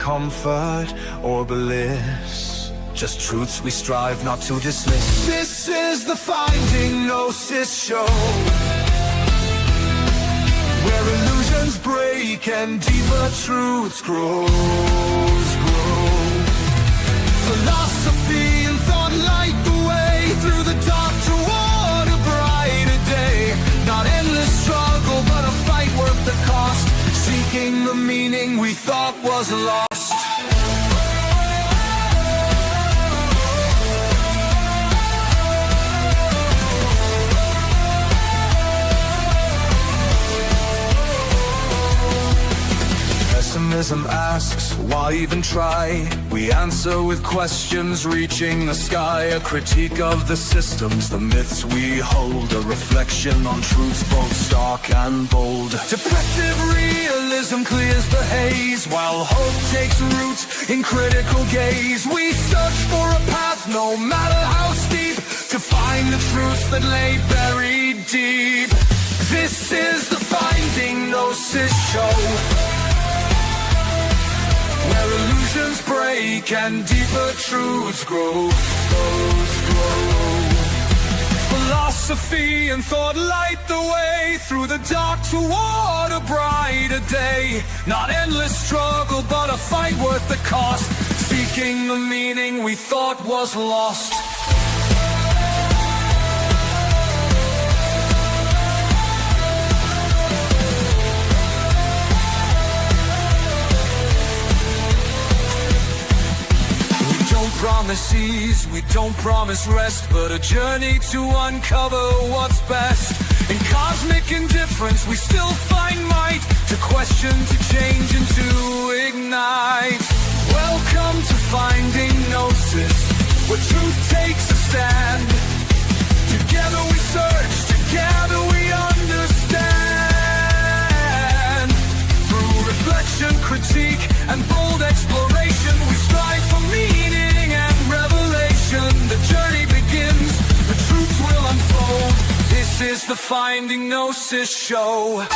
comfort or bliss, just truths we strive not to dismiss. This is the Finding Gnosis show, where illusions break and deeper truths grow. Philosophy and thought light the way through the dark toward a brighter day. Not endless struggle, but a fight worth the cost, seeking the meaning we thought was lost. Pessimism asks, why even try? We answer with questions reaching the sky. A critique of the systems, the myths we hold, a reflection on truths both stark and bold. Depressive realism clears the haze, while hope takes root in critical gaze. We search for a path, no matter how steep, to find the truths that lay buried deep. This is the Finding Gnosis show, where illusions break and deeper truths grow. Philosophy and thought light the way through the dark toward a brighter day. Not endless struggle, but a fight worth the cost, seeking the meaning we thought was lost. Promise ease, we don't promise rest, but a journey to uncover what's best. In cosmic indifference we still find might, to question, to change and to ignite. Welcome to Finding Gnosis, where truth takes a stand. Together we search, together we understand. Through reflection, critique and bold exploration, we strive for meaning and revelation. The journey begins, the truths will unfold. This is the Finding Gnosis show.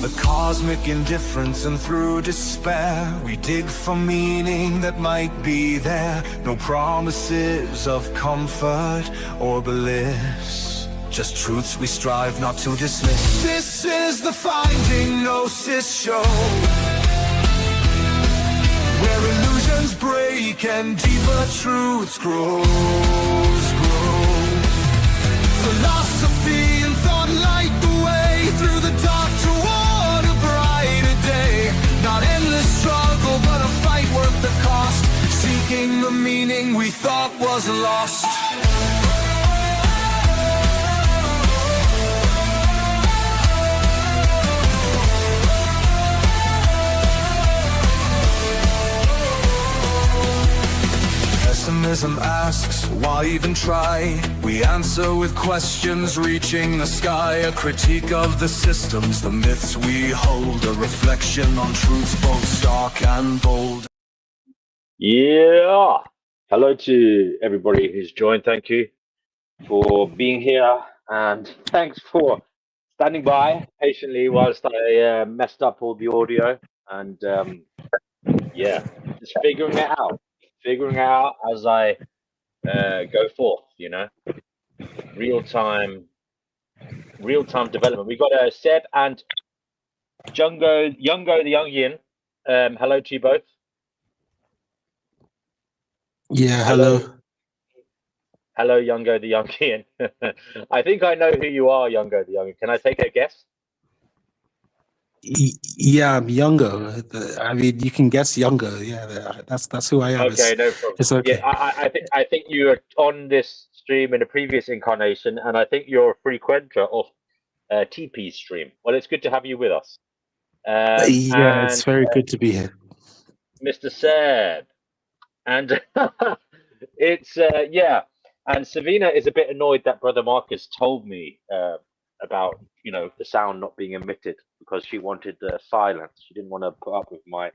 the cosmic indifference, and through despair we dig for meaning that might be there. No promises of comfort or bliss, just truths we strive not to dismiss. This is the Finding Gnosis show, where illusions break and deeper truths grow. Philosophy and thought light the way through the dark toward a brighter day. Not endless struggle, but a fight worth the cost, seeking the meaning we thought was lost. Pessimism asks, why even try? We answer with questions reaching the sky. A critique of the systems, the myths we hold, a reflection on truths both stark and bold. Yeah. Hello to everybody who's joined. Thank you for being here, and thanks for standing by patiently whilst I messed up all the audio, and yeah, just figuring it out as I go forth, you know. Real-time development. We got Seb and Jungo the Jungian. Hello to you both. Yeah, hello. Hello, Jungo the Jungian. I think I know who you are, Jungo the Jungian. Can I take a guess? Yeah, I'm younger. I mean, you can guess younger. Yeah, that's who I am. Okay, no problem. It's okay. Yeah, I think you were on this stream in a previous incarnation, and I think you're a frequenter of TP's stream. Well, it's good to have you with us. Yeah, it's very good to be here, Mr. Seb. And it's yeah. And Savina is a bit annoyed that Brother Marcus told me about, you know, the sound not being emitted, because she wanted silence. She didn't want to put up with my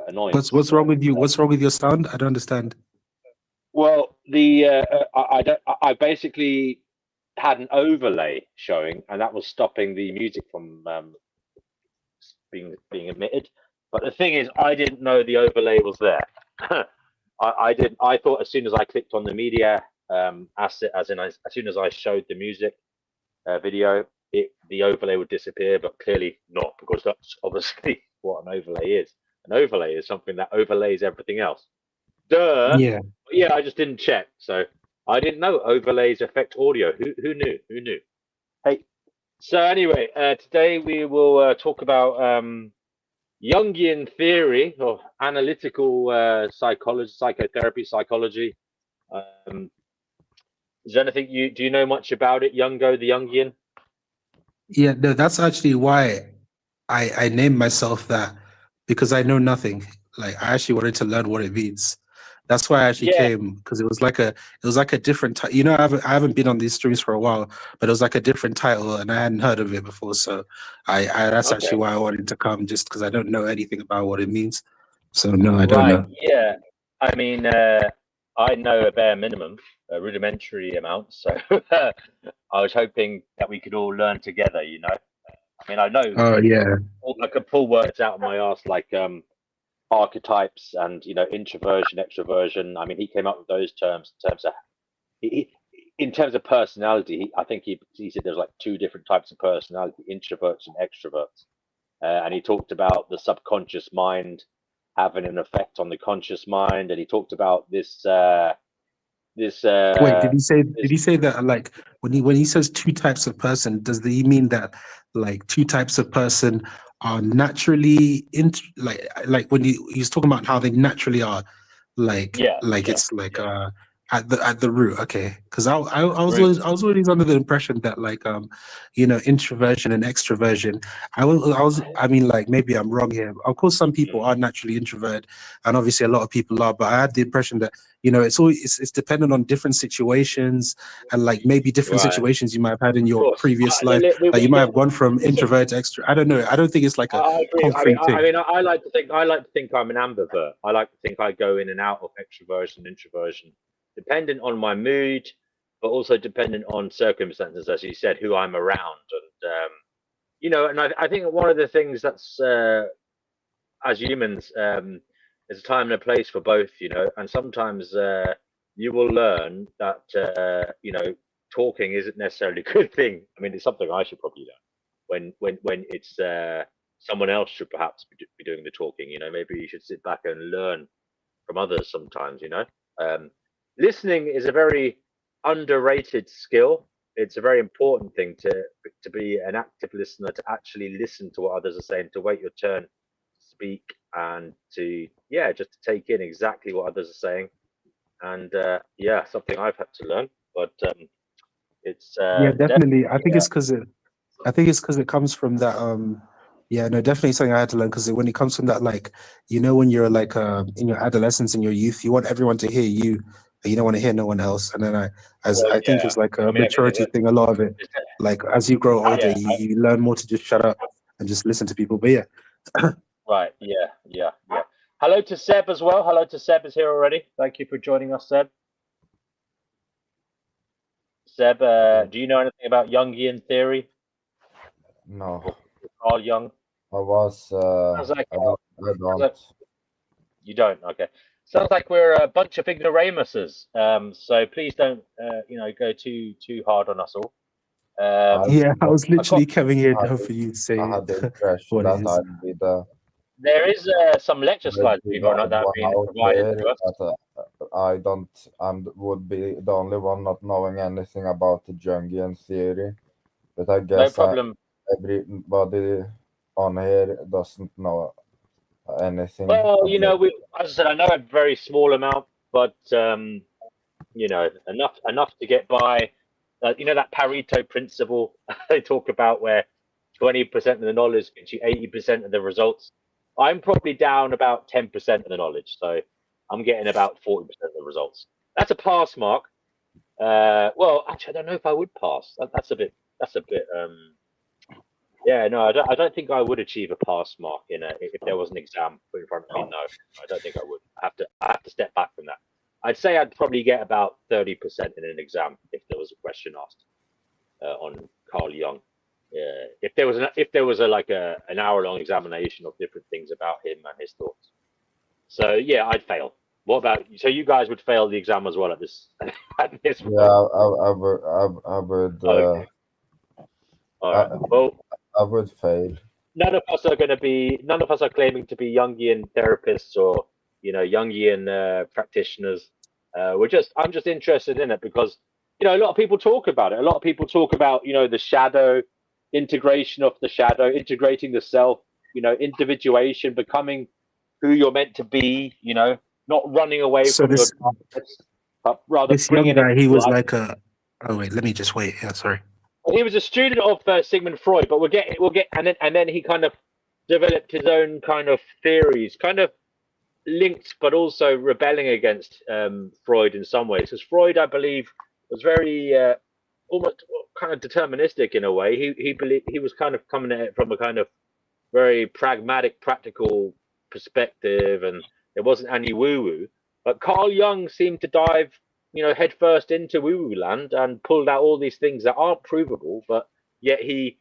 annoyance. What's wrong with you? What's wrong with your sound? I don't understand. Well, I basically had an overlay showing, and that was stopping the music from being emitted. But the thing is, I didn't know the overlay was there. I thought as soon as I clicked on the media asset, as soon as I showed the music video, the overlay would disappear, but clearly not, because that's obviously what an overlay is. An overlay is something that overlays everything else. Duh. Yeah. Yeah, I just didn't check, so I didn't know overlays affect audio. Who knew? Who knew? Hey, so anyway, today we will talk about Jungian theory, or analytical psychology, psychotherapy, psychology. Is there anything do you know much about it, Jungo the Jungian? Yeah, no, that's actually why I named myself that, because I know nothing. Like, I actually wanted to learn what it means. That's why I actually came, because it was like a different you know, I haven't been on these streams for a while, but it was like a different title and I hadn't heard of it before. So that's actually why I wanted to come, just because I don't know anything about what it means. So no, I don't know. Yeah, I mean, I know a bare minimum, a rudimentary amount. So I was hoping that we could all learn together, you know. I mean, I know. Oh yeah. I could pull words out of my ass like archetypes and, you know, introversion, extroversion. I mean, he came up with those terms in terms of personality. I think he said there's like two different types of personality: introverts and extroverts. And he talked about the subconscious mind having an effect on the conscious mind, and he talked about this. Wait, did he say that, like, when he says two types of person, does he mean that like two types of person are naturally like when he's talking about how they naturally are, it's like at the root? Okay, because I was always under the impression that, like, you know, introversion and extroversion. I mean, like, maybe I'm wrong here. Of course, some people are naturally introverted, and obviously a lot of people are. But I had the impression that, you know, it's dependent on different situations, and like maybe different situations you might have had in your previous life. Like, you might have gone from introvert to extrovert. I don't know. I don't think it's like a concrete thing. I mean, I like to think I'm an ambivert. I like to think I go in and out of extroversion, introversion, dependent on my mood, but also dependent on circumstances, as you said, who I'm around. And you know, and I think one of the things that's as humans, there's a time and a place for both, you know, and sometimes you will learn that you know, talking isn't necessarily a good thing. I mean, it's something I should probably learn when it's someone else should perhaps be doing the talking. You know, maybe you should sit back and learn from others sometimes. You know, listening is a very underrated skill. It's a very important thing to be an active listener, to actually listen to what others are saying, to wait your turn to speak, and to just to take in exactly what others are saying. And something I've had to learn, but it's Yeah, definitely. definitely I think it's because it comes from that. Yeah, no, definitely something I had to learn because when it comes from that, like, you know, when you're like in your adolescence and your youth, you want everyone to hear you, and you don't want to hear no one else. And then well, I think yeah. it's like I a mean, maturity thing. A lot of it, like as you grow older, yeah, you learn more to just shut up and just listen to people. But yeah, right, yeah. Hello to Seb as well. Hello to Seb is here already. Thank you for joining us, Seb. Seb, do you know anything about Jungian theory No, or Carl Jung? I was. Sounds like, I don't. I sounds don't. like you don't. Okay. Sounds like we're a bunch of ignoramuses. So please don't, go too hard on us all. I yeah, I was I've got literally coming here had for you to I say had the impression what it that is. I'd be the there is some lecture slides, believe it or not, odd that have one been out provided there. to us. That I don't. Would be the only one not knowing anything about the Jungian theory. But I No guess problem. everybody on here doesn't know anything Well, you about. know, as I said, I know a very small amount, but enough to get by. You know that Pareto principle they talk about, where 20% of the knowledge gets you 80% of the results. I'm probably down about 10% of the knowledge, so I'm getting about 40% of the results. That's a pass mark. Well, actually, I don't know if I would pass. That's a bit. That's a bit. Yeah, no, I don't think I would achieve a pass mark if there was an exam put in front of me. No, I don't think I would. I have to step back from that. I'd say I'd probably get about 30% in an exam if there was a question asked on Carl Jung. Yeah, if there was an hour-long examination of different things about him and his thoughts. So yeah, I'd fail. What about so you guys would fail the exam as well at this at this Yeah, point? I would. Okay, all right. I, Well, I would fail. none of us are claiming to be Jungian therapists or Jungian practitioners. I'm just interested in it because a lot of people talk about it. A lot of people talk about the shadow, integration of the shadow, integrating the self, individuation, becoming who you're meant to be, not running away So from your this darkness, but rather this young bringing it guy, he to was light. like a. Oh wait, let me just wait. Yeah, sorry. He was a student of Sigmund Freud, but and then he kind of developed his own kind of theories, kind of linked, but also rebelling against Freud in some ways. Because Freud, I believe, was very almost kind of deterministic in a way. He believed he was kind of coming at it from a kind of very pragmatic, practical perspective, and it wasn't any woo-woo. But Carl Jung seemed to dive, headfirst into woo-woo land and pulled out all these things that aren't provable, but yet he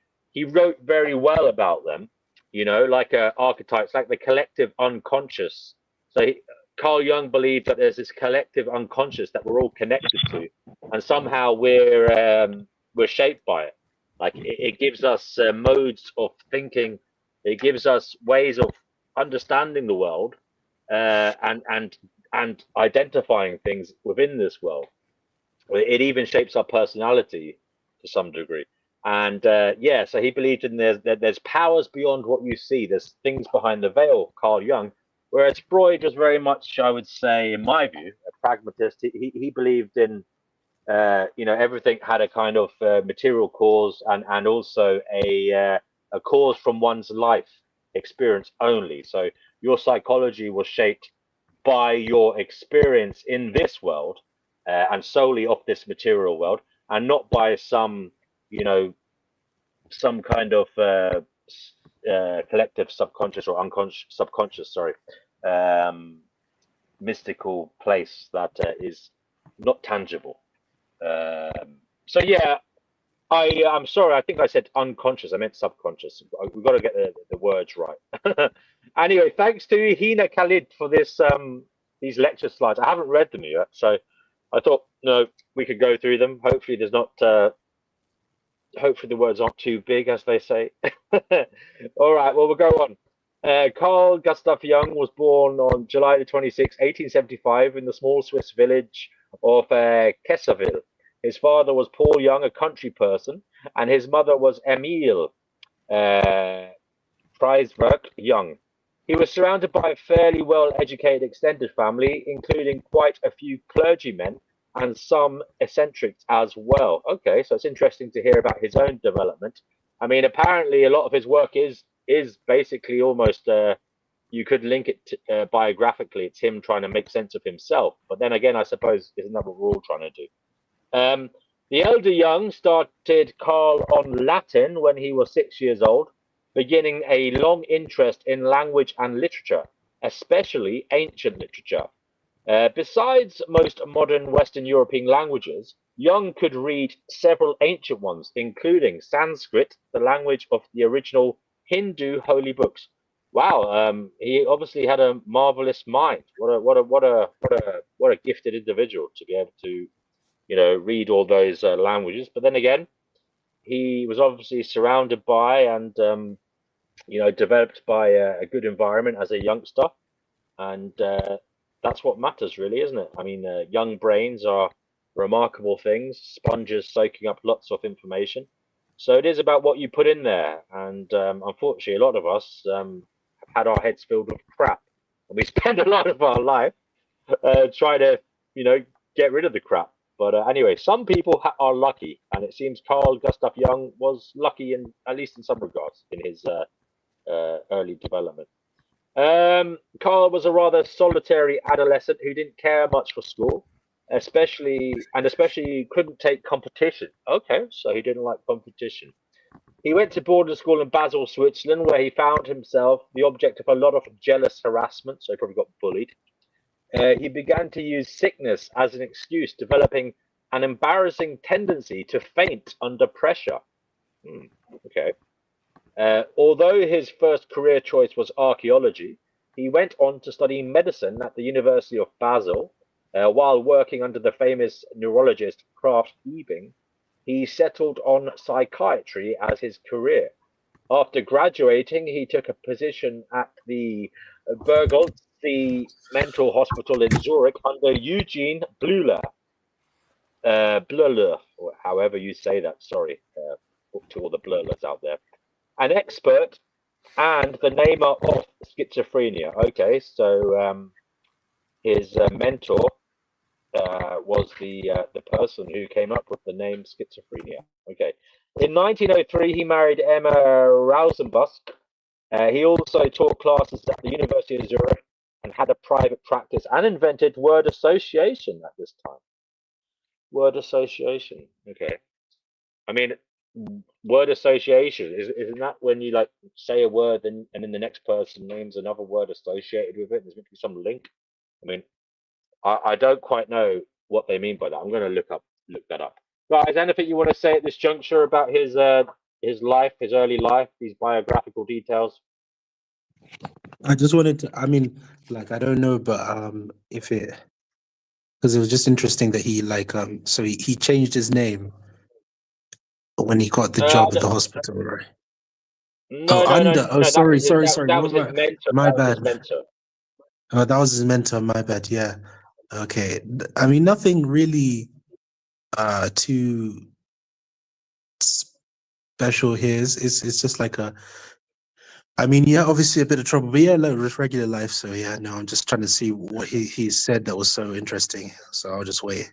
wrote very well about them. Like archetypes, like the collective unconscious. So Carl Jung believed that there's this collective unconscious that we're all connected to, and somehow we're shaped by it. Like it gives us modes of thinking. It gives us ways of understanding the world, and identifying things within this world. It even shapes our personality to some degree. And so he believed in there's powers beyond what you see. There's things behind the veil, Carl Jung. Whereas Freud was very much, I would say, in my view, a pragmatist. He believed in everything had a kind of material cause and also a cause from one's life experience only. So your psychology was shaped by your experience in this world and solely of this material world, and not by some kind of collective subconscious or unconscious subconscious, sorry, mystical place that is not tangible. So yeah, I'm sorry. I think I said unconscious. I meant subconscious. We've got to get the words right. Anyway, thanks to Hina Khalid for this these lecture slides. I haven't read them yet, so I thought no, we could go through them. Hopefully, there's not. Hopefully, the words aren't too big, as they say. All right. Well, we'll go on. Carl Gustav Jung was born on July the 26th, 1875, in the small Swiss village of Kessaville. His father was Paul Jung, a country person, and his mother was Emile Preiswerk Jung. He was surrounded by a fairly well-educated extended family, including quite a few clergymen and some eccentrics as well. Okay, so it's interesting to hear about his own development. I mean, apparently a lot of his work is basically almost you could link it to, biographically. It's him trying to make sense of himself. But then again, I suppose isn't that what we're all trying to do? The elder Jung started Carl on Latin when he was 6 years old, beginning a long interest in language and literature, especially ancient literature. Besides most modern Western European languages, Jung could read several ancient ones, including Sanskrit, the language of the original Hindu holy books. Wow, he obviously had a marvelous mind. What a gifted individual to be able to, read all those languages. But then again, he was obviously surrounded by and developed by a good environment as a youngster, and that's what matters, really, isn't it? I mean, young brains are remarkable things, sponges soaking up lots of information. So it is about what you put in there, and unfortunately, a lot of us have had our heads filled with crap, and we spend a lot of our life trying to, get rid of the crap. But anyway, some people are lucky, and it seems Carl Gustav Jung was lucky, at least in some regards, in his early development. Carl was a rather solitary adolescent who didn't care much for school, especially couldn't take competition. Okay, so he didn't like competition. He went to boarding school in Basel, Switzerland, where he found himself the object of a lot of jealous harassment, so he probably got bullied. He began to use sickness as an excuse, developing an embarrassing tendency to faint under pressure. Okay. Although his first career choice was archaeology, he went on to study medicine at the University of Basel. While working under the famous neurologist Krafft Ebing, he settled on psychiatry as his career. After graduating, he took a position at the Bergholtzi Mental Hospital in Zurich under Eugene Bleuler. Bleuler, or however you say that, sorry to all the Bleulers out there. An expert and the namer of schizophrenia. Okay, so his mentor was the person who came up with the name schizophrenia. Okay, in 1903 he married Emma Rausenbusk. He also taught classes at the University of Zurich and had a private practice and invented word association at this time. Word association. Okay, I mean, word association isn't that when you like say a word and then the next person names another word associated with it? There's meant to be some link. I mean, I don't quite know what they mean by that. I'm going to look that up. Right, is there anything you want to say at this juncture about his life, his early life, these biographical details? I just wanted to, I mean, like, I don't know, but if it, because it was just interesting that he so he changed his name when he got the job at the hospital, right? No. Oh, That sorry, was sorry, that, sorry. that was his mentor. My That was bad. his mentor. Oh, that was his mentor. My bad. Yeah. Okay. I mean, nothing really too special here. It's just like I mean, yeah, obviously a bit of trouble, but yeah, like with regular life. So yeah, no, I'm just trying to see what he said that was so interesting. So I'll just wait.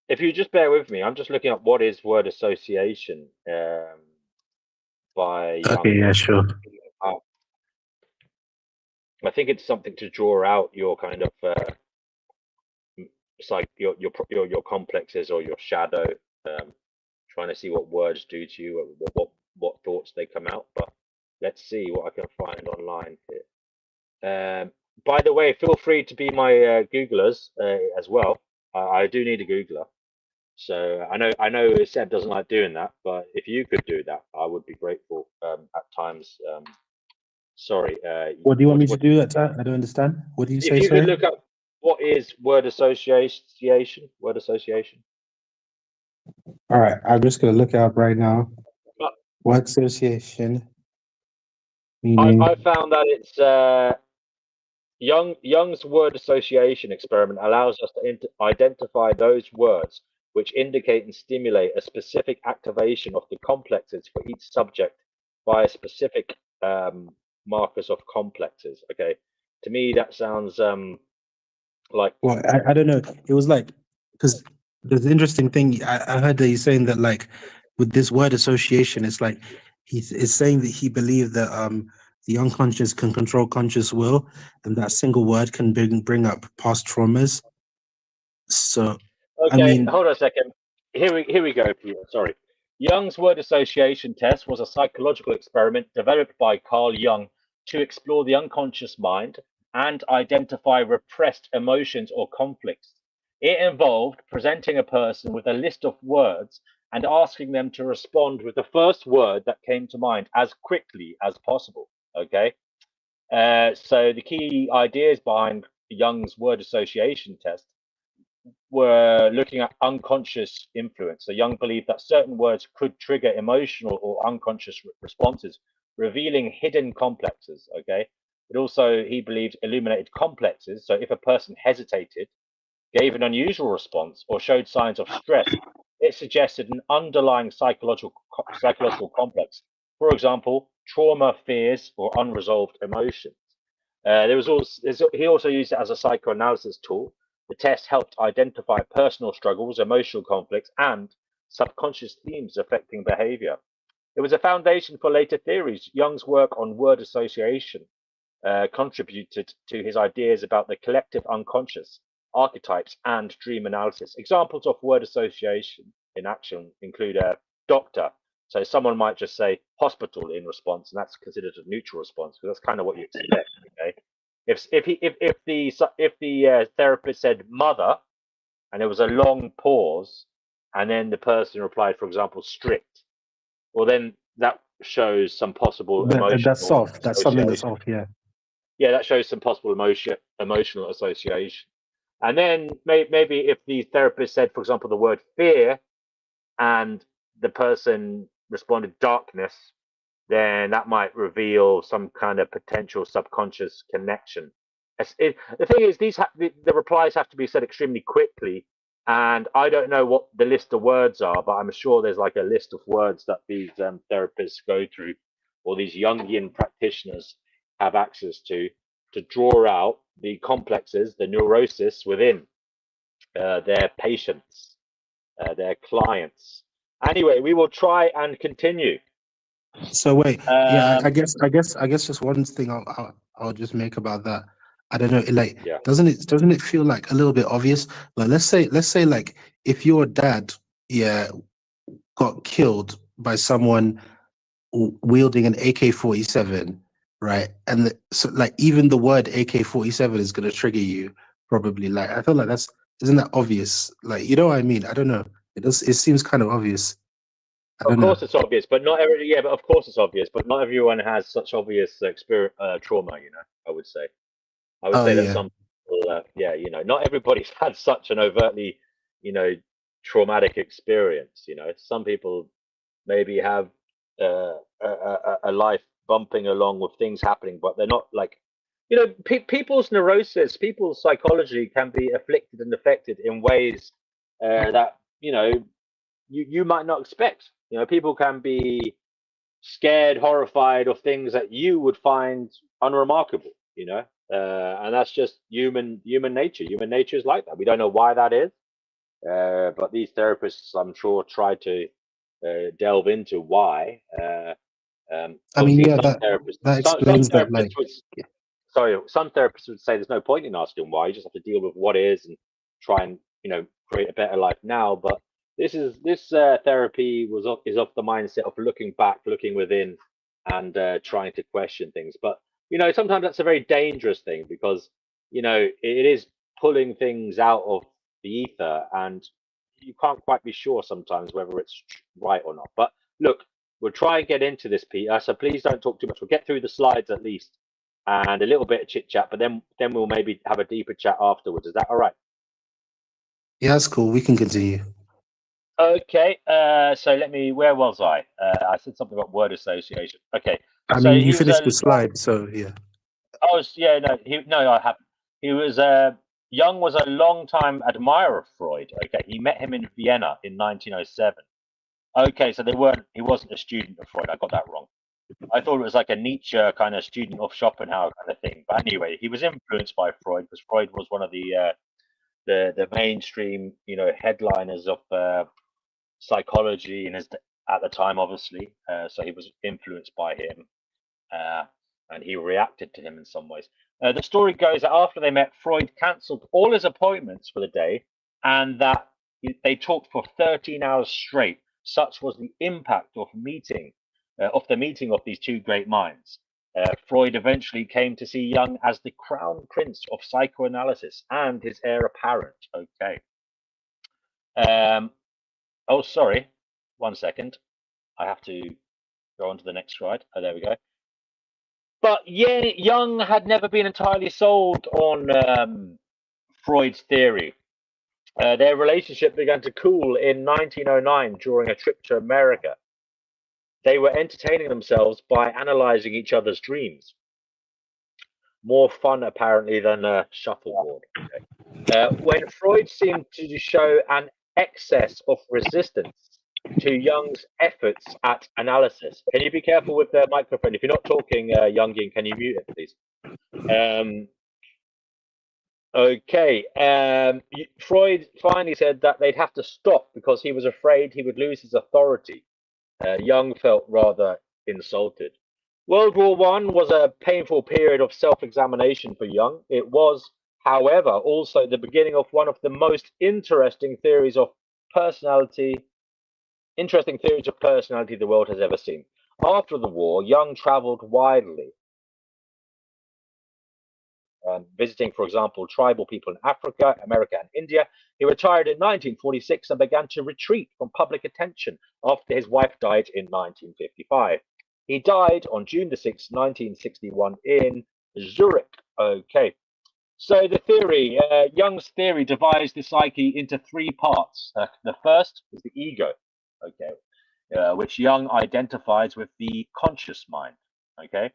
If you just bear with me, I'm just looking up what is word association by Jung. Okay. Yeah. Sure. I think it's something to draw out your kind of it's like your complexes or your shadow, trying to see what words do to you, what thoughts they come out. But let's see what I can find online here. By the way, feel free to be my Googlers as well. I do need a Googler. So I know Seb doesn't like doing that, but if you could do that, I would be grateful. At times, sorry. What do you want me to What do at that? I don't understand. What do you if say, you could sorry? look up what is word association? Word association. All right, I'm just gonna look it up right now. Uh, What association I meaning? found that it's Jung's word association experiment allows us to identify those words which indicate and stimulate a specific activation of the complexes for each subject via specific markers of complexes. Okay, to me that sounds like Well, I don't know. It was like because there's an interesting thing. I heard that he's saying that like with this word association, it's like it's saying that he believed that the unconscious can control conscious will, and that single word can bring up past traumas. So, I okay. mean, Hold on a second. Here we go. Peter. Sorry. Jung's word association test was a psychological experiment developed by Carl Jung to explore the unconscious mind and identify repressed emotions or conflicts. It involved presenting a person with a list of words and asking them to respond with the first word that came to mind as quickly as possible. Okay. So the key ideas behind Jung's word association test were looking at unconscious influence. So Jung believed that certain words could trigger emotional or unconscious responses, revealing hidden complexes. Okay. But also, he believed illuminated complexes. So if a person hesitated, gave an unusual response, or showed signs of stress, it suggested an underlying psychological complex. For example, trauma, fears, or unresolved emotions. There was also he also used it as a psychoanalysis tool. The test helped identify personal struggles, emotional conflicts, and subconscious themes affecting behavior. It was a foundation for later theories. Jung's work on word association contributed to his ideas about the collective unconscious, archetypes, and dream analysis. Examples of word association in action include a doctor. So someone might just say hospital in response, and that's considered a neutral response because that's kind of what you expect. Okay, if the therapist said mother and there was a long pause, and then the person replied, for example, strict, well then that shows some possible that's emotional soft. That's something that's association. off. Yeah. Yeah, that shows some possible emotional association. And then maybe if the therapist said, for example, the word fear, and the person responded darkness, then that might reveal some kind of potential subconscious connection. The thing is, the replies have to be said extremely quickly, and I don't know what the list of words are, but I'm sure there's like a list of words that these therapists go through, or these Jungian practitioners have access to draw out the complexes, the neurosis within their patients, their clients. Anyway, we will try and continue. So wait, yeah, Um, I guess just one thing I'll just make about that. I don't know, like, yeah. doesn't it feel like a little bit obvious? Like, let's say, like, if your dad, yeah, got killed by someone wielding an AK-47, right? And so, like, even the word AK-47 is gonna trigger you, probably. Like, I feel like isn't that obvious? Like, you know what I mean? I don't know. It seems kind of obvious. I Of don't know. course, it's obvious, but not every. Yeah, but of course it's obvious, but not everyone has such obvious experience trauma. I would say. I would Oh say that yeah. some people, yeah, not everybody's had such an overtly, you know, traumatic experience. Some people maybe have a life bumping along with things happening, but they're not like, people's neurosis, people's psychology can be afflicted and affected in ways that you might not expect. People can be scared, horrified of things that you would find unremarkable. And that's just human nature. Human nature is like that. We don't know why that is, but these therapists, I'm sure, try to delve into why. I mean, Obviously, yeah, that some explains that. therapists Like, would sorry, some therapists would say there's no point in asking why. You just have to deal with what is and try and create a better life now. But this therapy is of the mindset of looking back, looking within, and trying to question things. But sometimes that's a very dangerous thing because it is pulling things out of the ether, and you can't quite be sure sometimes whether it's right or not. But look, we'll try and get into this, Peter. So please don't talk too much. We'll get through the slides at least, and a little bit of chit chat. But then we'll maybe have a deeper chat afterwards. Is that all right? Yeah, that's cool. We can continue. Okay. So let me. Where was I? I said something about word association. Okay. I So mean, he you was finished a the slide, so yeah. Oh, yeah, no, I haven't. He was Jung was a long-time admirer of Freud. Okay, he met him in Vienna in 1907. Okay, so he wasn't a student of Freud. I got that wrong. I thought it was like a Nietzsche kind of student of Schopenhauer kind of thing. But anyway, he was influenced by Freud because Freud was one of the mainstream, headliners of psychology at the time, obviously. So he was influenced by him. And he reacted to him in some ways. The story goes that after they met, Freud cancelled all his appointments for the day, and that they talked for 13 hours straight. Such was the impact of the meeting of these two great minds. Freud eventually came to see Jung as the crown prince of psychoanalysis and his heir apparent. Okay. Oh, sorry. 1 second. I have to go on to the next slide. Oh, there we go. But yeah, Jung had never been entirely sold on Freud's theory. Their relationship began to cool in 1909 during a trip to America. They were entertaining themselves by analyzing each other's dreams. More fun, apparently, than a shuffleboard. Okay. When Freud seemed to show an excess of resistance to Jung's efforts at analysis. Can you be careful with the microphone? If you're not talking Jungian, can you mute it, please? Okay. Freud finally said that they'd have to stop because he was afraid he would lose his authority. Jung felt rather insulted. World War I was a painful period of self-examination for Jung. It was, however, also the beginning of one of the most interesting theories of personality the world has ever seen. After the war, Jung traveled widely, visiting, for example, tribal people in Africa, America, and India. He retired in 1946 and began to retreat from public attention after his wife died in 1955. He died on June the 6th, 1961 in Zurich. Okay. So the theory, Jung's theory divides the psyche into three parts. The first is the ego, okay, which Jung identifies with the conscious mind, okay.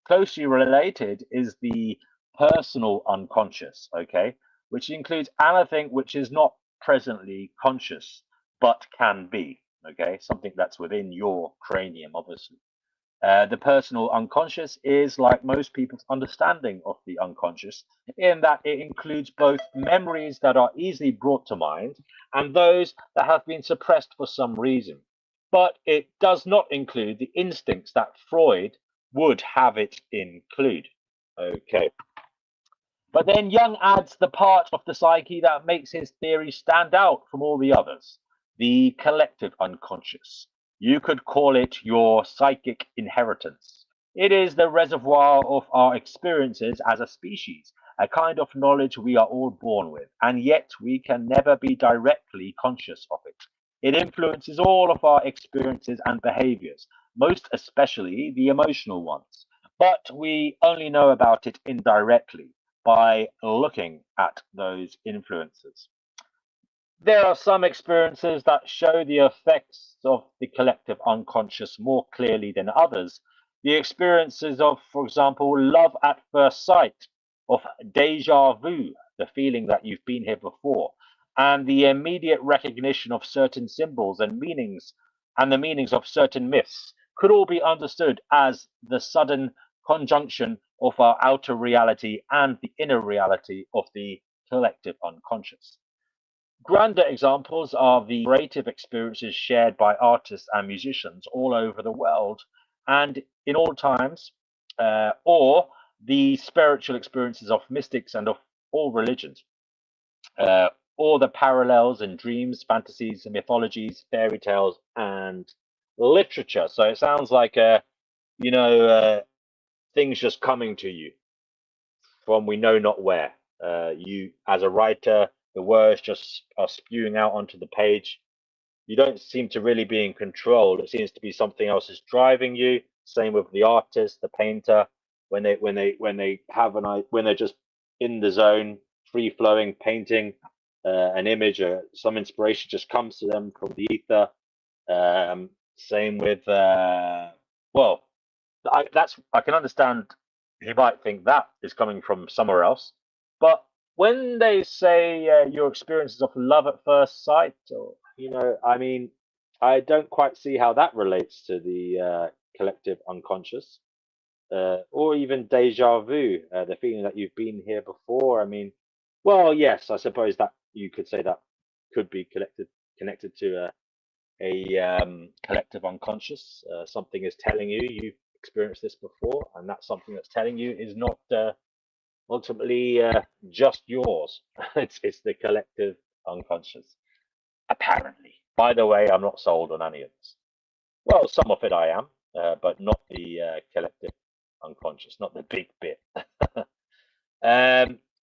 Closely related is the personal unconscious, okay, which includes anything which is not presently conscious but can be, okay, something that's within your cranium, obviously. The personal unconscious is like most people's understanding of the unconscious, in that it includes both memories that are easily brought to mind and those that have been suppressed for some reason. But it does not include the instincts that Freud would have it include. Okay. But then Jung adds the part of the psyche that makes his theory stand out from all the others, the collective unconscious. You could call it your psychic inheritance. It is the reservoir of our experiences as a species, a kind of knowledge we are all born with, and yet we can never be directly conscious of it. It influences all of our experiences and behaviors, most especially the emotional ones, but we only know about it indirectly by looking at those influences. There are some experiences that show the effects of the collective unconscious more clearly than others. The experiences of, for example, love at first sight, of deja vu, the feeling that you've been here before, and the immediate recognition of certain symbols and the meanings of certain myths could all be understood as the sudden conjunction of our outer reality and the inner reality of the collective unconscious. Grander examples are the creative experiences shared by artists and musicians all over the world and in all times, or the spiritual experiences of mystics and of all religions, or the parallels in dreams, fantasies, mythologies, fairy tales, and literature. So it sounds like, things just coming to you from we know not where. You, as a writer, the words just are spewing out onto the page. You don't seem to really be in control. It seems to be something else is driving you. Same with the artist, the painter, when they're just in the zone, free flowing, painting an image, or some inspiration just comes to them from the ether. Same with well, I can understand he might think that is coming from somewhere else, but when they say your experiences of love at first sight, or I mean, I don't quite see how that relates to the collective unconscious, or even deja vu, the feeling that you've been here before. I mean, well, yes, I suppose that you could say that could be connected to a collective unconscious. Something is telling you you've experienced this before, and that something that's telling you is not ultimately just yours. It's the collective unconscious, apparently. By the way, I'm not sold on any of this. Well, some of it I am, but not the collective unconscious, not the big bit.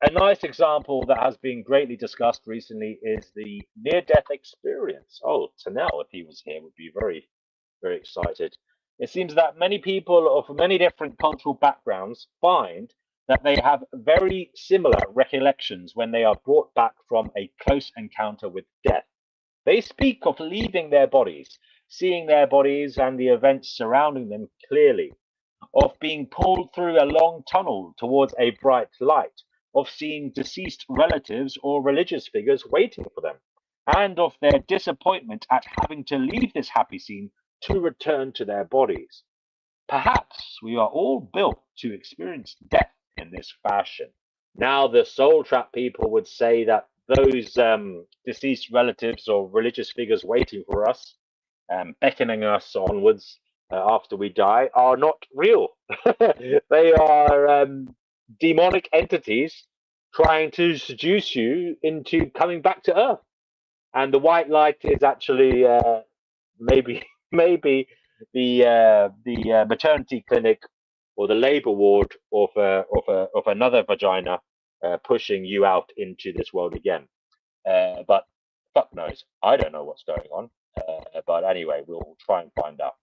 A nice example that has been greatly discussed recently is the near-death experience. Oh, Tanel, if he was here, would be very, very excited. It seems that many people of many different cultural backgrounds find that they have very similar recollections when they are brought back from a close encounter with death. They speak of leaving their bodies, seeing their bodies and the events surrounding them clearly, of being pulled through a long tunnel towards a bright light, of seeing deceased relatives or religious figures waiting for them, and of their disappointment at having to leave this happy scene to return to their bodies. Perhaps we are all built to experience death in this fashion. Now, the soul trap people would say that those deceased relatives or religious figures waiting for us, beckoning us onwards after we die, are not real. They are demonic entities trying to seduce you into coming back to Earth. And the white light is actually maybe the maternity clinic or the labor ward of another vagina pushing you out into this world again. But fuck knows. I don't know what's going on. But anyway, we'll try and find out.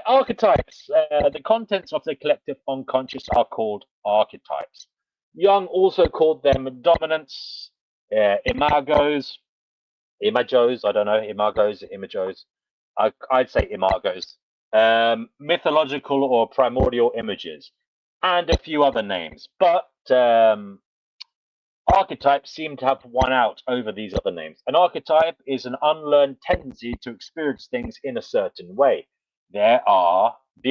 Archetypes. The contents of the collective unconscious are called archetypes. Jung also called them dominants, imagos, I don't know, imagos. I'd say imagos. Mythological or primordial images, and a few other names. But archetypes seem to have won out over these other names. An archetype is an unlearned tendency to experience things in a certain way. The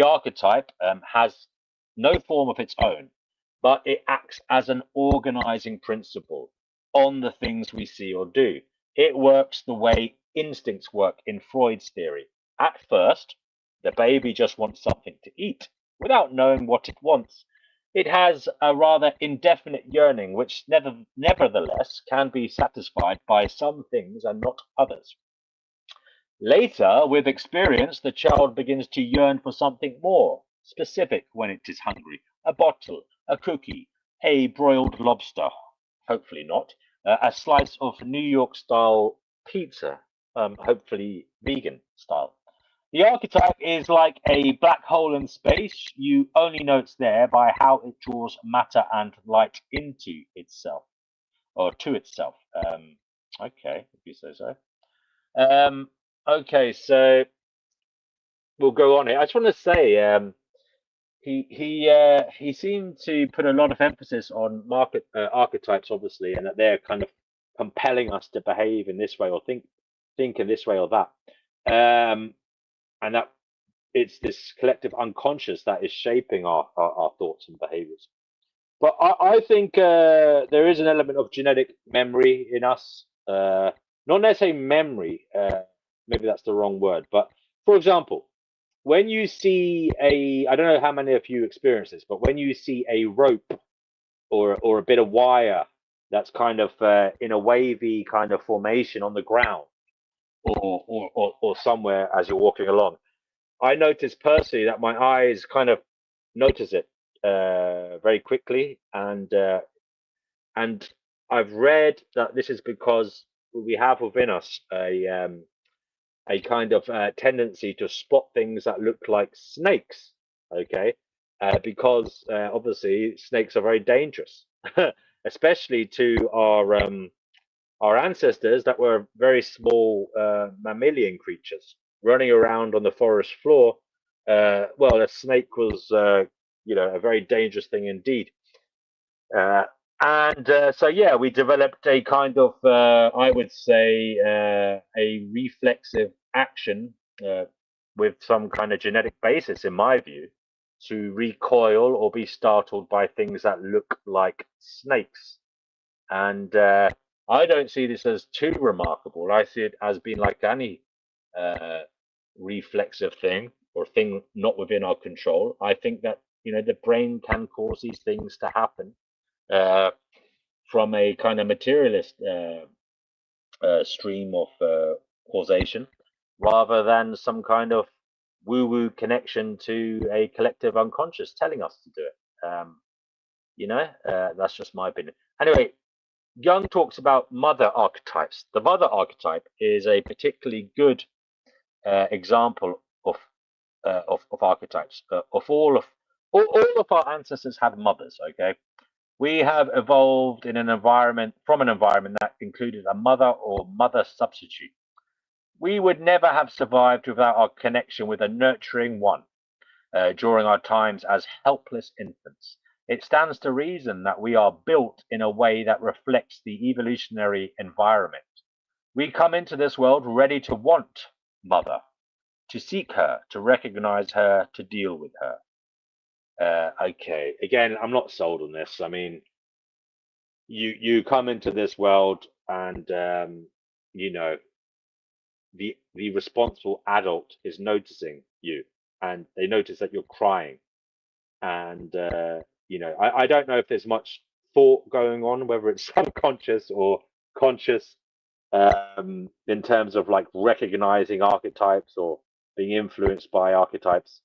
archetype has no form of its own, but it acts as an organizing principle on the things we see or do. It works the way instincts work in Freud's theory. At first, the baby just wants something to eat without knowing what it wants. It has a rather indefinite yearning, which nevertheless can be satisfied by some things and not others. Later, with experience, the child begins to yearn for something more specific when it is hungry: a bottle, a cookie, a broiled lobster, hopefully not, a slice of New York style pizza, hopefully vegan style. The archetype is like a black hole in space. You only know it's there by how it draws matter and light into itself, or to itself. Okay, if you say so. Okay, so we'll go on here. I just want to say, he seemed to put a lot of emphasis on archetypes, obviously, and that they're kind of compelling us to behave in this way or think in this way or that. And that it's this collective unconscious that is shaping our thoughts and behaviors. But I think there is an element of genetic memory in us. Not necessarily memory, maybe that's the wrong word. But for example, when you see I don't know how many of you experience this, but when you see a rope or a bit of wire that's kind of in a wavy kind of formation on the ground, or somewhere as you're walking along, I notice personally that my eyes kind of notice it very quickly, and I've read that this is because we have within us a kind of tendency to spot things that look like snakes. Okay, because obviously snakes are very dangerous, especially to our ancestors that were very small mammalian creatures running around on the forest floor. Well, a snake was, a very dangerous thing indeed. Uh, so, yeah, we developed a kind of, I would say, a reflexive action with some kind of genetic basis, in my view, to recoil or be startled by things that look like snakes. And I don't see this as too remarkable. I see it as being like any uh, reflexive thing or thing not within our control. I think that the brain can cause these things to happen uh, from a kind of materialist stream of causation, rather than some kind of woo-woo connection to a collective unconscious telling us to do it. That's just my opinion. Anyway, Jung talks about mother archetypes. The mother archetype is a particularly good example of archetypes. All of our ancestors had mothers. Okay, we have evolved in an environment that included a mother or mother substitute. We would never have survived without our connection with a nurturing one during our times as helpless infants. It stands to reason that we are built in a way that reflects the evolutionary environment. We come into this world ready to want mother, to seek her, to recognize her, to deal with her. Okay, again, I'm not sold on this. I mean, you come into this world and the responsible adult is noticing you, and they notice that you're crying, and I don't know if there's much thought going on, whether it's subconscious or conscious, in terms of like recognizing archetypes or being influenced by archetypes.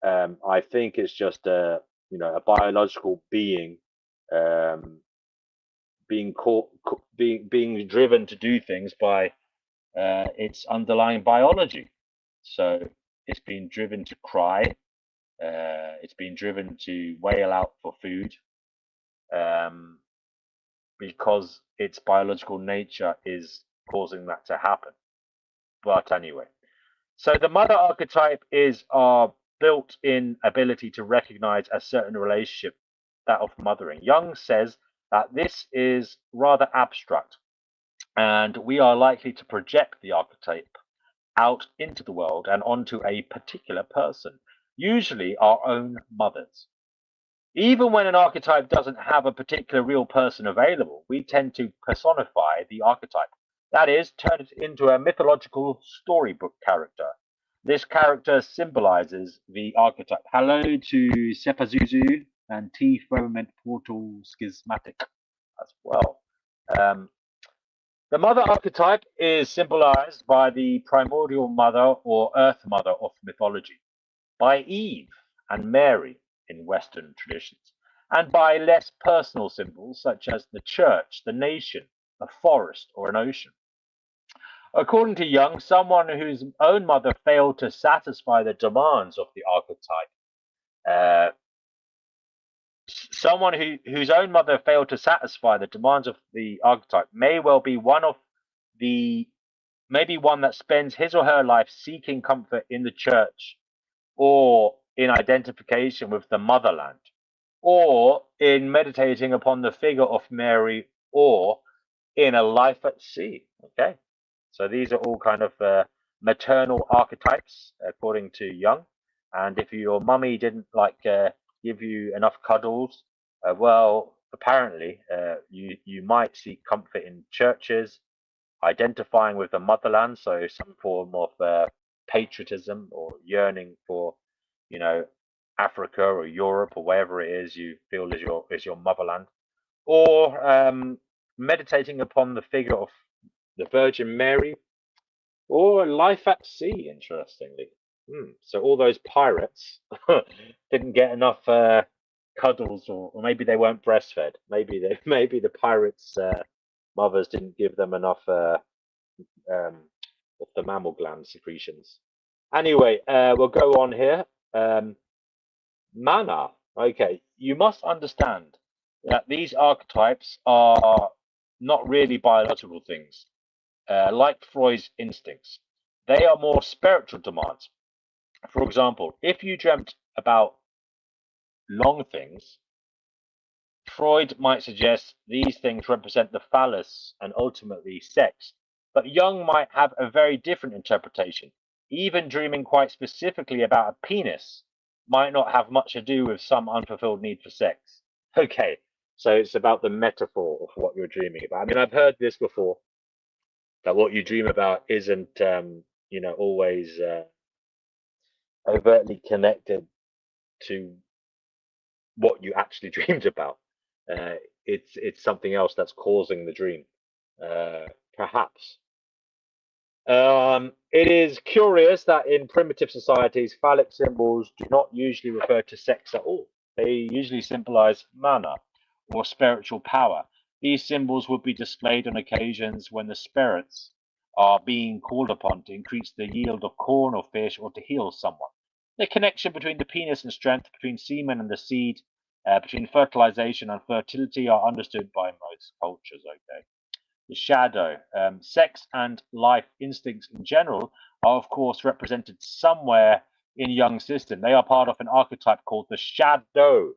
I think it's just a biological being, um, being caught, being driven to do things by its underlying biology. So it's been driven to cry. It's been driven to wail out for food, um, because its biological nature is causing that to happen. But anyway, so the mother archetype is our built-in ability to recognize a certain relationship, that of mothering. Jung says that this is rather abstract, and we are likely to project the archetype out into the world and onto a particular person, usually our own mothers. Even when an archetype doesn't have a particular real person available, we tend to personify the archetype. That is, turn it into a mythological storybook character. This character symbolizes the archetype. Hello to Sepazuzu and T Firmament Portal Schismatic as well. The mother archetype is symbolized by the primordial mother or earth mother of mythology, by Eve and Mary in Western traditions, and by less personal symbols such as the church, the nation, a forest, or an ocean. According to Jung, someone whose own mother failed to satisfy the demands of the archetype, whose own mother failed to satisfy the demands of the archetype may well be one that spends his or her life seeking comfort in the church, or in identification with the motherland, or in meditating upon the figure of Mary, or in a life at sea. Okay, so these are all kind of maternal archetypes according to Jung. And if your mummy didn't give you enough cuddles, well, apparently you might seek comfort in churches, identifying with the motherland, so some form of patriotism or yearning for, Africa or Europe or wherever it is you feel is your motherland, or meditating upon the figure of the Virgin Mary, or life at sea. Interestingly, so all those pirates didn't get enough cuddles, or maybe they weren't breastfed. Maybe maybe the pirates' mothers didn't give them enough of the mammal gland secretions. Anyway, we'll go on here. Mana. Okay, you must understand that these archetypes are not really biological things, like Freud's instincts. They are more spiritual demands. For example, if you dreamt about long things, Freud might suggest these things represent the phallus and ultimately sex, but Jung might have a very different interpretation. Even dreaming quite specifically about a penis might not have much to do with some unfulfilled need for sex. Okay, so it's about the metaphor of what you're dreaming about. I mean, I've heard this before, that what you dream about isn't, always overtly connected to what you actually dreamed about. It's something else that's causing the dream, perhaps. It is curious that in primitive societies, phallic symbols do not usually refer to sex at all. They usually symbolize mana, or spiritual power. These symbols would be displayed on occasions when the spirits are being called upon to increase the yield of corn or fish, or to heal someone. The connection between the penis and strength, between semen and the seed, between fertilization and fertility are understood by most cultures. Okay. The shadow, sex and life instincts in general are of course represented somewhere in Jung's system. They are part of an archetype called the shadow.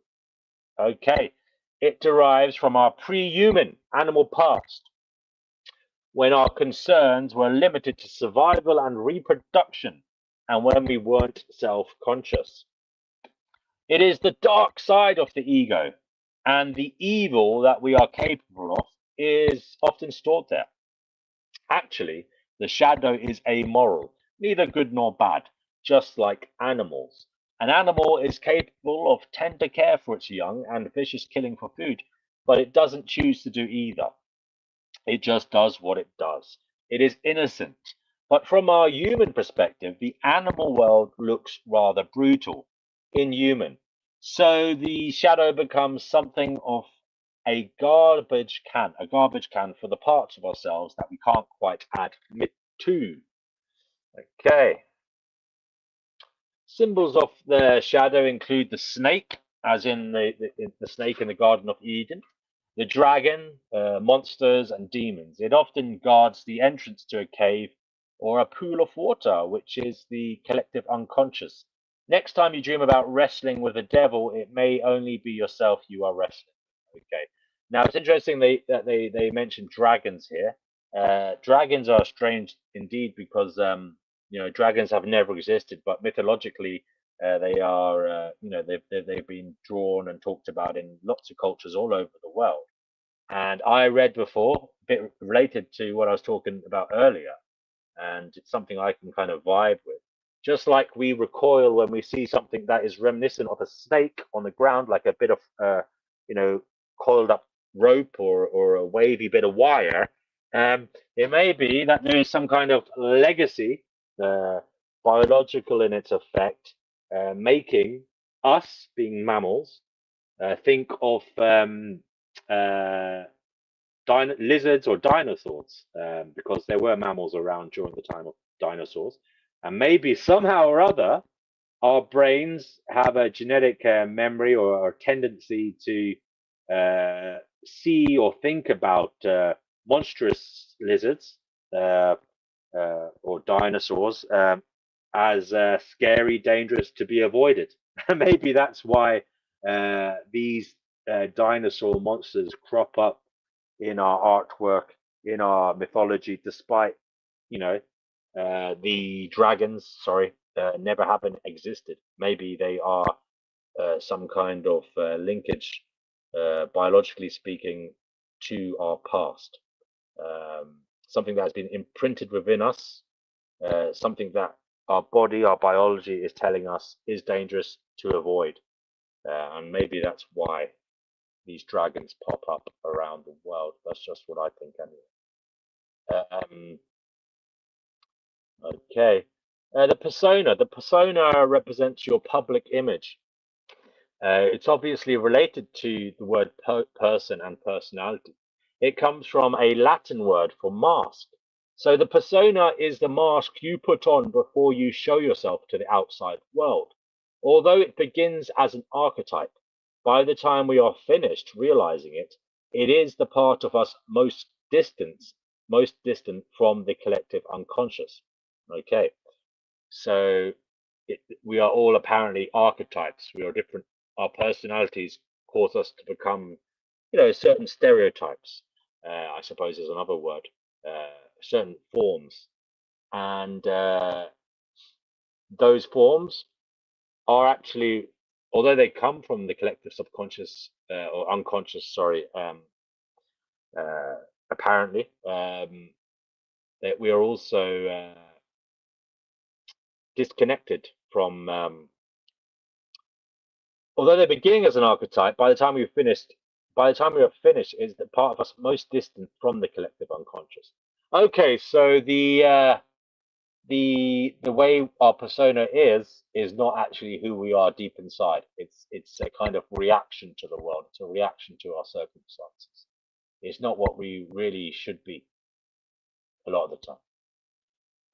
Okay. It derives from our pre-human animal past, when our concerns were limited to survival and reproduction, and when we weren't self-conscious. It is the dark side of the ego, and the evil that we are capable of is often stored there. Actually, the shadow is amoral, neither good nor bad, just like animals. An animal is capable of tender care for its young and vicious killing for food, but it doesn't choose to do either. It just does what it does. It is innocent. But from our human perspective, the animal world looks rather brutal, inhuman. So the shadow becomes something of a garbage can for the parts of ourselves that we can't quite admit to. Okay. Symbols of the shadow include the snake, as in the snake in the Garden of Eden, the dragon, monsters, and demons. It often guards the entrance to a cave or a pool of water, which is the collective unconscious. Next time you dream about wrestling with the devil, it may only be yourself you are wrestling. Okay. Now it's interesting that they mentioned dragons here. Dragons are strange indeed because dragons have never existed, but mythologically they are they've been drawn and talked about in lots of cultures all over the world. And I read before, a bit related to what I was talking about earlier, and it's something I can kind of vibe with. Just like we recoil when we see something that is reminiscent of a snake on the ground, like a bit of coiled up rope or a wavy bit of wire. It may be that there is some kind of legacy, biological in its effect, making us, being mammals, think of lizards or dinosaurs, because there were mammals around during the time of dinosaurs. And maybe somehow or other, our brains have a genetic memory or tendency to see or think about monstrous lizards or dinosaurs as scary, dangerous, to be avoided. Maybe that's why these dinosaur monsters crop up in our artwork, in our mythology, despite the dragons, never having existed. Maybe they are some kind of linkage, biologically speaking, to our past. Something that has been imprinted within us, something that our body, our biology is telling us is dangerous to avoid. And maybe that's why these dragons pop up around the world. That's just what I think anyway. Okay. The persona. The persona represents your public image. It's obviously related to the word person and personality. It comes from a Latin word for mask. So the persona is the mask you put on before you show yourself to the outside world. Although it begins as an archetype, by the time we are finished realizing it, it is the part of us most distant from the collective unconscious. Okay, so we are all apparently archetypes. We are different. Our personalities cause us to become, certain stereotypes. I suppose is another word. Certain forms, and those forms are actually, although they come from the collective subconscious or unconscious, sorry, apparently, that we are also disconnected from. Although they're beginning as an archetype, by the time we are finished, is the part of us most distant from the collective unconscious. Okay, so the way our persona is not actually who we are deep inside. It's a kind of reaction to the world. It's a reaction to our circumstances. It's not what we really should be a lot of the time.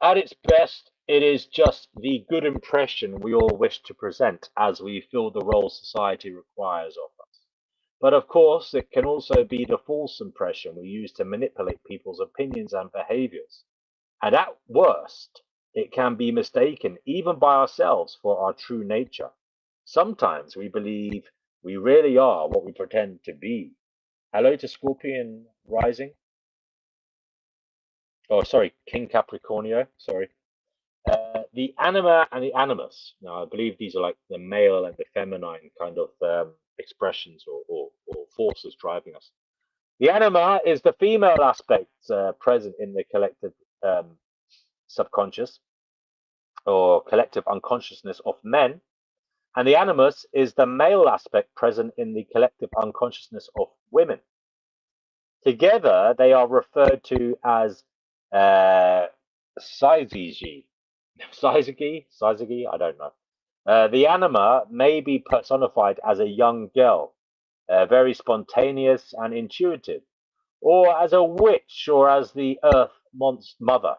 At its best, it is just the good impression we all wish to present as we fill the role society requires of us. But of course, it can also be the false impression we use to manipulate people's opinions and behaviors. And at worst, it can be mistaken even by ourselves for our true nature. Sometimes we believe we really are what we pretend to be. Hello to Scorpion Rising. Oh, sorry, King Capricornio. Sorry. The anima and the animus. Now, I believe these are like the male and the feminine kind of expressions or forces driving us. The anima is the female aspect present in the collective subconscious or collective unconsciousness of men, and the animus is the male aspect present in the collective unconsciousness of women. Together, they are referred to as psyche. Psyche, I don't know. The anima may be personified as a young girl, very spontaneous and intuitive, or as a witch, or as the earth mother.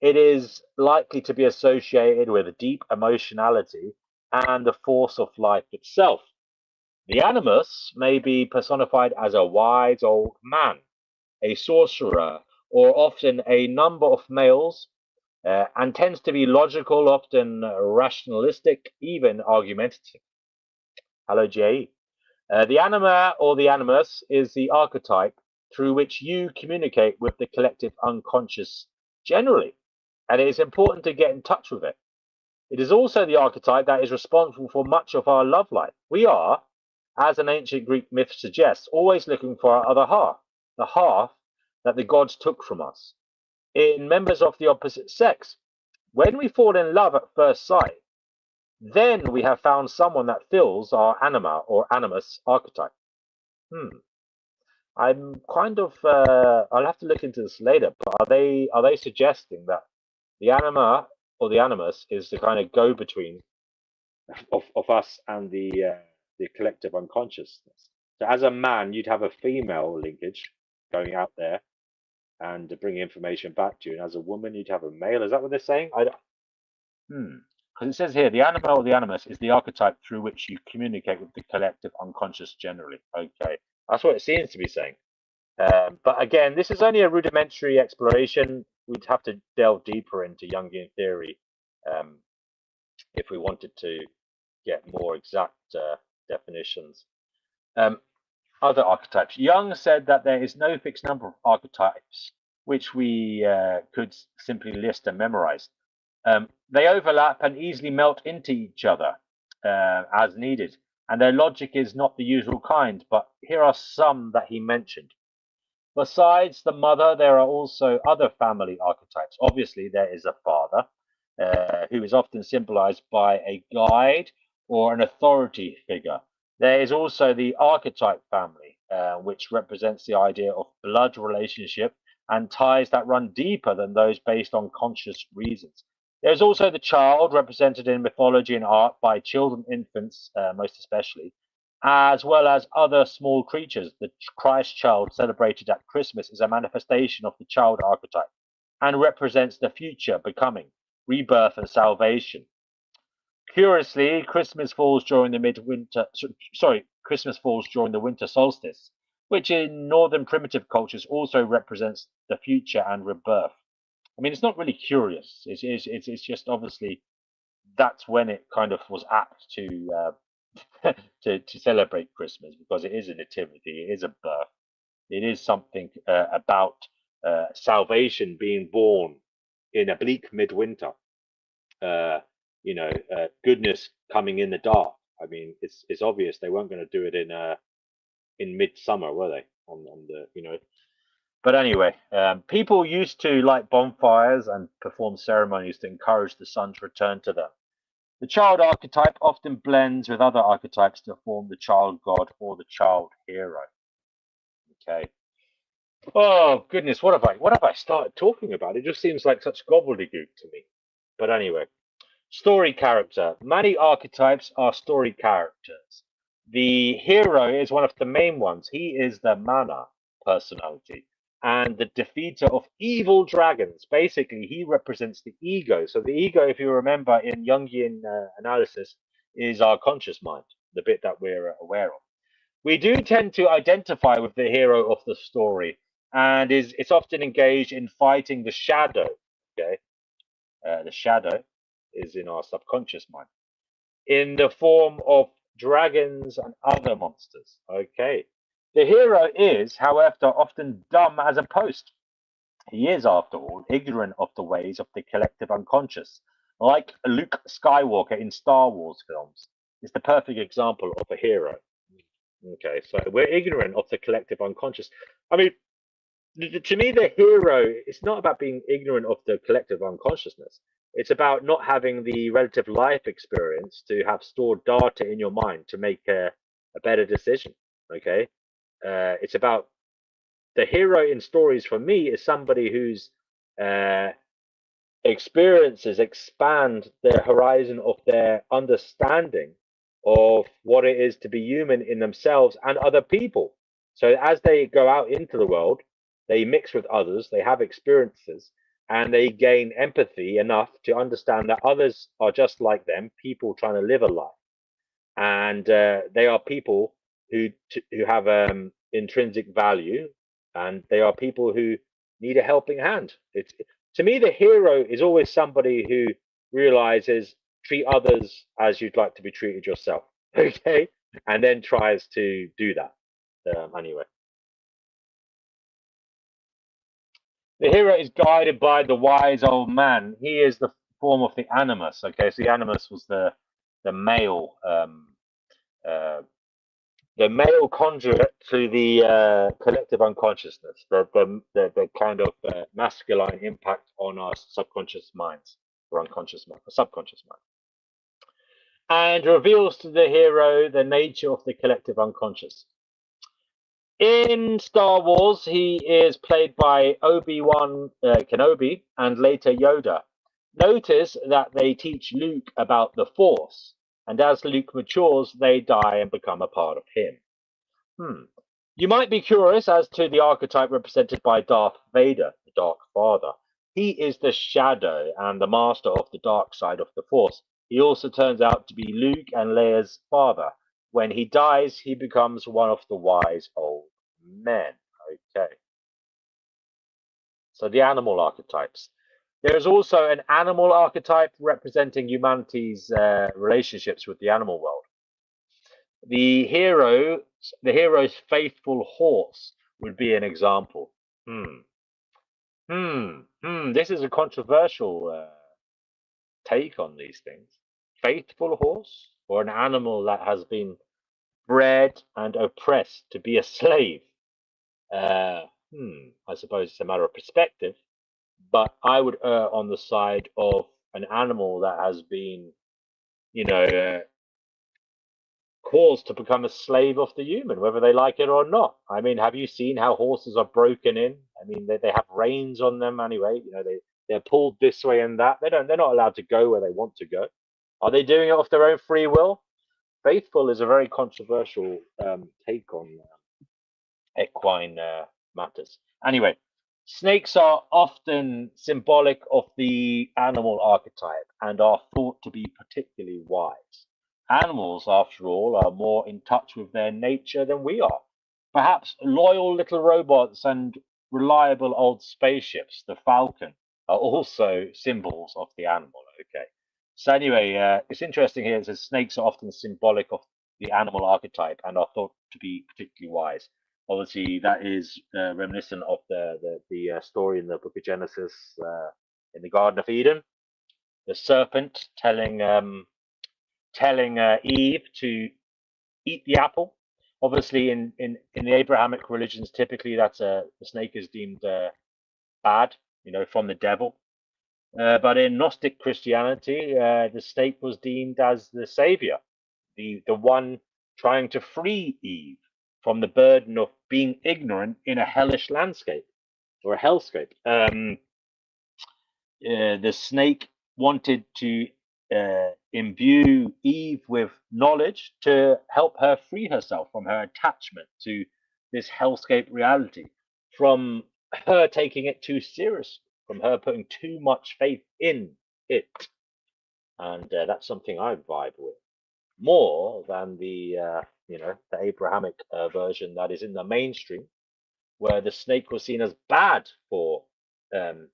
It is likely to be associated with deep emotionality and the force of life itself. The animus may be personified as a wise old man, a sorcerer, or often a number of males, and tends to be logical, often rationalistic, even argumentative. Hello, Jay. The anima or the animus is the archetype through which you communicate with the collective unconscious generally, and it is important to get in touch with it. It is also the archetype that is responsible for much of our love life. We are, as an ancient Greek myth suggests, always looking for our other half, the half that the gods took from us. In members of the opposite sex, when we fall in love at first sight, then we have found someone that fills our anima or animus archetype. I'm kind of I'll have to look into this later, but are they suggesting that the anima or the animus is the kind of go-between of us and the collective unconsciousness? So as a man, you'd have a female linkage going out there and to bring information back to you, and as a woman, you'd have a male. Is that what they're saying? Because it says here, the anima or the animus is the archetype through which you communicate with the collective unconscious generally. Okay, that's what it seems to be saying. But again, this is only a rudimentary exploration. We'd have to delve deeper into Jungian theory if we wanted to get more exact definitions. Other archetypes. Jung said that there is no fixed number of archetypes which we could simply list and memorize. They overlap and easily melt into each other as needed, and their logic is not the usual kind, but here are some that he mentioned. Besides the mother, there are also other family archetypes. Obviously, there is a father, who is often symbolized by a guide or an authority figure. There is also the archetype family, which represents the idea of blood relationship and ties that run deeper than those based on conscious reasons. There's also the child, represented in mythology and art by children, infants, most especially, as well as other small creatures. The Christ child celebrated at Christmas is a manifestation of the child archetype and represents the future becoming, rebirth, and salvation. Curiously, Christmas falls during the Christmas falls during the winter solstice, which in northern primitive cultures also represents the future and rebirth. I mean, it's not really curious. It's just obviously that's when it kind of was apt to to celebrate Christmas, because it is a nativity, it is a birth, it is something about salvation being born in a bleak midwinter. Goodness coming in the dark. I mean, it's obvious they weren't going to do it in midsummer, were they? On the But anyway, people used to light bonfires and perform ceremonies to encourage the sun to return to them. The child archetype often blends with other archetypes to form the child god or the child hero. Okay. Oh goodness, what have I started talking about? It just seems like such gobbledygook to me. But anyway, story character. Many archetypes are story characters. The hero is one of the main ones. He is the mana personality and the defeater of evil dragons. Basically, he represents the ego. So the ego, if you remember in Jungian analysis, is our conscious mind, the bit that we're aware of. We do tend to identify with the hero of the story, and it's often engaged in fighting the shadow. Okay, the shadow is in our subconscious mind, in the form of dragons and other monsters. Okay. The hero is, however, often dumb as a post. He is, after all, ignorant of the ways of the collective unconscious, like Luke Skywalker in Star Wars films. Is the perfect example of a hero. Okay, so we're ignorant of the collective unconscious. I mean, to me, the hero, it's not about being ignorant of the collective unconsciousness. It's about not having the relative life experience to have stored data in your mind to make a better decision. Okay. It's about the hero in stories for me is somebody whose experiences expand the horizon of their understanding of what it is to be human in themselves and other people. So as they go out into the world, they mix with others, they have experiences, and they gain empathy enough to understand that others are just like them, people trying to live a life. And they are people who have intrinsic value, and they are people who need a helping hand. To me, the hero is always somebody who realizes treat others as you'd like to be treated yourself, okay, and then tries to do that. Anyway, the hero is guided by the wise old man. He is the form of the animus. Okay, so the animus was the male. The male conduit to the collective unconsciousness, the kind of masculine impact on our subconscious minds, or unconscious mind, or subconscious mind, and reveals to the hero the nature of the collective unconscious. In Star Wars, he is played by Obi-Wan Kenobi and later Yoda. Notice that they teach Luke about the Force, and as Luke matures, they die and become a part of him. You might be curious as to the archetype represented by Darth Vader, the Dark Father. He is the shadow and the master of the dark side of the Force. He also turns out to be Luke and Leia's father. When he dies, he becomes one of the wise old men. Okay. So the animal archetypes. There is also an animal archetype representing humanity's relationships with the animal world. The hero's faithful horse would be an example. This is a controversial take on these things. Faithful horse, or an animal that has been bred and oppressed to be a slave. I suppose it's a matter of perspective, but I would err on the side of an animal that has been, caused to become a slave of the human, whether they like it or not. I mean, have you seen how horses are broken in? I mean, they have reins on them anyway. They They're pulled this way and that. They're not allowed to go where they want to go. Are they doing it off their own free will? Faithful is a very controversial take on equine matters. Anyway, snakes are often symbolic of the animal archetype and are thought to be particularly wise. Animals, after all, are more in touch with their nature than we are. Perhaps loyal little robots and reliable old spaceships, the Falcon, are also symbols of the animal. Okay. So anyway, it's interesting here. It says snakes are often symbolic of the animal archetype and are thought to be particularly wise. Obviously, that is reminiscent of the story in the Book of Genesis in the Garden of Eden. The serpent telling Eve to eat the apple. Obviously, in the Abrahamic religions, typically the snake is deemed bad, from the devil. But in Gnostic Christianity, the snake was deemed as the savior, the one trying to free Eve from the burden of being ignorant in a hellish landscape or a hellscape. The snake wanted to imbue Eve with knowledge to help her free herself from her attachment to this hellscape reality, from her taking it too seriously, from her putting too much faith in it. And that's something I vibe with more than the Abrahamic version that is in the mainstream, where the snake was seen as bad for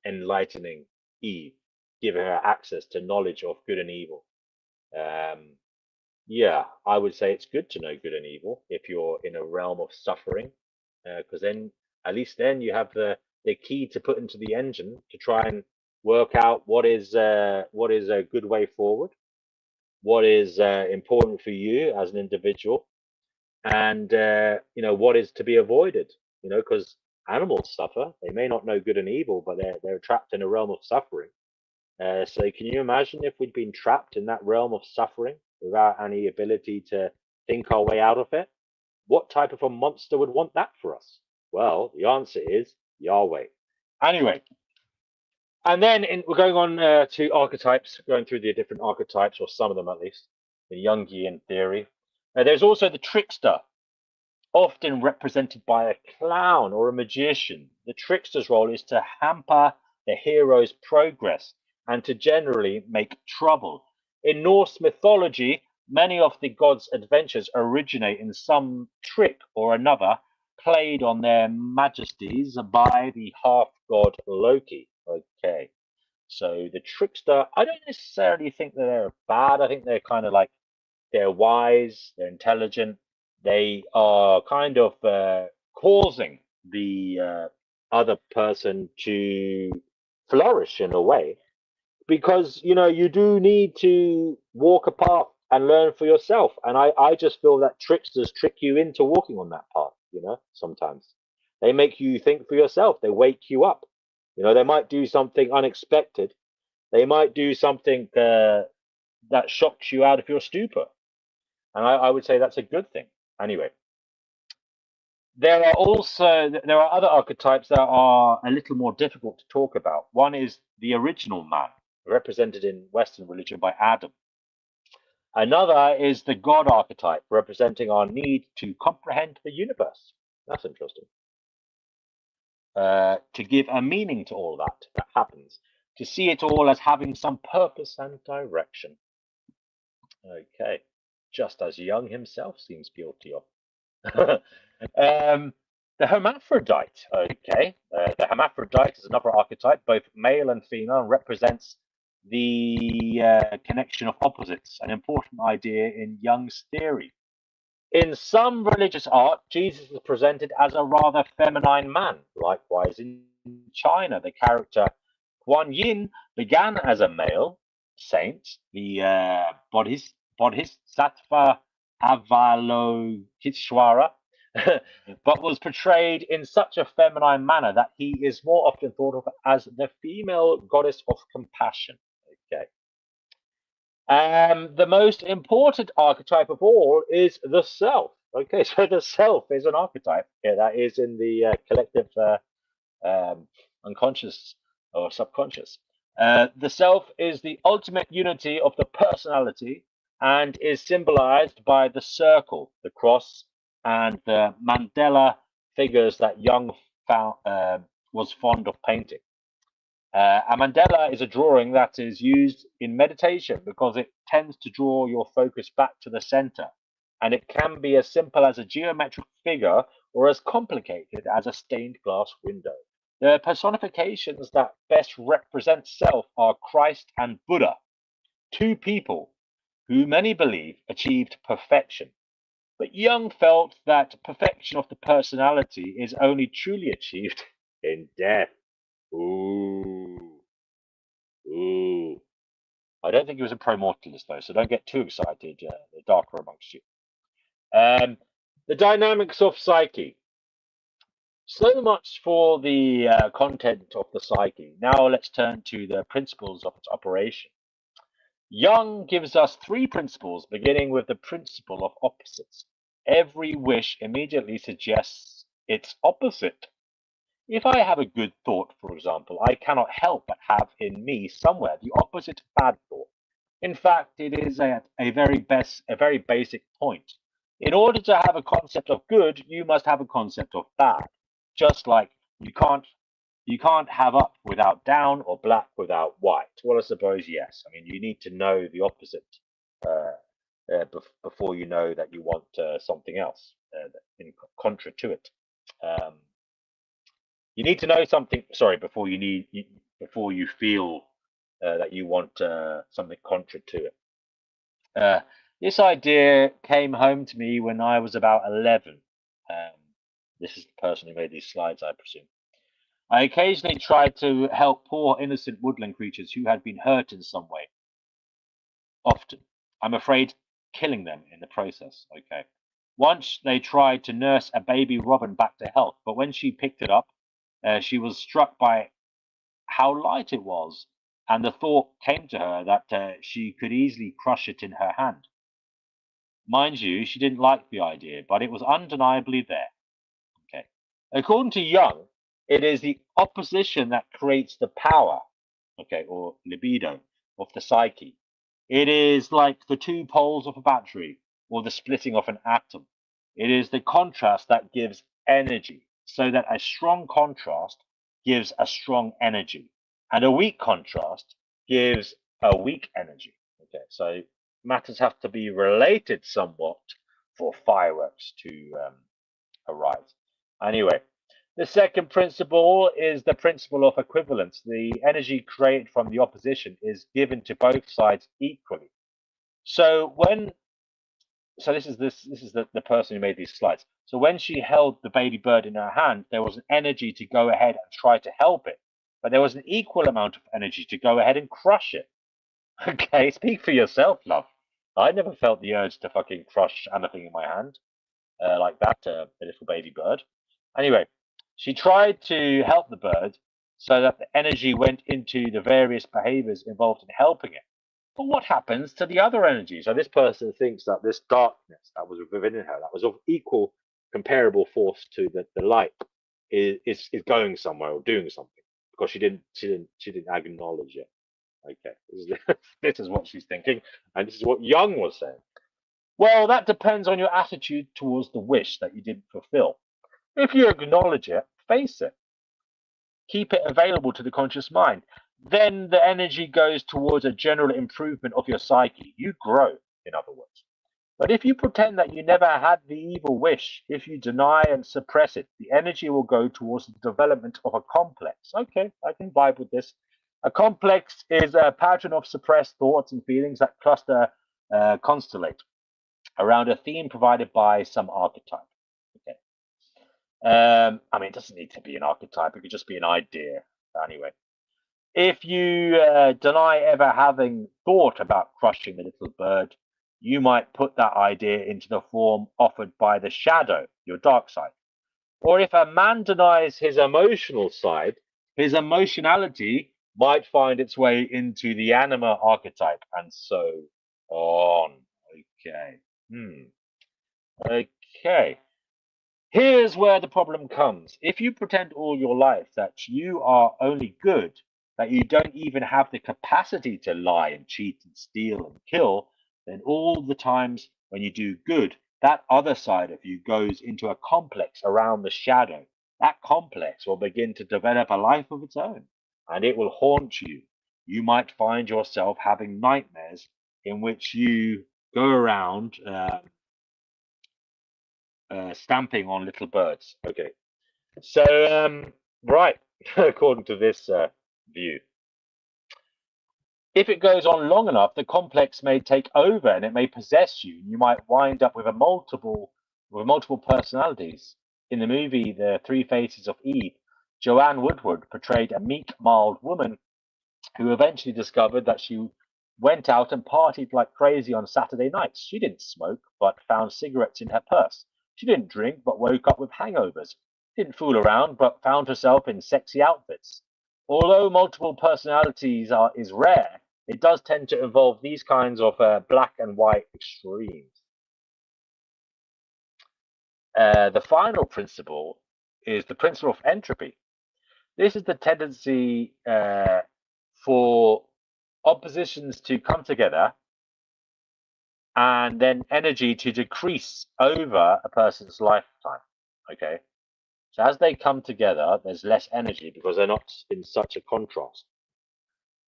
enlightening Eve, giving her access to knowledge of good and evil. Yeah, I would say it's good to know good and evil if you're in a realm of suffering, because then at least then you have the key to put into the engine to try and work out what is a good way forward, what is important for you as an individual, and what is to be avoided. Because animals suffer; they may not know good and evil, but they're trapped in a realm of suffering. So can you imagine if we'd been trapped in that realm of suffering without any ability to think our way out of it? What type of a monster would want that for us? Well, the answer is Yahweh. Anyway, and then we're going on to archetypes, going through the different archetypes, or some of them at least, the Jungian theory. There's also the trickster, often represented by a clown or a magician. The trickster's role is to hamper the hero's progress and to generally make trouble. In Norse mythology, many of the gods' adventures originate in some trick or another played on their majesties by the half-god Loki. Okay, so the trickster, I don't necessarily think that they're bad. I think they're kind of like, they're wise, they're intelligent, they are kind of causing the other person to flourish in a way, because you do need to walk a path and learn for yourself, and I just feel that tricksters trick you into walking on that path. Sometimes they make you think for yourself, they wake you up. They might do something unexpected, they might do something that shocks you out of your stupor, and I would say that's a good thing. Anyway, there are other archetypes that are a little more difficult to talk about. One is the original man, represented in Western religion by Adam. Another is the God archetype, representing our need to comprehend the universe. That's interesting. To give a meaning to all that happens, to see it all as having some purpose and direction. Okay, just as Jung himself seems guilty of. The hermaphrodite. Okay, the hermaphrodite is another archetype, both male and female, and represents the connection of opposites, an important idea in Jung's theory. In some religious art, Jesus is presented as a rather feminine man. Likewise, in China, the character Guan Yin began as a male saint, the Bodhisattva Avalokiteshvara, but was portrayed in such a feminine manner that he is more often thought of as the female goddess of compassion. Okay. The most important archetype of all is the self. Okay, so the self is an archetype that is in the collective unconscious or subconscious. The self is the ultimate unity of the personality and is symbolized by the circle, the cross, and the mandala figures that Jung was fond of painting. A mandala is a drawing that is used in meditation because it tends to draw your focus back to the center, and it can be as simple as a geometric figure or as complicated as a stained glass window. The personifications that best represent self are Christ and Buddha, two people who many believe achieved perfection. But Jung felt that perfection of the personality is only truly achieved in death. Ooh. Ooh. I don't think he was a pro-mortalist, though, so don't get too excited, the darker amongst you. The dynamics of psyche. So much for the content of the psyche. Now let's turn to the principles of its operation. Jung gives us three principles, beginning with the principle of opposites. Every wish immediately suggests its opposite. If I have a good thought, for example, I cannot help but have in me somewhere the opposite bad thought. In fact, it is a very basic point. In order to have a concept of good, you must have a concept of bad. Just like you can't have up without down or black without white. Well, I suppose yes. I mean, you need to know the opposite before you know that you want something else in contra to it. You need to know something. Sorry, before you feel that you want something contra to it. This idea came home to me when I was about 11. This is the person who made these slides, I presume. I occasionally tried to help poor innocent woodland creatures who had been hurt in some way. Often, I'm afraid, killing them in the process. Okay. Once they tried to nurse a baby robin back to health, but when she picked it up, she was struck by how light it was, and the thought came to her that she could easily crush it in her hand. Mind you, she didn't like the idea, but it was undeniably there. Okay. According to Jung, it is the opposition that creates the power, okay, or libido of the psyche. It is like the two poles of a battery or the splitting of an atom. It is the contrast that gives energy, so that a strong contrast gives a strong energy, and a weak contrast gives a weak energy. Okay, so matters have to be related somewhat for fireworks to arise. Anyway, the second principle is the principle of equivalence. The energy created from the opposition is given to both sides equally. So this is the person who made these slides. So when she held the baby bird in her hand, there was an energy to go ahead and try to help it, but there was an equal amount of energy to go ahead and crush it. Okay, speak for yourself, love. I never felt the urge to fucking crush anything in my hand like that, a little baby bird. Anyway, she tried to help the bird so that the energy went into the various behaviors involved in helping it. But what happens to the other energy? So this person thinks that this darkness that was within her, that was of equal, comparable force to the light, is going somewhere or doing something because she didn't acknowledge it. Okay, this is what she's thinking, and this is what Jung was saying. Well, that depends on your attitude towards the wish that you didn't fulfill. If you acknowledge it, face it, keep it available to the conscious mind, then the energy goes towards a general improvement of your psyche. You grow, in other words. But if you pretend that you never had the evil wish, if you deny and suppress it, the energy will go towards the development of a complex. Okay, I can vibe with this. A complex is a pattern of suppressed thoughts and feelings that constellate around a theme provided by some archetype. Okay. I mean, it doesn't need to be an archetype. It could just be an idea. Anyway, if you deny ever having thought about crushing the little bird, you might put that idea into the form offered by the shadow, your dark side. Or if a man denies his emotional side, his emotionality might find its way into the anima archetype, and so on. Okay. Okay. Here's where the problem comes. If you pretend all your life that you are only good, that you don't even have the capacity to lie and cheat and steal and kill, then all the times when you do good, that other side of you goes into a complex around the shadow. That complex will begin to develop a life of its own, and it will haunt you. You might find yourself having nightmares in which you go around stamping on little birds. Okay, so right, according to this view, if it goes on long enough, the complex may take over and it may possess you. You might wind up with multiple personalities. In the movie The Three Faces of Eve, Joanne Woodward portrayed a meek, mild woman who eventually discovered that she went out and partied like crazy on Saturday nights. She didn't smoke, but found cigarettes in her purse. She didn't drink, but woke up with hangovers. Didn't fool around, but found herself in sexy outfits. Although multiple personalities is rare, it does tend to involve these kinds of black and white extremes. The final principle is the principle of entropy. This is the tendency for oppositions to come together and then energy to decrease over a person's lifetime. Okay, so as they come together, there's less energy because they're not in such a contrast.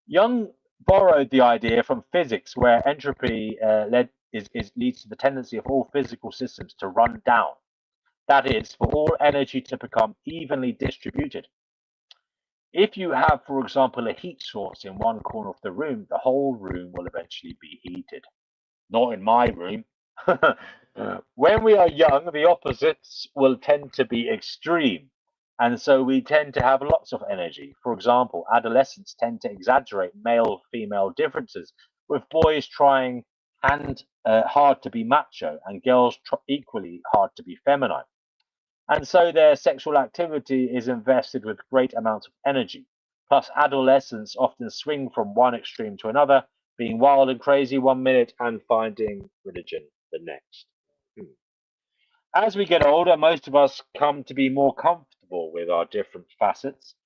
Jung borrowed the idea from physics, where entropy leads to the tendency of all physical systems to run down. That is, for all energy to become evenly distributed. If you have, for example, a heat source in one corner of the room, the whole room will eventually be heated. Not in my room. When we are young, the opposites will tend to be extreme. And so we tend to have lots of energy. For example, adolescents tend to exaggerate male-female differences, with boys trying hard to be macho and girls equally hard to be feminine. And so their sexual activity is invested with great amounts of energy. Plus, adolescents often swing from one extreme to another, being wild and crazy one minute and finding religion the next. As we get older, most of us come to be more comfortable with our different facets.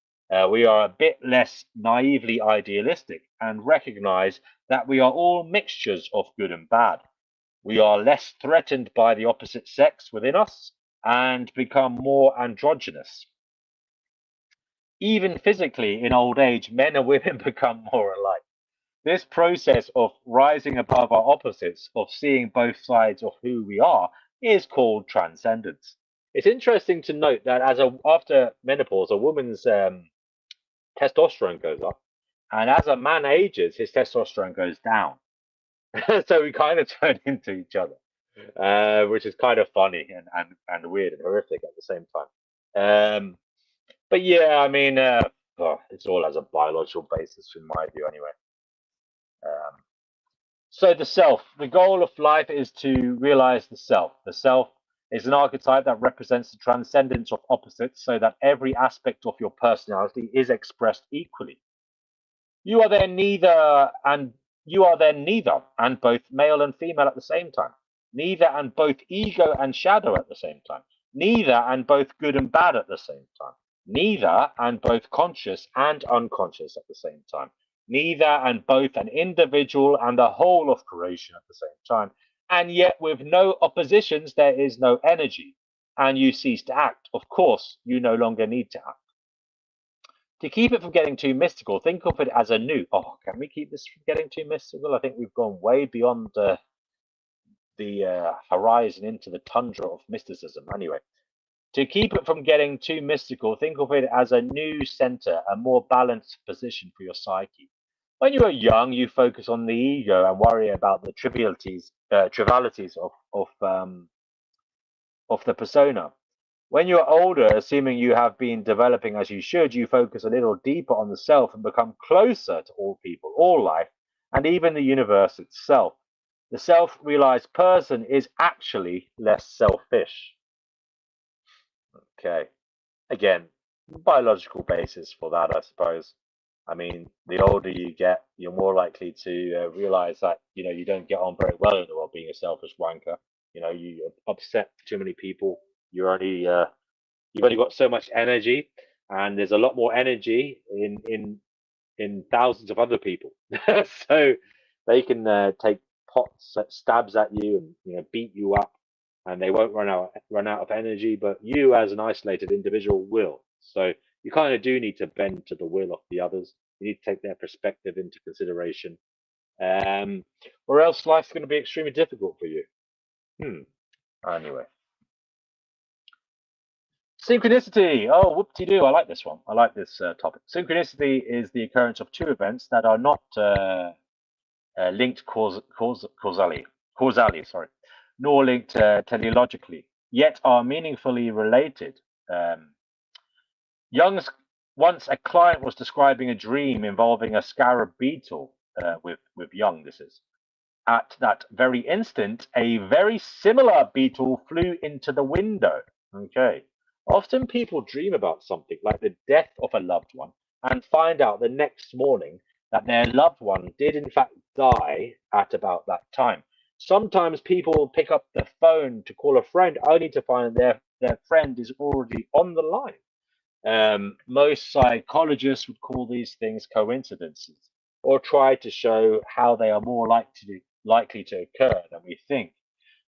We are a bit less naively idealistic and recognize that we are all mixtures of good and bad. We are less threatened by the opposite sex within us and become more androgynous. Even physically, in old age, men and women become more alike. This process of rising above our opposites, of seeing both sides of who we are, is called transcendence. It's interesting to note that after menopause, a woman's testosterone goes up, and as a man ages, his testosterone goes down. So we kind of turn into each other, which is kind of funny and weird and horrific at the same time. But yeah, I mean, it's all as a biological basis in my view anyway. So the self, the goal of life is to realize the self. The self is an archetype that represents the transcendence of opposites so that every aspect of your personality is expressed equally. You are then neither and both male and female at the same time. Neither and both ego and shadow at the same time. Neither and both good and bad at the same time. Neither and both conscious and unconscious at the same time. Neither and both an individual and the whole of creation at the same time. And yet with no oppositions, there is no energy. And you cease to act. Of course, you no longer need to act. To keep it from getting too mystical, think of it as a new. Oh, can we keep this from getting too mystical? I think we've gone way beyond the horizon into the tundra of mysticism. Anyway, to keep it from getting too mystical, think of it as a new center, a more balanced position for your psyche. When you are young, you focus on the ego and worry about the trivialities of the persona. When you're older, assuming you have been developing as you should, you focus a little deeper on the self and become closer to all people, all life, and even the universe itself. The self-realized person is actually less selfish. Okay. Again, biological basis for that, I suppose. I mean, the older you get, you're more likely to realize that, you don't get on very well in the world being a selfish wanker. You upset too many people. You've only got so much energy, and there's a lot more energy in in thousands of other people. So they can take pots at stabs at you and beat you up, and they won't run out of energy, but you as an isolated individual will. So you kind of do need to bend to the will of the others. You need to take their perspective into consideration, or else life's going to be extremely difficult for you. Anyway, synchronicity. Oh, whoop-de-doo. I like this one. I like this topic. Synchronicity is the occurrence of two events that are not linked causally, nor linked teleologically, yet are meaningfully related. Once a client was describing a dream involving a scarab beetle with Jung. This is at that very instant, a very similar beetle flew into the window. Okay. Often people dream about something like the death of a loved one and find out the next morning that their loved one did in fact die at about that time. Sometimes people pick up the phone to call a friend only to find their friend is already on the line. Most psychologists would call these things coincidences, or try to show how they are more likely to occur than we think.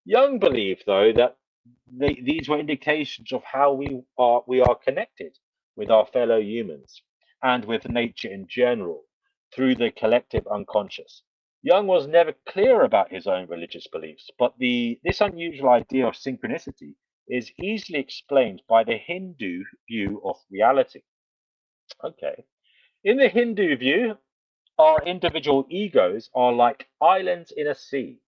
Jung believed, though, that these were indications of how we are connected with our fellow humans and with nature in general through the collective unconscious. Jung was never clear about his own religious beliefs, but this unusual idea of synchronicity is easily explained by the Hindu view of reality. Okay. In the Hindu view, our individual egos are like islands in a sea.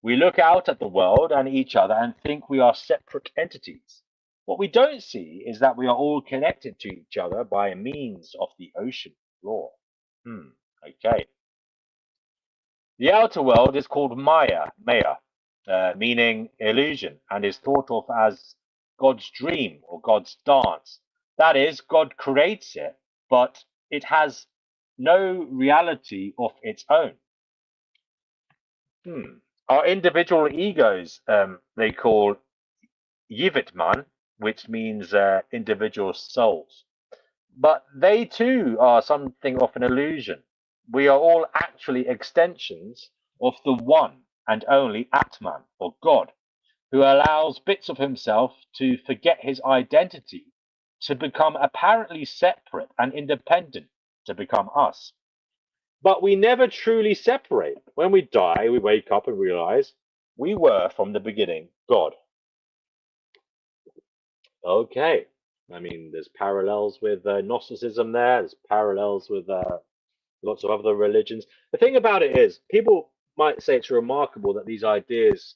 We look out at the world and each other and think we are separate entities. What we don't see is that we are all connected to each other by means of the ocean floor. Okay. The outer world is called Maya, meaning illusion, and is thought of as God's dream or God's dance. That is, God creates it, but it has no reality of its own. Our individual egos, they call Yivitman, which means individual souls. But they too are something of an illusion. We are all actually extensions of the one and only Atman, or God, who allows bits of himself to forget his identity, to become apparently separate and independent, to become us. But we never truly separate. When we die, we wake up and realize we were from the beginning God. Okay. I mean, there's parallels with Gnosticism there. There's parallels with lots of other religions. The thing about it is, people might say it's remarkable that these ideas,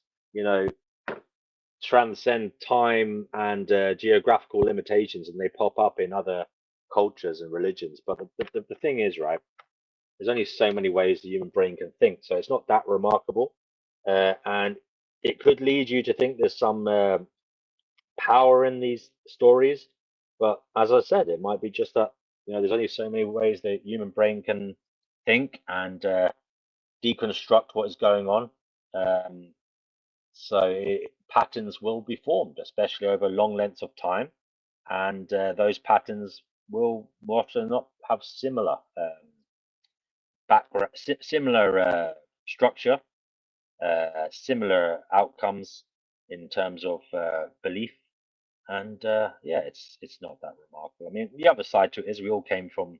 transcend time and geographical limitations, and they pop up in other cultures and religions. But the thing is, right, there's only so many ways the human brain can think, so it's not that remarkable. And it could lead you to think there's some power in these stories. But as I said, it might be just that, there's only so many ways the human brain can think and deconstruct what is going on. So patterns will be formed, especially over long lengths of time. And those patterns will more often not have similar background, similar structure, similar outcomes in terms of belief. And it's not that remarkable. I mean, the other side to it is we all came from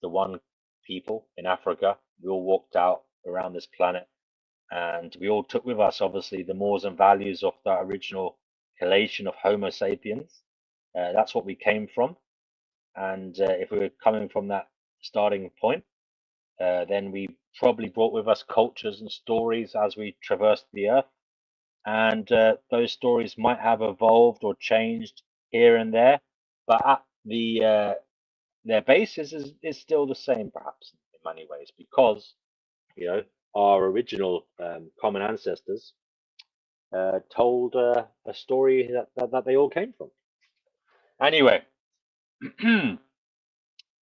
the one people in Africa. We all walked out around this planet, and we all took with us, obviously, the mores and values of that original collation of Homo sapiens. That's what we came from. And if we were coming from that starting point, then we probably brought with us cultures and stories as we traversed the earth. And those stories might have evolved or changed here and there, but at their basis is still the same, perhaps, in many ways, because our original common ancestors told a story that they all came from. Anyway,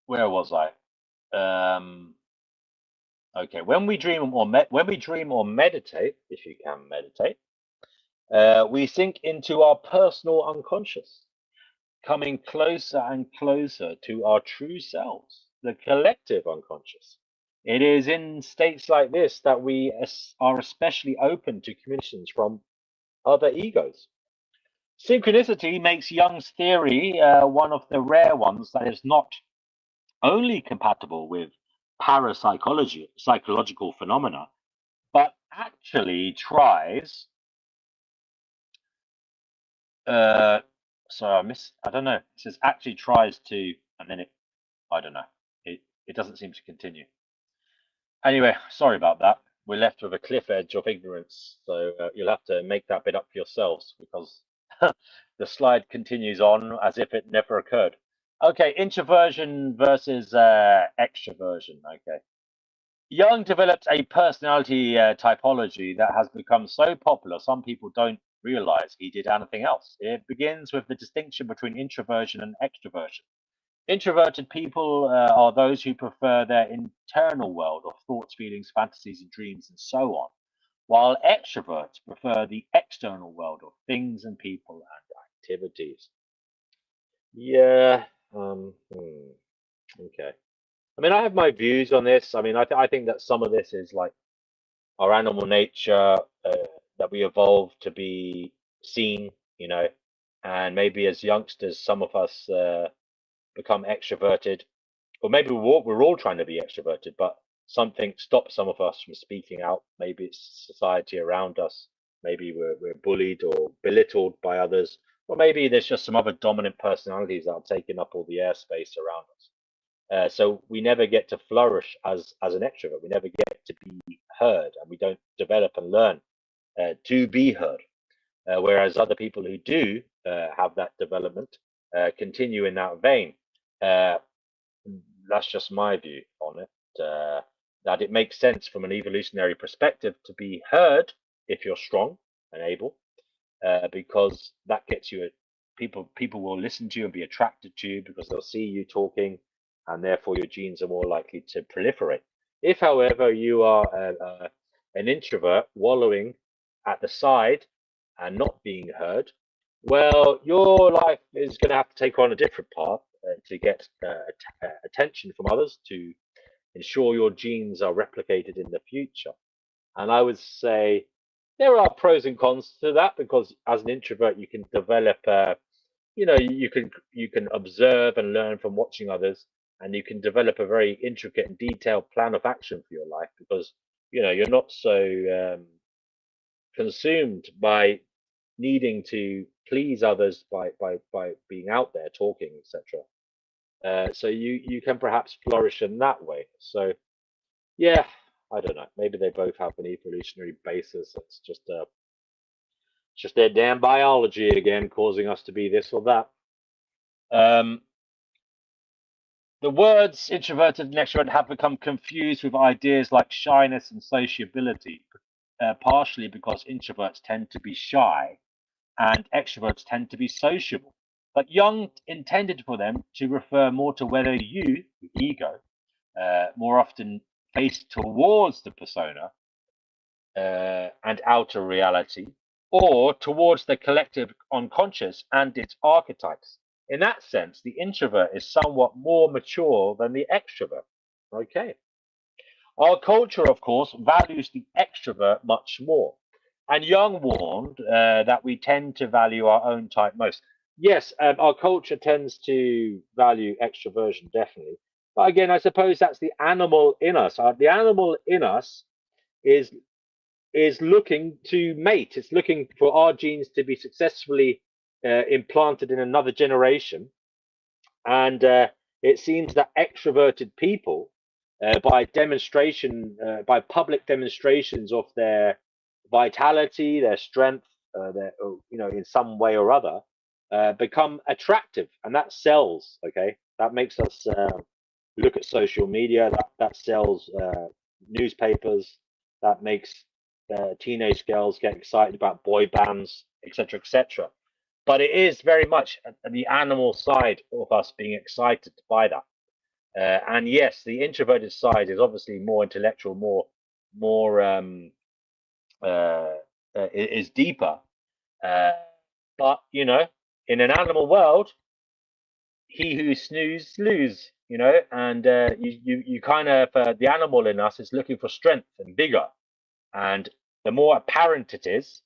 where was I? Okay, when we dream or meditate, if you can meditate, we sink into our personal unconscious, coming closer and closer to our true selves. the collective unconscious. It is in states like this that we are especially open to communications from other egos. Synchronicity makes Jung's theory one of the rare ones that is not only compatible with psychological phenomena, but actually tries. I don't know. It says actually tries to, and then I don't know. It doesn't seem to continue. Anyway, sorry about that. We're left with a cliff edge of ignorance, so you'll have to make that bit up for yourselves because the slide continues on as if it never occurred. Okay, introversion versus extroversion. Okay. Jung developed a personality typology that has become so popular, some people don't realize he did anything else. It begins with the distinction between introversion and extroversion. Introverted people are those who prefer their internal world of thoughts, feelings, fantasies, and dreams, and so on, while extroverts prefer the external world of things and people and activities. Yeah. Okay. I mean, I have my views on this. I mean, I think that some of this is like our animal nature that we evolved to be seen, you know, and maybe as youngsters, some of us become extroverted, or maybe we're all trying to be extroverted, but something stops some of us from speaking out. Maybe it's society around us. Maybe we're bullied or belittled by others, or maybe there's just some other dominant personalities that are taking up all the airspace around us. So we never get to flourish as an extrovert. We never get to be heard, and we don't develop and learn to be heard. Whereas other people who do have that development continue in that vein. That's just my view on it. That it makes sense from an evolutionary perspective to be heard if you're strong and able, because that gets you. People will listen to you and be attracted to you because they'll see you talking, and therefore your genes are more likely to proliferate. If, however, you are an introvert wallowing at the side and not being heard, well, your life is going to have to take on a different path to get attention from others to ensure your genes are replicated in the future. And I would say there are pros and cons to that, because as an introvert, you can develop, you can observe and learn from watching others, and you can develop a very intricate and detailed plan of action for your life, because you're not so consumed by needing to please others by being out there talking, etc. So you can perhaps flourish in that way. So yeah, I don't know. Maybe they both have an evolutionary basis. It's just their damn biology again, causing us to be this or that. The words introverted and extrovert have become confused with ideas like shyness and sociability, partially because introverts tend to be shy and extroverts tend to be sociable. But Jung intended for them to refer more to whether you, the ego, more often face towards the persona and outer reality, or towards the collective unconscious and its archetypes. In that sense, the introvert is somewhat more mature than the extrovert. Okay. Our culture, of course, values the extrovert much more. And Jung warned that we tend to value our own type most. Yes, our culture tends to value extroversion, definitely. But again, I suppose that's the animal in us. The animal in us is looking to mate. It's looking for our genes to be successfully implanted in another generation. And it seems that extroverted people, by public demonstrations of their vitality, their strength, in some way or other, become attractive, and that sells. Okay, that makes us look at social media. That sells newspapers. That makes teenage girls get excited about boy bands, etc., etc. But it is very much the animal side of us being excited by that. And yes, the introverted side is obviously more intellectual, is deeper. But in an animal world, he who snooze lose, you know, and you kind of the animal in us is looking for strength and vigor, and the more apparent it is,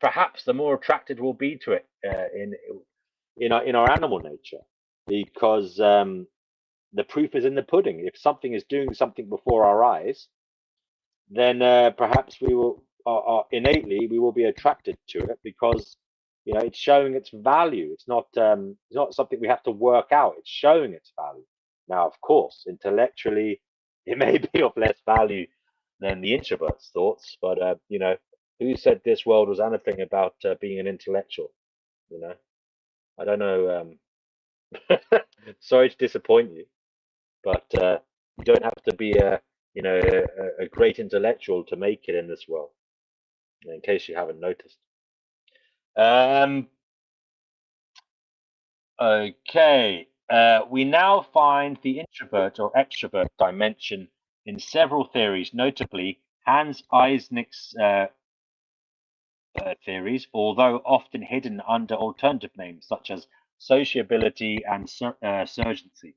perhaps the more attracted we'll be to it in our animal nature, because the proof is in the pudding. If something is doing something before our eyes, then perhaps we will innately we will be attracted to it, because it's showing its value. It's not something we have to work out. It's showing its value. Now, of course, intellectually, it may be of less value than the introvert's thoughts, but who said this world was anything about being an intellectual? I don't know. Sorry to disappoint you, but you don't have to be a great intellectual to make it in this world, in case you haven't noticed. Okay, we now find the introvert or extrovert dimension in several theories, notably Hans Eysenck's theories, although often hidden under alternative names such as sociability and surgency.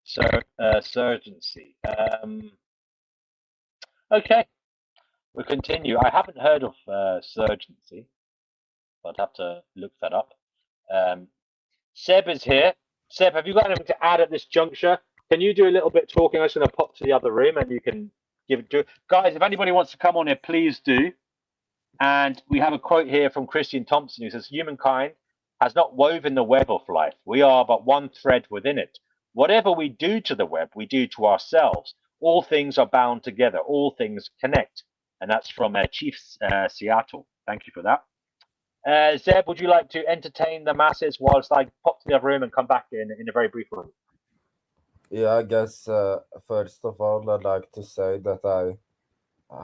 Surgency. Okay, we'll continue. I haven't heard of surgency, but I'd have to look that up. Seb is here. Seb, have you got anything to add at this juncture? Can you do a little bit talking? I'm just going to pop to the other room and you can give it to guys. If anybody wants to come on here, please do. And we have a quote here from Christian Thompson who says, "Humankind has not woven the web of life. We are but one thread within it. Whatever we do to the web, we do to ourselves. All things are bound together. All things connect." And that's from Chief Seattle. Thank you for that. Zeb, would you like to entertain the masses whilst I pop to the other room and come back in a very brief moment? Yeah, I guess first of all, I'd like to say that I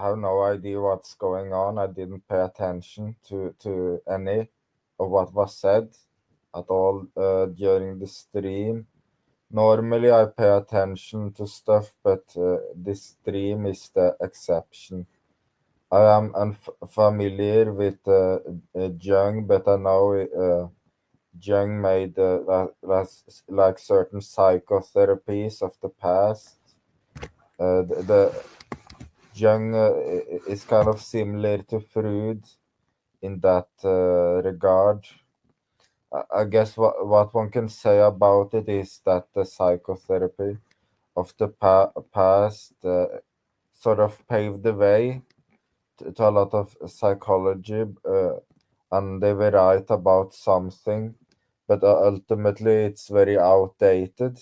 have no idea what's going on. I didn't pay attention to any of what was said at all during the stream. Normally, I pay attention to stuff, but this stream is the exception. I am unfamiliar with Jung, but I know Jung made like certain psychotherapies of the past. The Jung is kind of similar to Freud in that regard. I guess what one can say about it is that the psychotherapy of the past sort of paved the way to a lot of psychology, and they were right about something, but ultimately it's very outdated.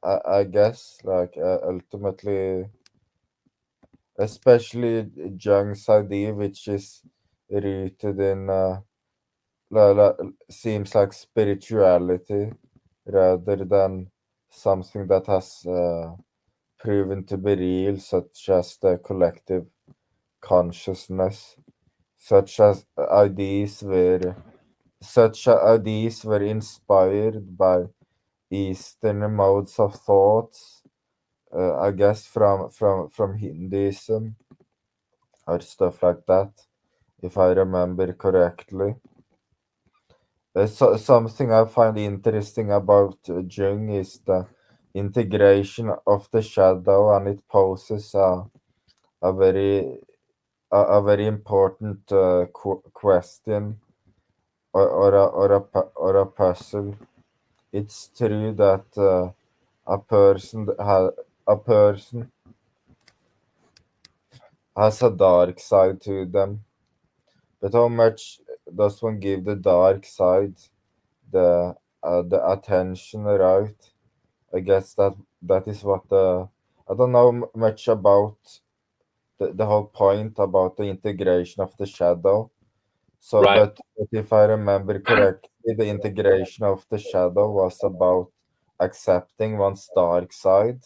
I guess, like ultimately, especially Jung's idea, which is rooted in seems like spirituality rather than something that has proven to be real, such as the collective consciousness. Such ideas were inspired by Eastern modes of thoughts, I guess from Hinduism or stuff like that, if I remember correctly. Something I find interesting about Jung is the integration of the shadow, and it poses a very important question or a puzzle. It's true that a person has a dark side to them, but how much does one give the dark side the attention, right? I guess that is what I don't know much about the whole point about the integration of the shadow. So, Right. but if I remember correctly, the integration of the shadow was about accepting one's dark side.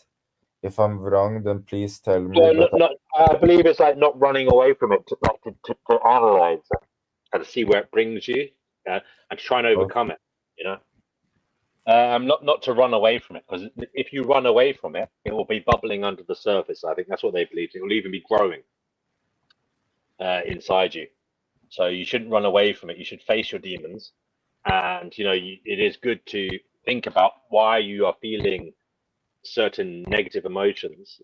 If I'm wrong, then please tell me. Well, I believe it's like not running away from it, to analyze it and to see where it brings you, and try and overcome it. Not to run away from it, because if you run away from it, it will be bubbling under the surface. I think that's what they believe. It will even be growing inside you. So you shouldn't run away from it. You should face your demons. And, you know, it is good to think about why you are feeling certain negative emotions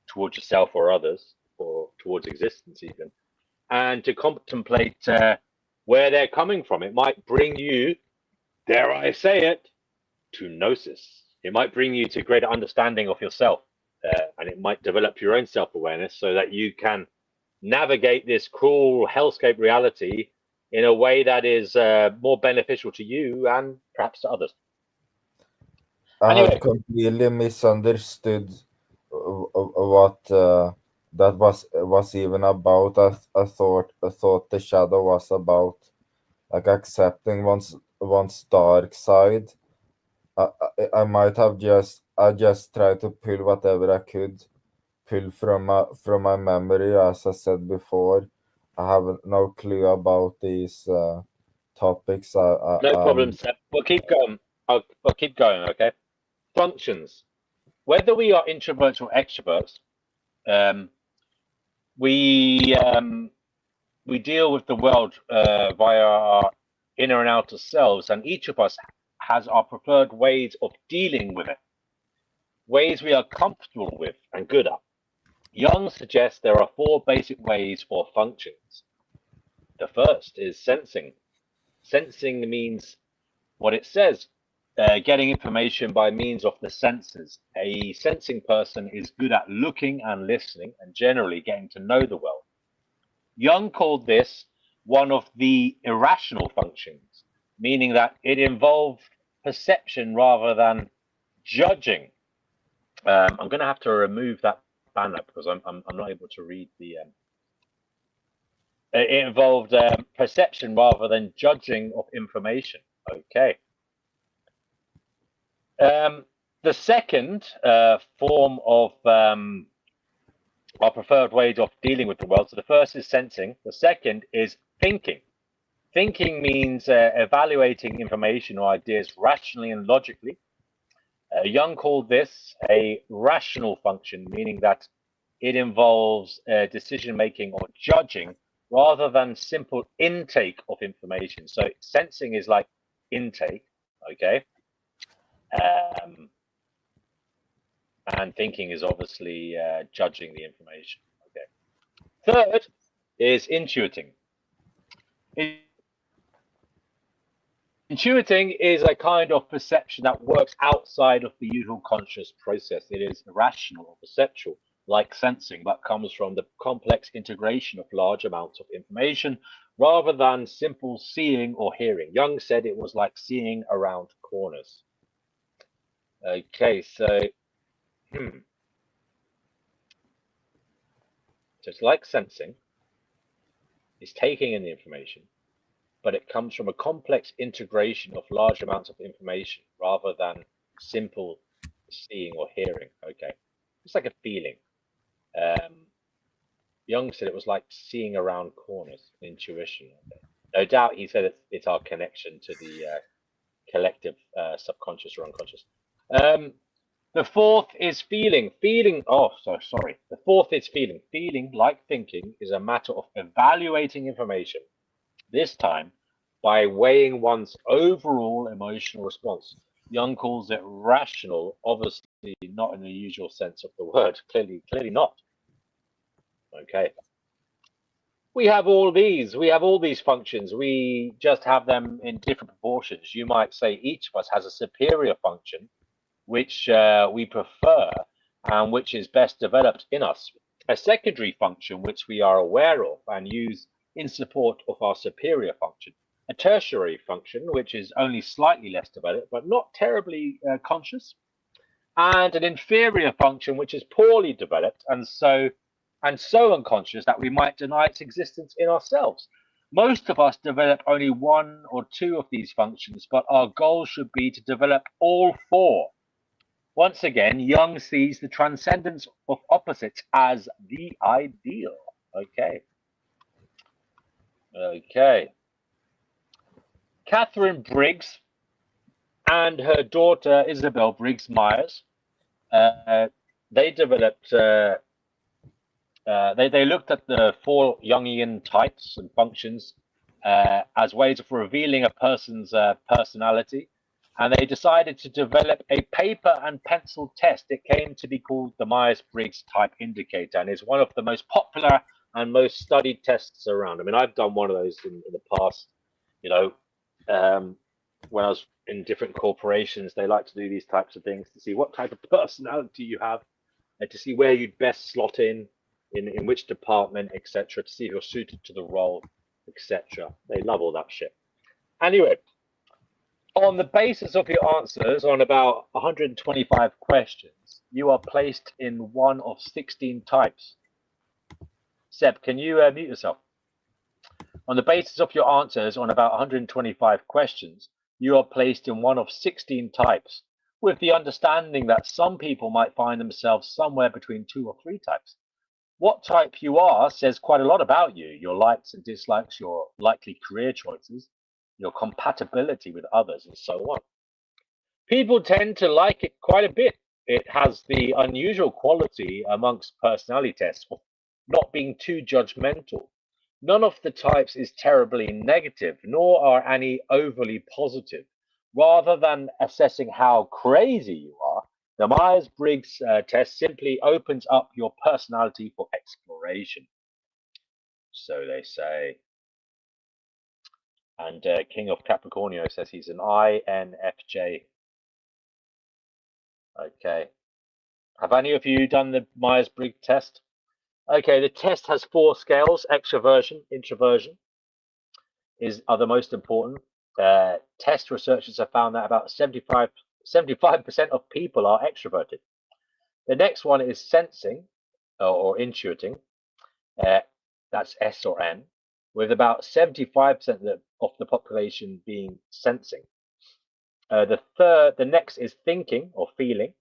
towards yourself or others, or towards existence even, and to contemplate where they're coming from. It might bring you, dare I say it, to Gnosis. It might bring you to greater understanding of yourself, and it might develop your own self-awareness so that you can navigate this cruel hellscape reality in a way that is more beneficial to you and perhaps to others. I Anyway. had completely misunderstood what that was even about. I thought the shadow was about like accepting one's dark side. I might have just tried to pull whatever I could pull from my memory. As I said before, I have no clue about these topics. No problem, Seb. We'll keep going. I'll keep going, okay? Functions. Whether we are introverts or extroverts, we deal with the world via our inner and outer selves, and each of us has our preferred ways of dealing with it, ways we are comfortable with and good at. Jung suggests there are 4 basic ways or functions. The first is sensing. Sensing means what it says, getting information by means of the senses. A sensing person is good at looking and listening and generally getting to know the world. Jung called this one of the irrational functions, meaning that it involved perception rather than judging. I'm going to have to remove that banner because I'm not able to read the. It involved perception rather than judging of information. Okay. The second form of our preferred ways of dealing with the world. So the first is sensing. The second is thinking. Thinking means evaluating information or ideas rationally and logically. Jung called this a rational function, meaning that it involves decision-making or judging rather than simple intake of information. So sensing is like intake, okay? And thinking is obviously judging the information, okay? Third is intuiting. Intuiting is a kind of perception that works outside of the usual conscious process. It is irrational or perceptual, like sensing, but comes from the complex integration of large amounts of information rather than simple seeing or hearing. Jung said it was like seeing around corners. Okay, so it's like sensing. It's taking in the information, but it comes from a complex integration of large amounts of information rather than simple seeing or hearing. Okay, it's like a feeling. Jung said it was like seeing around corners, intuition. Okay. No doubt he said it's our connection to the collective subconscious or unconscious. The fourth is feeling. The fourth is feeling. Feeling, like thinking, is a matter of evaluating information, this time by weighing one's overall emotional response. Jung calls it rational, obviously not in the usual sense of the word. Clearly not. Okay. We have all these functions. We just have them in different proportions. You might say each of us has a superior function, which we prefer and which is best developed in us. A secondary function, which we are aware of and use in support of our superior function. A tertiary function, which is only slightly less developed, but not terribly conscious. And an inferior function, which is poorly developed and so unconscious that we might deny its existence in ourselves. Most of us develop only 1 or 2 of these functions, but our goal should be to develop all 4. Once again, Jung sees the transcendence of opposites as the ideal. Okay. Catherine Briggs and her daughter Isabel Briggs Myers, they developed They looked at the 4 Jungian types and functions as ways of revealing a person's personality, and they decided to develop a paper and pencil test. It came to be called the Myers-Briggs Type Indicator, and is one of the most popular and most studied tests around. I mean, I've done one of those in the past. You know, when I was in different corporations, they like to do these types of things to see what type of personality you have, and to see where you'd best slot in which department, etc., to see if you're suited to the role, etc. They love all that shit. Anyway, on the basis of your answers on about 125 questions, you are placed in one of 16 types. Seb, can you mute yourself? On the basis of your answers on about 125 questions, you are placed in one of 16 types, with the understanding that some people might find themselves somewhere between 2 or 3 types. What type you are says quite a lot about you, your likes and dislikes, your likely career choices, your compatibility with others, and so on. People tend to like it quite a bit. It has the unusual quality amongst personality tests of not being too judgmental. None of the types is terribly negative, nor are any overly positive. Rather than assessing how crazy you are, the Myers-Briggs test simply opens up your personality for exploration. So they say. And King of Capricornio says he's an INFJ. Okay. Have any of you done the Myers-Briggs test? Okay, the test has 4 scales. Extroversion, introversion are the most important. Test researchers have found that about 75% of people are extroverted. The next one is sensing or intuiting. That's S or N, with about 75% of the population being sensing. The next is thinking or feeling.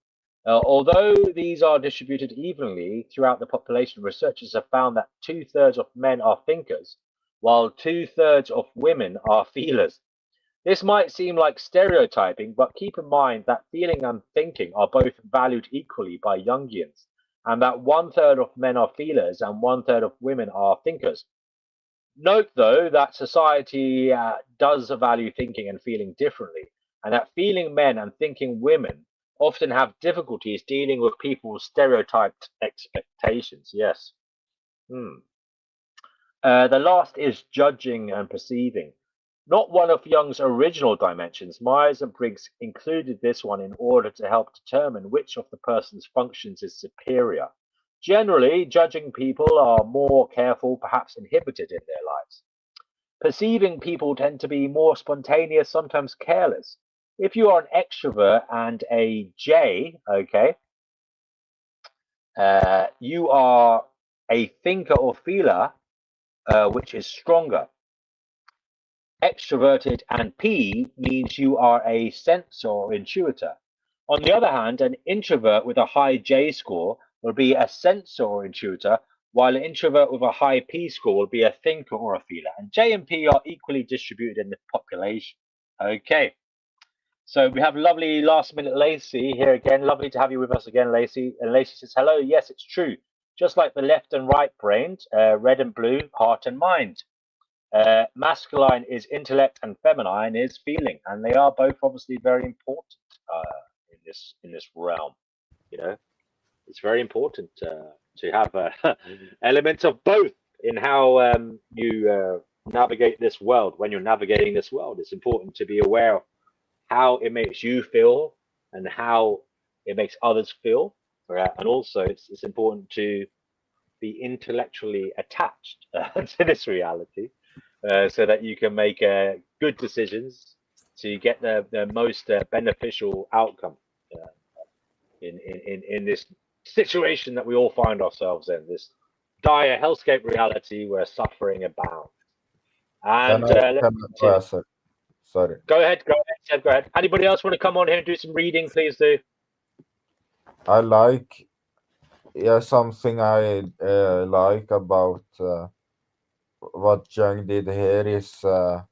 Although these are distributed evenly throughout the population, researchers have found that 2/3 of men are thinkers, while 2/3 of women are feelers. This might seem like stereotyping, but keep in mind that feeling and thinking are both valued equally by Jungians, and that 1/3 of men are feelers and 1/3 of women are thinkers. Note, though, that society does value thinking and feeling differently, and that feeling men and thinking women often have difficulties dealing with people's stereotyped expectations. Yes. The last is judging and perceiving. Not one of Jung's original dimensions, Myers and Briggs included this one in order to help determine which of the person's functions is superior. Generally, judging people are more careful, perhaps inhibited in their lives. Perceiving people tend to be more spontaneous, sometimes careless. If you are an extrovert and a J, okay, you are a thinker or feeler, which is stronger. Extroverted and P means you are a sensor or intuitor. On the other hand, an introvert with a high J score will be a sensor or intuitor, while an introvert with a high P score will be a thinker or a feeler. And J and P are equally distributed in the population. Okay. So we have lovely last minute Lacey here again. Lovely to have you with us again, Lacey. And Lacey says, hello, yes, it's true. Just like the left and right brains, red and blue, heart and mind. Masculine is intellect and feminine is feeling. And they are both obviously very important in this realm. You know, it's very important to have elements of both in how you navigate this world. When you're navigating this world, it's important to be aware of how it makes you feel and how it makes others feel. And also it's important to be intellectually attached to this reality so that you can make good decisions to get the most beneficial outcome in this situation that we all find ourselves in, this dire hellscape reality where suffering abounds. And Sorry. Go ahead, Seb, go ahead. Anybody else want to come on here and do some reading, please do. I like, something I like about what Jung did here is, I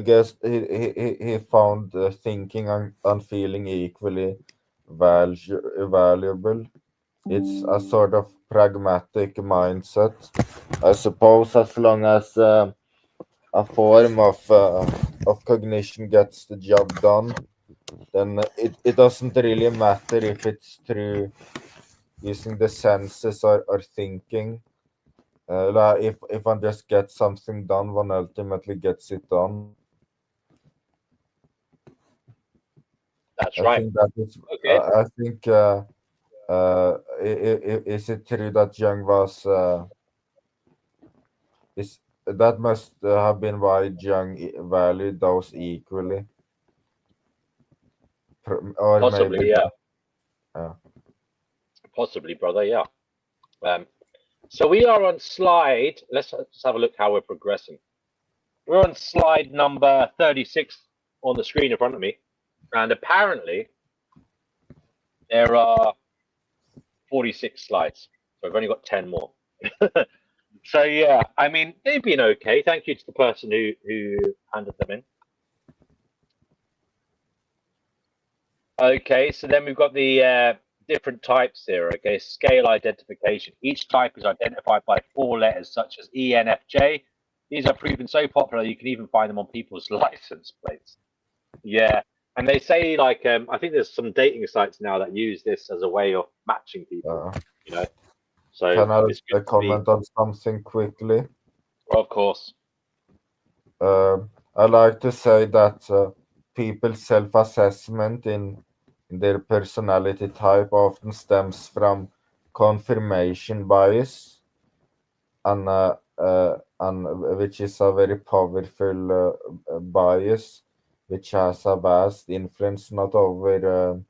guess he found thinking and feeling equally valuable, it's a sort of pragmatic mindset, I suppose, as long as a form of cognition gets the job done, then it doesn't really matter if it's through using the senses or thinking. Like if one just gets something done, one ultimately gets it done. That's I right. think that is. Okay. I think. Is it true that Jung was? Is that must have been why Jung valued those equally, or Possibly, maybe yeah. that. Possibly, brother, yeah. So we are on slide. Let's just have a look how we're progressing. We're on slide number 36 on the screen in front of me, and apparently there are 46 slides. So I've only got 10 more. So yeah, I mean they've been okay. Thank you to the person who handed them in. Okay, so then we've got the different types here. Okay, scale identification. Each type is identified by 4 letters, such as E, N, F, J. These are proven so popular you can even find them on people's license plates. Yeah, and they say like I think there's some dating sites now that use this as a way of matching people. You know, so Can I it's good to be. comment on something quickly? Of course. I like to say that people's self-assessment in their personality type often stems from confirmation bias, and which is a very powerful bias, which has a vast influence not over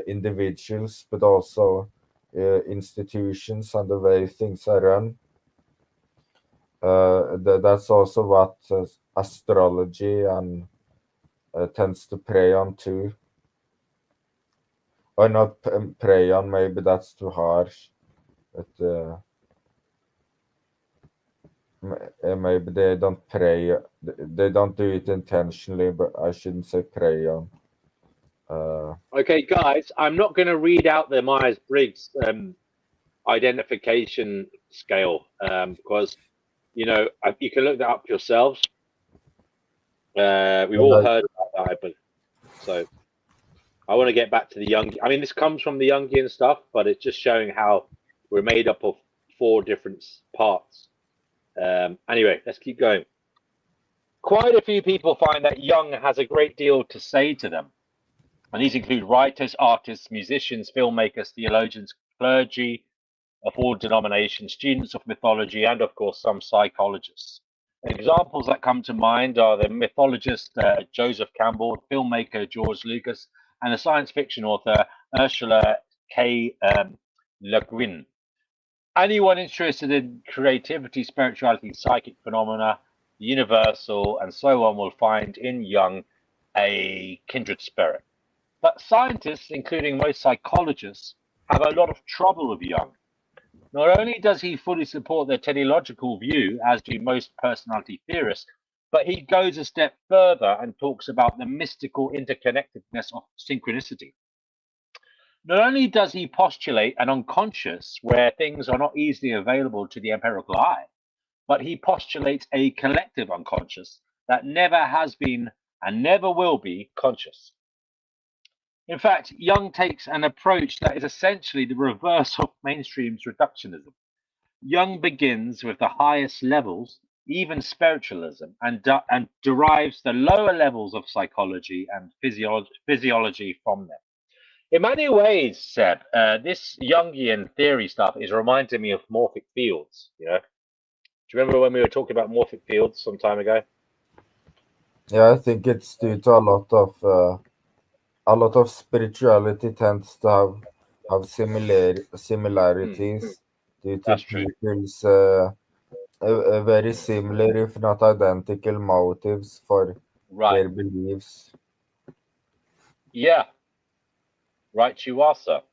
individuals but also institutions and the way things are run. That's also what astrology and tends to prey on too, or not prey on. Maybe that's too harsh, but maybe they don't prey. They don't do it intentionally, but I shouldn't say prey on. Okay, guys, I'm not going to read out the Myers-Briggs identification scale because you know you can look that up yourselves. We've all heard about that, but so I want to get back to the Jung. I mean, this comes from the Jungian stuff, but it's just showing how we're made up of 4 different parts. Anyway, let's keep going. Quite a few people find that Jung has a great deal to say to them. And these include writers, artists, musicians, filmmakers, theologians, clergy of all denominations, students of mythology, and of course, some psychologists. Examples that come to mind are the mythologist Joseph Campbell, filmmaker George Lucas, and the science fiction author Ursula K. Le Guin. Anyone interested in creativity, spirituality, psychic phenomena, the universal, and so on will find in Jung a kindred spirit. But scientists, including most psychologists, have a lot of trouble with Jung. Not only does he fully support the teleological view, as do most personality theorists, but he goes a step further and talks about the mystical interconnectedness of synchronicity. Not only does he postulate an unconscious where things are not easily available to the empirical eye, but he postulates a collective unconscious that never has been and never will be conscious. In fact, Jung takes an approach that is essentially the reverse of mainstream's reductionism. Jung begins with the highest levels, even spiritualism, and derives the lower levels of psychology and physiology from them. In many ways, Seb, this Jungian theory stuff is reminding me of morphic fields. You know, do you remember when we were talking about morphic fields some time ago? Yeah, I think it's due to a lot of spirituality tends to have similarities due to That's true. people's very similar, if not identical, motives for Right. their beliefs. Yeah. Right, you are, sir.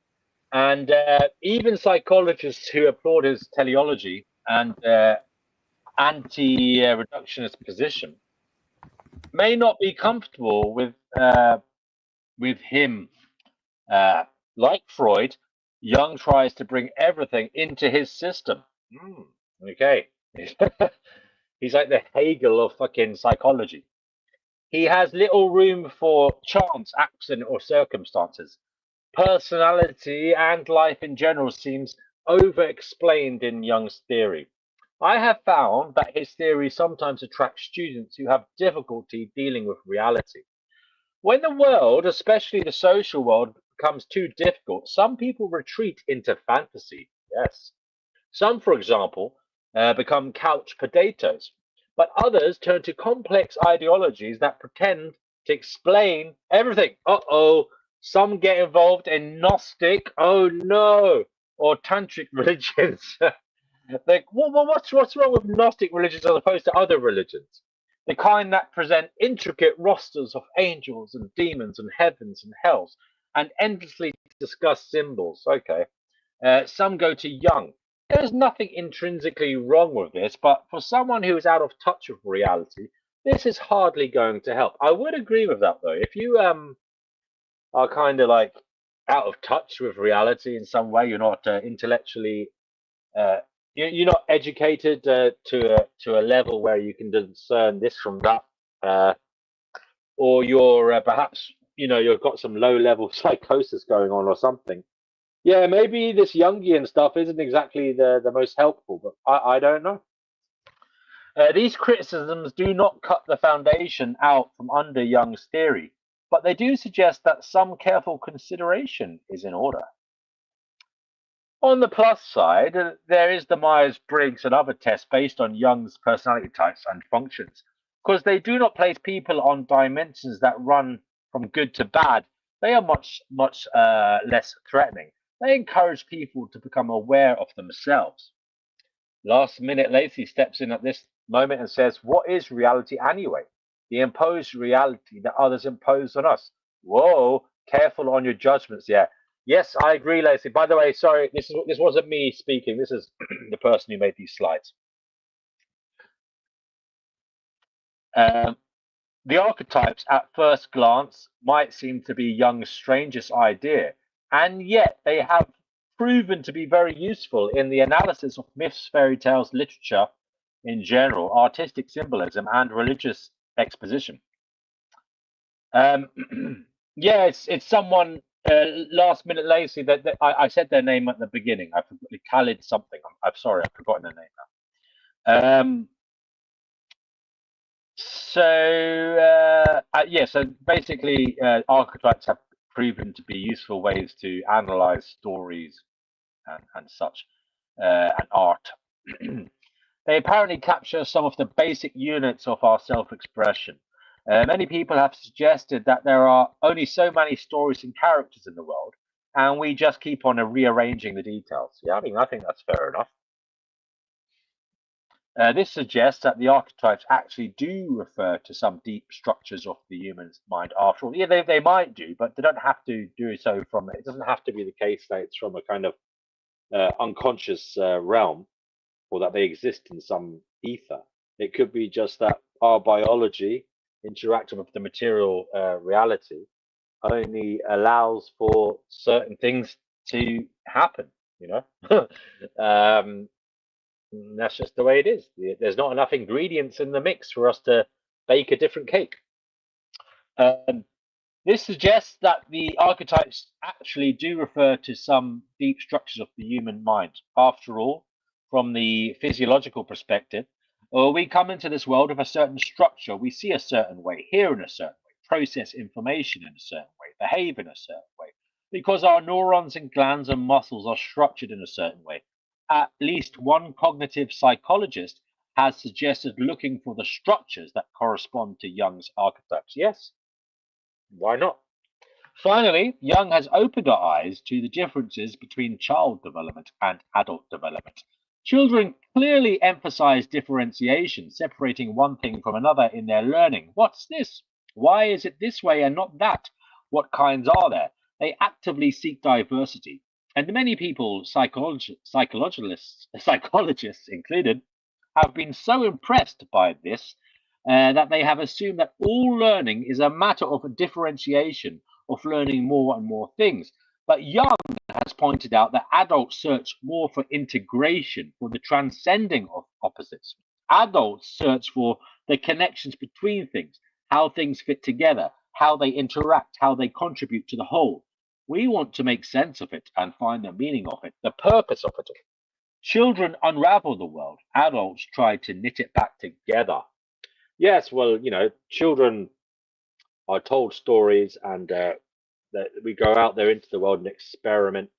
And even psychologists who applaud his teleology and anti-reductionist position may not be comfortable with him Like Freud, Jung tries to bring everything into his system. Okay. He's like the Hegel of fucking psychology. He has little room for chance, accident, or circumstances. Personality and life in general seems over-explained in Jung's theory. I have found that his theory sometimes attracts students who have difficulty dealing with reality. When the world, especially the social world, becomes too difficult, some people retreat into fantasy. Yes. Some, for example, become couch potatoes, but others turn to complex ideologies that pretend to explain everything. Uh-oh. Some get involved in Gnostic, oh no, or Tantric religions. Like, what's wrong with Gnostic religions as opposed to other religions? The kind that present intricate rosters of angels and demons and heavens and hells and endlessly discuss symbols. Okay. Some go to Jung. There's nothing intrinsically wrong with this, but for someone who is out of touch with reality, this is hardly going to help. I would agree with that though. If you are kind of like out of touch with reality in some way, you're not intellectually uh, you're not educated to a level where you can discern this from that, or you're perhaps you've got some low level psychosis going on or something. Yeah, maybe this Jungian stuff isn't exactly the most helpful, but I don't know. These criticisms do not cut the foundation out from under Jung's theory, but they do suggest that some careful consideration is in order. On the plus side, there is the Myers-Briggs and other tests based on Jung's personality types and functions, because they do not place people on dimensions that run from good to bad. They are much less threatening. They encourage people to become aware of themselves. Last Minute Lacy steps in at this moment and says, what is reality anyway? The imposed reality that others impose on us. Whoa, careful on your judgments. Yeah. Yes, I agree, Lacey. By the way, sorry, this wasn't me speaking. This is the person who made these slides. The archetypes, at first glance, might seem to be Jung's strangest idea, and yet they have proven to be very useful in the analysis of myths, fairy tales, literature in general, artistic symbolism, and religious exposition. Yeah, it's someone. Last Minute Lacy, that I said their name at the beginning. I forgot Khalid something. I'm sorry, I've forgotten their name now. So basically, archetypes have proven to be useful ways to analyze stories and such, and art. They apparently capture some of the basic units of our self-expression. Many people have suggested that there are only so many stories and characters in the world, and we just keep on rearranging the details. Yeah, I think that's fair enough. This suggests that the archetypes actually do refer to some deep structures of the human mind. After all, yeah, they might do, but they don't have to do so from. It doesn't have to be the case that it's from a kind of unconscious realm, or that they exist in some ether. It could be just that our biology, interacting with the material reality, only allows for certain things to happen. That's just the way it is. There's not enough ingredients in the mix for us to bake a different cake. This suggests that the archetypes actually do refer to some deep structures of the human mind. After all, from the physiological perspective, we come into this world with a certain structure. We see a certain way, hear in a certain way, process information in a certain way, behave in a certain way, because our neurons and glands and muscles are structured in a certain way. At least one cognitive psychologist has suggested looking for the structures that correspond to Jung's archetypes. Yes, why not? Finally, Jung has opened our eyes to the differences between child development and adult development. Children clearly emphasize differentiation, separating one thing from another in their learning. What's this? Why is it this way and not that? What kinds are there? They actively seek diversity. And many people, psychologists included, have been so impressed by this that they have assumed that all learning is a matter of a differentiation, of learning more and more things. But Jung has pointed out that adults search more for integration, for the transcending of opposites. Adults search for the connections between things, how things fit together, how they interact, how they contribute to the whole. We want to make sense of it and find the meaning of it, the purpose of it. Children unravel the world. Adults try to knit it back together. Yes, well, children are told stories, and that we go out there into the world and experiment.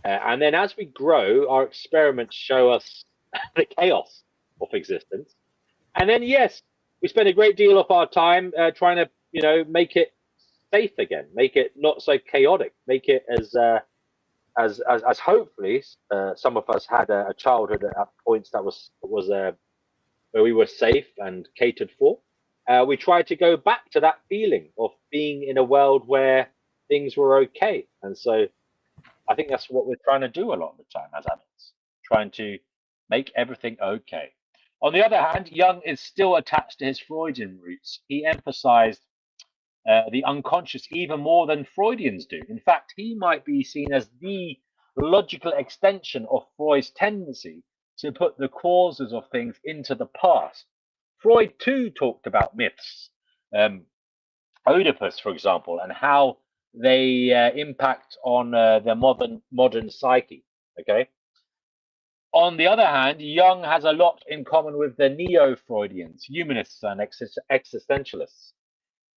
And then as we grow, our experiments show us the chaos of existence. And then, yes, we spend a great deal of our time trying to, make it safe again, make it not so chaotic, make it as hopefully some of us had a childhood at points that was where we were safe and catered for. We tried to go back to that feeling of being in a world where things were okay. And so I think that's what we're trying to do a lot of the time as adults, trying to make everything okay. On the other hand, Jung is still attached to his Freudian roots. He emphasized the unconscious even more than Freudians do. In fact, he might be seen as the logical extension of Freud's tendency to put the causes of things into the past. Freud too talked about myths, Oedipus, for example, and how they impact on the modern psyche. Okay. On the other hand, Jung has a lot in common with the neo-Freudians, humanists, and existentialists.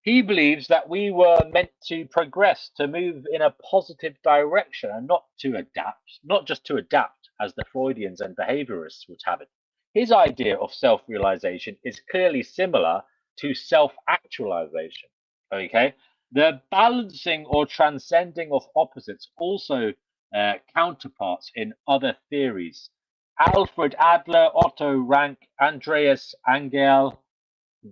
He believes that we were meant to progress, to move in a positive direction, and not to adapt, not just to adapt as the Freudians and behaviorists would have it. His idea of self-realization is clearly similar to self-actualization. Okay, the balancing or transcending of opposites also counterparts in other theories. Alfred Adler, Otto Rank, Andreas Engel,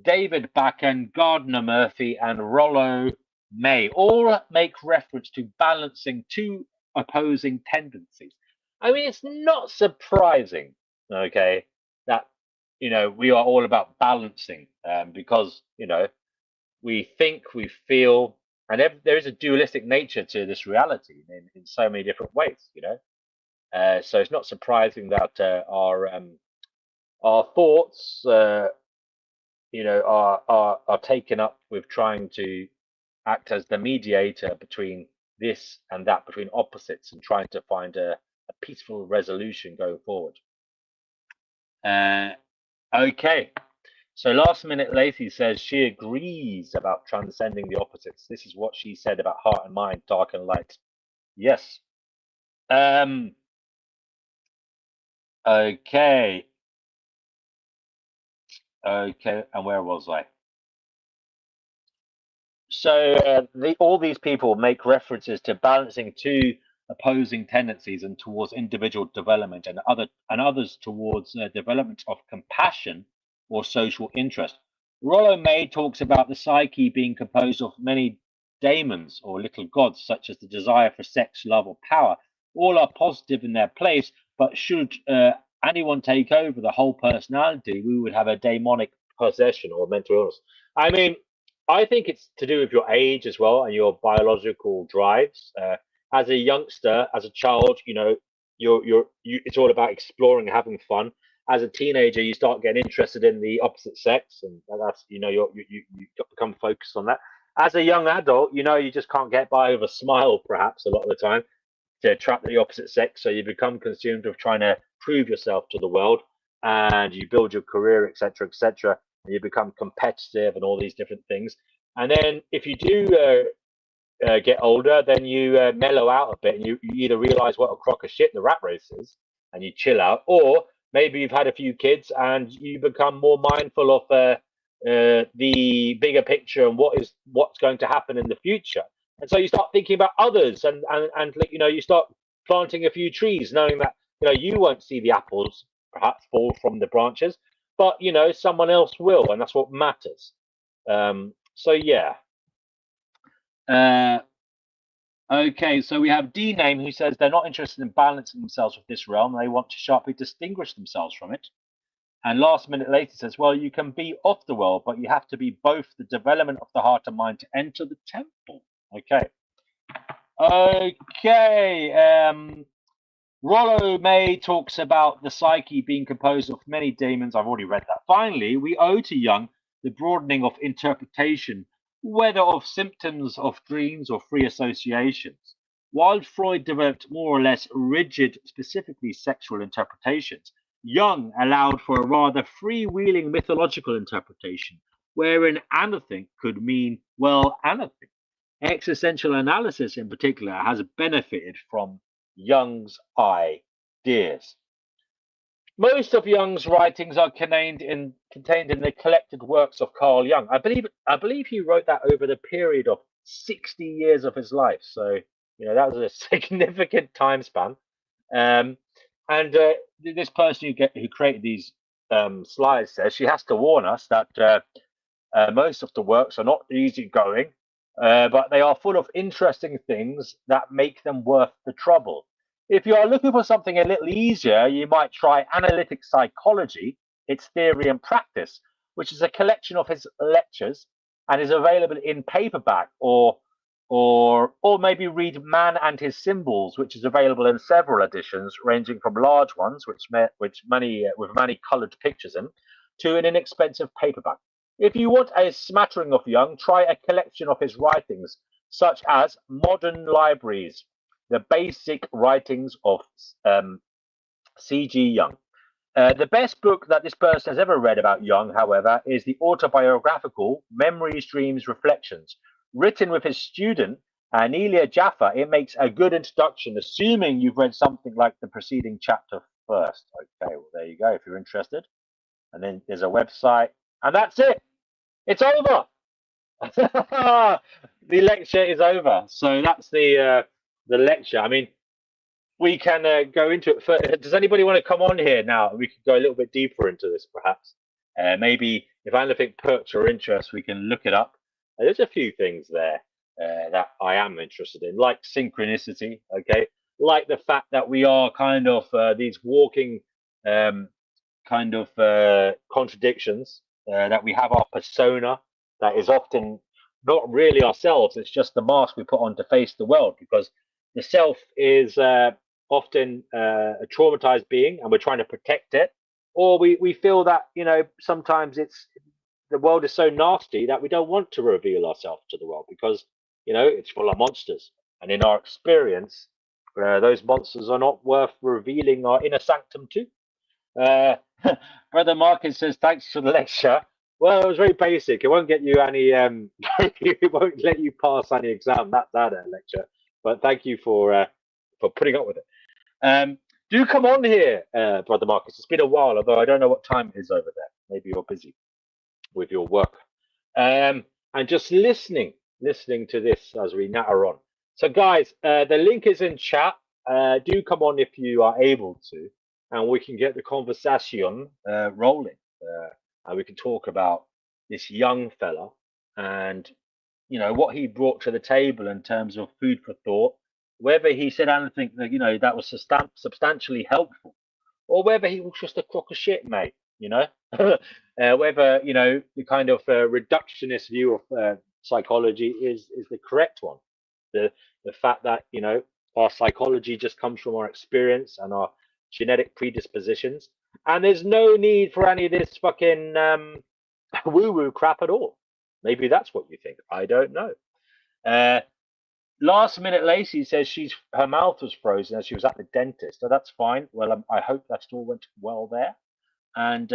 David Bakken, Gardner Murphy, and Rollo May all make reference to balancing two opposing tendencies. I mean, it's not surprising, okay, that we are all about balancing, because we think, we feel, and there is a dualistic nature to this reality in so many different ways. So it's not surprising that our thoughts, are taken up with trying to act as the mediator between this and that, between opposites, and trying to find a peaceful resolution going forward. Okay. So last minute Lacey says she agrees about transcending the opposites. This is what she said about heart and mind, dark and light. Yes. Okay. Okay, and where was I? So all these people make references to balancing two opposing tendencies and towards individual development, and others towards development of compassion or social interest. Rollo May talks about the psyche being composed of many daemons or little gods, such as the desire for sex, love, or power. All are positive in their place, but should anyone take over the whole personality, we would have a demonic possession or mental illness. I mean, I think it's to do with your age as well and your biological drives. As a youngster, as a child, it's all about exploring, having fun. As a teenager, you start getting interested in the opposite sex, and that's you become focused on that. As a young adult, you just can't get by with a smile, perhaps a lot of the time, to attract the opposite sex. So you become consumed with trying to prove yourself to the world, and you build your career, etc., etc. And you become competitive and all these different things. And then if you do get older, then you mellow out a bit, and you either realize what a crock of shit the rat race is, and you chill out, or maybe you've had a few kids and you become more mindful of the bigger picture and what's going to happen in the future. And so you start thinking about others, and you start planting a few trees, knowing that you won't see the apples perhaps fall from the branches, but someone else will, and that's what matters. So yeah. Okay, so we have D Name, who says they're not interested in balancing themselves with this realm. They want to sharply distinguish themselves from it. And last minute later says, well, you can be of the world, but you have to be both the development of the heart and mind to enter the temple. Okay. Okay. Rollo May talks about the psyche being composed of many demons. I've already read that. Finally, we owe to Jung the broadening of interpretation, whether of symptoms of dreams or free associations. While Freud developed more or less rigid, specifically sexual interpretations, Jung allowed for a rather freewheeling mythological interpretation, wherein anything could mean, well, anything. Existential analysis, in particular, has benefited from Jung's ideas. Most of Jung's writings are contained in the collected works of Carl Jung. I believe he wrote that over the period of 60 years of his life. So that was a significant time span. And this person who created these slides says she has to warn us that most of the works are not easygoing, but they are full of interesting things that make them worth the trouble. If you are looking for something a little easier, you might try Analytic Psychology, its Theory and Practice, which is a collection of his lectures and is available in paperback, or maybe read Man and His Symbols, which is available in several editions, ranging from large ones, with many coloured pictures in, to an inexpensive paperback. If you want a smattering of Jung, try a collection of his writings, such as Modern Libraries, the basic writings of C.G. Jung. The best book that this person has ever read about Jung, however, is the autobiographical Memories, Dreams, Reflections. Written with his student, Anelia Jaffa, it makes a good introduction, assuming you've read something like the preceding chapter first. Okay, well, there you go, if you're interested. And then there's a website, and that's it. It's over. The lecture is over. So that's the lecture. I mean, we can go into it. Does anybody want to come on here now? We could go a little bit deeper into this, perhaps. Maybe if anything perks your interest, we can look it up. There's a few things there that I am interested in, like synchronicity. Okay, like the fact that we are kind of these walking kind of contradictions. That we have our persona that is often not really ourselves. It's just the mask we put on to face the world, because the self is often a traumatized being and we're trying to protect it, or we feel that sometimes the world is so nasty that we don't want to reveal ourselves to the world because it's full of monsters, and in our experience those monsters are not worth revealing our inner sanctum to. Brother Marcus says, thanks for the lecture. Well, it was very basic. It won't get you any it won't let you pass any exam, that lecture, but thank you for putting up with it. Do come on here, Brother Marcus. It's been a while, although I don't know what time it is over there. Maybe you're busy with your work, and just listening to this as we natter on. So guys, the link is in chat. Do come on if you are able to, and we can get the conversation rolling, and we can talk about this young fella and what he brought to the table in terms of food for thought, whether he said anything that that was substantially helpful, or whether he was just a crock of shit, mate. Whether the kind of reductionist view of psychology is the correct one. The fact that our psychology just comes from our experience and our genetic predispositions, and there's no need for any of this fucking woo-woo crap at all. Maybe that's what you think. I don't know. Last minute Lacey says her mouth was frozen as she was at the dentist. So that's fine. Well, I hope that all went well there. And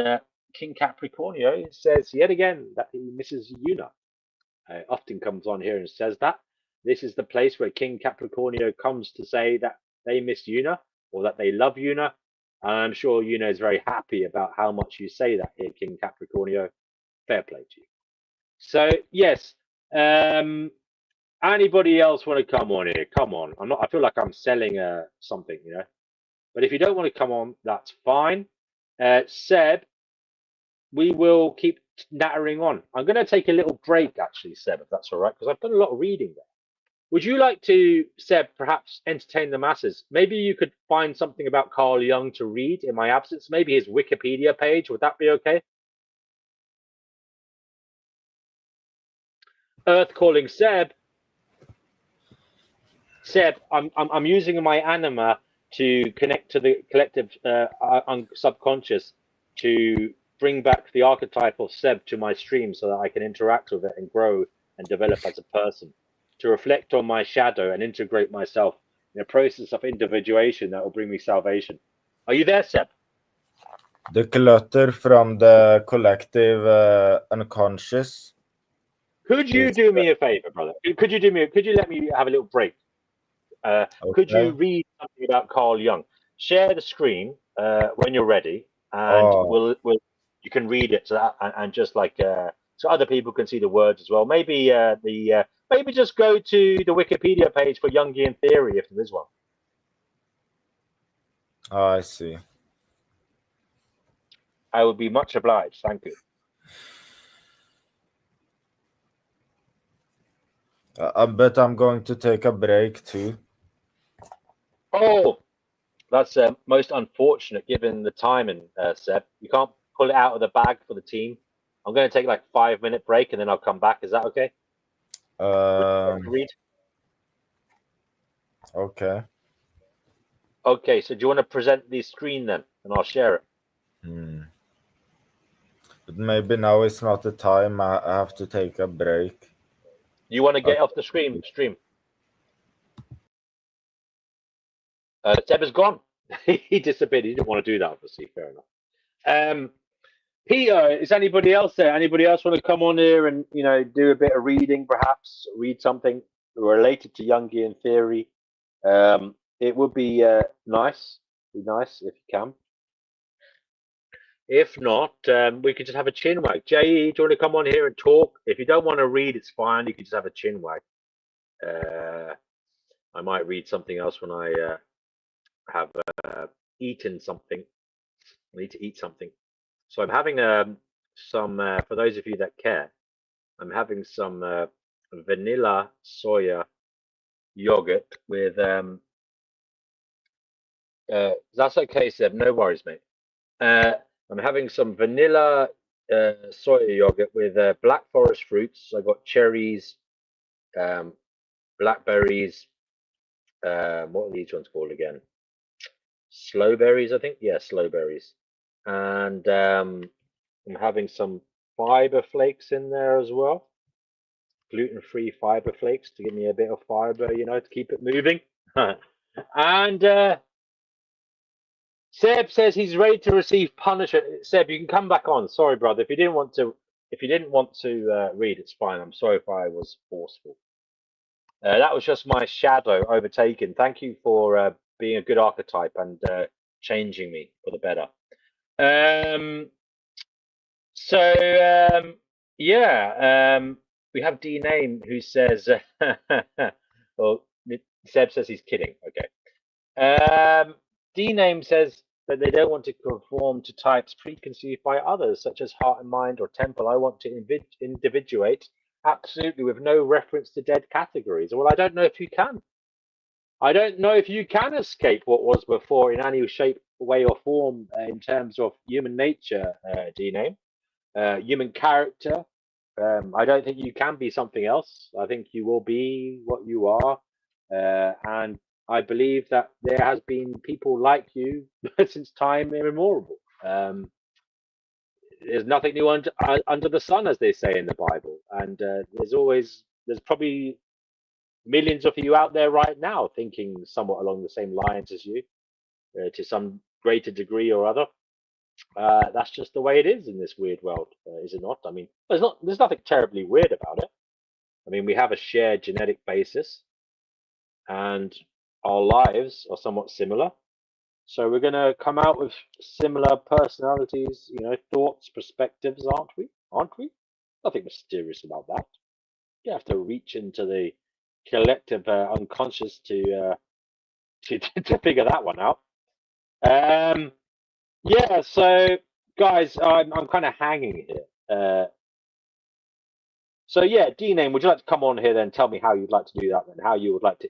King Capricornio says yet again that he misses Una. Often comes on here and says that. This is the place where King Capricornio comes to say that they miss Una, or that they love Una. And I'm sure Una is very happy about how much you say that here, King Capricornio. Fair play to you. So, yes. Anybody else want to come on here? Come on. I feel like I'm selling something, But if you don't want to come on, that's fine. Seb, we will keep nattering on. I'm going to take a little break, actually, Seb, if that's all right, because I've done a lot of reading there. Would you like to, Seb, perhaps entertain the masses? Maybe you could find something about Carl Jung to read in my absence. Maybe his Wikipedia page. Would that be okay? Earth calling Seb. Seb, I'm using my anima to connect to the collective subconscious to bring back the archetype of Seb to my stream so that I can interact with it and grow and develop as a person, to reflect on my shadow and integrate myself in a process of individuation that will bring me salvation. Are you there, Seb? The clutter from the collective unconscious. Could you do me a favor, brother? Could you let me have a little break? Could you Okay. read something about Carl Jung? Share the screen when you're ready, and Oh. you can read it so that, and just like so other people can see the words as well. Maybe maybe just go to the Wikipedia page for Jungian theory if there is one. Oh, I see. I would be much obliged. Thank you. But I'm going to take a break too. Oh, that's most unfortunate given the timing, Seb. You can't pull it out of the bag for the team. I'm going to take like 5-minute break and then I'll come back. Is that okay? Read. Okay. Okay, so do you want to present the screen then, and I'll share it? But maybe now is not the time. I have to take a break. You want to get off the stream? Seb is gone. He disappeared. He didn't want to do that, obviously. Fair enough. Peter, is anybody else there? Anybody else want to come on here and do a bit of reading, perhaps read something related to Jungian theory? It would be nice. Be nice if you can. If not, we could just have a chin wag. Jay, do you want to come on here and talk? If you don't want to read, it's fine. You can just have a chin wag. I might read something else when I have eaten something. I need to eat something. So I'm having some, for those of you that care, I'm having some vanilla soya yogurt with, that's okay, Seb, no worries, mate. I'm having some vanilla soya yogurt with black forest fruits. So I got cherries, blackberries, what are these ones called again? Slow berries, I think. Yeah, slow berries. And I'm having some fiber flakes in there as well. Gluten-free fiber flakes to give me a bit of fiber, to keep it moving. And Seb says he's ready to receive punishment. Seb, you can come back on. Sorry, brother. If you didn't want to read, it's fine. I'm sorry if I was forceful. That was just my shadow overtaken. Thank you for being a good archetype and changing me for the better. We have D Name who says, well, Seb says he's kidding. Okay. D Name says that they don't want to conform to types preconceived by others, such as heart and mind or temple. I want to individuate absolutely with no reference to dead categories. Well, I don't know if you can. I don't know if you can escape what was before in any shape, way, or form in terms of human nature, D Name. Human character. I don't think you can be something else. I think you will be what you are. And I believe that there has been people like you since time immemorial. There's nothing new under the sun, as they say in the Bible. And there's probably millions of you out there right now thinking somewhat along the same lines as you, to some greater degree or other. That's just the way it is in this weird world, is it not? I mean, there's nothing terribly weird about it. I mean, we have a shared genetic basis, and our lives are somewhat similar. So we're going to come out with similar personalities, thoughts, perspectives, aren't we? Nothing mysterious about that. You have to reach into the collective unconscious to figure that one out. Yeah, so guys, I'm kind of hanging here. So yeah, D-Name, would you like to come on here then? Tell me how you'd like to do that, and how you would like to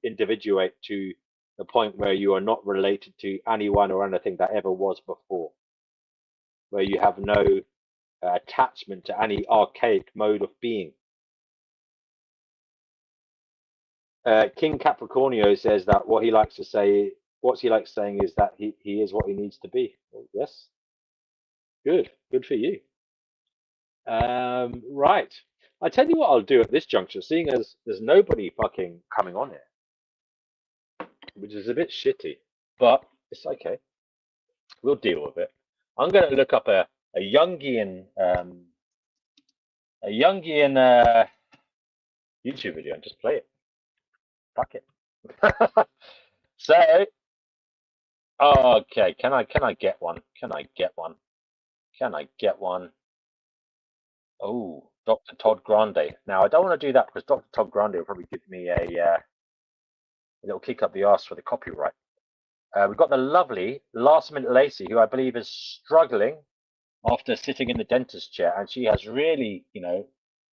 individuate to the point where you are not related to anyone or anything that ever was before, where you have no attachment to any archaic mode of being. King Capricornio says that what he likes saying is that he is what he needs to be. Well, yes, good for you. Right. I tell you what I'll do at this juncture, seeing as there's nobody fucking coming on here, which is a bit shitty, but it's okay. We'll deal with it. I'm going to look up a Jungian YouTube video and just play it. Fuck it. So, okay, can I get one? Can I get one? Can I get one? Oh, Dr. Todd Grande. Now, I don't want to do that because Dr. Todd Grande will probably give me a little kick up the arse for the copyright. We've got the lovely Last Minute Lacey, who I believe is struggling after sitting in the dentist chair, and she has really,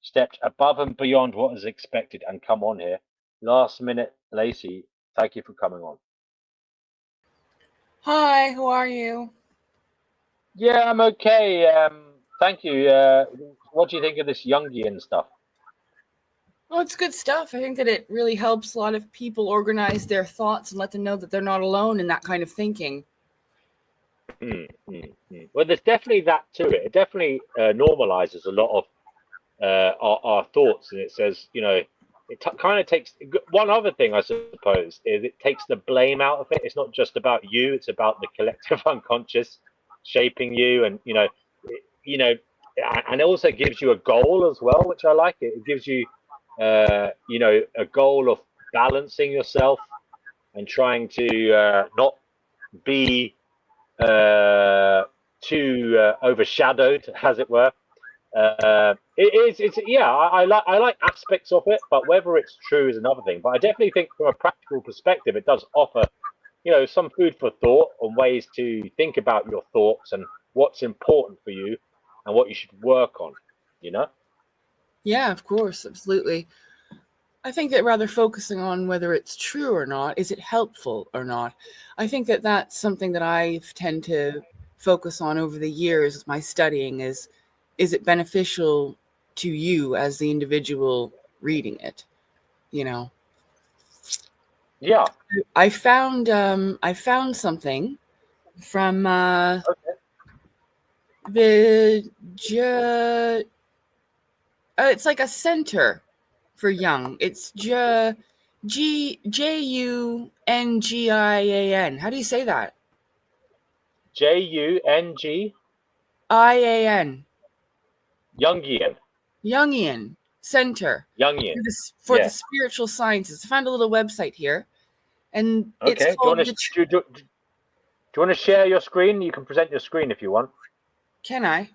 stepped above and beyond what is expected and come on here. Last Minute Lacey, thank you for coming on. Hi, who are you? Yeah, I'm okay. Thank you. What do you think of this Jungian stuff? Well, it's good stuff. I think that it really helps a lot of people organize their thoughts and let them know that they're not alone in that kind of thinking. Well, there's definitely that to it. It definitely normalizes a lot of our thoughts, and it says, it kind of takes one other thing, I suppose, is it takes the blame out of it. It's not just about you; it's about the collective unconscious shaping you, and and it also gives you a goal as well, which I like. It gives you, a goal of balancing yourself and trying to not be too overshadowed, as it were. I like aspects of it, but whether it's true is another thing. But I definitely think from a practical perspective, it does offer, some food for thought and ways to think about your thoughts and what's important for you and what you should work on, Yeah, of course, absolutely. I think that rather focusing on whether it's true or not, is it helpful or not? I think that that's something that I tend to focus on over the years of my studying is it beneficial to you as the individual reading it? Yeah. I found something from it's like a center for Jung. It's Jungian. How do you say that? Jungian. Ian. Jungian. Jungian Center. Jungian. For the spiritual sciences. I found a little website here, and okay. It's called do you want to share your screen? You can present your screen if you want. Can I?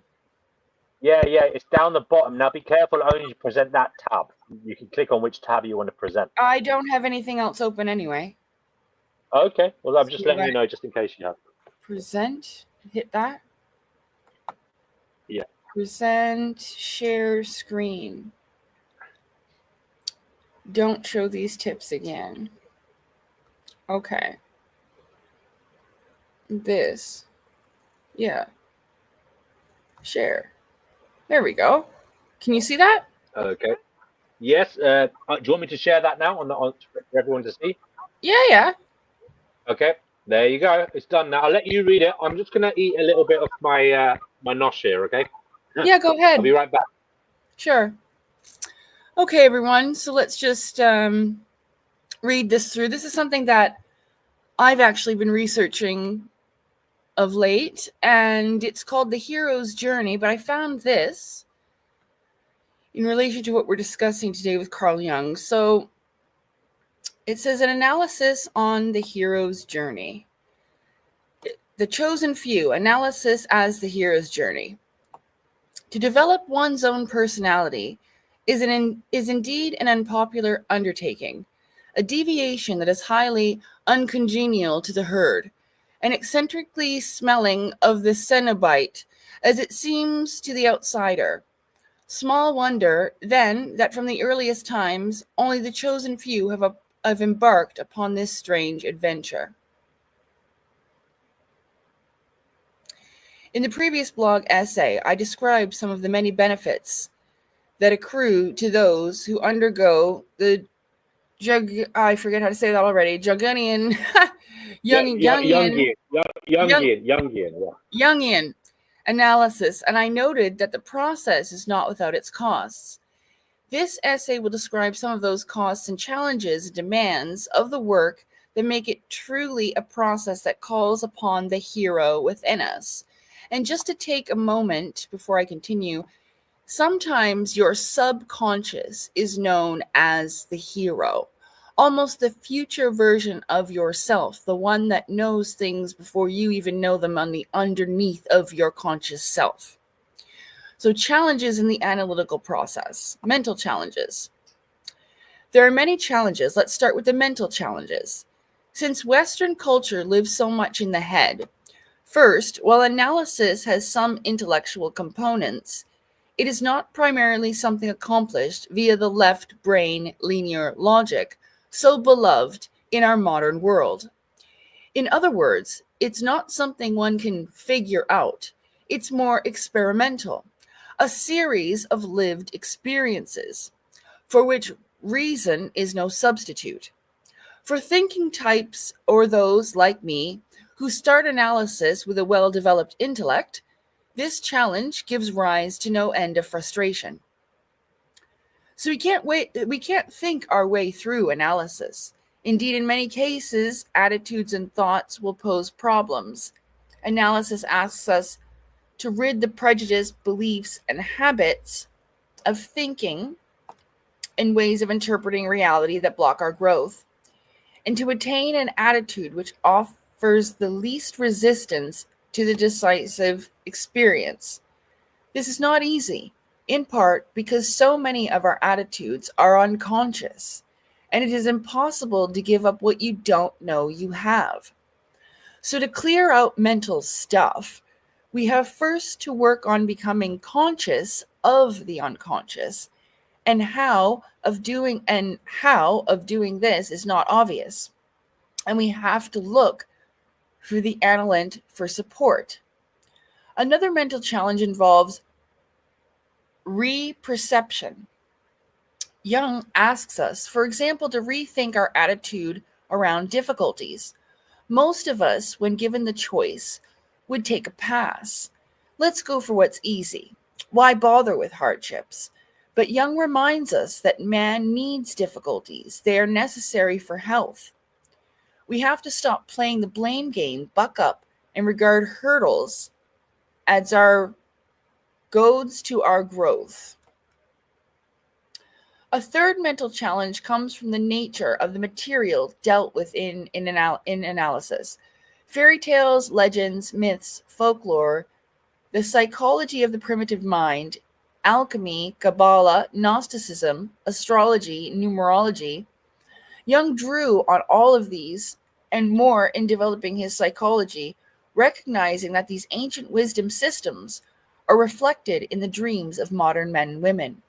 Yeah, it's down the bottom. Now be careful, only present that tab. You can click on which tab you want to present. I don't have anything else open anyway. Okay, well, I'm just letting you know just in case you have. Present, hit that. Yeah. Present, share screen. Don't show these tips again. Okay. This. Yeah. Share. There we go. Can you see that? Okay. Yes. Do you want me to share that now on for everyone to see? Yeah. Okay. There you go. It's done now. I'll let you read it. I'm just gonna eat a little bit of my my nosh here. Okay. Yeah. Go ahead. I'll be right back. Sure. Okay, everyone. So let's just read this through. This is something that I've actually been researching of late, and it's called The Hero's Journey, but I found this in relation to what we're discussing today with Carl Jung. So it says an analysis on the hero's journey. The chosen few, analysis as the hero's journey. To develop one's own personality is indeed an unpopular undertaking, a deviation that is highly uncongenial to the herd, and eccentrically smelling of the Cenobite, as it seems to the outsider. Small wonder, then, that from the earliest times, only the chosen few have embarked upon this strange adventure. In the previous blog essay, I described some of the many benefits that accrue to those who undergo the I forget how to say that already. Jungian, Jungian, Jung, yeah. Jungian analysis, and I noted that the process is not without its costs. This essay will describe some of those costs and challenges and demands of the work that make it truly a process that calls upon the hero within us. And just to take a moment before I continue, sometimes your subconscious is known as the hero, almost the future version of yourself, the one that knows things before you even know them on the underneath of your conscious self. So, challenges in the analytical process, mental challenges. There are many challenges. Let's start with the mental challenges. Since Western culture lives so much in the head, first, while analysis has some intellectual components, it is not primarily something accomplished via the left brain linear logic, so beloved in our modern world. In other words, it's not something one can figure out. It's more experimental, a series of lived experiences, for which reason is no substitute. For thinking types or those like me who start analysis with a well-developed intellect, this challenge gives rise to no end of frustration. So we can't think our way through analysis. Indeed, in many cases, attitudes and thoughts will pose problems. Analysis asks us to rid the prejudice, beliefs, and habits of thinking and ways of interpreting reality that block our growth, and to attain an attitude which offers the least resistance to the decisive experience. This is not easy, in part because so many of our attitudes are unconscious, and it is impossible to give up what you don't know you have. So to clear out mental stuff, we have first to work on becoming conscious of the unconscious, and how of doing this is not obvious. And we have to look for the analyte for support. Another mental challenge involves reperception. Jung asks us, for example, to rethink our attitude around difficulties. Most of us, when given the choice, would take a pass. Let's go for what's easy. Why bother with hardships? But Jung reminds us that man needs difficulties. They are necessary for health. We have to stop playing the blame game, buck up, and regard hurdles as our goads to our growth. A third mental challenge comes from the nature of the material dealt with in analysis. Fairy tales, legends, myths, folklore, the psychology of the primitive mind, alchemy, Kabbalah, Gnosticism, astrology, numerology. Jung drew on all of these and more in developing his psychology, recognizing that these ancient wisdom systems are reflected in the dreams of modern men and women.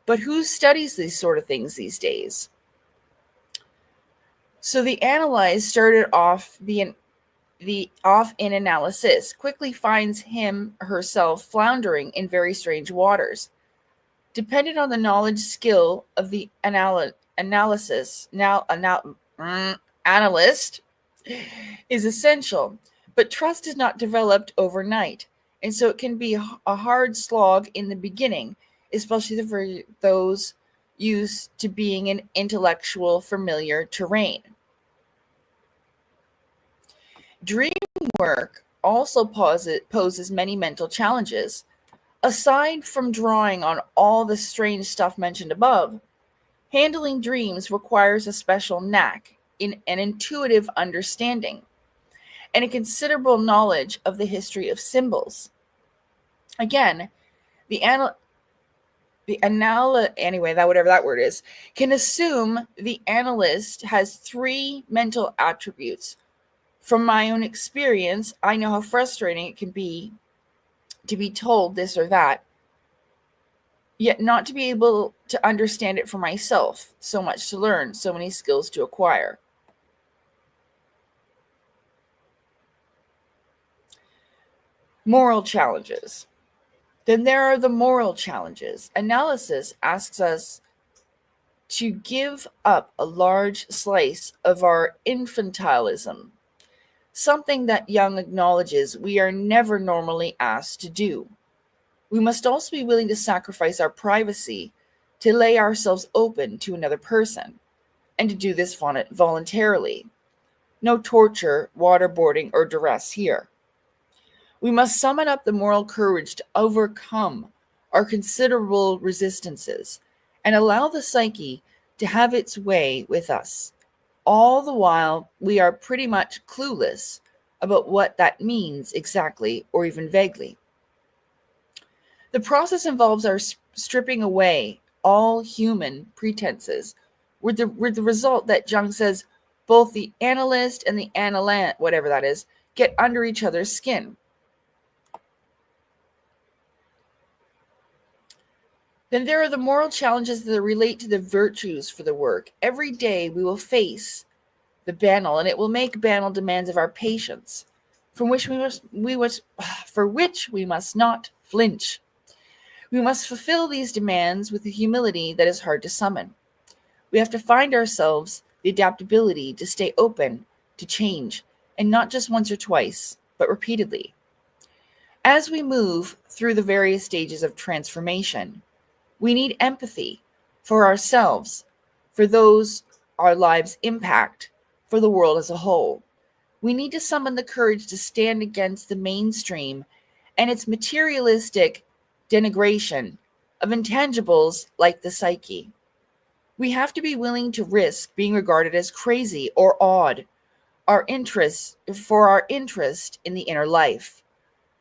But who studies these sort of things these days? So the analyzed started off in analysis, quickly finds him herself floundering in very strange waters. Dependent on the knowledge skill of the analyst is essential, but trust is not developed overnight, and so it can be a hard slog in the beginning, especially for those used to being in intellectual familiar terrain. Dream work also poses many mental challenges. Aside from drawing on all the strange stuff mentioned above, handling dreams requires a special knack in an intuitive understanding and a considerable knowledge of the history of symbols. Again, whatever that word is, can assume the analyst has three mental attributes. From my own experience, I know how frustrating it can be to be told this or that, yet not to be able to understand it for myself. So much to learn, so many skills to acquire. Moral challenges. Then there are the moral challenges. Analysis asks us to give up a large slice of our infantilism, something that Jung acknowledges we are never normally asked to do. We must also be willing to sacrifice our privacy to lay ourselves open to another person, and to do this voluntarily. No torture, waterboarding, or duress here. We must summon up the moral courage to overcome our considerable resistances and allow the psyche to have its way with us. All the while, we are pretty much clueless about what that means exactly or even vaguely. The process involves our stripping away all human pretenses, with the result that Jung says both the analyst and the analant, whatever that is, get under each other's skin. Then there are the moral challenges that relate to the virtues for the work. Every day we will face the banal, and it will make banal demands of our patience, for which we must not flinch. We must fulfill these demands with a humility that is hard to summon. We have to find ourselves the adaptability to stay open to change, and not just once or twice, but repeatedly. As we move through the various stages of transformation, we need empathy for ourselves, for those our lives impact, for the world as a whole. We need to summon the courage to stand against the mainstream and its materialistic denigration of intangibles like the psyche. We have to be willing to risk being regarded as crazy or odd, our interest in the inner life.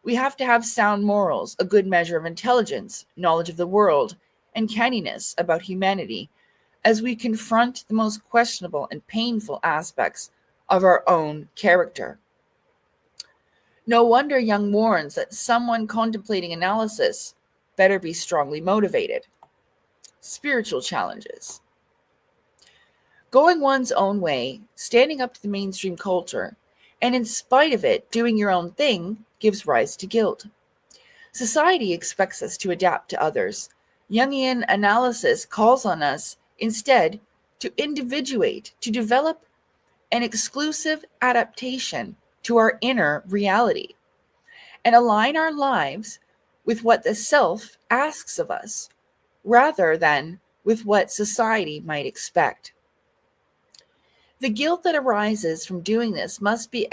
We have to have sound morals, a good measure of intelligence, knowledge of the world, and canniness about humanity as we confront the most questionable and painful aspects of our own character. No wonder Jung warns that someone contemplating analysis better be strongly motivated. Spiritual challenges. Going one's own way, standing up to the mainstream culture, and in spite of it, doing your own thing gives rise to guilt. Society expects us to adapt to others. Jungian analysis calls on us instead to individuate, to develop an exclusive adaptation to our inner reality, and align our lives with what the self asks of us, rather than with what society might expect. The guilt that arises from doing this must be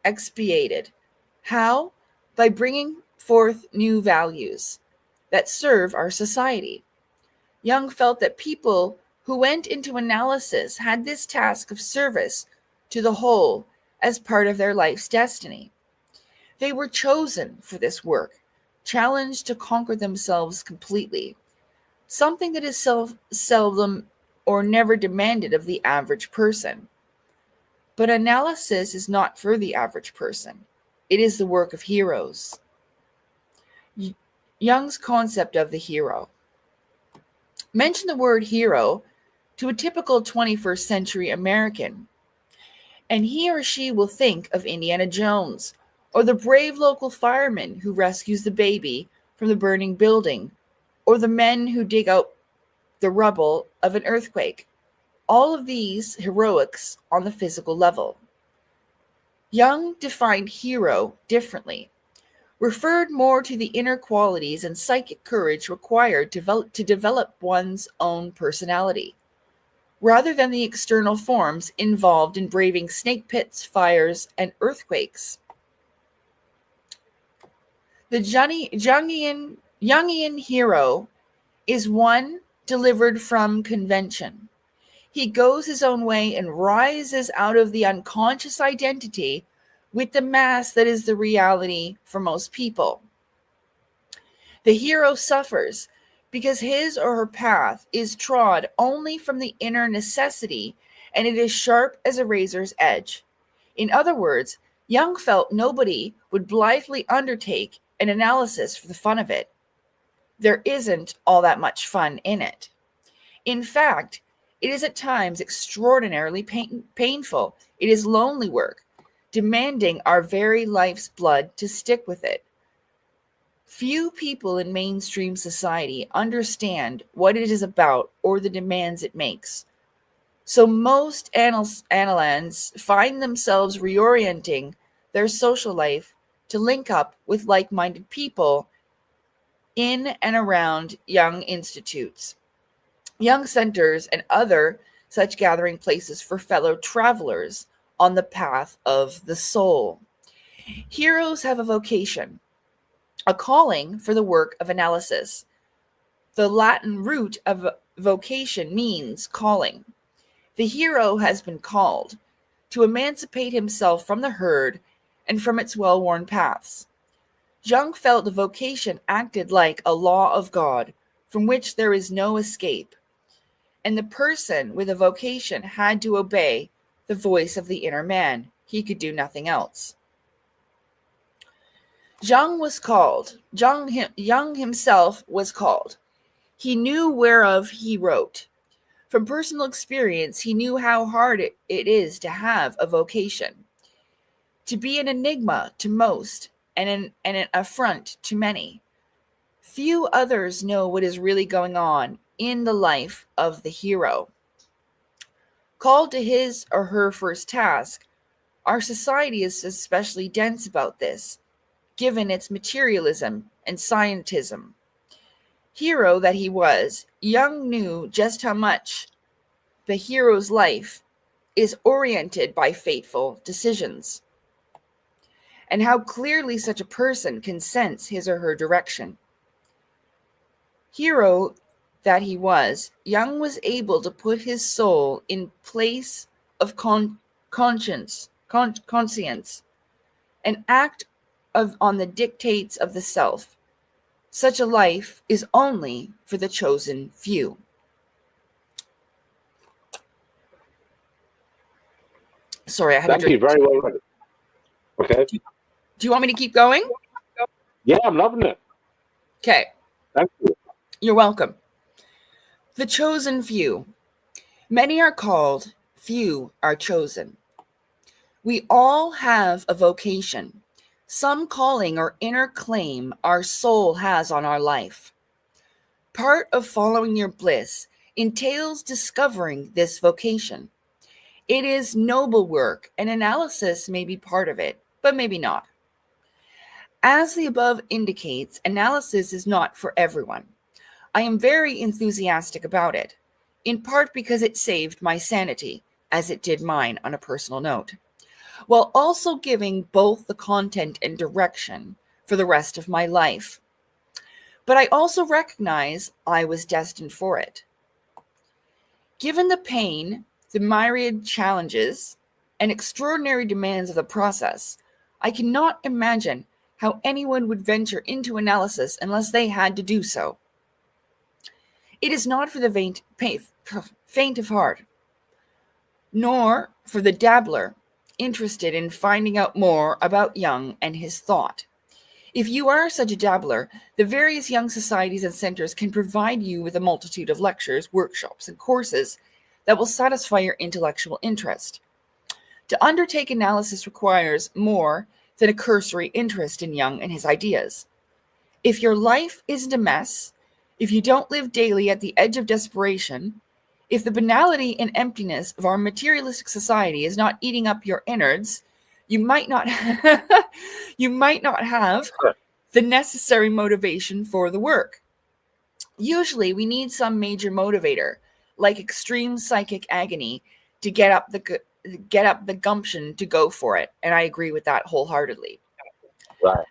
expiated. How? By bringing forth new values that serve our society. Jung felt that people who went into analysis had this task of service to the whole as part of their life's destiny. They were chosen for this work, challenged to conquer themselves completely, something that is seldom or never demanded of the average person. But analysis is not for the average person. It is the work of heroes. Jung's concept of the hero. Mention the word hero to a typical 21st century American, and he or she will think of Indiana Jones, or the brave local fireman who rescues the baby from the burning building, or the men who dig out the rubble of an earthquake. All of these heroics on the physical level. Jung defined hero differently, referred more to the inner qualities and psychic courage required to develop one's own personality, rather than the external forms involved in braving snake pits, fires, and earthquakes. The Jungian hero is one delivered from convention. He goes his own way and rises out of the unconscious identity with the mask that is the reality for most people. The hero suffers because his or her path is trod only from the inner necessity, and it is sharp as a razor's edge. In other words, Jung felt nobody would blithely undertake an analysis for the fun of it. There isn't all that much fun in it. In fact, it is at times extraordinarily painful. It is lonely work, demanding our very life's blood to stick with it. Few people in mainstream society understand what it is about or the demands it makes. So most analans find themselves reorienting their social life to link up with like-minded people in and around Jung institutes, Jung centers, and other such gathering places for fellow travelers on the path of the soul. Heroes have a vocation, a calling for the work of analysis. The Latin root of vocation means calling. The hero has been called to emancipate himself from the herd and from its well-worn paths. Jung felt the vocation acted like a law of God from which there is no escape, and the person with a vocation had to obey the voice of the inner man. He could do nothing else. Jung was called. Jung himself was called. He knew whereof he wrote. From personal experience, he knew how hard it is to have a vocation, to be an enigma to most and an affront to many. Few others know what is really going on in the life of the hero. Called to his or her first task, our society is especially dense about this, given its materialism and scientism. Hero that he was, Jung knew just how much the hero's life is oriented by fateful decisions, and how clearly such a person can sense his or her direction. Hero that he was, Jung was able to put his soul in place of conscience, and act on the dictates of the self. Such a life is only for the chosen few. Sorry, I had Thank to drink. you. Very well read. Okay. Do you want me to keep going? Yeah, I'm loving it. Okay. Thank you. You're welcome. The chosen few. Many are called, few are chosen. We all have a vocation, some calling or inner claim our soul has on our life. Part of following your bliss entails discovering this vocation. It is noble work, and analysis may be part of it, but maybe not. As the above indicates, analysis is not for everyone. I am very enthusiastic about it, in part because it saved my sanity, as it did mine on a personal note, while also giving both the content and direction for the rest of my life. But I also recognize I was destined for it. Given the pain, the myriad challenges, and extraordinary demands of the process, I cannot imagine how anyone would venture into analysis unless they had to do so. It is not for the faint of heart, nor for the dabbler interested in finding out more about Jung and his thought. If you are such a dabbler, the various Jung societies and centers can provide you with a multitude of lectures, workshops, and courses that will satisfy your intellectual interest. To undertake analysis requires more than a cursory interest in Jung and his ideas. If your life isn't a mess, if you don't live daily at the edge of desperation, if the banality and emptiness of our materialistic society is not eating up your innards, you might not have the necessary motivation for the work. Usually, we need some major motivator, like extreme psychic agony, to get up the gumption to go for it, and I agree with that wholeheartedly. Right.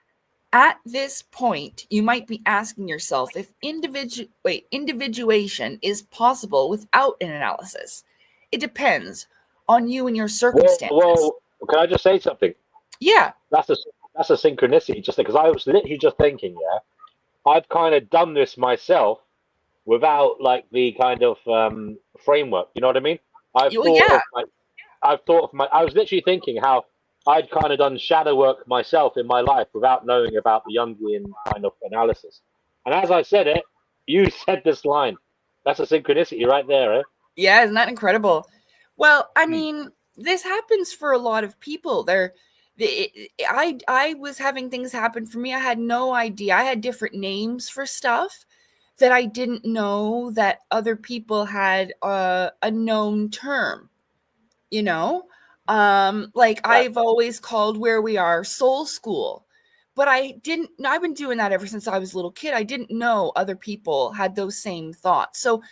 At this point, you might be asking yourself if individuation is possible without an analysis. It depends on you and your circumstances. Well, can I just say something? Yeah. That's a synchronicity, just because I was literally just thinking, yeah, I've kind of done this myself without like the kind of framework. You know what I mean? I was literally thinking how I'd kind of done shadow work myself in my life without knowing about the Jungian kind of analysis. And as I said it, you said this line. That's a synchronicity right there, eh? Yeah, isn't that incredible? Well, I mean, this happens for a lot of people. I was having things happen for me. I had no idea. I had different names for stuff that I didn't know that other people had a known term, you know? Like I've always called where we are soul school, but I've been doing that ever since I was a little kid. I didn't know other people had those same thoughts. So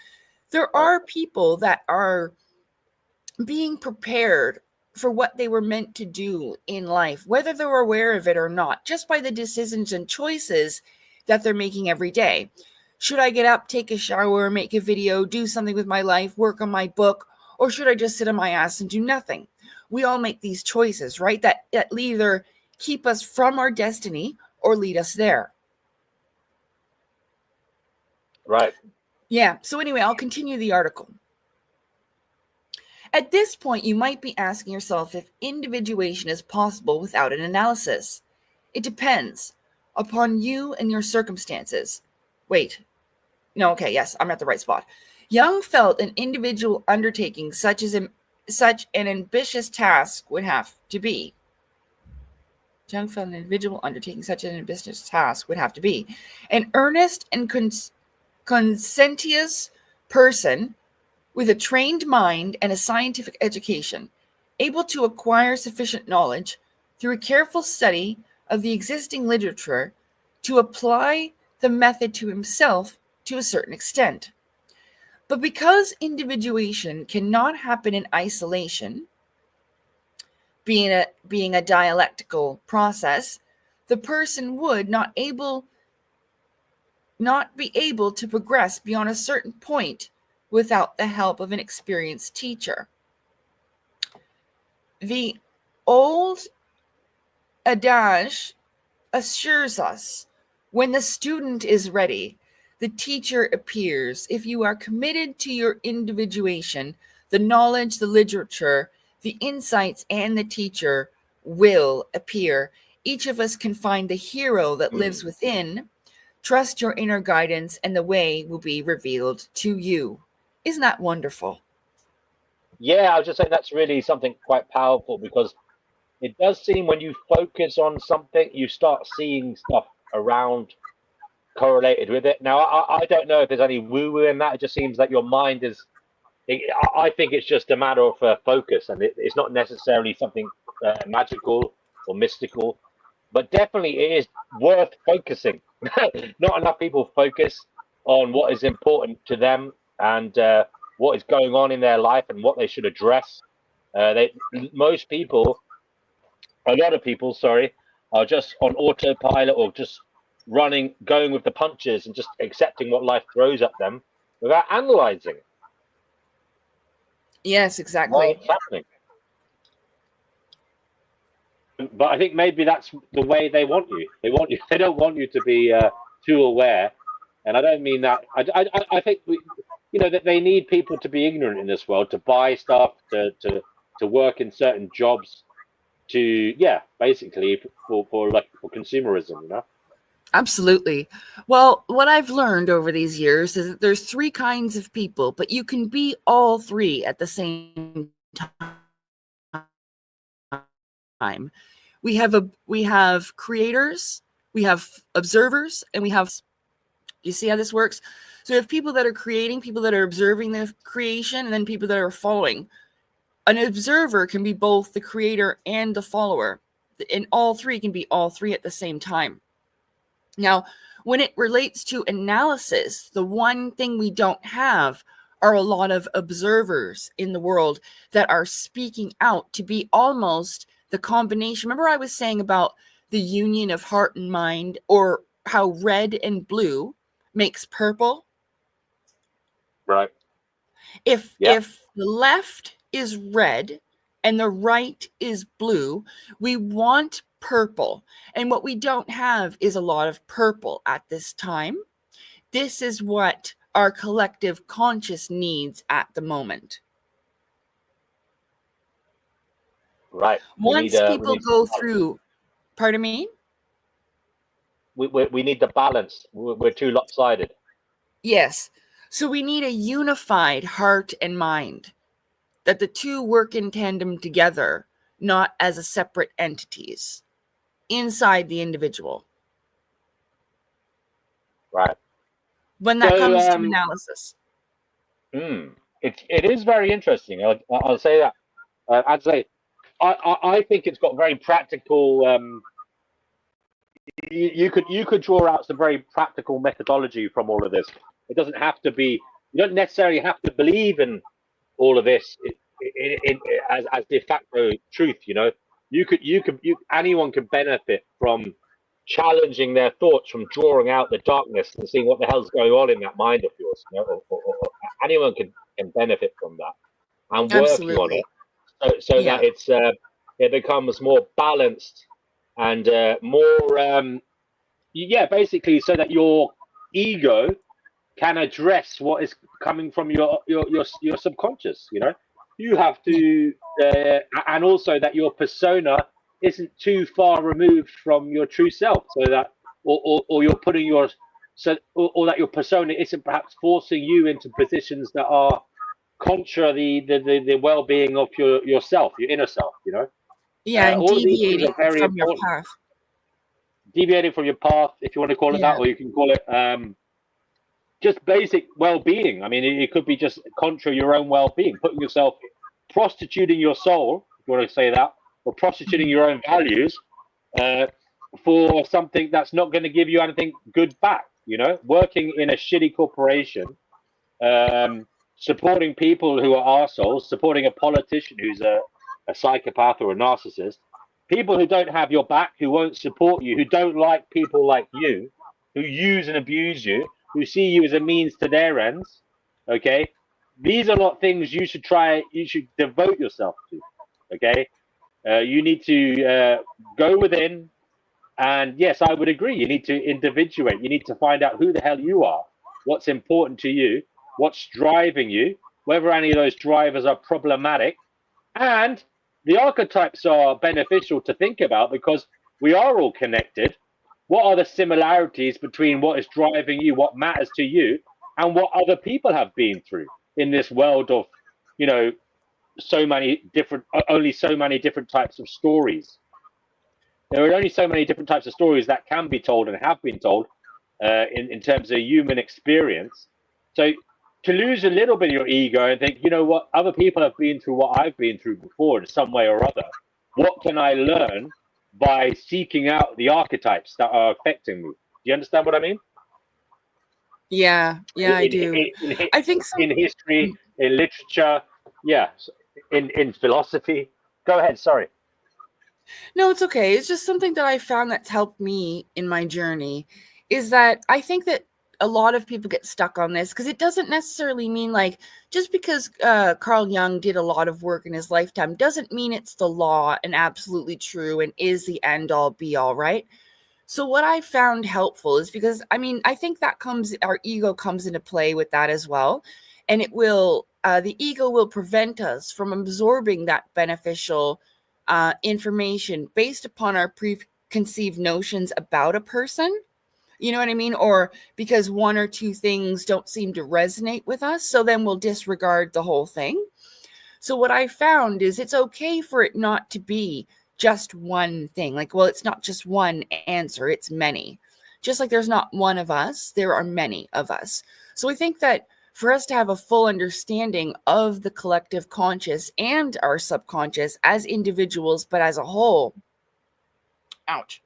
there are people that are being prepared for what they were meant to do in life, whether they're aware of it or not, just by the decisions and choices that they're making every day. Should I get up, take a shower, make a video, do something with my life, work on my book, or should I just sit on my ass and do nothing? We all make these choices, right? That either keep us from our destiny or lead us there. Right. Yeah. So anyway, I'll continue the article. At this point, you might be asking yourself if individuation is possible without an analysis. It depends upon you and your circumstances. Wait. No, okay, yes, I'm at the right spot. Jung felt an individual undertaking such an ambitious task would have to be. Jung felt an individual undertaking such an ambitious task would have to be an earnest and conscientious person with a trained mind and a scientific education, able to acquire sufficient knowledge through a careful study of the existing literature to apply the method to himself to a certain extent. But because individuation cannot happen in isolation, being a dialectical process, the person would not be able to progress beyond a certain point without the help of an experienced teacher. The old adage assures us, when the student is ready, the teacher appears. If you are committed to your individuation, the knowledge, the literature, the insights, and the teacher will appear. Each of us can find the hero that lives within. Trust your inner guidance, and the way will be revealed to you. Isn't that wonderful? Yeah, I was just saying that's really something quite powerful, because it does seem when you focus on something, you start seeing stuff around correlated with it. Now, I don't know if there's any woo-woo in that. It just seems like your mind is, I think it's just a matter of focus, and it's not necessarily something magical or mystical, but definitely it is worth focusing. Not enough people focus on what is important to them and what is going on in their life and what they should address. A lot of people, are just on autopilot or just going with the punches and just accepting what life throws at them without analyzing Yes, exactly. what's happening. But I think maybe that's the way they want you. They don't want you to be too aware. And I don't mean that. I think that they need people to be ignorant in this world, to buy stuff, to work in certain jobs, basically for consumerism, Absolutely. Well, what I've learned over these years is that there's three kinds of people, but you can be all three at the same time. We have creators, we have observers, and we have, you see how this works? So we have people that are creating, people that are observing the creation, and then people that are following. An observer can be both the creator and the follower, and all three can be all three at the same time. Now, when it relates to analysis, the one thing we don't have are a lot of observers in the world that are speaking out to be almost the combination. Remember I was saying about the union of heart and mind, or how red and blue makes purple? Right. If the left is red and the right is blue, we want purple. And what we don't have is a lot of purple at this time. This is what our collective conscious needs at the moment. Right. Once people go through, pardon me? We need the balance. We're too lopsided. Yes. So we need a unified heart and mind, that the two work in tandem together, not as a separate entities inside the individual. Right. When that So, comes to analysis. it is very interesting. I'll say that. I'd say I think it's got very practical. You could draw out some very practical methodology from all of this. It doesn't have to be. You don't necessarily have to believe in all of this as de facto truth. You know, anyone could benefit from challenging their thoughts, from drawing out the darkness and seeing what the hell's going on in that mind of yours. You know, or anyone can benefit from that and working on it, so that it becomes more balanced and more basically, so that your ego can address what is coming from your subconscious. You know, you have to and also that your persona isn't too far removed from your true self, so that or you're putting or that your persona isn't perhaps forcing you into positions that are contra the well-being of yourself, your inner self. You know, and all of these things deviating are very from your important. path. Deviating from your path, if you want to call it that, or you can call it just basic well-being. I mean, it could be just contra your own well-being, putting yourself, prostituting your soul, if you want to say that, or prostituting your own values for something that's not going to give you anything good back. You know, working in a shitty corporation, supporting people who are arseholes, supporting a politician who's a psychopath or a narcissist, people who don't have your back, who won't support you, who don't like people like you, who use and abuse you, who see you as a means to their ends. Okay, these are not things you should devote yourself to. Okay, you need to go within, and yes, I would agree, you need to individuate. You need to find out who the hell you are, what's important to you, what's driving you, whether any of those drivers are problematic. And the archetypes are beneficial to think about because we are all connected. What are the similarities between what is driving you, what matters to you, and what other people have been through in this world of, you know, only so many different types of stories. There are only so many different types of stories that can be told and have been told in terms of human experience. So to lose a little bit of your ego and think, you know what, other people have been through what I've been through before in some way or other. What can I learn by seeking out the archetypes that are affecting me? Do you understand what I mean? Yeah, I do. I think so. In history, in literature, in philosophy. Go ahead, sorry. No, it's okay. It's just something that I found that's helped me in my journey is that I think that a lot of people get stuck on this because it doesn't necessarily mean like just because Carl Jung did a lot of work in his lifetime doesn't mean it's the law and absolutely true and is the end all be all, right? So what I found helpful is because, I mean, I think that our ego comes into play with that as well. And it will, the ego will prevent us from absorbing that beneficial information based upon our preconceived notions about a person. You know what I mean? Or because one or two things don't seem to resonate with us. So then we'll disregard the whole thing. So what I found is it's okay for it not to be just one thing. Like, well, it's not just one answer, it's many. Just like there's not one of us, there are many of us. So I think that for us to have a full understanding of the collective conscious and our subconscious as individuals, but as a whole, ouch.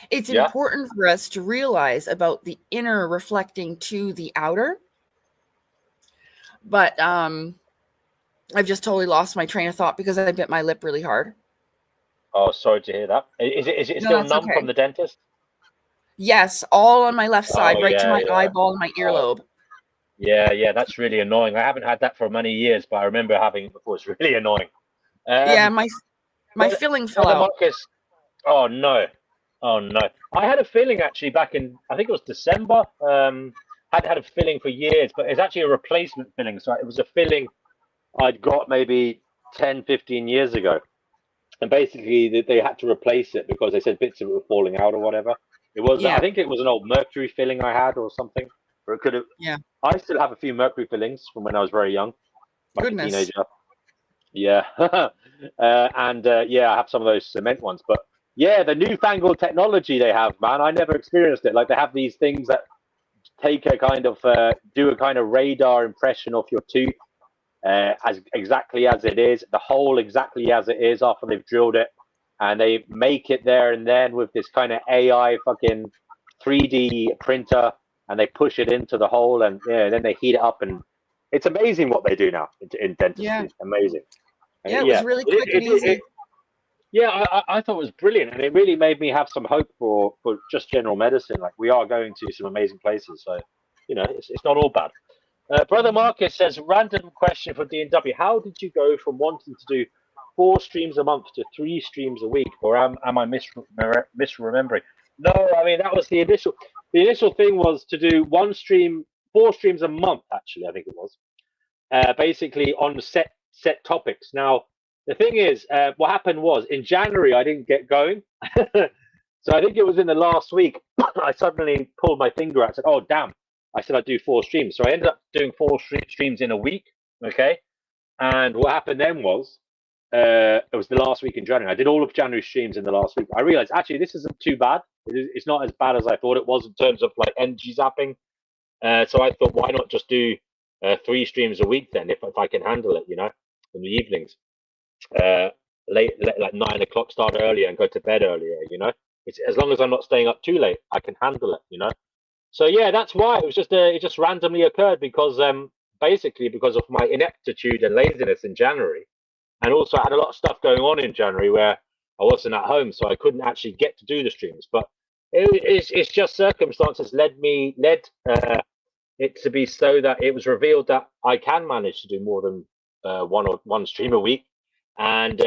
It's important for us to realize about the inner reflecting to the outer. But I've just totally lost my train of thought because I bit my lip really hard. Oh, sorry to hear that. Is it still numb from the dentist? Yes, all on my left side, to my eyeball and my earlobe. Yeah, that's really annoying. I haven't had that for many years, but I remember having it before. It's really annoying. My filling fell out. Marcus, oh no. I had a filling actually back in, I think it was December. Had a filling for years, but it's actually a replacement filling. So it was a filling I'd got maybe 10, 15 years ago. And basically they had to replace it because they said bits of it were falling out or whatever. It was, I think it was an old mercury filling I had or something. Or it could have, I still have a few mercury fillings from when I was very young, like a teenager. Yeah. Yeah, I have some of those cement ones, but yeah, the newfangled technology they have, man, I never experienced it. Like they have these things that take a kind of do a kind of radar impression of your tooth as exactly as it is, the hole exactly as it is after they've drilled it, and they make it there and then with this kind of AI fucking 3D printer, and they push it into the hole, and yeah, then they heat it up, and it's amazing what they do now in dentistry. Yeah. Amazing. Yeah, it was really quick and easy. Yeah, I thought it was brilliant, and it really made me have some hope for just general medicine. Like we are going to some amazing places, so you know it's not all bad. Brother Marcus says, random question for D&W. How did you go from wanting to do 4 streams a month to 3 streams a week? Or am I misremembering? No, I mean, that was the initial thing was to do 4 streams a month, actually, I think it was. Basically on set topics. Now, the thing is, what happened was in January, I didn't get going. So I think it was in the last week, I suddenly pulled my finger out and said, oh, damn. I said I'd do 4 streams. So I ended up doing 4 streams in a week. Okay. And what happened then was, it was the last week in January. I did all of January streams in the last week. I realized actually this isn't too bad. It's not as bad as I thought it was in terms of like energy zapping. So I thought, why not just do 3 streams a week then, if I can handle it, you know, in the evenings. Late, like 9 o'clock, start earlier and go to bed earlier, you know. It's as long as I'm not staying up too late, I can handle it, you know. So yeah, that's why it was just it just randomly occurred because basically because of my ineptitude and laziness in January, and also I had a lot of stuff going on in January where I wasn't at home, so I couldn't actually get to do the streams. But it's just circumstances led it to be so that it was revealed that I can manage to do more than one stream a week, and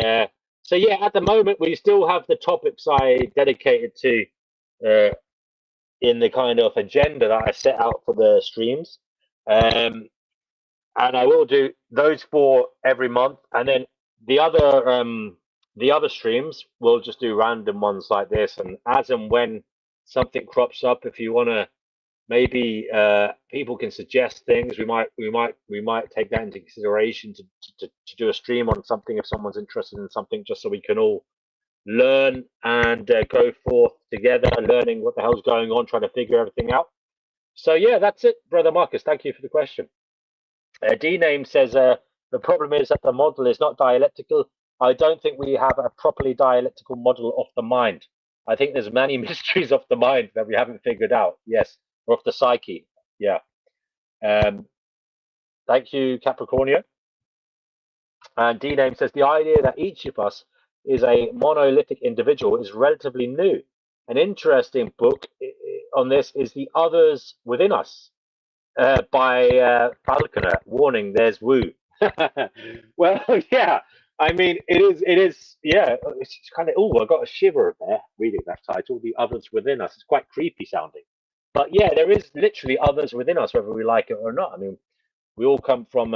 so yeah, at the moment we still have the topics I dedicated to. In the kind of agenda that I set out for the streams, and I will do those 4 every month, and then the other streams we'll just do random ones like this, and as and when something crops up, if you want to, maybe people can suggest things, we might take that into consideration to do a stream on something if someone's interested in something, just so we can all learn and go forth together, learning what the hell's going on, trying to figure everything out. So yeah, that's it, Brother Marcus. Thank you for the question. D-Name says, the problem is that the model is not dialectical. I don't think we have a properly dialectical model of the mind. I think there's many mysteries of the mind that we haven't figured out. Yes, or of the psyche. Yeah. Thank you, Capricornio. And D-Name says, the idea that each of us is a monolithic individual is relatively new. An interesting book on this is The Others Within Us by Falconer. Warning, there's woo. Well, yeah, I mean, it is, yeah, it's kind of, oh, I got a shiver there reading that title, The Others Within Us. It's quite creepy sounding. But yeah, there is literally others within us, whether we like it or not. I mean, we all come from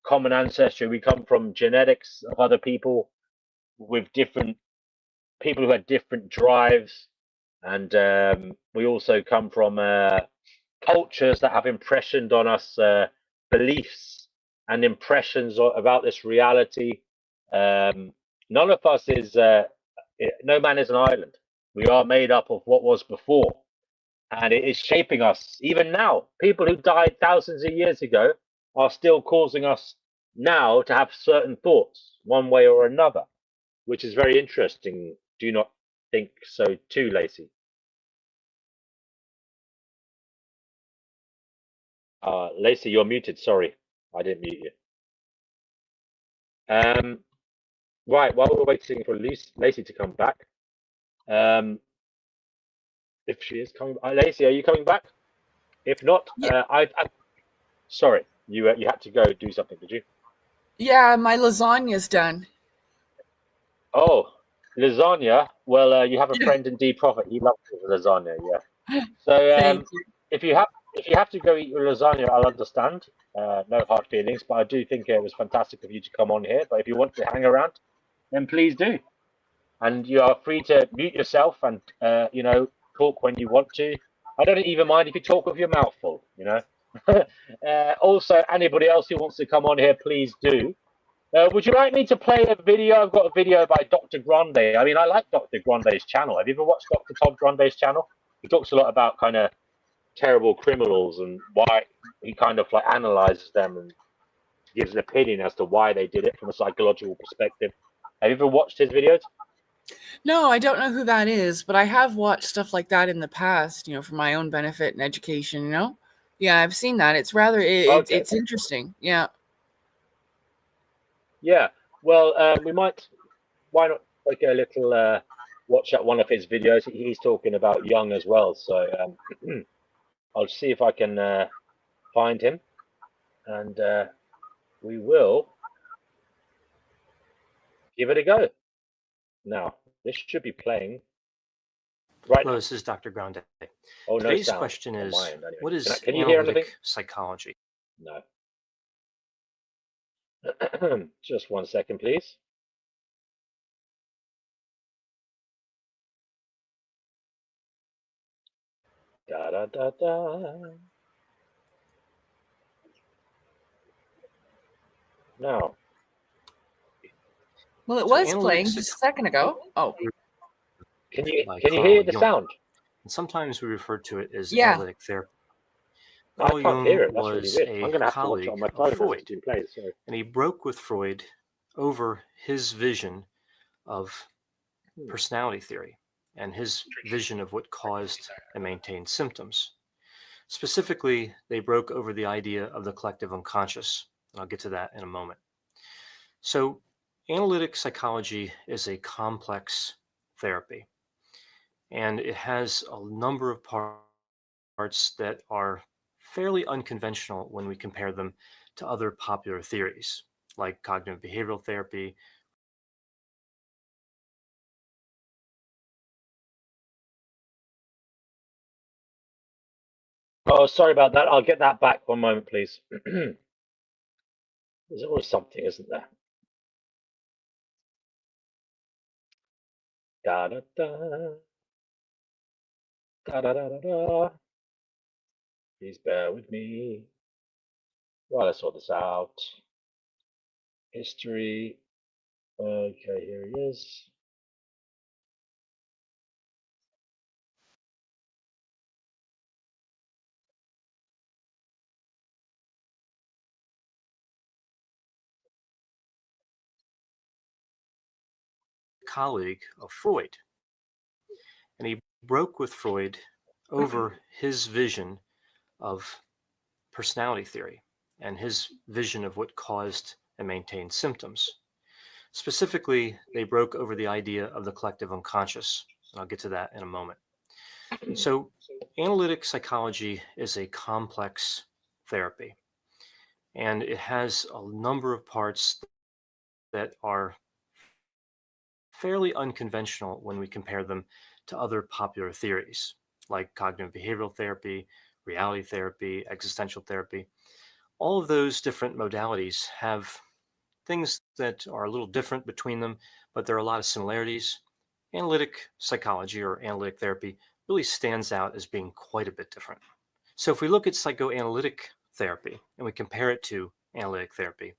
common ancestry. We come from genetics of other people with different people who had different drives, and we also come from cultures that have impressioned on us beliefs and impressions about this reality. None of us is no man is an island. We are made up of what was before, and it is shaping us even now. People who died thousands of years ago are still causing us now to have certain thoughts one way or another, which is very interesting. Do you not think so too, Lacey? Lacey, you're muted. Sorry, I didn't mute you. Right, while we're waiting for Lacey to come back, if she is coming, Lacey, are you coming back? If not, Yeah. Sorry, you had to go do something, did you? Yeah, my lasagna's done. Oh, lasagna. Well, you have a friend in D Prophet. He loves lasagna. Yeah. So if you have to go eat your lasagna, I'll understand. No hard feelings, but I do think it was fantastic of you to come on here. But if you want to hang around, then please do. And you are free to mute yourself and talk when you want to. I don't even mind if you talk with your mouth full. Also, anybody else who wants to come on here, please do. Would you like me to play a video? I've got a video by Dr. Grande. I mean, I like Dr. Grande's channel. Have you ever watched Dr. Todd Grande's channel? He talks a lot about kind of terrible criminals and why he kind of like analyzes them and gives an opinion as to why they did it from a psychological perspective. Have you ever watched his videos? No, I don't know who that is, but I have watched stuff like that in the past, for my own benefit and education, Yeah, I've seen that. It's rather, it's interesting. Yeah. Yeah. Well, why not like a little, watch out one of his videos. He's talking about Jung as well. So I'll see if I can find him, and we will give it a go. Now, this should be playing right Hello, now. this is Dr. Grande. Oh, Today's no question sound is, on my end, anyway. what is Can you hear anything? analytic psychology? No. Just 1 second, please. Da da da da. Now, Well, it So was analytic playing just a second ago. Oh, can you by hear Carl the Jung. sound? And sometimes we refer to it as Yeah. analytic therapy. I Carl can't hear Jung it. That's really was weird. a I'm going to have to watch it colleague on my of phone as Freud, it's being played. So. and he broke with Freud over his vision of personality theory and his vision of what caused and maintained symptoms. Specifically, they broke over the idea of the collective unconscious, and I'll get to that in a moment. So, analytic psychology is a complex therapy, and it has a number of parts that are fairly unconventional when we compare them to other popular theories, like cognitive behavioral therapy. Oh, sorry about that. I'll get that back 1 moment, please. There's always something, isn't there? Da da da. Da da da da da. Please bear with me while I sort this out. History. Okay, here he is. Colleague of Freud, and he broke with Freud over his vision of personality theory and his vision of what caused and maintained symptoms. Specifically, they broke over the idea of the collective unconscious, and I'll get to that in a moment. So, analytic psychology is a complex therapy, and it has a number of parts that are fairly unconventional when we compare them to other popular theories, like cognitive behavioral therapy, reality therapy, existential therapy. All of those different modalities have things that are a little different between them, but there are a lot of similarities. Analytic psychology or analytic therapy really stands out as being quite a bit different. So if we look at psychoanalytic therapy and we compare it to analytic therapy,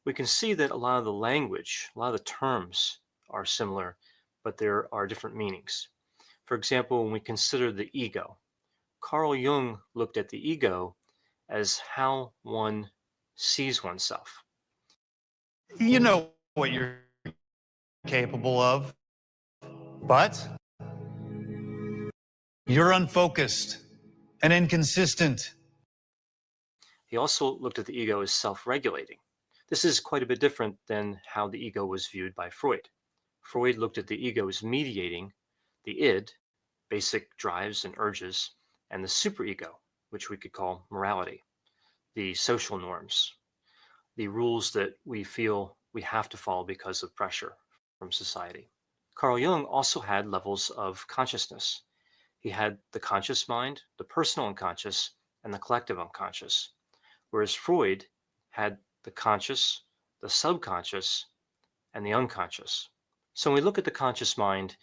we can see that a lot of the language, a lot of the terms are similar, but there are different meanings. For example, when we consider the ego, Carl Jung looked at the ego as how one sees oneself. You know what you're capable of, but you're unfocused and inconsistent. He also looked at the ego as self-regulating. This is quite a bit different than how the ego was viewed by Freud. Freud looked at the ego as mediating the id, basic drives and urges, and the superego, which we could call morality, the social norms, the rules that we feel we have to follow because of pressure from society. Carl Jung also had levels of consciousness. He had the conscious mind, the personal unconscious, and the collective unconscious, whereas Freud had the conscious, the subconscious, and the unconscious. So when we look at the conscious mind,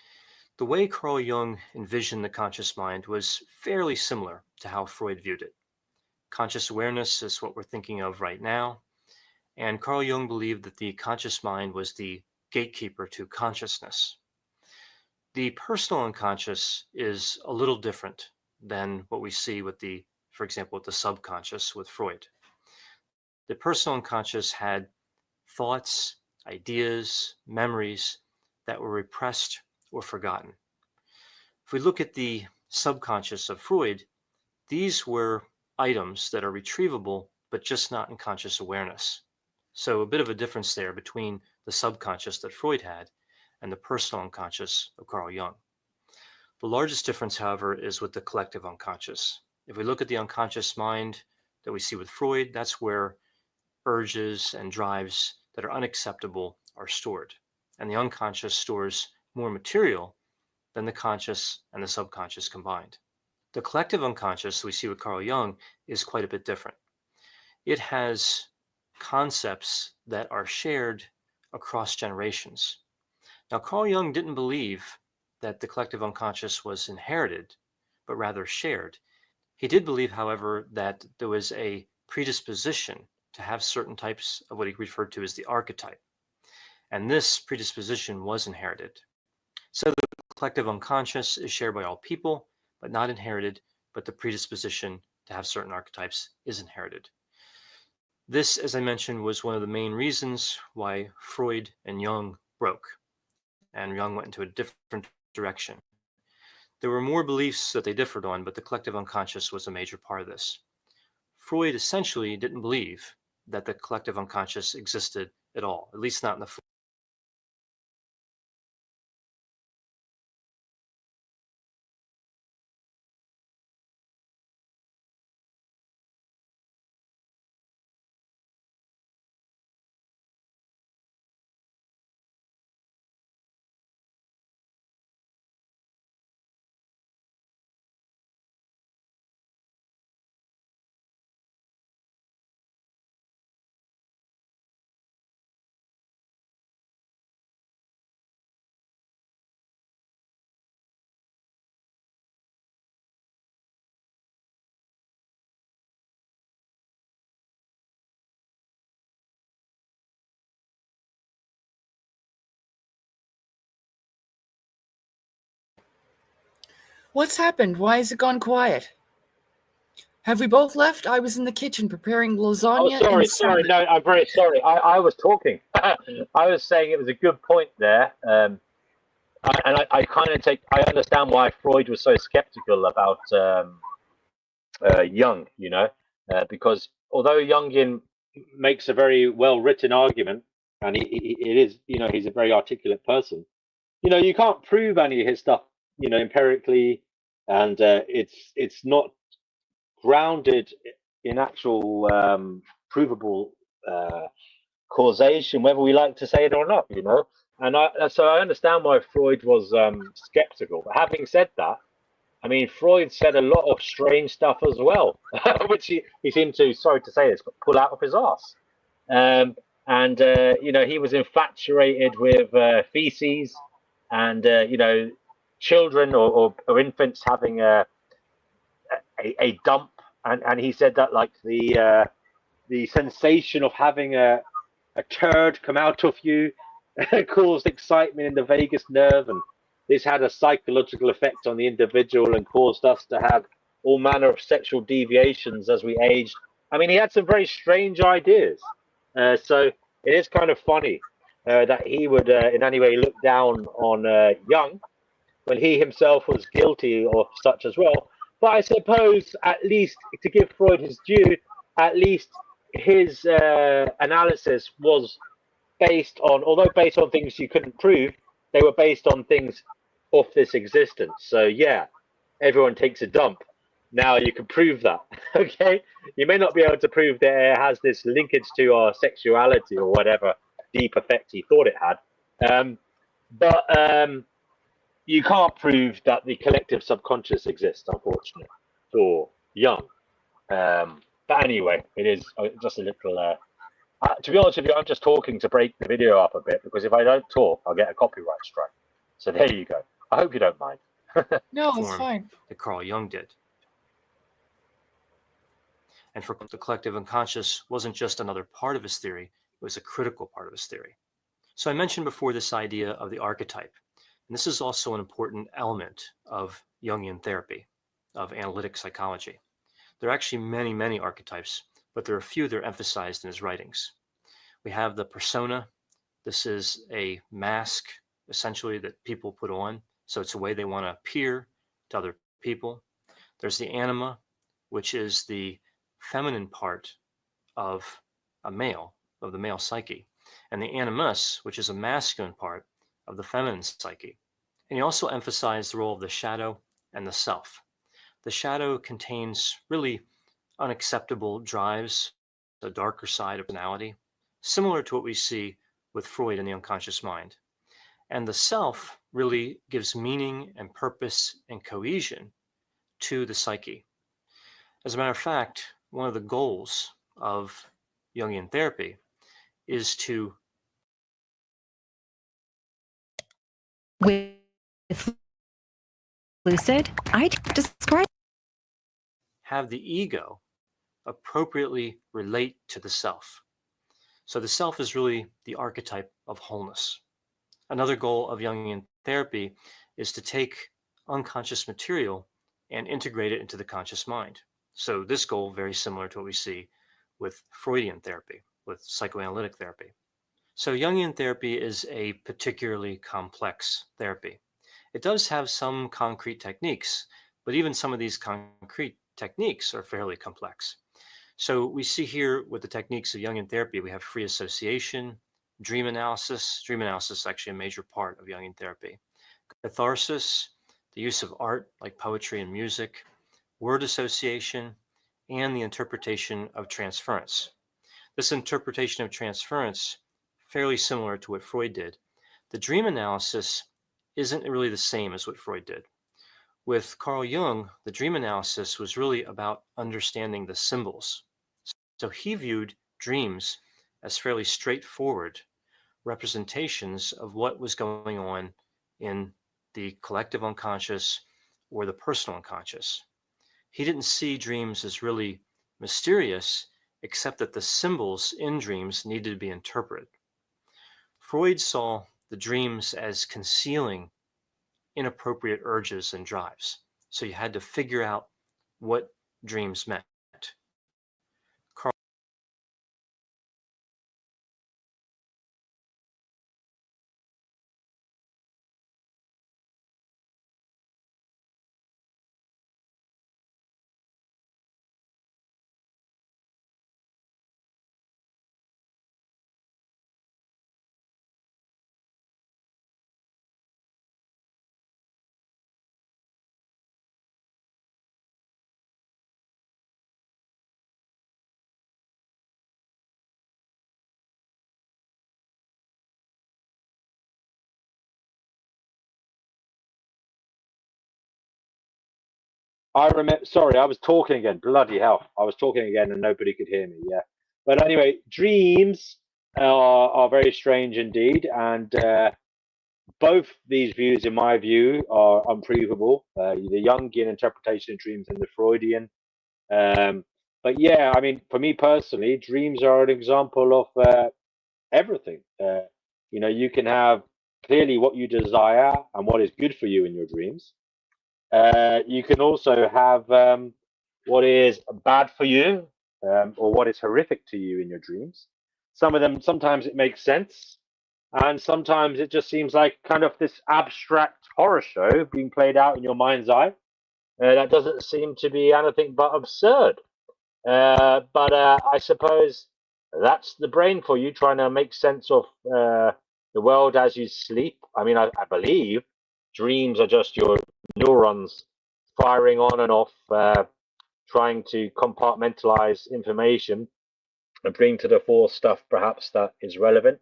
the way Carl Jung envisioned the conscious mind was fairly similar to how Freud viewed it. Conscious awareness is what we're thinking of right now. And Carl Jung believed that the conscious mind was the gatekeeper to consciousness. The personal unconscious is a little different than what we see with the, for example, with the subconscious with Freud. The personal unconscious had thoughts, ideas, memories that were repressed or forgotten. If we look at the subconscious of Freud, these were items that are retrievable, but just not in conscious awareness. So a bit of a difference there between the subconscious that Freud had and the personal unconscious of Carl Jung. The largest difference, however, is with the collective unconscious. If we look at the unconscious mind that we see with Freud, that's where urges and drives that are unacceptable are stored. And the unconscious stores more material than the conscious and the subconscious combined. The collective unconscious we see with Carl Jung is quite a bit different. It has concepts that are shared across generations. Now, Carl Jung didn't believe that the collective unconscious was inherited, but rather shared. He did believe, however, that there was a predisposition to have certain types of what he referred to as the archetype. And this predisposition was inherited. So the collective unconscious is shared by all people, but not inherited, but the predisposition to have certain archetypes is inherited. This, as I mentioned, was one of the main reasons why Freud and Jung broke, and Jung went into a different direction. There were more beliefs that they differed on, but the collective unconscious was a major part of this. Freud essentially didn't believe that the collective unconscious existed at all, at least not in the What's happened? Why has it gone quiet? Have we both left? I was in the kitchen preparing lasagna. Oh, and sorry. salad. No, I'm very sorry. I was talking. I was saying it was a good point there. I kind of I understand why Freud was so skeptical about Jung, because although Jungian makes a very well-written argument, and it is, he's a very articulate person, you can't prove any of his stuff, empirically, and it's not grounded in actual provable causation, whether we like to say it or not, And so I understand why Freud was skeptical. But having said that, I mean, Freud said a lot of strange stuff as well, which he seemed to, sorry to say this, but pull out of his arse. He was infatuated with feces and, children or infants having a dump. And he said that, like, the sensation of having a turd come out of you caused excitement in the vagus nerve, and this had a psychological effect on the individual and caused us to have all manner of sexual deviations as we aged. I mean, he had some very strange ideas. So it is kind of funny that he would in any way look down on Jung when he himself was guilty of such as well. But I suppose, at least to give Freud his due, at least his analysis was based on, although based on things you couldn't prove, they were based on things of this existence. So yeah, everyone takes a dump. Now you can prove that. Okay, you may not be able to prove that it has this linkage to our sexuality or whatever deep effect he thought it had, but you can't prove that the collective subconscious exists, unfortunately, for Jung. But anyway, it is just a little. To be honest with you, I'm just talking to break the video up a bit, because if I don't talk, I'll get a copyright strike. So there you go. I hope you don't mind. No, it's form fine. that Carl Jung did. And for the collective unconscious wasn't just another part of his theory, it was a critical part of his theory. So I mentioned before this idea of the archetype. And this is also an important element of Jungian therapy, of analytic psychology. There are actually many, many archetypes, but there are a few that are emphasized in his writings. We have the persona. This is a mask, essentially, that people put on. So it's a way they want to appear to other people. There's the anima, which is the feminine part of a male, of the male psyche, and the animus, which is a masculine part of the feminine psyche. And he also emphasized the role of the shadow and the self. The shadow contains really unacceptable drives, the darker side of personality, similar to what we see with Freud in the unconscious mind. And the self really gives meaning and purpose and cohesion to the psyche. As a matter of fact, one of the goals of Jungian therapy is to with lucid, I describe have the ego appropriately relate to the self. So the self is really the archetype of wholeness. Another goal of Jungian therapy is to take unconscious material and integrate it into the conscious mind. So this goal, very similar to what we see with Freudian therapy, with psychoanalytic therapy. So Jungian therapy is a particularly complex therapy. It does have some concrete techniques, but even some of these concrete techniques are fairly complex. So we see here with the techniques of Jungian therapy, we have free association, dream analysis. Dream analysis is actually a major part of Jungian therapy. Catharsis, the use of art like poetry and music, word association, and the interpretation of transference. This interpretation of transference, fairly similar to what Freud did. The dream analysis isn't really the same as what Freud did. With Carl Jung, the dream analysis was really about understanding the symbols. So he viewed dreams as fairly straightforward representations of what was going on in the collective unconscious or the personal unconscious. He didn't see dreams as really mysterious, except that the symbols in dreams needed to be interpreted. Freud saw the dreams as concealing inappropriate urges and drives. So you had to figure out what dreams meant. Carl I remember. Sorry, I was talking again. Bloody hell, I was talking again, and nobody could hear me. Yeah, but anyway, dreams are very strange indeed, and both these views, in my view, are unprovable. The Jungian interpretation of dreams and the Freudian. But yeah, I mean, for me personally, dreams are an example of everything. You can have clearly what you desire and what is good for you in your dreams. You can also have what is bad for you or what is horrific to you in your dreams. Some of them, sometimes it makes sense, and sometimes it just seems like kind of this abstract horror show being played out in your mind's eye. That doesn't seem to be anything but absurd. But I suppose that's the brain for you, trying to make sense of the world as you sleep. I mean, I believe dreams are just your neurons firing on and off, trying to compartmentalize information and bring to the fore stuff perhaps that is relevant.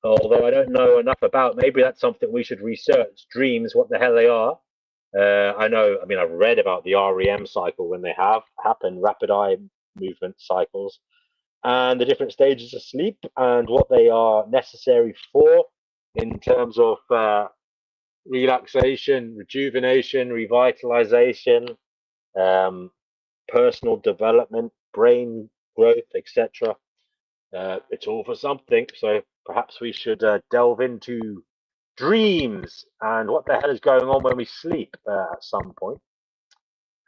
Although I don't know enough about, maybe that's something we should research. Dreams, what the hell they are. I know, I mean, I've read about the REM cycle when they have happened, rapid eye movement cycles, and the different stages of sleep and what they are necessary for in terms of relaxation, rejuvenation, revitalization, personal development, brain growth, etc. It's all for something. So perhaps we should delve into dreams and what the hell is going on when we sleep at some point.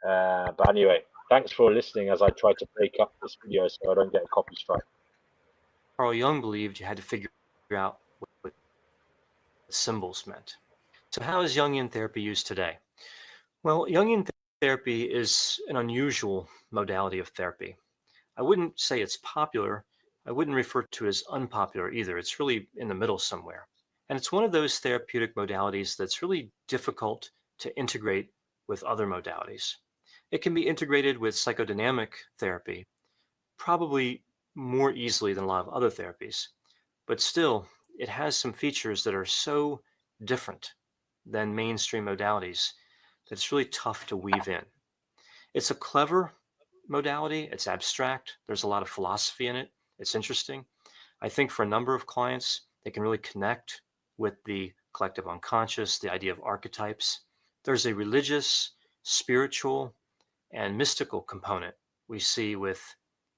But anyway, thanks for listening as I try to break up this video so I don't get a copy strike. Carl Jung believed you had to figure out what symbols meant. So how is Jungian therapy used today? Well, Jungian therapy is an unusual modality of therapy. I wouldn't say it's popular. I wouldn't refer to it as unpopular either. It's really in the middle somewhere. And it's one of those therapeutic modalities that's really difficult to integrate with other modalities. It can be integrated with psychodynamic therapy, probably more easily than a lot of other therapies, but still, it has some features that are so different than mainstream modalities that it's really tough to weave in. It's a clever modality. It's abstract. There's a lot of philosophy in it. It's interesting. I think for a number of clients, they can really connect with the collective unconscious, the idea of archetypes. There's a religious, spiritual, and mystical component we see with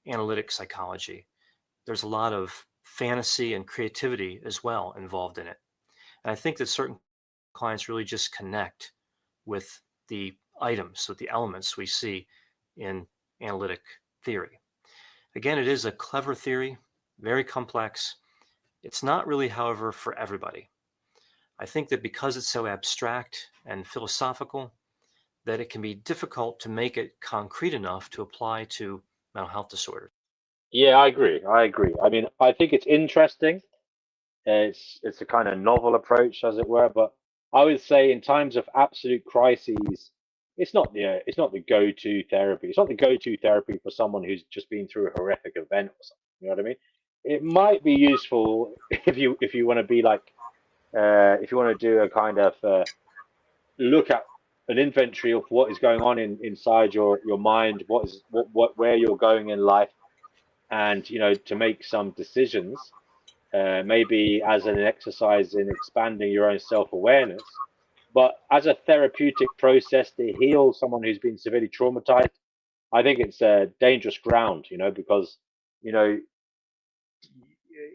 analytic psychology. There's a lot of fantasy and creativity as well involved in it. And I think that certain clients really just connect with the items, with the elements we see in analytic theory. Again, it is a clever theory, very complex. It's not really, however, for everybody. I think that because it's so abstract and philosophical, that it can be difficult to make it concrete enough to apply to mental health disorders. Yeah, I agree. I mean, I think it's interesting. It's a kind of novel approach, as it were. But I would say, in times of absolute crises, it's not the go-to therapy. It's not the go-to therapy for someone who's just been through a horrific event or something. You know what I mean? It might be useful if you want to be like if you want to do a kind of look at an inventory of what is going on inside your mind, where you're going in life, and to make some decisions, maybe as an exercise in expanding your own self-awareness. But as a therapeutic process to heal someone who's been severely traumatized, I think it's dangerous ground, because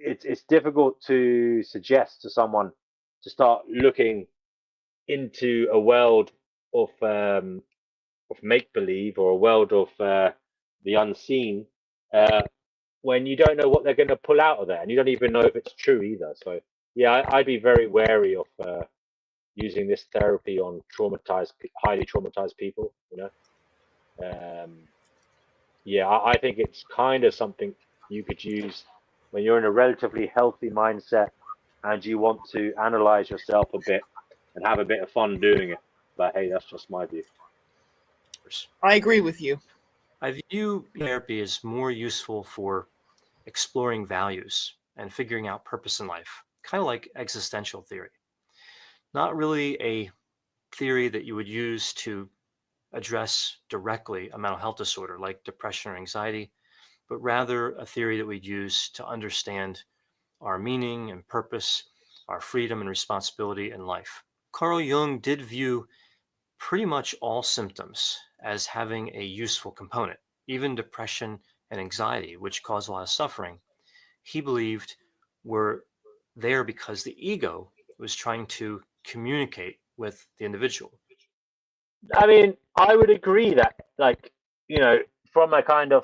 it's difficult to suggest to someone to start looking into a world of make-believe, or a world of the unseen, when you don't know what they're going to pull out of there, and you don't even know if it's true either. So yeah, I'd be very wary of using this therapy on highly traumatized people. Yeah, I think it's kind of something you could use when you're in a relatively healthy mindset and you want to analyze yourself a bit and have a bit of fun doing it. But hey, that's just my view. I agree with you. I view therapy as more useful for exploring values and figuring out purpose in life, kind of like existential theory. Not really a theory that you would use to address directly a mental health disorder like depression or anxiety, but rather a theory that we'd use to understand our meaning and purpose, our freedom and responsibility in life. Carl Jung did view pretty much all symptoms as having a useful component, even depression and anxiety, which cause a lot of suffering. He believed were there because the ego was trying to communicate with the individual. I mean, I would agree that, from a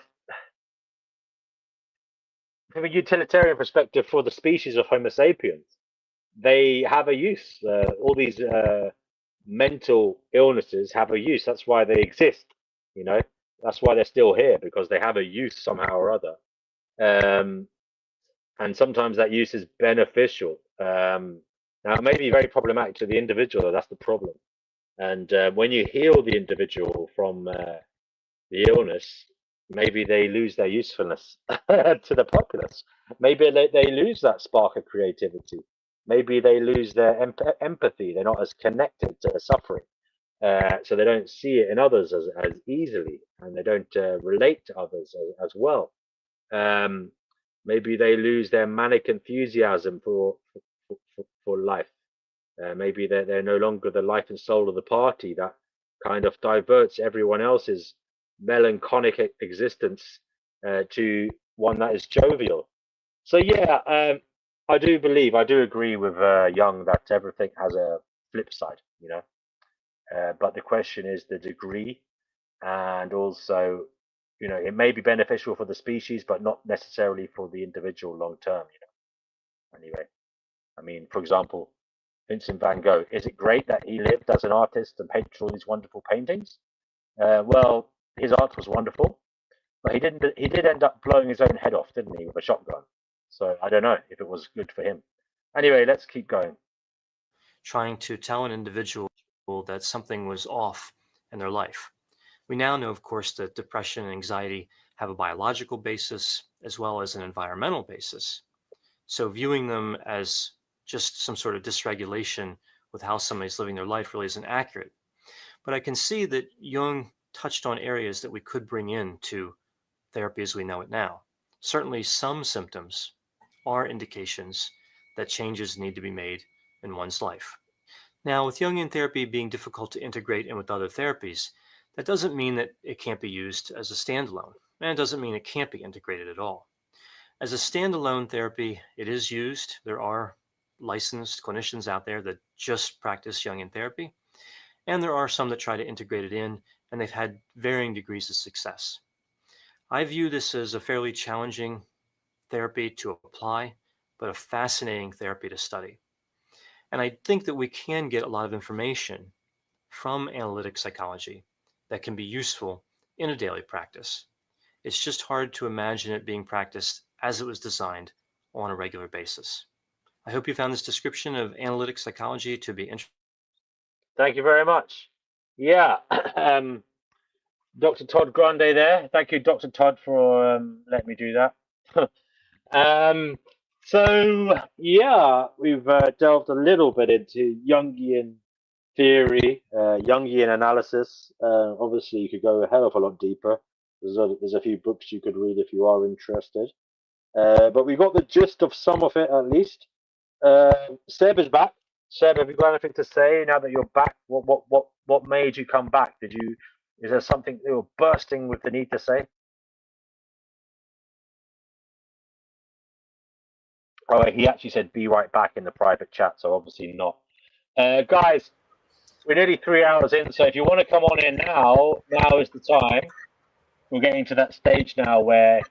utilitarian perspective, for the species of Homo sapiens, they have a use. All these mental illnesses have a use. That's why they exist. That's why they're still here, because they have a use somehow or other. And sometimes that use is beneficial. Now, it may be very problematic to the individual, though. That's the problem. And when you heal the individual from the illness, maybe they lose their usefulness to the populace. Maybe they lose that spark of creativity. Maybe they lose their empathy. They're not as connected to suffering. So they don't see it in others as easily, and they don't relate to others as well. Maybe they lose their manic enthusiasm for life. Maybe they're no longer the life and soul of the party that kind of diverts everyone else's melancholic existence to one that is jovial. So yeah, I do agree with Jung that everything has a flip side, but the question is the degree, and also, it may be beneficial for the species, but not necessarily for the individual long term. Anyway, I mean, for example, Vincent van Gogh. Is it great that he lived as an artist and painted all these wonderful paintings? Well, his art was wonderful, but he didn't. He did end up blowing his own head off, didn't he, with a shotgun? So I don't know if it was good for him. Anyway, let's keep going. Trying to tell an individual that something was off in their life. We now know, of course, that depression and anxiety have a biological basis as well as an environmental basis. So viewing them as just some sort of dysregulation with how somebody's living their life really isn't accurate. But I can see that Jung touched on areas that we could bring into therapy as we know it now. Certainly some symptoms are indications that changes need to be made in one's life. Now, with Jungian therapy being difficult to integrate in with other therapies, that doesn't mean that it can't be used as a standalone, and it doesn't mean it can't be integrated at all. As a standalone therapy, it is used. There are licensed clinicians out there that just practice Jungian therapy, and there are some that try to integrate it in, and they've had varying degrees of success. I view this as a fairly challenging therapy to apply, but a fascinating therapy to study. And I think that we can get a lot of information from analytic psychology that can be useful in a daily practice. It's just hard to imagine it being practiced as it was designed on a regular basis. I hope you found this description of analytic psychology to be interesting. Thank you very much. Yeah, Dr. Todd Grande there. Thank you, Dr. Todd, for letting me do that. So yeah, we've delved a little bit into Jungian theory, Jungian analysis. Obviously, you could go a hell of a lot deeper. There's a few books you could read if you are interested. But we got the gist of some of it at least. Seb is back. Seb, have you got anything to say now that you're back? What made you come back? Is there something you were bursting with the need to say? Oh, he actually said be right back in the private chat, so obviously not. Guys, we're nearly 3 hours in, so if you want to come on in now is the time. We're getting to that stage now where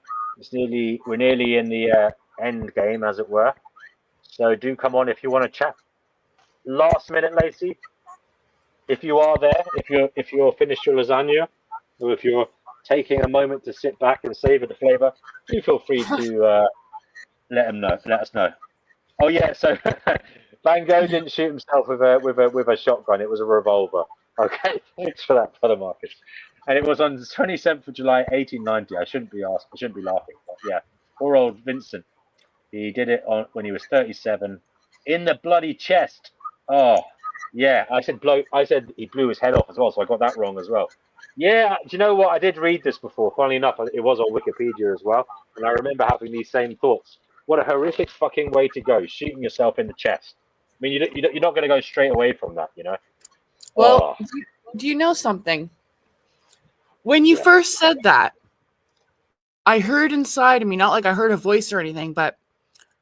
we're nearly in the end game, as it were. So do come on if you want to chat. Last minute, Lacey. If you are there, if you're finished your lasagna, or if you're taking a moment to sit back and savor the flavor, do feel free to let us know. Oh yeah, so Van Gogh didn't shoot himself with a shotgun. It was a revolver. Okay, thanks for that, Brother Marcus. And it was on the 27th of July, 1890. I shouldn't be laughing, but yeah, poor old Vincent. He did it when he was 37, in the bloody chest. Oh, yeah. I said he blew his head off as well, so I got that wrong as well. Yeah, do you know what? I did read this before. Funnily enough, it was on Wikipedia as well, and I remember having these same thoughts. What a horrific fucking way to go, shooting yourself in the chest. I mean, you're not going to go straight away from that, Well, do you know something? When you first said that, I heard inside of me, not like I heard a voice or anything, but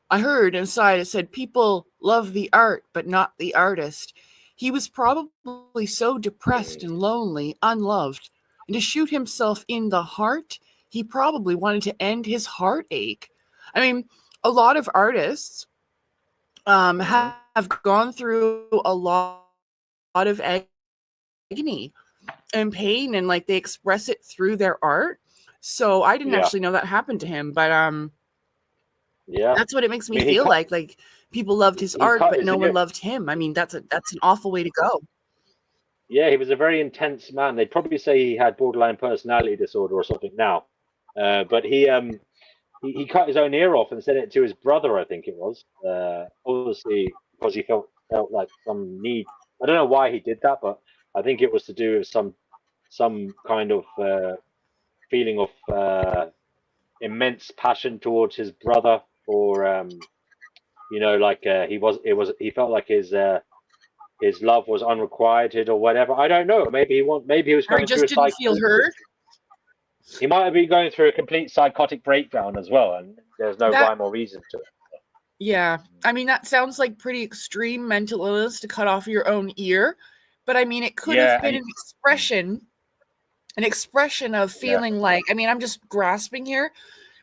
I heard inside it said, people love the art, but not the artist. He was probably so depressed and lonely, unloved, and to shoot himself in the heart, he probably wanted to end his heartache. I mean, a lot of artists have gone through a lot of agony and pain, and like they express it through their art. So I didn't actually know that happened to him, but that's what it makes me feel like people loved his art, but no one loved him. I mean, that's an awful way to go. Yeah, he was a very intense man. They'd probably say he had borderline personality disorder or something now, but he cut his own ear off and sent it to his brother, I think it was, obviously because he felt like some need. I don't know why he did that, but I think it was to do with some kind of feeling of immense passion towards his brother, or he felt like his love was unrequited or whatever. I don't know. Maybe he was going just through a didn't feel heard. He might have been going through a complete psychotic breakdown as well, and there's no That- rhyme or reason to it. Yeah, I mean that sounds like pretty extreme mental illness to cut off your own ear, but I mean it could Yeah, have been and- an expression of feeling like, I mean I'm just grasping here,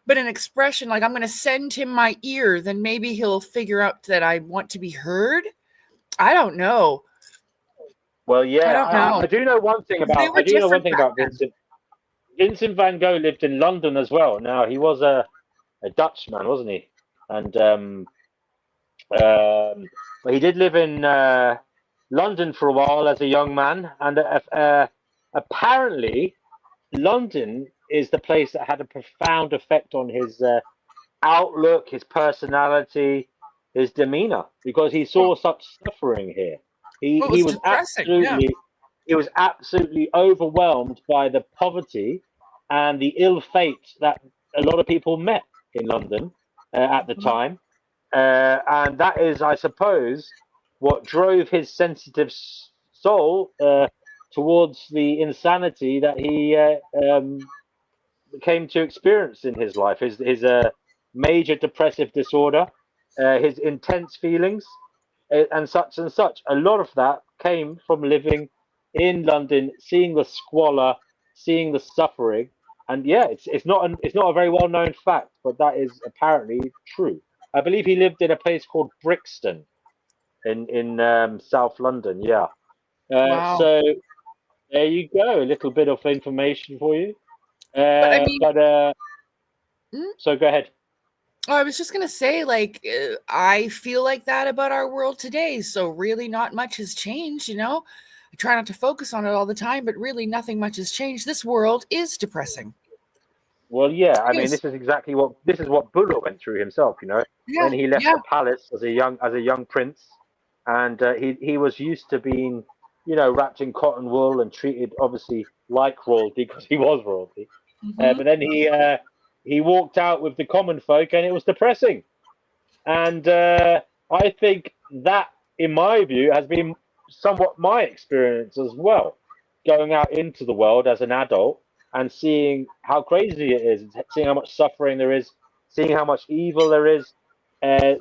but an expression like I'm going to send him my ear, then maybe he'll figure out that I want to be heard. I don't know. Well, yeah, I don't know. I do know one thing They about were I do know one different thing back about then. Vincent. Vincent van Gogh lived in London as well. Now he was a Dutchman, wasn't he? And but he did live in London for a while as a young man, and apparently London is the place that had a profound effect on his outlook, his personality, his demeanor, because he saw such suffering here. Well, it He was was depressing, yeah. absolutely he was absolutely overwhelmed by the poverty and the ill fate that a lot of people met in London at the time. And that is, I suppose, what drove his sensitive soul towards the insanity that he came to experience in his life. His major depressive disorder, his intense feelings, and such and such. A lot of that came from living in London, seeing the squalor, seeing the suffering. And yeah, it's not a very well known fact, but that is apparently true. I believe he lived in a place called Brixton in South London. Yeah. Wow. So there you go, a little bit of information for you. I mean- So go ahead. Oh, I was just going to say, like, I feel like that about our world today. So really not much has changed, you know? I try not to focus on it all the time, but really nothing much has changed. This world is depressing. Well, yeah, I mean, Yes. this is what Buddha went through himself, you know, Yeah, when he left yeah. the palace as a young prince, and he was used to being, you know, wrapped in cotton wool and treated obviously like royalty because he was royalty. Mhm. But then he walked out with the common folk, and it was depressing. And I think that, in my view, has been somewhat my experience as well, going out into the world as an adult and seeing how crazy it is, seeing how much suffering there is, seeing how much evil there is,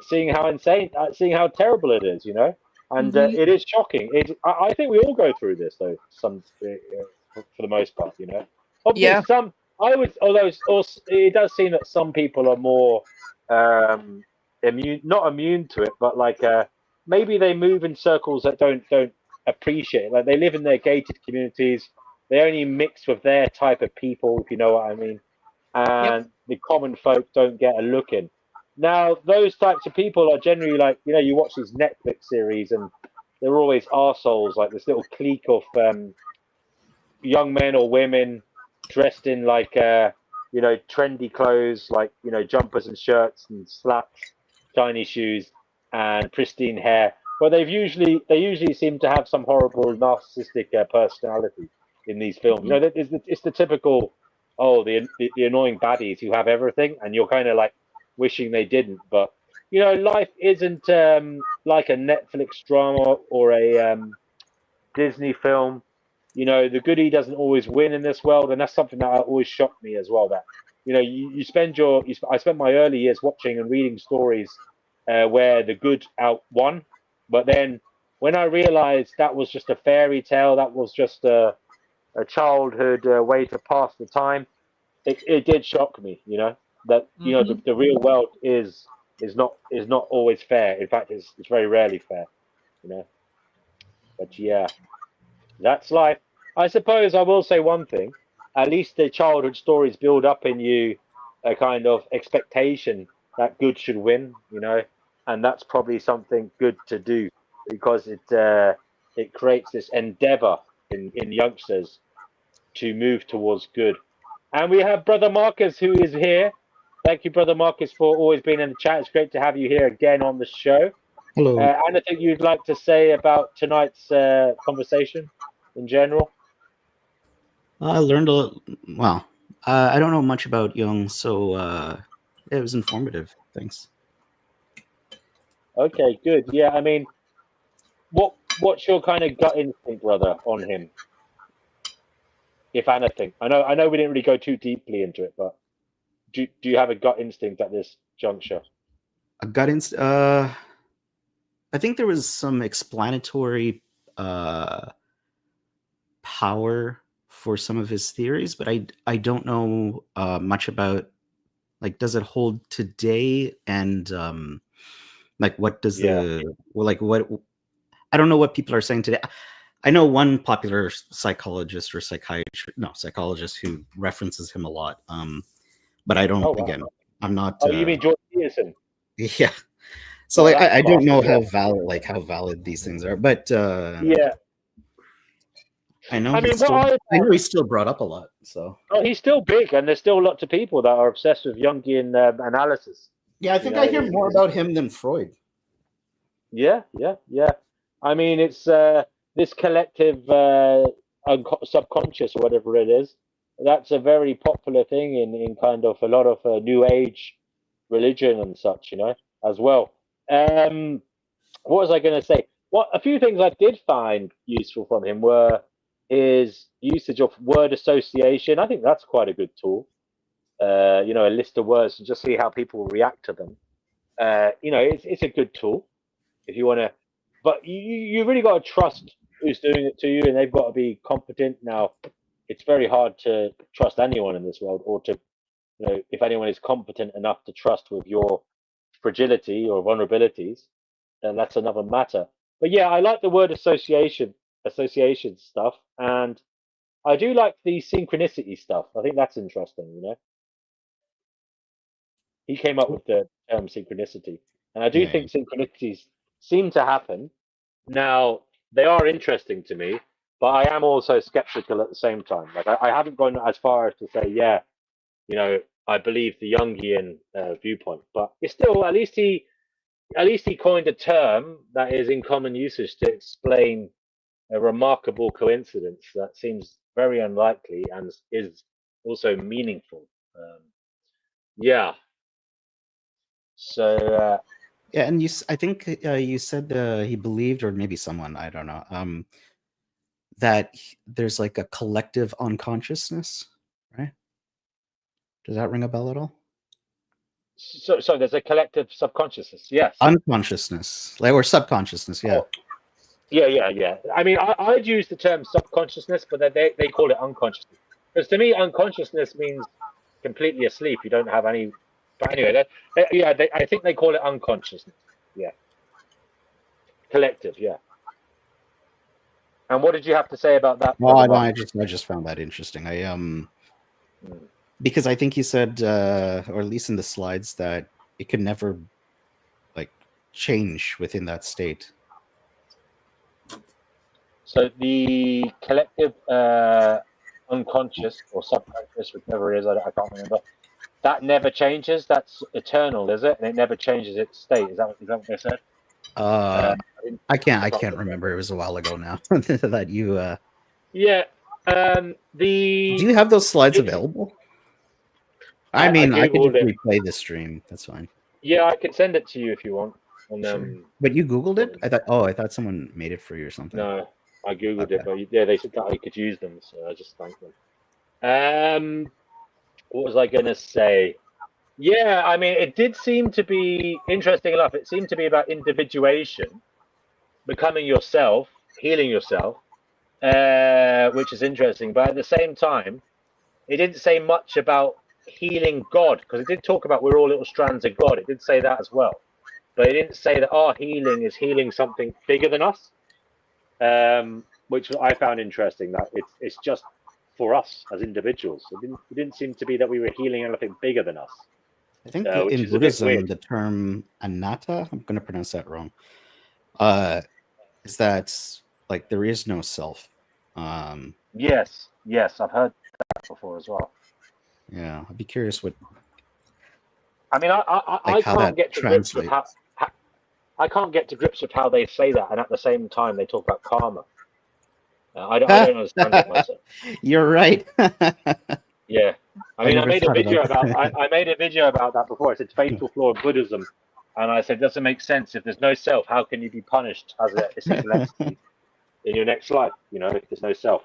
seeing how insane, seeing how terrible it is, you know. And Mhm. it is shocking. I think we all go through this, though, for the most part, you know. Obviously, Yeah. although it does seem that some people are more not immune to it, but like maybe they move in circles that don't appreciate it. Like they live in their gated communities, they only mix with their type of people, if you know what I mean, and the common folk don't get a look in. Now those types of people are generally like, you know, you watch these Netflix series and they're always arseholes, like this little clique of young men or women dressed in like you know, trendy clothes, like, you know, jumpers and shirts and slacks, shiny shoes, and pristine hair. But they usually seem to have some horrible narcissistic personality in these films. You know, it's the typical, the annoying baddies who have everything, and you're kind of like wishing they didn't. But you know, life isn't like a Netflix drama or a Disney film. You know, the goodie doesn't always win in this world, and that's something that always shocked me as well. That, you know, I spent my early years watching and reading stories where the good won, but then when I realized that was just a fairy tale, that was just a childhood way to pass the time, it did shock me. You know, that, you know, the real world is not always fair. In fact, it's very rarely fair. You know, but yeah. That's life. I suppose I will say one thing. At least the childhood stories build up in you a kind of expectation that good should win, you know, and that's probably something good to do because it creates this endeavor in youngsters to move towards good. And we have Brother Marcus who is here. Thank you, Brother Marcus, for always being in the chat. It's great to have you here again on the show. Hello. Anything you'd like to say about tonight's conversation in general? I learned a lot. Well, I don't know much about Jung, so it was informative. Thanks. Okay, good. Yeah, I mean, what's your kind of gut instinct, brother, on him? if anything? I know we didn't really go too deeply into it, but do you have a gut instinct at this juncture? A gut instinct. I think there was some explanatory power for some of his theories, but I don't know much about, like, does it hold today, and like what does what I don't know what people are saying today. I know one popular psychologist or psychologist who references him a lot, but I don't. Oh, wow. Again, I'm not. Oh, you mean George Peterson? Yeah. So Well, like, I don't know classic, how valid these things are, but yeah. I know. I mean, I know he's still brought up a lot. So he's still big, and there's still lots of people that are obsessed with Jungian analysis. yeah, I think I hear more about him than Freud. Yeah. I mean, it's this collective subconscious or whatever it is. That's a very popular thing in kind of a lot of New Age religion and such, as well. What was I going to say? Well, a few things I did find useful from him were his usage of word association. I think that's quite a good tool. A list of words and just see how people react to them. It's a good tool if you want to, but you really got to trust who's doing it to you, and they've got to be competent. Now, it's very hard to trust anyone in this world, or to, if anyone is competent enough to trust with your fragility or vulnerabilities, then that's another matter. But yeah, I like the word association stuff, and I do like the synchronicity stuff. I think that's interesting. He came up with the term synchronicity, and I do think synchronicities seem to happen. Now, they are interesting to me, but I am also skeptical at the same time. Like, I haven't gone as far as to say, I believe the Jungian viewpoint, but it's still, at least he coined a term that is in common usage to explain a remarkable coincidence that seems very unlikely and is also meaningful. Yeah. So yeah, and I think you said he believed, or maybe someone, I don't know, that there's like a collective unconsciousness, right? Does that ring a bell at all? So there's a collective subconsciousness, yes. Unconsciousness, or subconsciousness, yeah. Oh, yeah. I mean, I'd use the term subconsciousness, but they call it unconsciousness. Because to me, unconsciousness means completely asleep. You don't have any. But anyway, I think they call it unconsciousness. Yeah. Collective, yeah. And what did you have to say about that? Oh, no, I just found that interesting. Because I think you said, or at least in the slides, that it could never change within that state. So the collective unconscious or subconscious, whichever it is, I can't remember. That never changes. That's eternal, is it? And it never changes its state. Is that what they said? I can't remember. It was a while ago now. That you. Yeah. Do you have those slides available? I mean, I could just replay the stream. That's fine. Yeah, I can send it to you if you want. Sure. But you Googled it? I thought someone made it for you or something. No, I Googled it, but they said that I could use them, so I just thanked them. What was I going to say? Yeah, I mean, it did seem to be, interesting enough, it seemed to be about individuation, becoming yourself, healing yourself, which is interesting. But at the same time, it didn't say much about healing God, because it did talk about we're all little strands of God. It did say that as well. But it didn't say that our healing is healing something bigger than us, which I found interesting, that it's just for us as individuals. It didn't seem to be that we were healing anything bigger than us. I think in Buddhism, the term anatta, I'm going to pronounce that wrong, is that there is no self. Yes, I've heard that before as well. Yeah, I'd be curious what. I mean, I can't get to grips with how I can't get to grips with how they say that, and at the same time they talk about karma. I don't understand it myself. You're right. Yeah, I mean, I made a video about that before. I said fatal flaw of Buddhism, and I said, doesn't make sense. If there's no self, how can you be punished as a essential entity in your next life? If there's no self.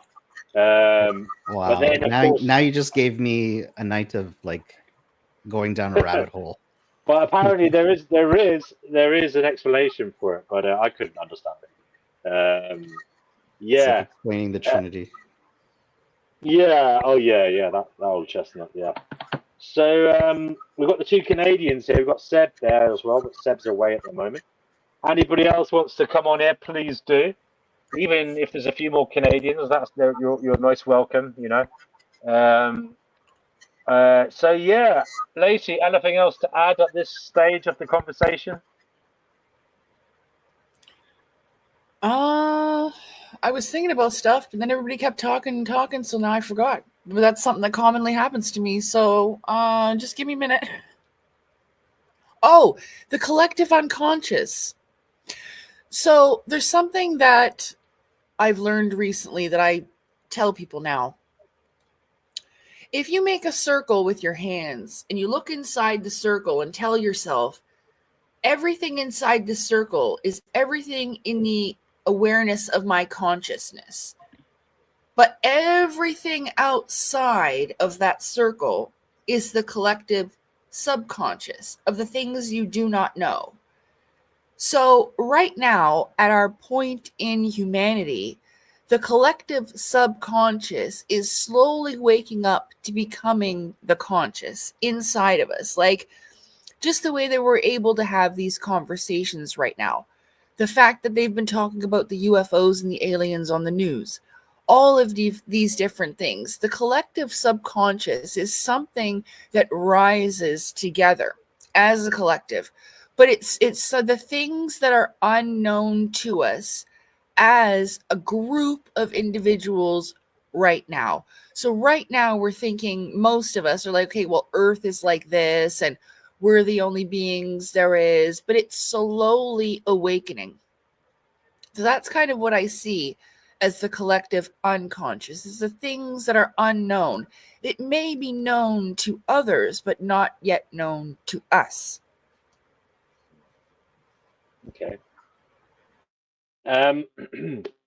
Wow. But then, of now, course, now you just gave me a night of like going down a rabbit hole. but apparently there is an explanation for it, but I couldn't understand it. It's like Yeah, explaining the Trinity. yeah, oh yeah, that old chestnut, yeah. So we've got the two Canadians here. We've got Seb there as well, but Seb's away at the moment. Anybody else wants to come on here, please do. Even if there's a few more Canadians, you're most welcome, you know. So yeah, Lacey, anything else to add at this stage of the conversation? I was thinking about stuff, but then everybody kept talking, so now I forgot. But that's something that commonly happens to me. So just give me a minute. Oh, the collective unconscious. So there's something that I've learned recently that I tell people now. If you make a circle with your hands and you look inside the circle and tell yourself, everything inside the circle is everything in the awareness of my consciousness. But everything outside of that circle is the collective subconscious of the things you do not know. So right now, at our point in humanity, the collective subconscious is slowly waking up to becoming the conscious inside of us. Like just the way that we're able to have these conversations right now. The fact that they've been talking about the UFOs and the aliens on the news. All of these different things. The collective subconscious is something that rises together as a collective. But it's the things that are unknown to us as a group of individuals right now. So right now we're thinking, most of us are like, okay, well, Earth is like this and we're the only beings there is, but it's slowly awakening. So that's kind of what I see as the collective unconscious, is the things that are unknown. It may be known to others, but not yet known to us. Okay.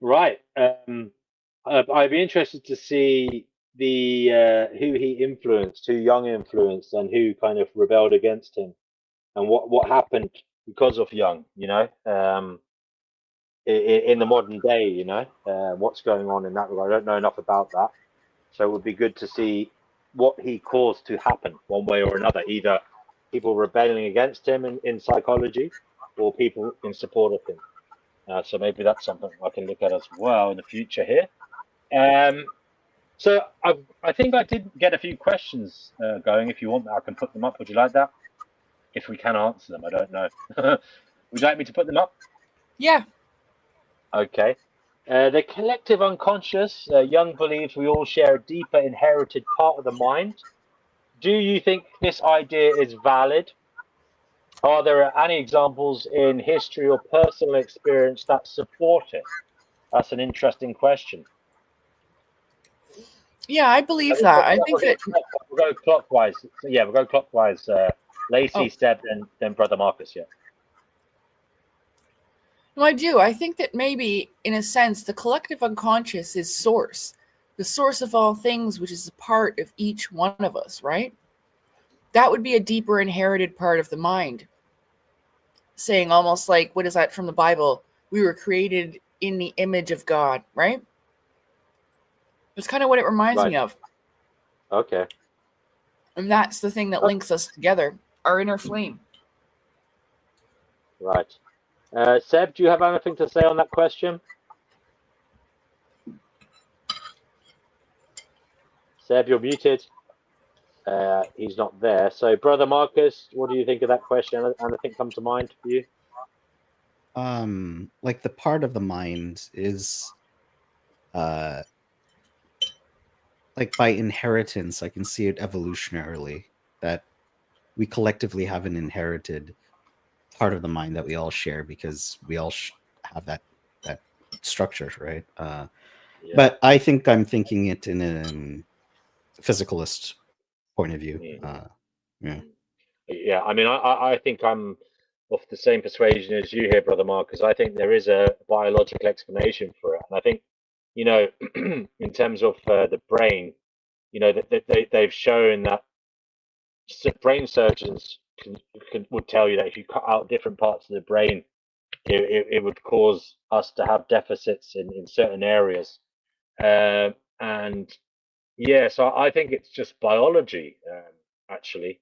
Right. I'd be interested to see the who he influenced, who Jung influenced, and who kind of rebelled against him, and what happened because of Jung. You know, in the modern day, you know, what's going on in that regard. I don't know enough about that, so it would be good to see what he caused to happen one way or another. Either people rebelling against him in psychology, or people in support of him. So maybe that's something I can look at as well in the future here. So I think I did get a few questions going. If you want, I can put them up. Would you like that? If we can answer them, I don't know. Would you like me to put them up? Yeah. Okay. The collective unconscious, Jung believes we all share a deeper inherited part of the mind. Do you think this idea is valid? Are there any examples in history or personal experience that support it? That's an interesting question. Yeah, I believe that. I think that We'll go clockwise. Yeah, we'll go clockwise. Lacey, Seb, then Brother Marcus. Yeah. No, I do. I think that maybe, in a sense, the collective unconscious is source, the source of all things, which is a part of each one of us, right? That would be a deeper inherited part of the mind. Saying almost like, what is that from the Bible? We were created in the image of God, right? It's kind of what it reminds me of. Okay. And that's the thing that links us together, our inner flame. Right. Seb, do you have anything to say on that question? Seb, you're muted. He's not there. So, Brother Marcus, what do you think of that question? Anything come to mind for you? Like the part of the mind is like by inheritance. I can see it evolutionarily, that we collectively have an inherited part of the mind that we all share, because we all have that structure, right? Yeah. But I think I'm thinking it in a physicalist point of view. Yeah, I mean, I think I'm of the same persuasion as you here, Brother Marcus. I think there is a biological explanation for it. And I think you know, in terms of the brain, you know, they've shown that brain surgeons would tell you that if you cut out different parts of the brain, it would cause us to have deficits in certain areas. And yeah, so I think it's just biology, actually.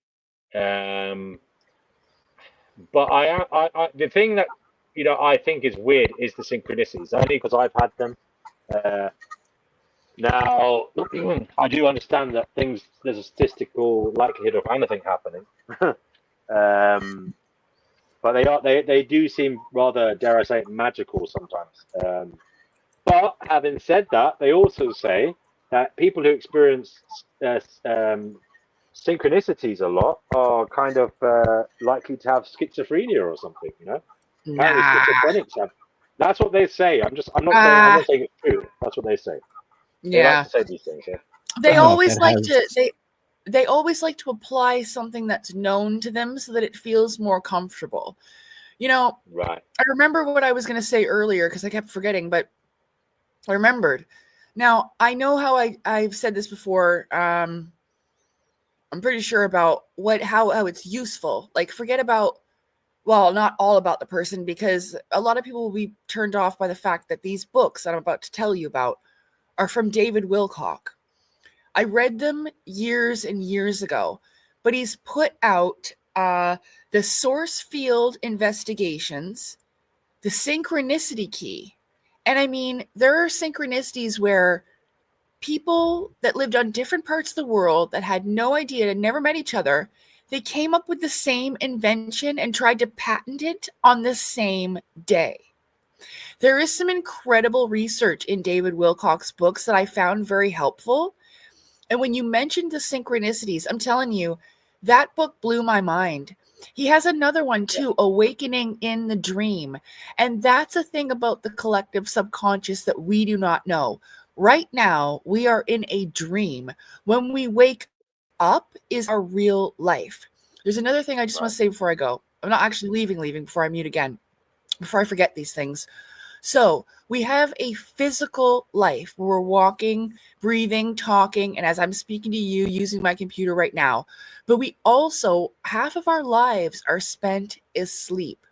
But the thing that, you know, I think is weird is the synchronicities, only because I've had them. Now, I do understand that there's a statistical likelihood of anything happening. But they do seem rather, dare I say, magical sometimes. But having said that, they also say that people who experience synchronicities a lot are kind of likely to have schizophrenia or something. You know, apparently Nah. schizophrenics have. That's what they say. I'm not saying it's true. That's what they say. They Yeah. like to say these things. Yeah. They Oh, always that like has- to they always like to apply something that's known to them so that it feels more comfortable. You know, Right. I remember what I was going to say earlier because I kept forgetting, but I remembered. Now, I know how I've said this before. I'm pretty sure about how it's useful. Like, forget about, well, not all about the person, because a lot of people will be turned off by the fact that these books that I'm about to tell you about are from David Wilcock. I read them years and years ago, but he's put out the source field investigations, the synchronicity key. And I mean, there are synchronicities where people that lived on different parts of the world that had no idea and never met each other, they came up with the same invention and tried to patent it on the same day. There is some incredible research in David Wilcock's books that I found very helpful. And when you mentioned the synchronicities, I'm telling you, that book blew my mind. He has another one too, Awakening in the Dream. And that's a thing about the collective subconscious that we do not know. Right now, we are in a dream. When we wake up is our real life. There's another thing I just want to say before I go. I'm not actually leaving before I mute again, before I forget these things. So we have a physical life where we're walking, breathing, talking, and as I'm speaking to you using my computer right now. But we also, half of our lives are spent asleep.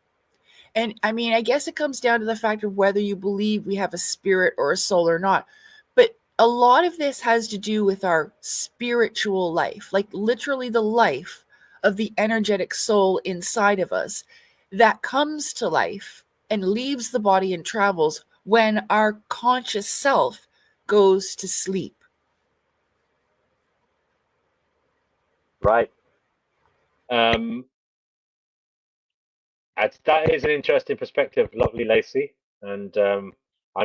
And I mean, I guess it comes down to the fact of whether you believe we have a spirit or a soul or not. But a lot of this has to do with our spiritual life, like literally the life of the energetic soul inside of us that comes to life and leaves the body and travels when our conscious self goes to sleep. Right. That is an interesting perspective, lovely Lacey. And I'm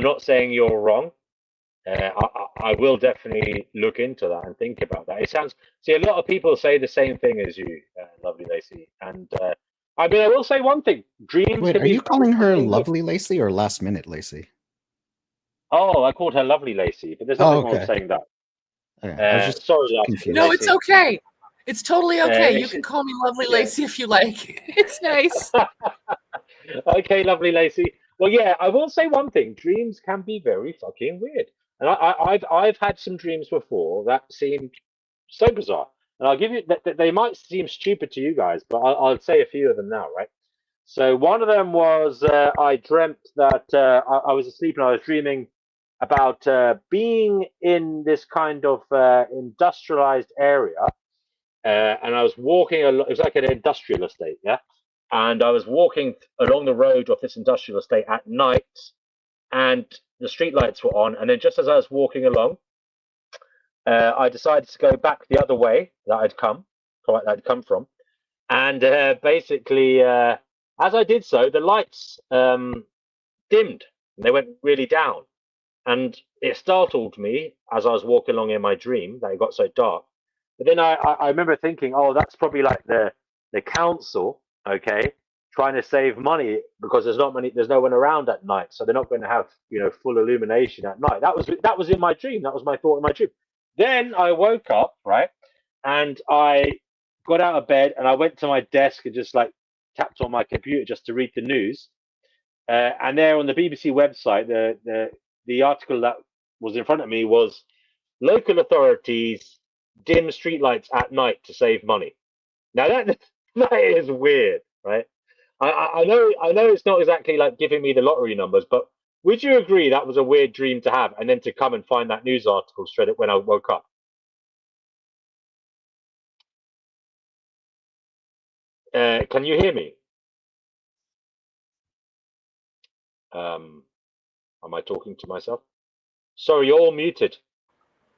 not saying you're wrong. I will definitely look into that and think about that. It sounds, see, a lot of people say the same thing as you, lovely Lacey. And I mean, I will say one thing: dreams. Wait, can are be you calling her fucking good. Lovely Lacey or Last Minute Lacey? Oh, I called her lovely Lacey, but there's nothing wrong with okay. saying that. Okay, I was just Sorry, Last confused. No, it's Lacey. okay. It's totally okay. You it's- can call me Lovely yeah. Lacey if you like. It's nice. Okay, lovely Lacey. Well, yeah, I will say one thing: dreams can be very fucking weird, and I've had some dreams before that seemed so bizarre. And I'll give you that they might seem stupid to you guys, but I'll say a few of them now, right? So one of them was I dreamt that I was asleep and I was dreaming about being in this kind of industrialized area, and I was walking. It was like an industrial estate, yeah. And I was walking along the road of this industrial estate at night, and the street lights were on. And then just as I was walking along, I decided to go back the other way that I'd come from, and basically, as I did so, the lights dimmed and they went really down, and it startled me as I was walking along in my dream that it got so dark. But then I remember thinking, oh, that's probably like the council, okay, trying to save money because there's no one around at night, so they're not going to have full illumination at night. That was in my dream. That was my thought in my dream. Then I woke up, right, and I got out of bed and I went to my desk and just like tapped on my computer just to read the news. And there on the BBC website, the article that was in front of me was local authorities dim streetlights at night to save money. Now that that is weird, right? I know it's not exactly like giving me the lottery numbers, but would you agree that was a weird dream to have, and then to come and find that news article straight up when I woke up? Can you hear me? Am I talking to myself? Sorry, you're all muted.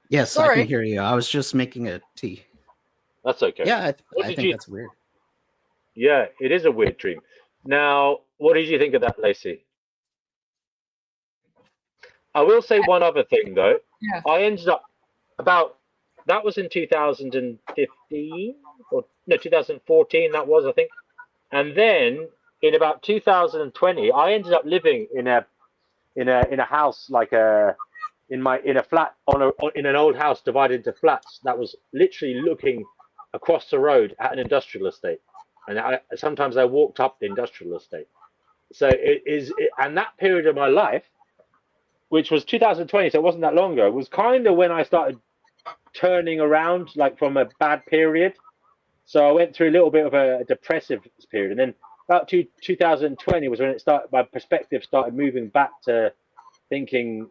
Yes, I Sorry. can hear you. I was just making a tea. That's okay. Yeah, What I did think you- that's weird. Yeah, it is a weird dream. Now, what did you think of that, Lacey? I will say one other thing though. Yeah. I ended up that was in 2015 or no 2014 that was, I think. And then in about 2020 I ended up living in a house, like in a flat in an old house divided into flats that was literally looking across the road at an industrial estate. And sometimes I walked up the industrial estate. So and that period of my life, which was 2020, so it wasn't that long ago, was kind of when I started turning around, like from a bad period. So I went through a little bit of a depressive period, and then about 2020 was when it started. My perspective started moving back to thinking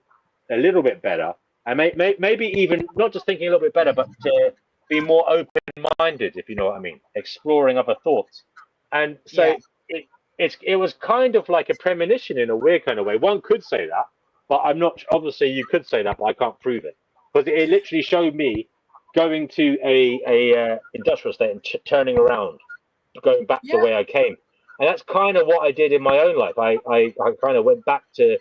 a little bit better, and maybe even not just thinking a little bit better, but to be more open-minded, if you know what I mean, exploring other thoughts. And so it was kind of like a premonition in a weird kind of way. One could say that, but I'm not. Obviously, you could say that, but I can't prove it, because it literally showed me going to a industrial estate and turning around, going back the way I came. And that's kind of what I did in my own life. I kind of went back to,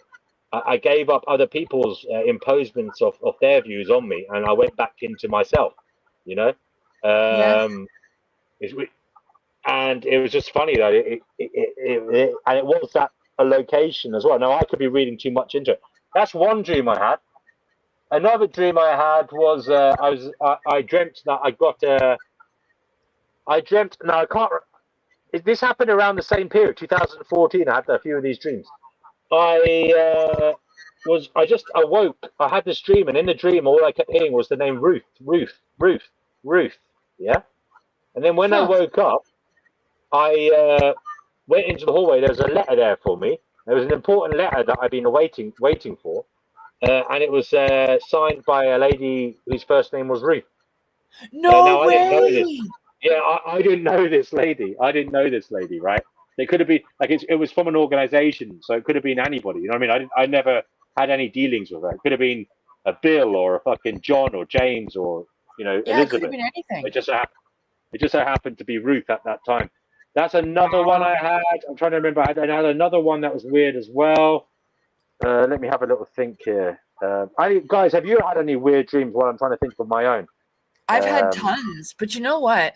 I gave up other people's imposements of their views on me, and I went back into myself, you know. And it was just funny that it was that a location as well. Now I could be reading too much into it. That's one dream I had. Another dream I had was I dreamt that I got I dreamt. Now I can't. This happened around the same period, 2014. I had a few of these dreams. I just awoke. I had this dream, and in the dream, all I kept hearing was the name Ruth. Yeah. And then when I woke up, I went into the hallway. There was a letter there for me. There was an important letter that I'd been waiting for, and it was signed by a lady whose first name was Ruth. No way! I didn't know this. Yeah, I didn't know this lady. Right? It could have been like it was from an organization, so it could have been anybody. You know what I mean? I never had any dealings with her. It could have been a Bill or a fucking John or James or Elizabeth. It could have been anything. It just so happened to be Ruth at that time. That's another one I had. I'm trying to remember. I had another one that was weird as well. Let me have a little think here. Guys, have you had any weird dreams while I'm trying to think of my own? I've had tons, but you know what?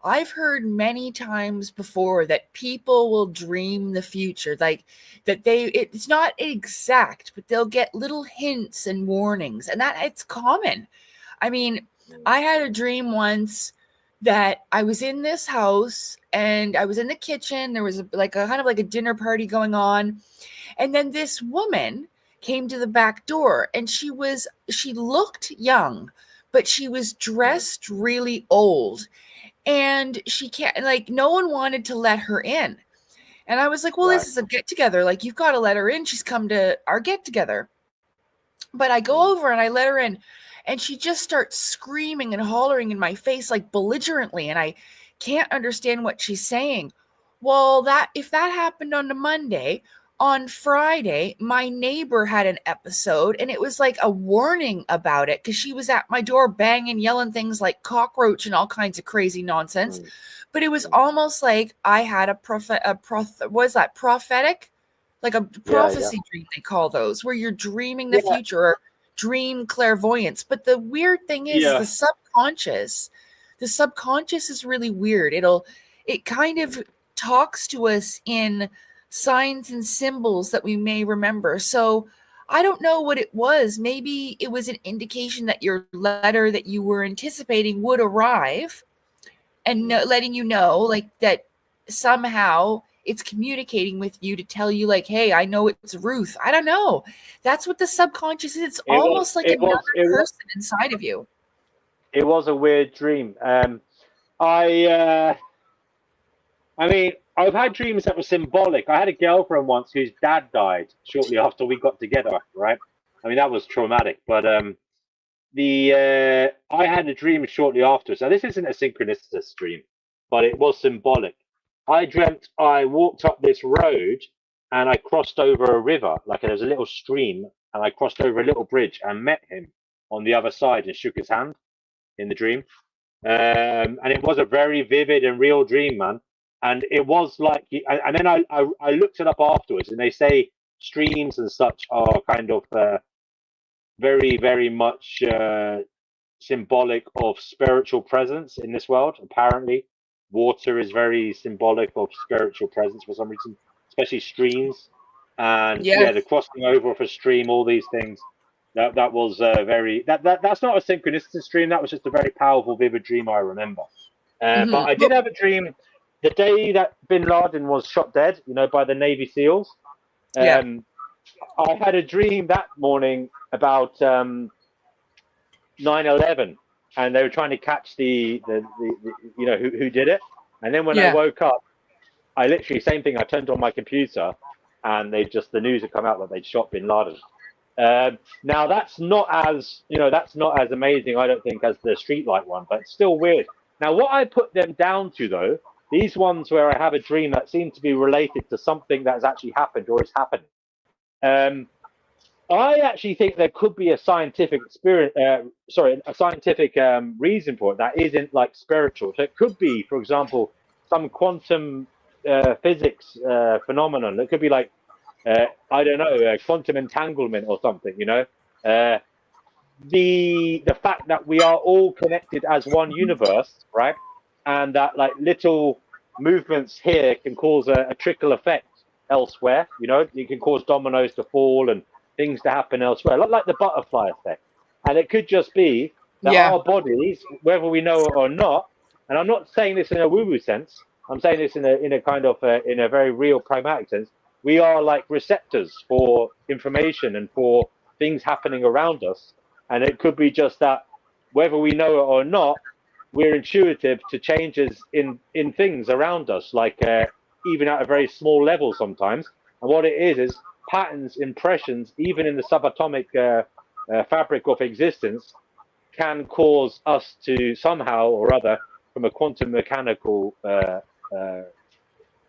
I've heard many times before that people will dream the future, like that it's not exact, but they'll get little hints and warnings, and that it's common. I mean, I had a dream once that I was in this house and I was in the kitchen. There was kind of like a dinner party going on. And then this woman came to the back door, and she looked young, but she was dressed really old. And she can't, no one wanted to let her in. And I was like, well, this is a get together. Like, you've got to let her in. She's come to our get together. But I go over and I let her in, and she just starts screaming and hollering in my face, like belligerently. And I can't understand what she's saying. Well, if that happened on a Monday, on Friday, my neighbor had an episode, and it was like a warning about it, because she was at my door banging, yelling things like cockroach and all kinds of crazy nonsense. But it was almost like I had what is that, prophetic? Like a prophecy dream, they call those, where you're dreaming the future, or dream clairvoyance. But the weird thing is the subconscious. The subconscious is really weird. It kind of talks to us in signs and symbols that we may remember. So I don't know what it was. Maybe it was an indication that your letter that you were anticipating would arrive, and letting you know, like, that somehow it's communicating with you to tell you like, hey, I know it's Ruth. I don't know. That's what the subconscious is. It's almost like another person inside of you. It was a weird dream. I mean, I've had dreams that were symbolic. I had a girlfriend once whose dad died shortly after we got together, right? I mean, that was traumatic. But I had a dream shortly after. So this isn't a synchronicity dream, but it was symbolic. I dreamt I walked up this road and I crossed over a river, like there was a little stream, and I crossed over a little bridge and met him on the other side and shook his hand in the dream. And it was a very vivid and real dream, man. And it was like, and then I looked it up afterwards, and they say streams and such are kind of very, very much symbolic of spiritual presence in this world. Apparently, water is very symbolic of spiritual presence for some reason, especially streams. And yeah, the crossing over of a stream, all these things. That was that's not a synchronicity stream. That was just a very powerful, vivid dream I remember. But I did have a dream the day that Bin Laden was shot dead, by the Navy SEALs. I had a dream that morning about 9/11, and they were trying to catch the who did it. And then when I woke up, I literally same thing. I turned on my computer, and the news had come out that they'd shot Bin Laden. Now that's not as amazing, I don't think, as the streetlight one, but it's still weird. Now what I put them down to, though, these ones where I have a dream that seem to be related to something that has actually happened or is happening, I actually think there could be a scientific reason for it that isn't like spiritual. So it could be, for example, some quantum physics phenomenon. It could be like I don't know, quantum entanglement or something, the fact that we are all connected as one universe, right? And that like little movements here can cause a trickle effect elsewhere. You can cause dominoes to fall and things to happen elsewhere, like the butterfly effect. And it could just be that our bodies, whether we know it or not, and I'm not saying this in a woo-woo sense, I'm saying this in a kind of in a very real pragmatic sense. We are like receptors for information and for things happening around us. And it could be just that whether we know it or not, we're intuitive to changes in things around us, like even at a very small level sometimes. And what it is patterns, impressions, even in the subatomic fabric of existence, can cause us to somehow or other, from a quantum mechanical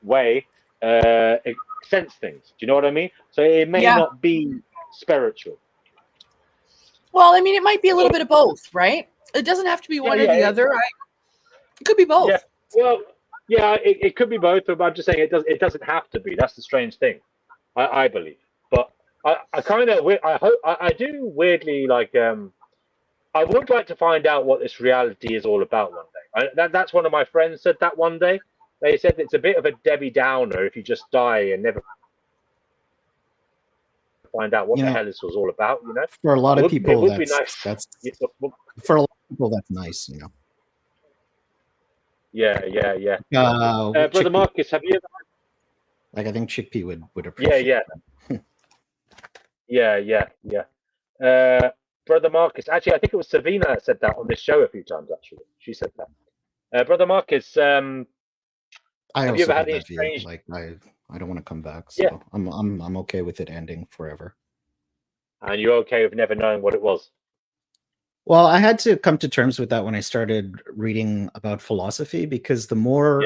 way, sense things. Do you know what I mean? So it may not be spiritual. Well, I mean, it might be a little bit of both, right? It doesn't have to be one or the other. It could be both. Yeah. Well, yeah, it could be both, but I'm just saying it doesn't have to be. That's the strange thing, I believe. But I kind of I do weirdly like I would like to find out what this reality is all about one day. That's one of my friends said that one day. They said it's a bit of a Debbie Downer if you just die and never find out what the hell this was all about. For a lot of people, it would be nice. For a lot of people, that's nice. Yeah. Brother Marcus, have you ever? Like, I think Chickpea would appreciate. Yeah. Brother Marcus, actually, I think it was Savina that said that on this show a few times. Actually, she said that. Brother Marcus, have you ever had any strange? Like, I don't want to come back, so I'm okay with it ending forever. And you're okay with never knowing what it was? Well, I had to come to terms with that when I started reading about philosophy, because the more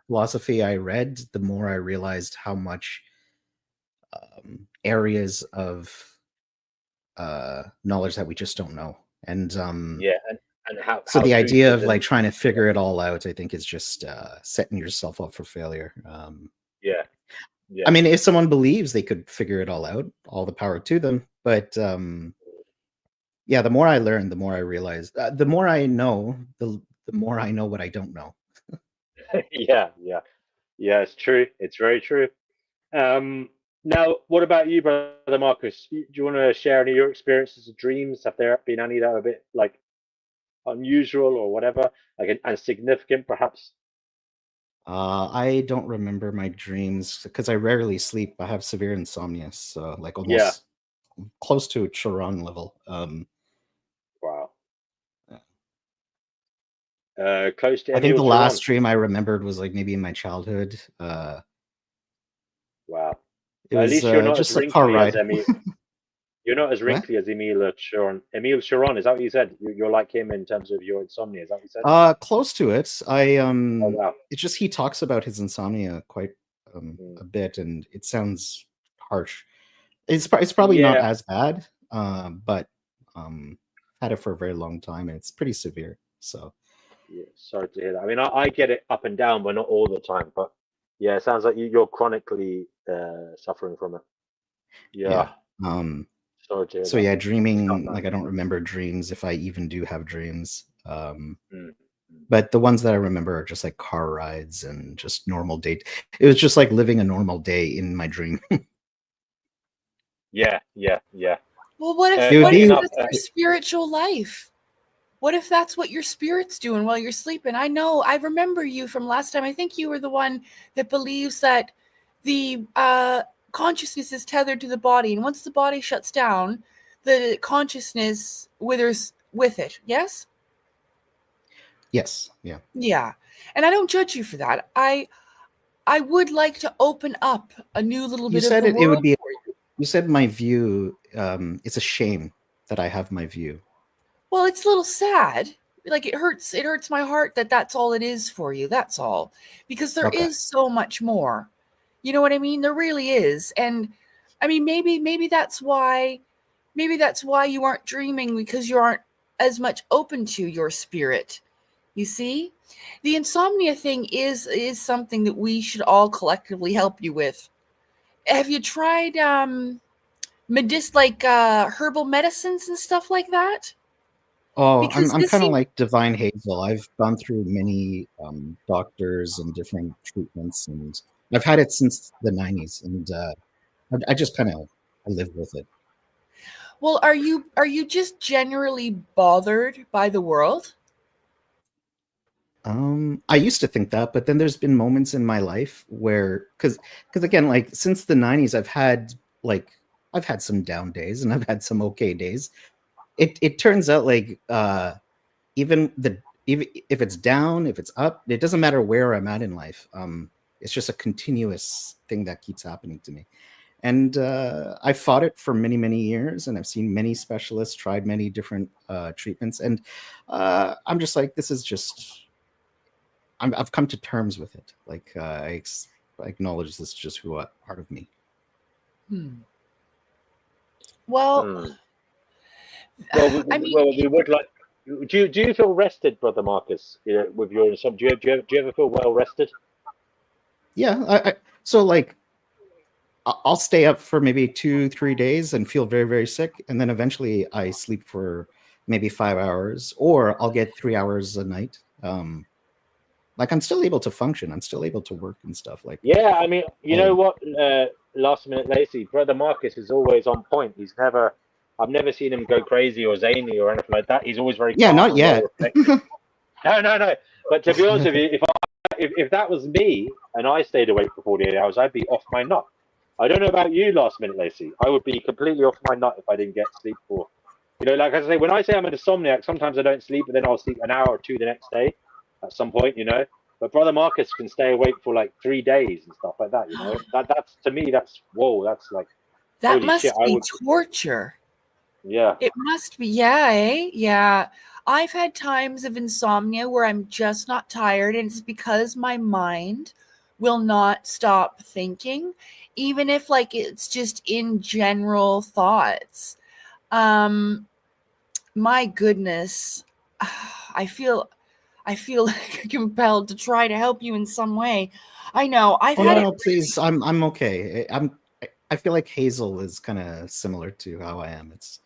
philosophy I read, the more I realized how much areas of knowledge that we just don't know. And and how so the idea of like trying to figure it all out, I think, is just setting yourself up for failure. Yeah. I mean, if someone believes they could figure it all out, all the power to them. But the more I learn, the more I realize, the more I know, the more I know what I don't know. Yeah, it's true. It's very true. Now, what about you, Brother Marcus? Do you want to share any of your experiences of dreams? Have there been any that are a bit like unusual or whatever, like and significant, perhaps? I don't remember my dreams because I rarely sleep. I have severe insomnia, so like Yeah. almost close to Chiron level. Wow. Yeah. Close to I think Emil the last Chiron. dream I remembered was like maybe in my childhood. Wow. It At was least you're not as just a car wrinkly as ride. Emil. You're not as What? wrinkly as Emil Chiron. Emil Chiron, is that what you said? You're like him in terms of your insomnia. Is that what you said? Close to it. Oh wow. It's just he talks about his insomnia quite Mm. a bit, and it sounds harsh. It's probably not Yeah. as bad, but had it for a very long time, and it's pretty severe. So Yeah. Sorry to hear that. I mean, I get it up and down, but not all the time. But yeah, it sounds like you're chronically suffering from it. Yeah. yeah. Sorry to hear So that. yeah, It's tough, dreaming, man. like I don't remember dreams if I even do have dreams. Mm. But the ones that I remember are just like car rides and just normal day. It was just like living a normal day in my dream. Yeah. Yeah. Yeah. Well, what if It would what if be that's your spiritual life? What if that's what your spirit's doing while you're sleeping? I remember you from last time. I think you were the one that believes that the consciousness is tethered to the body, and once the body shuts down, the consciousness withers with it. Yes? yes, yeah. Yeah. And I don't judge you for that. I would like to open up a new little You bit of said the it would world be. for you. You said my view. It's a shame that I have my view. Well, it's a little sad. Like it hurts my heart that that's all it is for you. That's all. Because there Okay. is so much more. You know what I mean? There really is. And I mean maybe that's why you aren't dreaming, because you aren't as much open to your spirit. You see? The insomnia thing is something that we should all collectively help you with. Have you tried herbal medicines and stuff like that? Oh, Because I'm this kind of seems like Divine Hazel. I've gone through many doctors and different treatments, and I've had it since the '90s, and I just kind of I live with it. well, are you just generally bothered by the world? I used to think that, but then there's been moments in my life where, because again, like since the '90s, I've had some down days and I've had some okay days. It turns out like even if it's down, if it's up, it doesn't matter where I'm at in life. It's just a continuous thing that keeps happening to me. And I fought it for many, many years, and I've seen many specialists, tried many different treatments, and I'm just like, this is just. I've come to terms with it. Like I acknowledge this is just part of me. Well, Well, I mean, we would like. Do you feel rested, Brother Marcus? With your insomnia, do you ever feel well rested? Yeah, so like I'll stay up for maybe 2-3 days and feel very, very sick, and then eventually I sleep for maybe 5 hours, or I'll get 3 hours a night. Like I'm still able to function. I'm still able to work and stuff. Like Yeah, I mean, you know what? Last minute Lacey, Brother Marcus is always on point. I've never seen him go crazy or zany or anything like that. He's always very calm not and yet. well reflected. No. But to be honest with you, if that was me and I stayed awake for 48 hours, I'd be off my nut. I don't know about you, last minute Lacey. I would be completely off my nut if I didn't get sleep for, like I say, when I say I'm an insomniac, sometimes I don't sleep, but then I'll sleep an hour or two the next day at some point, But Brother Marcus can stay awake for like 3 days and stuff like that, That's to me, that's whoa, that's like that holy shit. must be torture. Yeah. It must be, yeah, eh? Yeah. I've had times of insomnia where I'm just not tired, and it's because my mind will not stop thinking, even if like it's just in general thoughts. My goodness, I feel like compelled to try to help you in some way. I know I've had no, please. I'm okay. I feel like Hazel is kind of similar to how I am. It's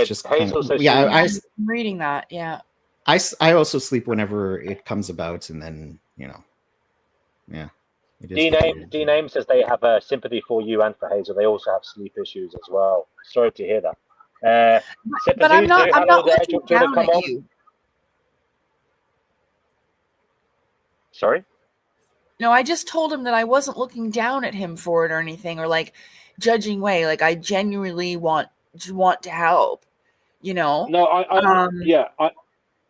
just Hazel says I'm reading that. Yeah. I also sleep whenever it comes about, and then yeah. D-Name says they have a sympathy for you and for Hazel. They also have sleep issues as well. Sorry to hear that. But I'm not looking down at you. Sorry? No, I just told him that I wasn't looking down at him for it or anything, or like judging way. Like I genuinely want to help, you know. No, Um, yeah,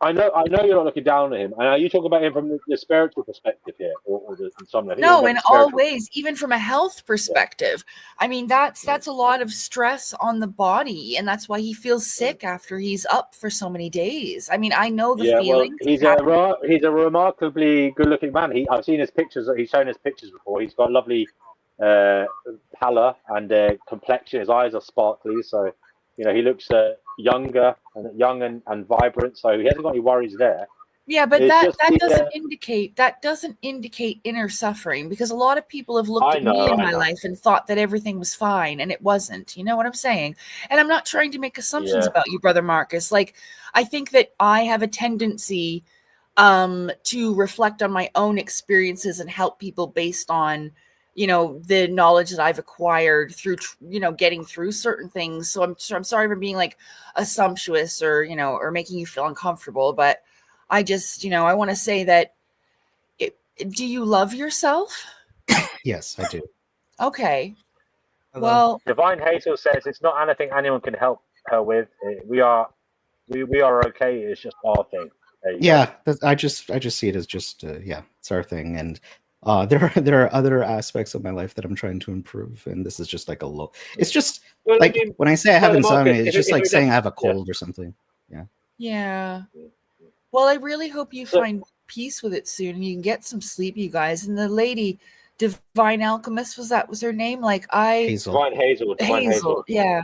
I know you're not looking down at him. And are you talking about him from the spiritual perspective here, or the insomnia? I think you're talking No, about in the all spiritual. ways, even from a health perspective. I mean, that's a lot of stress on the body, and that's why he feels sick after he's up for so many days. I mean, I know the Yeah, well, feelings. he's a remarkably good-looking man. I've seen his pictures. He's shown his pictures before. He's got lovely pallor and complexion. His eyes are sparkly, so he looks younger and young and vibrant. So he hasn't got any worries there. Yeah, but It's that just that doesn't indicate inner suffering, because a lot of people have looked I at me in know, my life and thought that everything was fine, and it wasn't. You know what I'm saying? And I'm not trying to make assumptions yeah, about you, brother Marcus. Like, I think that I have a tendency to reflect on my own experiences and help people based on the knowledge that I've acquired through getting through certain things. So I'm sorry for being like assumptuous or making you feel uncomfortable, but I just I want to say that do you love yourself? Yes, I do. Okay. Hello. Well, Divine Hazel says it's not anything anyone can help her with. We are okay. It's just our thing. There you go. Yeah, I just see it as just yeah, it's our thing, and there are other aspects of my life that I'm trying to improve, and this is just like a low. It's just Well, I like mean, when I say I have Brother insomnia, Marcus, it's just if like it saying I does, have a yeah. cold or something. Yeah. yeah. Well, I really hope you So- find peace with it soon. You can get some sleep, you guys. And the lady, Divine Alchemist, was her name? Like Hazel. Divine Hazel. Yeah.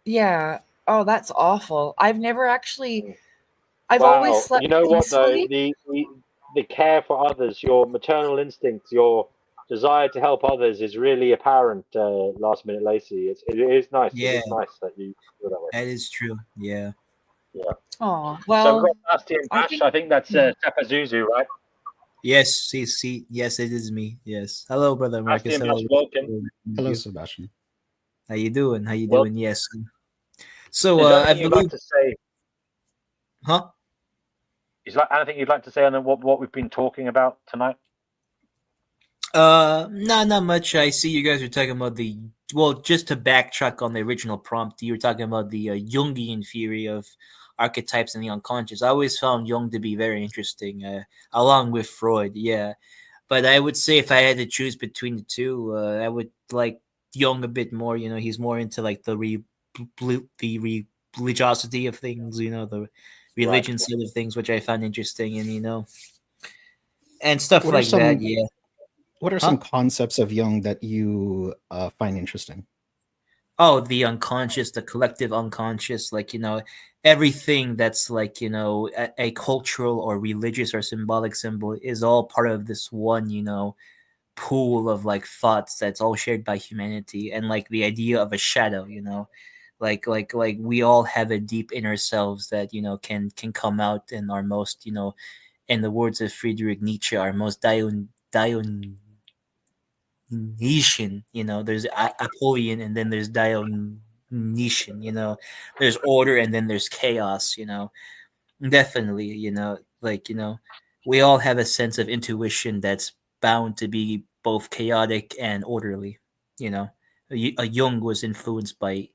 Yeah. Oh, that's awful. I've never actually. I've Wow, always slept you know what though? peacefully. The care for others, your maternal instincts, your desire to help others is really apparent. Last minute Lacey, it is nice. It Yeah, is nice that you feel that way. that is true. Yeah. Yeah. Oh, So we've well, got Basti and I Bash. think I think that's Tapazuzu, right? Yes. See. Yes, it is me. Yes. Hello, brother Basti Marcus. and Hello. Bash, welcome. Hello, You. Sebastian. How you doing? How you Well, doing? Yes. So is there I anything you'd like believe. to say? Huh? Is there anything you'd like to say on what we've been talking about tonight? No, not much. I see you guys are talking about just to backtrack on the original prompt, you were talking about the Jungian theory of archetypes and the unconscious. I always found Jung to be very interesting, along with Freud. Yeah, but I would say if I had to choose between the two, I would like Jung a bit more. He's more into like the religiosity of things. The Right. religion side of things, which I found interesting, and stuff What are like that. some Yeah. What are Huh? some concepts of Jung that you find interesting? Oh, the unconscious, the collective unconscious, like, everything that's like, a cultural or religious or symbolic symbol is all part of this one, pool of like thoughts that's all shared by humanity. And like the idea of a shadow, like we all have a deep inner selves that, can come out in our most, in the words of Friedrich Nietzsche, our most Dionysian, there's Apollyon, and then there's Dionysian, there's order, and then there's chaos, definitely, like, we all have a sense of intuition that's bound to be both chaotic and orderly, Jung was influenced by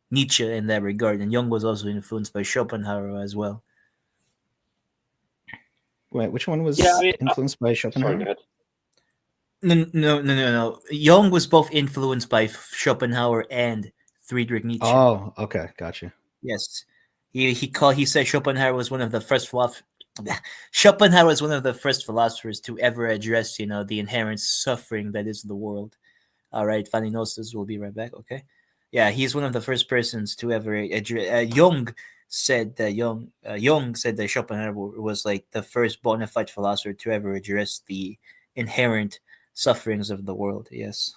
Nietzsche in that regard, and Jung was also influenced by Schopenhauer as well. Wait, which one was Yeah, I mean, influenced by sorry, Schopenhauer? go ahead. No. Jung was both influenced by Schopenhauer and Friedrich Nietzsche. Oh, okay, gotcha. Yes, he said Schopenhauer was one of the first Schopenhauer was one of the first philosophers to ever address, the inherent suffering that is the world. All right, finding Gnosis. We'll be right back. Okay. Yeah, he's one of the first persons to ever address. Jung said that Schopenhauer was like the first bona fide philosopher to ever address the inherent sufferings of the world. Yes.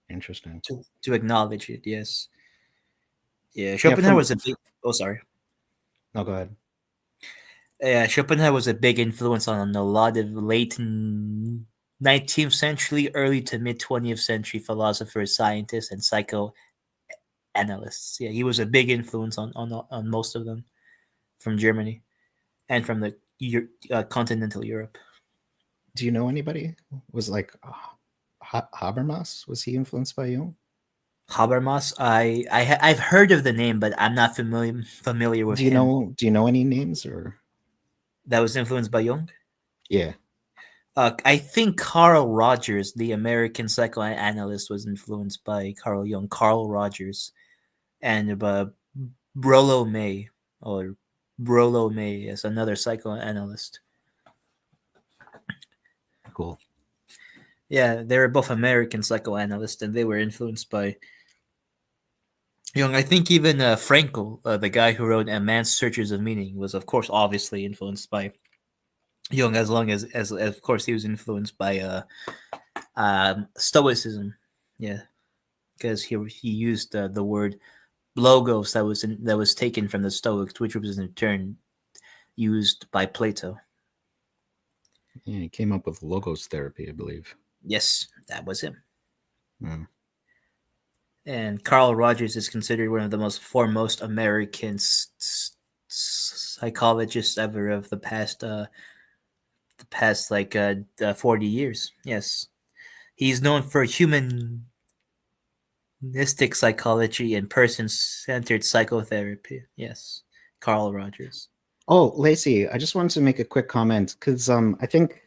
Interesting. To acknowledge it. Yes. Yeah. Yeah, Schopenhauer was a big. Oh, sorry. No, go ahead. Yeah, Schopenhauer was a big influence on a lot of late 19th century, early to mid 20th century philosophers, scientists, and psychoanalysts. Yeah, he was a big influence on most of them from Germany and from the continental Europe. Do you know anybody? Was like Habermas? Was he influenced by Jung? Habermas. I've heard of the name, but I'm not familiar with Do you him. know? Do you know any names or? That was influenced by Jung. Yeah. I think Carl Rogers, the American psychoanalyst, was influenced by Carl Jung. Carl Rogers and Rollo May is another psychoanalyst. Cool. Yeah, they were both American psychoanalysts, and they were influenced by Jung. I think even Frankl, the guy who wrote A Man's Searches of Meaning, was of course obviously influenced by Jung, as long as of course he was influenced by Stoicism. Yeah, because he used the word logos that was taken from the Stoics, which was in turn used by Plato. Yeah, he came up with logos therapy, I believe. Yes, that was him. Mm. And Carl Rogers is considered one of the most foremost American psychologists ever of the past 40 years. Yes, he's known for humanistic psychology and person-centered psychotherapy. Yes, Carl Rogers. Oh, Lacey, I just wanted to make a quick comment because I think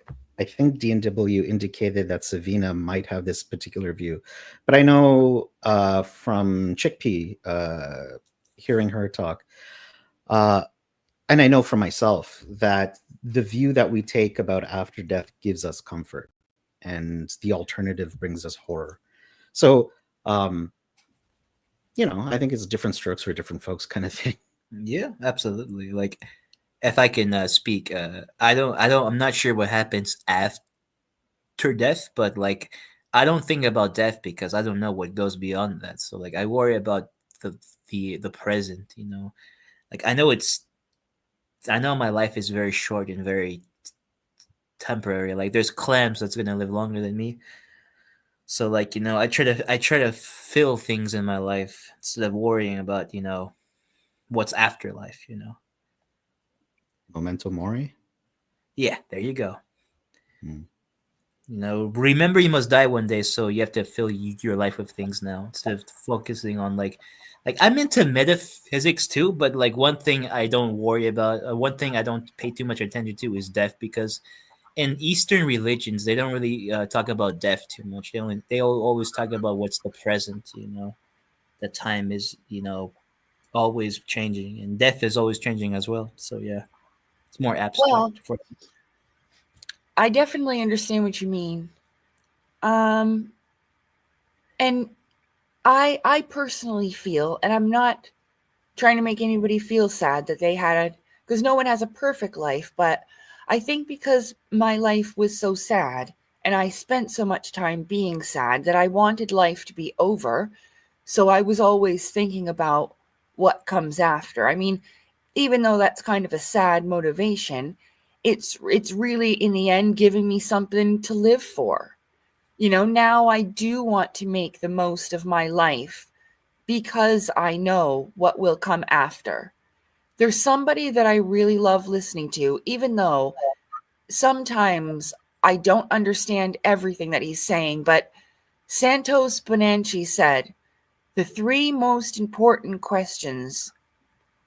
D&W indicated that Savina might have this particular view, but I know from Chickpea, hearing her talk, and I know for myself that the view that we take about after death gives us comfort, and the alternative brings us horror. So, I think it's different strokes for different folks, kind of thing. Yeah, absolutely. Like, if I can speak, I'm not sure what happens after death, but like, I don't think about death because I don't know what goes beyond that. So like, I worry about the present. Like I know my life is very short and very temporary. Like there's clams that's gonna live longer than me. So like, I try to fill things in my life instead of worrying about, what's after life. Memento mori. Yeah, there you go. Hmm. Remember you must die one day, so you have to fill your life with things now instead of focusing on like I'm into metaphysics too, but like one thing I don't worry about, one thing I don't pay too much attention to is death, because in Eastern religions they don't really talk about death too much. They always talk about what's the present. The time is always changing, and death is always changing as well. So yeah, it's more abstract. I definitely understand what you mean. And I personally feel, and I'm not trying to make anybody feel sad that they had because no one has a perfect life, but I think because my life was so sad and I spent so much time being sad that I wanted life to be over. So I was always thinking about what comes after. I mean, even though that's kind of a sad motivation, it's really in the end giving me something to live for. Now I do want to make the most of my life because I know what will come after. There's somebody that I really love listening to, even though sometimes I don't understand everything that he's saying, but Santos Bonanchi said, the three most important questions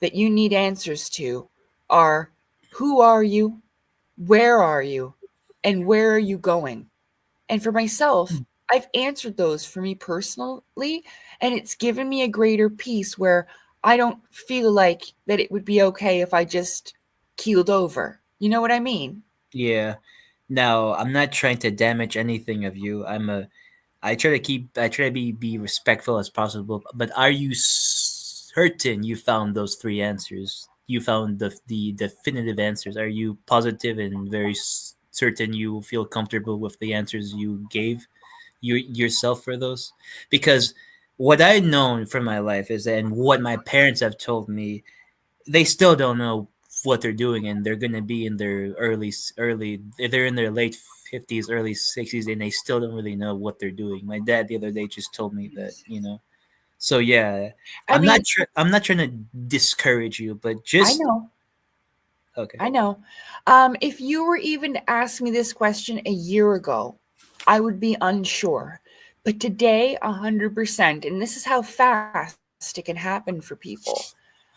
that you need answers to are, who are you, where are you, and where are you going? And for myself, I've answered those for me personally, and it's given me a greater peace where I don't feel like that it would be okay if I just keeled over. You know what I mean? Yeah. Now, I'm not trying to damage anything of you. I try to be respectful as possible. But are you certain you found those three answers? You found the definitive answers. Are you positive and very certain you feel comfortable with the answers you gave yourself for those? Because what I've known from my life is, and what my parents have told me, they still don't know what they're doing, and they're going to be in their they're in their late 50s, early 60s, and they still don't really know what they're doing. My dad the other day just told me that, so yeah, I'm not trying to discourage you, but I know. Okay. I know. If you were even to ask me this question a year ago, I would be unsure. But today, 100%. And this is how fast it can happen for people.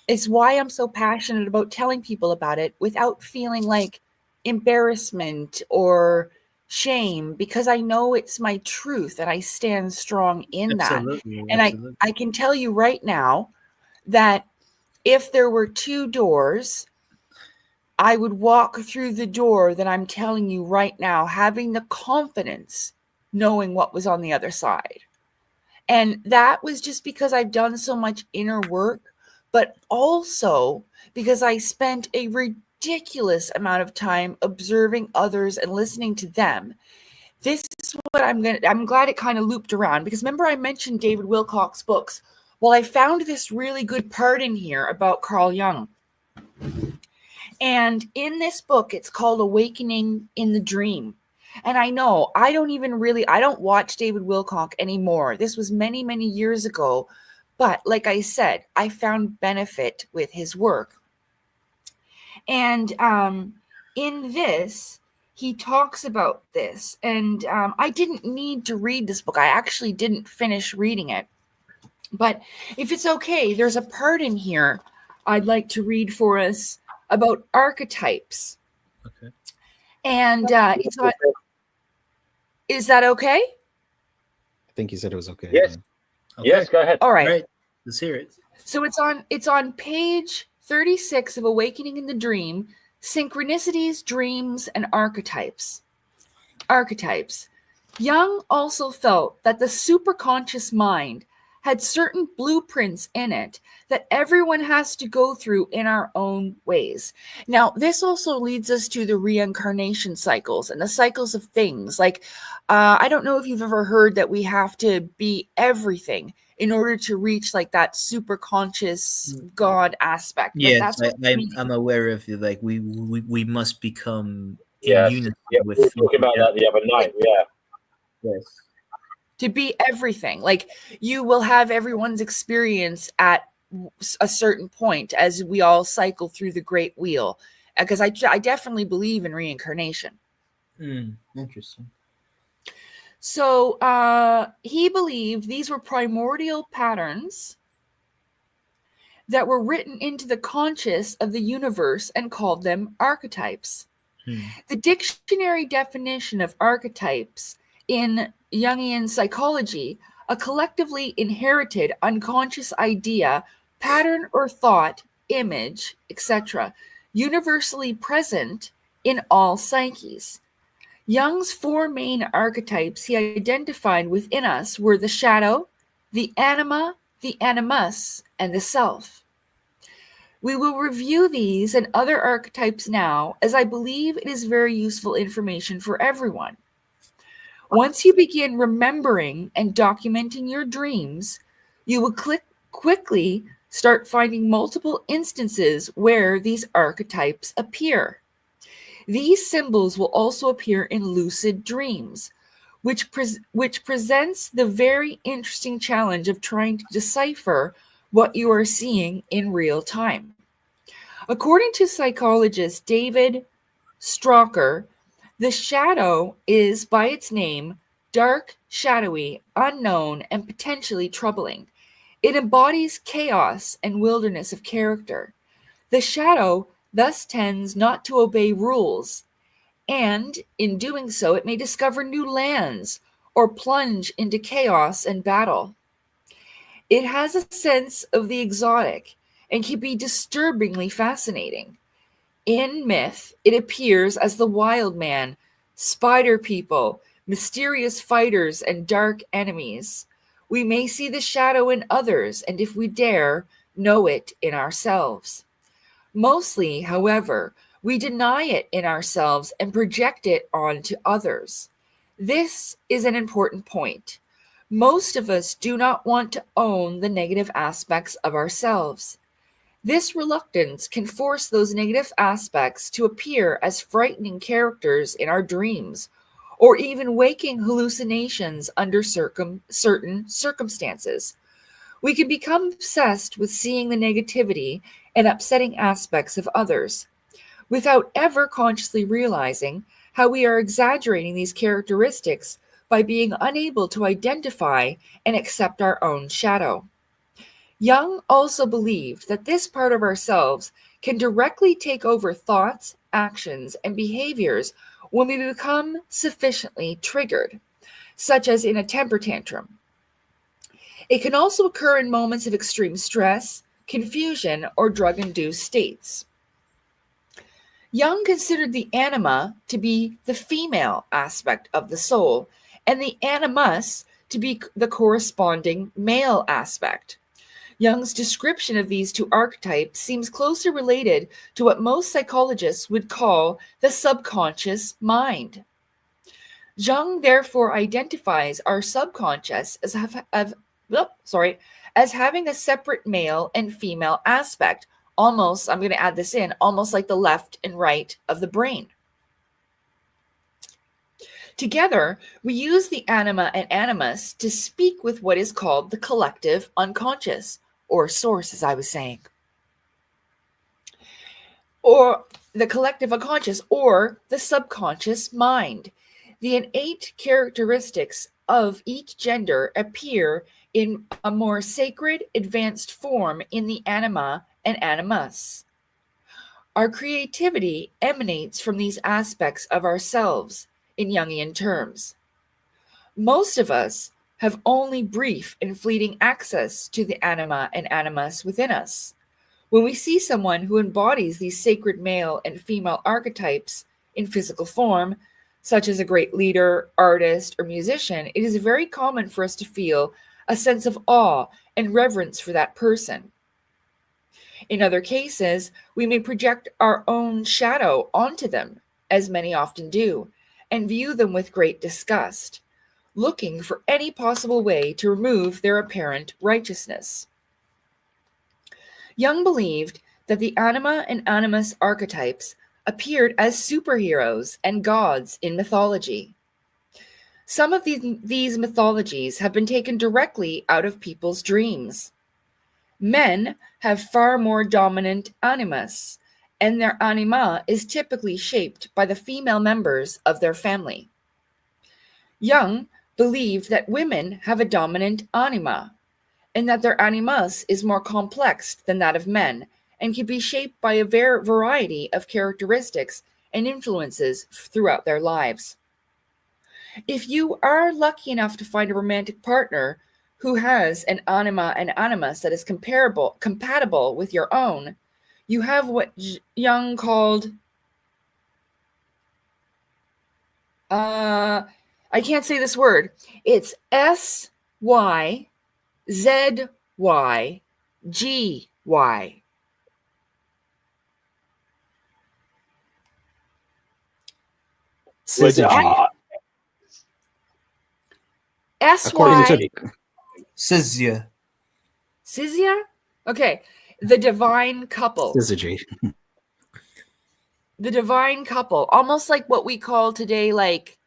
It's why I'm so passionate about telling people about it without feeling like embarrassment or shame, because I know it's my truth and I stand strong in that. Absolutely. And Absolutely. I can tell you right now that if there were two doors, I would walk through the door that I'm telling you right now, having the confidence, knowing what was on the other side. And that was just because I've done so much inner work, but also because I spent a ridiculous amount of time observing others and listening to them. This is what I'm glad it kind of looped around, because remember I mentioned David Wilcock's books. Well, I found this really good part in here about Carl Jung. And in this book, it's called Awakening in the Dream. And I know I don't watch David Wilcock anymore. This was many, many years ago. But like I said, I found benefit with his work. And in this, he talks about this. And I didn't need to read this book. I actually didn't finish reading it. But if it's okay, there's a part in here I'd like to read for us about archetypes. Okay. And it's on. Is that okay? I think he said it was okay. Yes. Okay. Yes, go ahead. All right. All right. Let's hear it. So it's on page 36 of Awakening in the Dream, Synchronicities, Dreams, and Archetypes. Archetypes. Jung also felt that the superconscious mind had certain blueprints in it that everyone has to go through in our own ways. Now, this also leads us to the reincarnation cycles and the cycles of things. Like, I don't know if you've ever heard that we have to be everything in order to reach like that super conscious God aspect. But Yes, that's what I'm aware of it. Like we must become in Yes. unison Yeah, with. we were talking about that the other night. Yeah. Yes. to be everything. Like you will have everyone's experience at a certain point as we all cycle through the great wheel. Because I definitely believe in reincarnation. Interesting. So he believed these were primordial patterns that were written into the conscious of the universe and called them archetypes. The dictionary definition of archetypes in Jungian psychology, a collectively inherited unconscious idea, pattern or thought, image, etc., universally present in all psyches. Jung's four main archetypes he identified within us were the shadow, the anima, the animus, and the self. We will review these and other archetypes now, as I believe it is very useful information for everyone. Once you begin remembering and documenting your dreams, you will quickly start finding multiple instances where these archetypes appear. These symbols will also appear in lucid dreams, which presents the very interesting challenge of trying to decipher what you are seeing in real time. According to psychologist David Strocker, the shadow is, by its name, dark, shadowy, unknown, and potentially troubling. It embodies chaos and wilderness of character. The shadow thus tends not to obey rules, and in doing so, it may discover new lands or plunge into chaos and battle. It has a sense of the exotic and can be disturbingly fascinating. In myth, it appears as the wild man, spider people, mysterious fighters, and dark enemies. We may see the shadow in others, and if we dare, know it in ourselves. Mostly, however, we deny it in ourselves and project it onto others. This is an important point. Most of us do not want to own the negative aspects of ourselves. This reluctance can force those negative aspects to appear as frightening characters in our dreams, or even waking hallucinations under certain circumstances. We can become obsessed with seeing the negativity and upsetting aspects of others. without ever consciously realizing how we are exaggerating these characteristics by being unable to identify and accept our own shadow. Jung also believed that this part of ourselves can directly take over thoughts, actions, and behaviors when we become sufficiently triggered, such as in a temper tantrum. It can also occur in moments of extreme stress, confusion, or drug-induced states. Jung considered the anima to be the female aspect of the soul, and the animus to be the corresponding male aspect. Jung's description of these two archetypes seems closely related to what most psychologists would call the subconscious mind. Jung therefore identifies our subconscious as having a separate male and female aspect, almost, I'm going to add this in, almost like the left and right of the brain. Together, we use the anima and animus to speak with what is called the collective unconscious, or source, as I was saying, or the collective unconscious, or the subconscious mind. The innate characteristics of each gender appear in a more sacred, advanced form in the anima and animus. Our creativity emanates from these aspects of ourselves in Jungian terms. Most of us have only brief and fleeting access to the anima and animus within us. When we see someone who embodies these sacred male and female archetypes in physical form, such as a great leader, artist, or musician, it is very common for us to feel a sense of awe and reverence for that person. In other cases, we may project our own shadow onto them, as many often do, and view them with great disgust, looking for any possible way to remove their apparent righteousness. Jung believed that the anima and animus archetypes appeared as superheroes and gods in mythology. Some of these mythologies have been taken directly out of people's dreams. Men have far more dominant animus, and their anima is typically shaped by the female members of their family. Jung believed that women have a dominant anima, and that their animus is more complex than that of men, and can be shaped by a variety of characteristics and influences throughout their lives. If you are lucky enough to find a romantic partner who has an anima and animus that is compatible with your own, you have what Jung called I can't say this word. It's SYZYGY. Syzygy. According to Sizia. Sizia? Okay. The divine couple. Syzygy. The divine couple. Almost like what we call today, like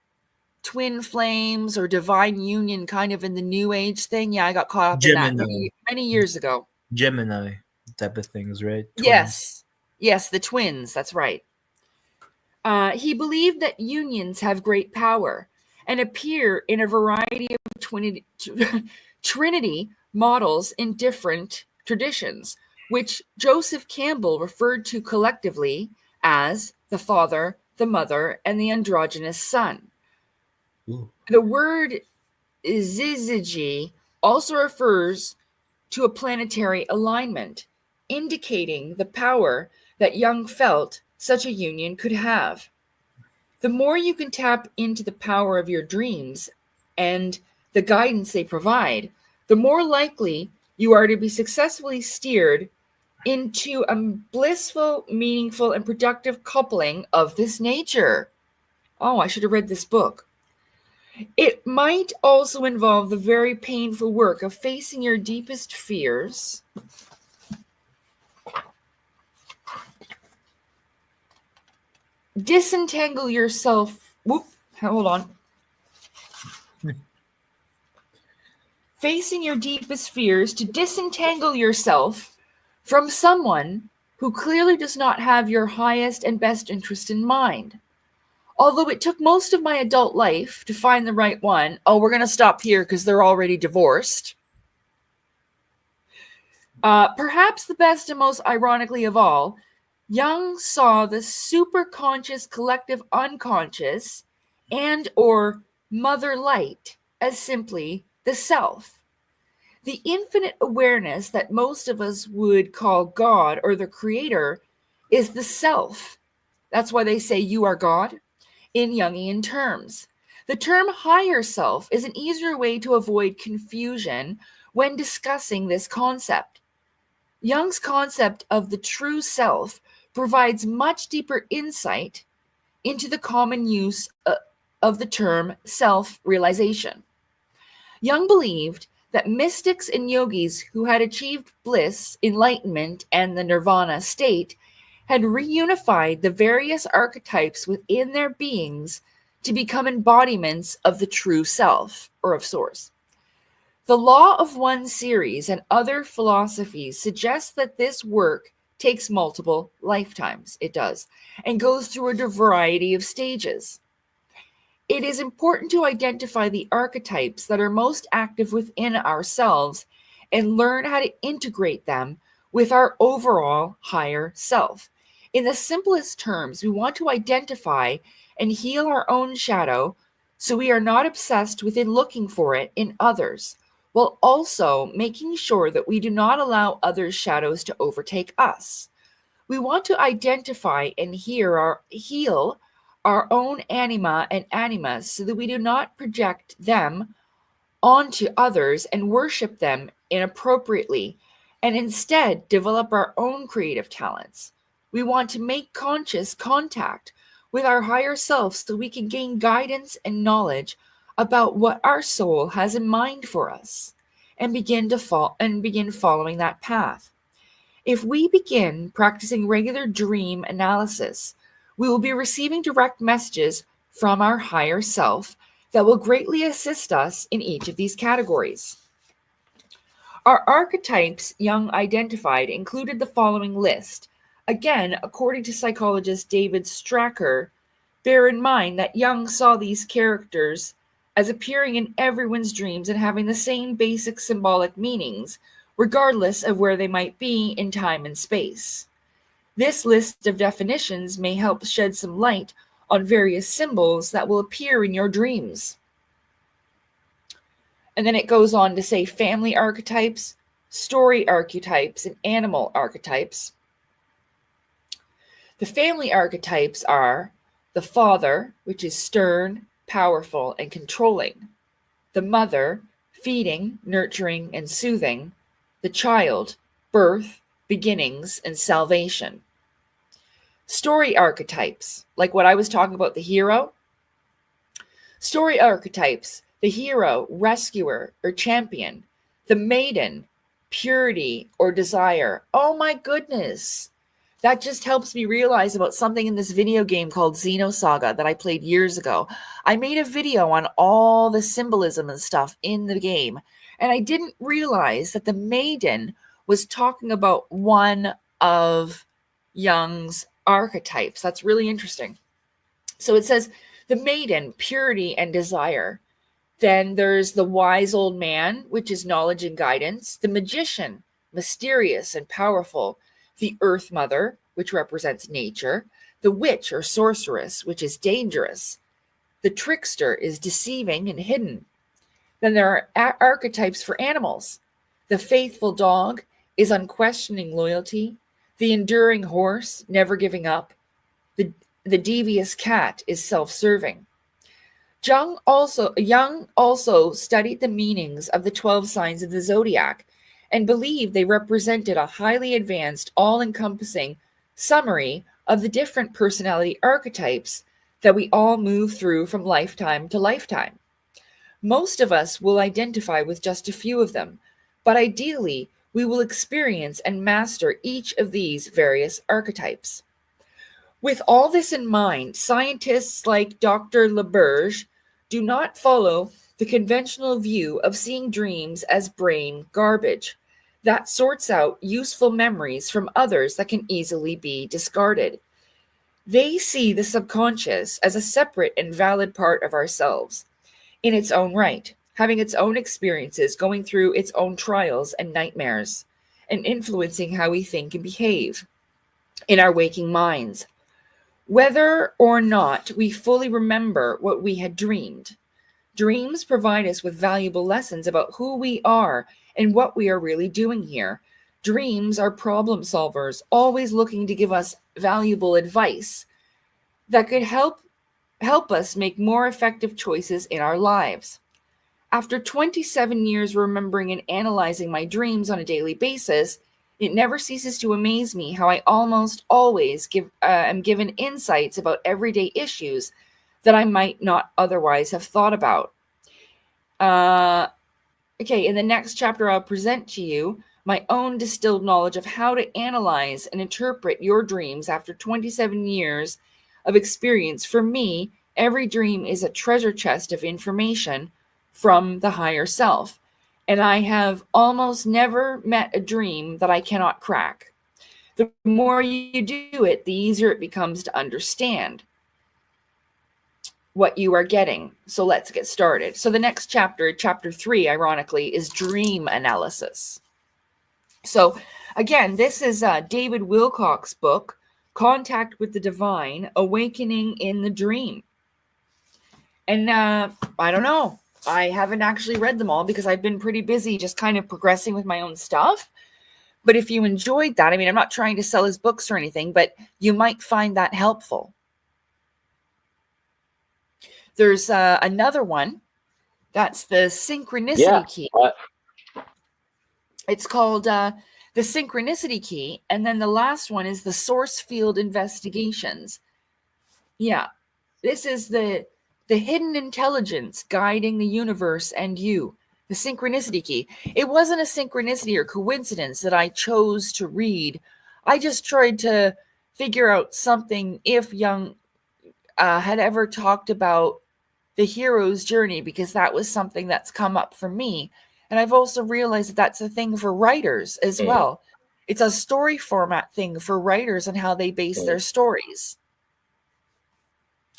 twin flames or divine union, kind of in the new age thing. Yeah, I got caught up in that many years ago. Gemini type of things, right? Twins. Yes, the twins. That's right. He believed that unions have great power and appear in a variety of Trinity models in different traditions, which Joseph Campbell referred to collectively as the Father, the Mother, and the androgynous Son. Ooh. The word syzygy also refers to a planetary alignment, indicating the power that Jung felt such a union could have. The more you can tap into the power of your dreams and the guidance they provide, the more likely you are to be successfully steered into a blissful, meaningful, and productive coupling of this nature. Oh, I should have read this book. It might also involve the very painful work of facing your deepest fears, disentangle yourself. Hold on. Facing your deepest fears to disentangle yourself from someone who clearly does not have your highest and best interest in mind. Although it took most of my adult life to find the right one, oh, we're going to stop here because they're already divorced. Perhaps the best and most ironically of all, Jung saw the superconscious collective unconscious and or mother light as simply the self. The infinite awareness that most of us would call God or the creator is the self. That's why they say you are God in Jungian terms. The term higher self is an easier way to avoid confusion when discussing this concept. Jung's concept of the true self provides much deeper insight into the common use of the term self-realization. Jung believed that mystics and yogis who had achieved bliss, enlightenment, and the nirvana state had reunified the various archetypes within their beings to become embodiments of the true self, or of source. The law of one series and other philosophies suggest that this work takes multiple lifetimes. It does, and goes through a variety of stages. It is important to identify the archetypes that are most active within ourselves and learn how to integrate them with our overall higher self. In the simplest terms, we want to identify and heal our own shadow so we are not obsessed with looking for it in others, while also making sure that we do not allow others' shadows to overtake us. We want to identify and heal our own anima and animus so that we do not project them onto others and worship them inappropriately, and instead develop our own creative talents. We want to make conscious contact with our higher self so we can gain guidance and knowledge about what our soul has in mind for us and begin following that path. If we begin practicing regular dream analysis, we will be receiving direct messages from our higher self that will greatly assist us in each of these categories. Our archetypes Jung identified included the following list. Again, according to psychologist David Stracker, bear in mind that Jung saw these characters as appearing in everyone's dreams and having the same basic symbolic meanings, regardless of where they might be in time and space. This list of definitions may help shed some light on various symbols that will appear in your dreams. And then it goes on to say family archetypes, story archetypes, and animal archetypes. The family archetypes are the father, which is stern, powerful, and controlling. The mother, feeding, nurturing, and soothing. The child, birth, beginnings, and salvation. Story archetypes, like what I was talking about, the hero. Story archetypes, the hero, rescuer, or champion. The maiden, purity or desire. Oh my goodness. That just helps me realize about something in this video game called Xenosaga that I played years ago. I made a video on all the symbolism and stuff in the game, and I didn't realize that the maiden was talking about one of Jung's archetypes. That's really interesting. So it says the maiden, purity and desire. Then there's the wise old man, which is knowledge and guidance. The magician, mysterious and powerful. The earth mother, which represents nature. The witch or sorceress, which is dangerous. The trickster is deceiving and hidden. Then there are archetypes for animals. The faithful dog is unquestioning loyalty. The enduring horse, never giving up. The devious cat is self-serving. Jung also studied the meanings of the 12 signs of the zodiac and believed they represented a highly advanced, all-encompassing summary of the different personality archetypes that we all move through from lifetime to lifetime. Most of us will identify with just a few of them, but ideally, we will experience and master each of these various archetypes. With all this in mind, scientists like Dr. LaBerge do not follow the conventional view of seeing dreams as brain garbage. that sorts out useful memories from others that can easily be discarded. They see the subconscious as a separate and valid part of ourselves in its own right, having its own experiences, going through its own trials and nightmares, and influencing how we think and behave in our waking minds. Whether or not we fully remember what we had dreamed, dreams provide us with valuable lessons about who we are and what we are really doing here. Dreams are problem solvers, always looking to give us valuable advice that could help us make more effective choices in our lives. After 27 years remembering and analyzing my dreams on a daily basis, it never ceases to amaze me how I almost always am given insights about everyday issues that I might not otherwise have thought about. Okay, in the next chapter, I'll present to you my own distilled knowledge of how to analyze and interpret your dreams after 27 years of experience. For me, every dream is a treasure chest of information from the higher self, and I have almost never met a dream that I cannot crack. The more you do it, the easier it becomes to understand what you are getting. So let's get started. So the next chapter, chapter 3, ironically, is dream analysis. So again, this is David Wilcock's book, Contact with the Divine, Awakening in the Dream. And I don't know. I haven't actually read them all because I've been pretty busy just kind of progressing with my own stuff. But if you enjoyed that, I mean, I'm not trying to sell his books or anything, but you might find that helpful. There's another one. That's the Synchronicity Key. It's called the Synchronicity Key. And then the last one is the Source Field Investigations. Yeah, this is the hidden intelligence guiding the universe and you, the Synchronicity Key. It wasn't a synchronicity or coincidence that I chose to read. I just tried to figure out something if Jung had ever talked about the hero's journey, because that was something that's come up for me. And I've also realized that that's a thing for writers as well. It's a story format thing for writers and how they base their stories.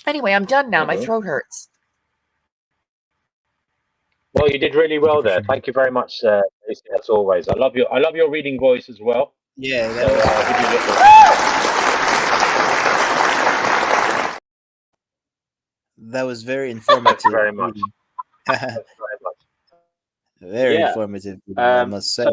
Anyway, I'm done now. My throat hurts. Well, you did really well there. Thank you very much, Lucy, as always. I love your reading voice as well. Yeah, So, that was very informative. Thank you very much. Very informative, I must say. So,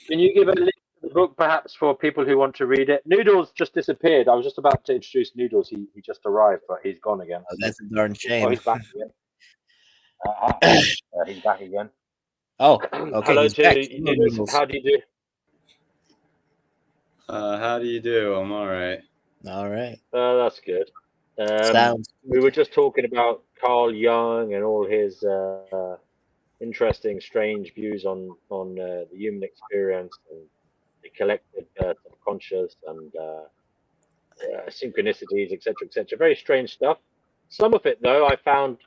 can you give a link to the book, perhaps, for people who want to read it? Noodles just disappeared. I was just about to introduce Noodles. He just arrived, but he's gone again. Oh, that's a darn shame. Oh, he's back again. He's back again. Oh, okay. Hello to you, Noodles. How do you do? How do you do? I'm all right. All right. That's good. Sounds good. We were just talking about Carl Jung and all his interesting, strange views on the human experience and the collective subconscious and synchronicities, etc., etc. Very strange stuff. Some of it, though, I found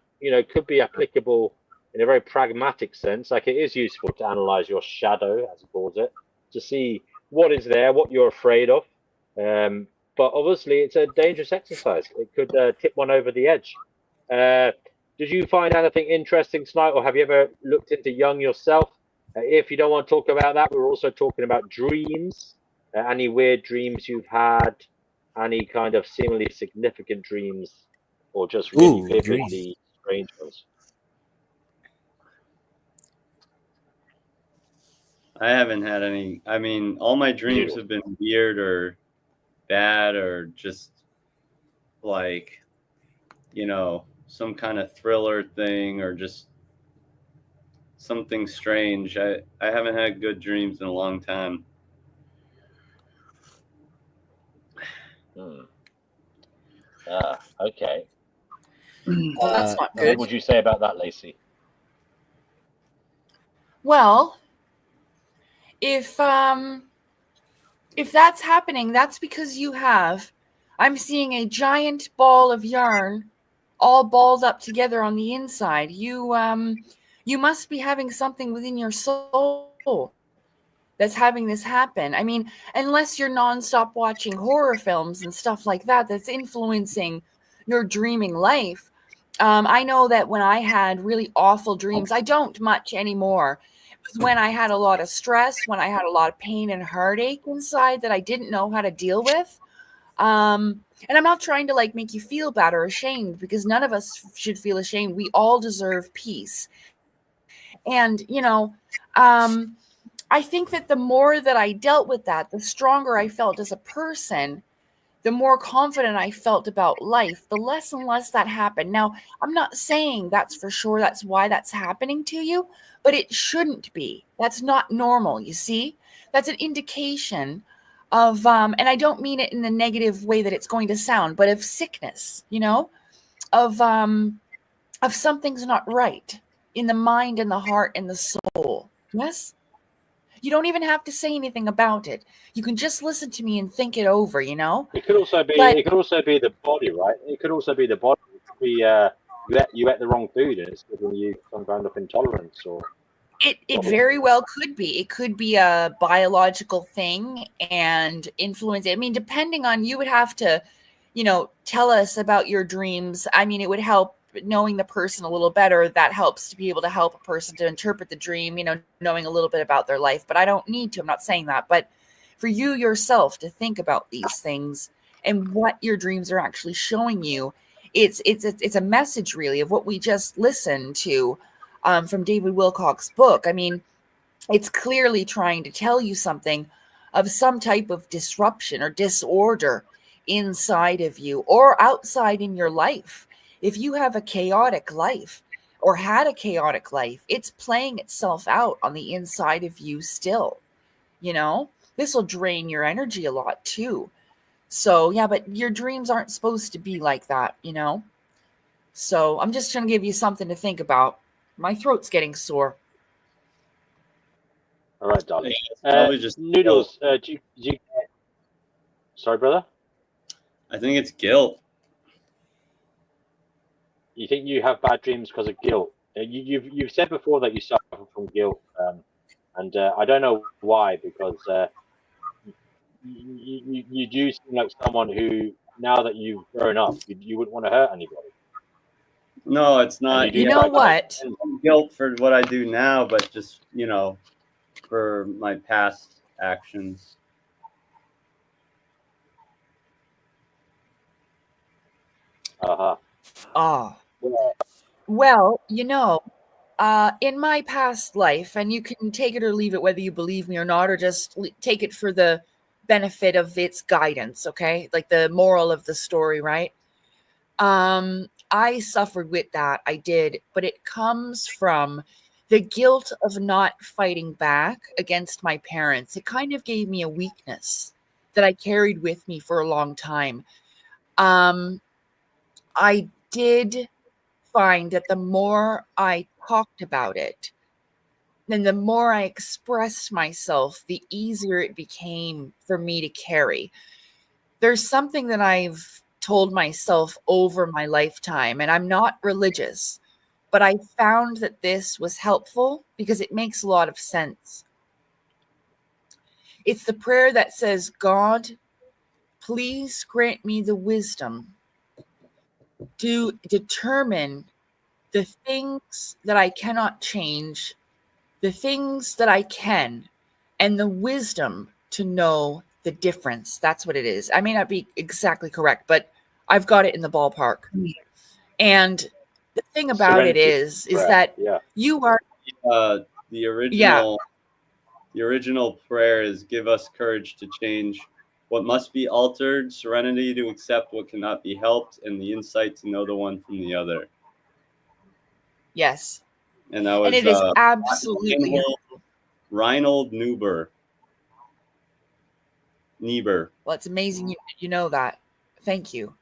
could be applicable in a very pragmatic sense. Like, it is useful to analyze your shadow, as he calls it, to see what is there, what you're afraid of. But obviously, it's a dangerous exercise. It could tip one over the edge. Did you find anything interesting tonight, or have you ever looked into Jung yourself? If you don't want to talk about that, we're also talking about dreams. Any weird dreams you've had, any kind of seemingly significant dreams, or just really vividly strange ones. I haven't had any. I mean, all my dreams have been weird or bad or just like, some kind of thriller thing or just something strange. I haven't had good dreams in a long time. Okay. Well, that's not good. What would you say about that, Lacey? Well, if that's happening, that's because I'm seeing a giant ball of yarn all balled up together on the inside. You must be having something within your soul that's having this happen. I mean, unless you're nonstop watching horror films and stuff like that, that's influencing your dreaming life. I know that when I had really awful dreams, I don't much anymore. It was when I had a lot of stress, when I had a lot of pain and heartache inside that I didn't know how to deal with. And I'm not trying to like make you feel bad or ashamed, because none of us should feel ashamed. We all deserve peace. And, I think that the more that I dealt with that, the stronger I felt as a person, the more confident I felt about life, the less and less that happened. Now, I'm not saying that's for sure that's why that's happening to you, but it shouldn't be. That's not normal, you see? That's an indication of, and I don't mean it in the negative way that it's going to sound, but of sickness, of something's not right in the mind and the heart and the soul. Yes? You don't even have to say anything about it. You can just listen to me and think it over, It could also be. But It could also be the body, right? It could also be the body. It could be you ate the wrong food and it's giving you some kind of intolerance, or it very well could be. It could be a biological thing and influence. I mean, depending on, you would have to, tell us about your dreams. I mean, it would help knowing the person a little better. That helps to be able to help a person to interpret the dream, knowing a little bit about their life. But I don't need to. I'm not saying that. But for you yourself to think about these things and what your dreams are actually showing you, it's a message really of what we just listened to from David Wilcock's book. I mean, it's clearly trying to tell you something of some type of disruption or disorder inside of you or outside in your life. If you have a chaotic life or had a chaotic life, it's playing itself out on the inside of you still. This will drain your energy a lot too. So yeah, but your dreams aren't supposed to be like that, So I'm just trying to give you something to think about. My throat's getting sore. all right, darling. It's probably just Noodles. Do you? Sorry, brother. I think it's guilt. You think you have bad dreams because of guilt? You've said before that you suffer from guilt, and I don't know why, because you do seem like someone who, now that you've grown up, you wouldn't want to hurt anybody. No, it's not. You know what? Guilt for what I do now, but just for my past actions. Well, in my past life, and you can take it or leave it whether you believe me or not, or just take it for the benefit of its guidance, okay? Like the moral of the story, right? I suffered with that. I did, but it comes from the guilt of not fighting back against my parents. It kind of gave me a weakness that I carried with me for a long time. I did find that the more I talked about it, then the more I expressed myself, the easier it became for me to carry. There's something that I've told myself over my lifetime, and I'm not religious, but I found that this was helpful because it makes a lot of sense. It's the prayer that says, God, please grant me the wisdom to determine the things that I cannot change, the things that I can, and the wisdom to know the difference. That's what it is. I may not be exactly correct, but I've got it in the ballpark. And the thing about it is that you are the original prayer is, give us courage to change what must be altered, serenity to accept what cannot be helped, and the insight to know the one from the other. Yes. And that was, and it is absolutely Reinhold Niebuhr. Well, it's amazing you know that. Thank you.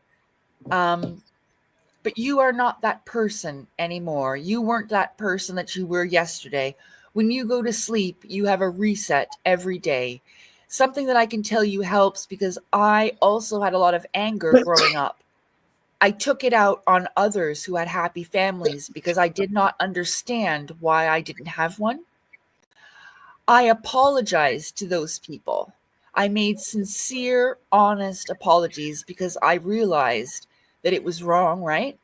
But you are not that person anymore. You weren't that person that you were yesterday. When you go to sleep, you have a reset every day. Something that I can tell you helps, because I also had a lot of anger growing up. I took it out on others who had happy families because I did not understand why I didn't have one. I apologized to those people. I made sincere, honest apologies because I realized that it was wrong, right?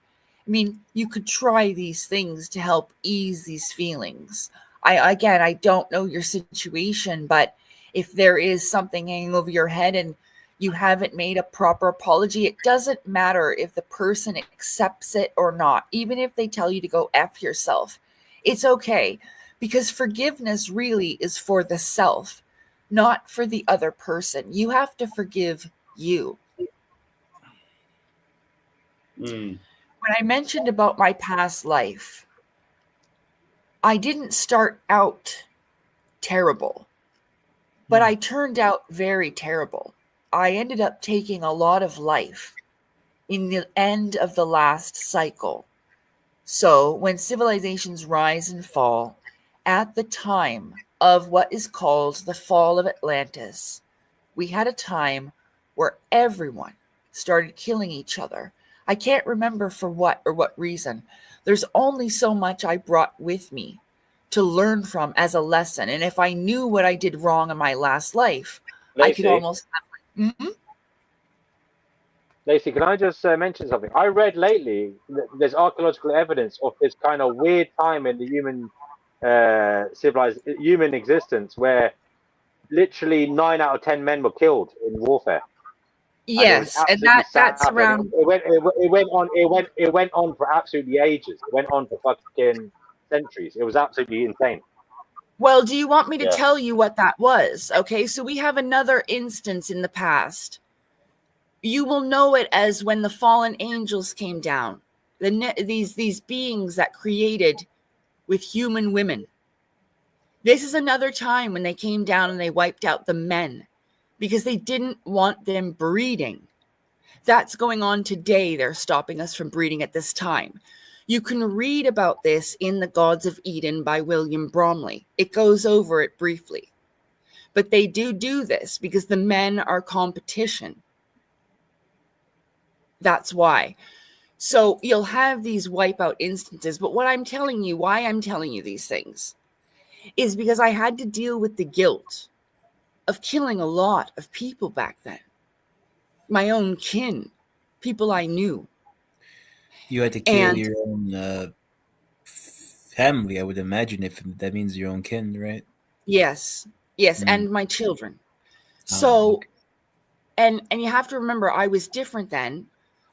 I mean, you could try these things to help ease these feelings. I don't know your situation, but if there is something hanging over your head and you haven't made a proper apology, it doesn't matter if the person accepts it or not, even if they tell you to go F yourself. It's okay, because forgiveness really is for the self, not for the other person. You have to forgive you. Mm. When I mentioned about my past life, I didn't start out terrible, but I turned out very terrible. I ended up taking a lot of life in the end of the last cycle. So when civilizations rise and fall, at the time of what is called the fall of Atlantis, we had a time where everyone started killing each other. I can't remember for what or what reason. There's only so much I brought with me to learn from as a lesson. And if I knew what I did wrong in my last life, I could Lacey, almost. Mhm. Lacey, can I just mention something? I read lately that there's archaeological evidence of this kind of weird time in the human existence where literally 9 out of 10 men were killed in warfare, and it was Yes, and absolutely that's savage. around. It went on for absolutely ages. It went on for fucking centuries. It was absolutely insane. Well, do you want me to Yeah. tell you what that was? Okay, so we have another instance in the past. You will know it as when the fallen angels came down. These beings that created with human women. This is another time when they came down and they wiped out the men because they didn't want them breeding. That's going on today. They're stopping us from breeding at this time. You can read about this in The Gods of Eden by William Bromley. It goes over it briefly. But they do this because the men are competition. That's why. So you'll have these wipeout instances. But what I'm telling you, why I'm telling you these things, is because I had to deal with the guilt of killing a lot of people back then. My own kin, people I knew. You had to kill And your own family, I would imagine, if that means your own kin, right? yes, Mm. and my children. Oh, So, okay. and you have to remember, I was different then.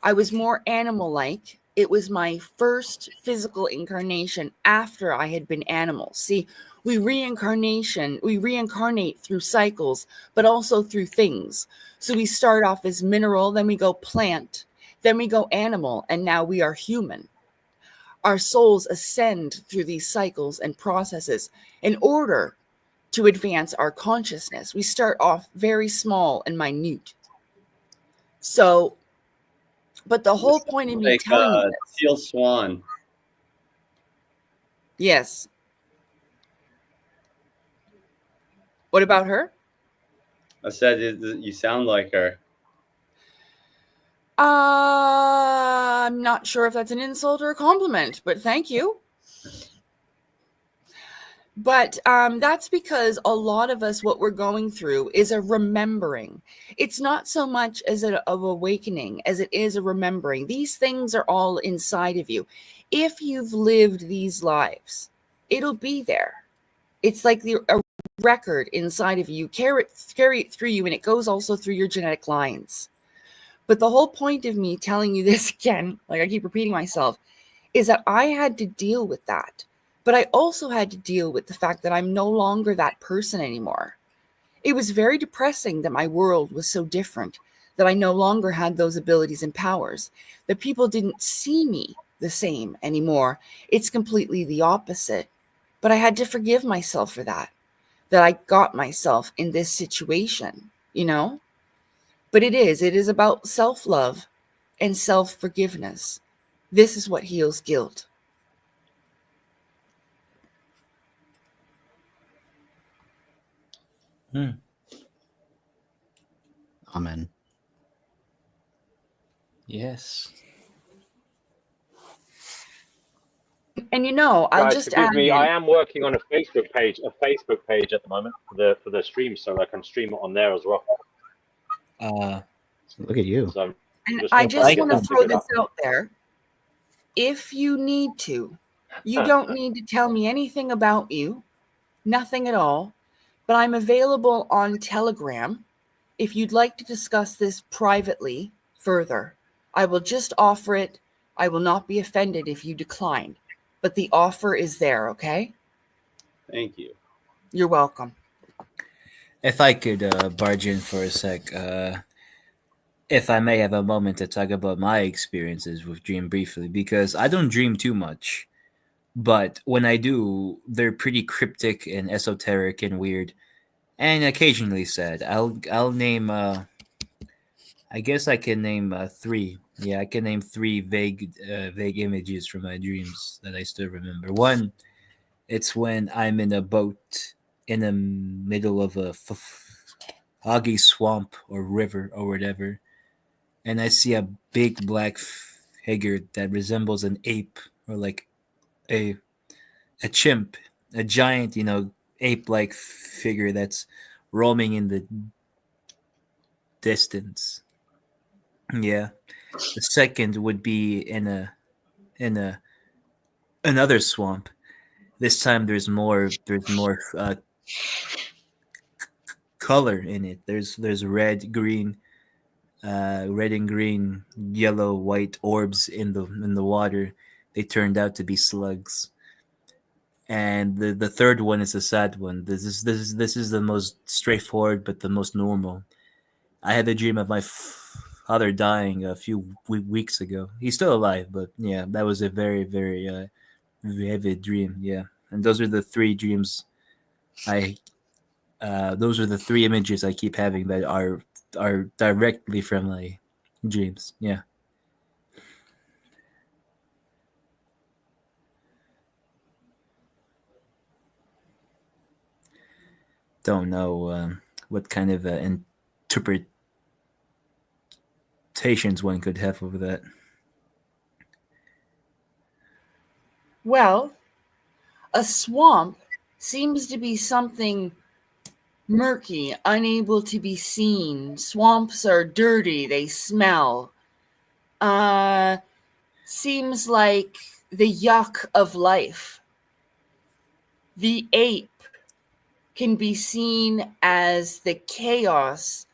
I was more animal-like. It was my first physical incarnation after I had been animal. See, we reincarnate through cycles, but also through things. So we start off as mineral, then we go plant, then we go animal, and now we are human. Our souls ascend through these cycles and processes in order to advance our consciousness. We start off very small and minute. So, but the whole point of me Like telling you this, Teal Swan. yes. What about her? I said you sound like her. I'm not sure if that's an insult or a compliment, but thank you. But that's because a lot of us, what we're going through is a remembering. It's not so much as of awakening as it is a remembering. These things are all inside of you. If you've lived these lives, it'll be there. It's like a record inside of you. Carry it through you, and it goes also through your genetic lines. But the whole point of me telling you this again, like I keep repeating myself, is that I had to deal with that. But I also had to deal with the fact that I'm no longer that person anymore. It was very depressing that my world was so different, that I no longer had those abilities and powers, that people didn't see me the same anymore. It's completely the opposite. But I had to forgive myself for that I got myself in this situation, you know? But it is about self-love and self-forgiveness. This is what heals guilt. Amen. Yes. And I'll Guys, just forgive add me. I in. am working on a Facebook page at the moment for the stream, so I can stream it on there as well. Look at you. So I'm And just I trying to just get want to that throw figured this out. out there. If you need to, you don't need to tell me anything about you, nothing at all, but I'm available on Telegram if you'd like to discuss this privately further. I will just offer it. I will not be offended if you decline, but the offer is there, okay? Thank you. You're welcome. If I could barge in for a sec, if I may have a moment to talk about my experiences with dream briefly, because I don't dream too much, but when I do, they're pretty cryptic and esoteric and weird, and occasionally sad. I'll name. I guess I can name three. Yeah, I can name three vague images from my dreams that I still remember. One, it's when I'm in a boat in the middle of a foggy swamp or river or whatever, and I see a big black figure that resembles an ape or like a a chimp, a giant, ape-like figure that's roaming in the distance. Yeah. The second would be in a another swamp. This time there's more color in it. There's red and green, yellow, white orbs in the water. They turned out to be slugs. And the third one is a sad one. This is the most straightforward, but the most normal. I had a dream of my father dying a few weeks ago. He's still alive, but yeah, that was a very very vivid dream. Yeah, and those are the three dreams. I those are the three images I keep having that are directly from my dreams. Yeah. Don't know what kind of interpretations one could have over that. Well, a swamp seems to be something murky, unable to be seen. Swamps are dirty, they smell. Seems like the yuck of life. The ape can be seen as the chaos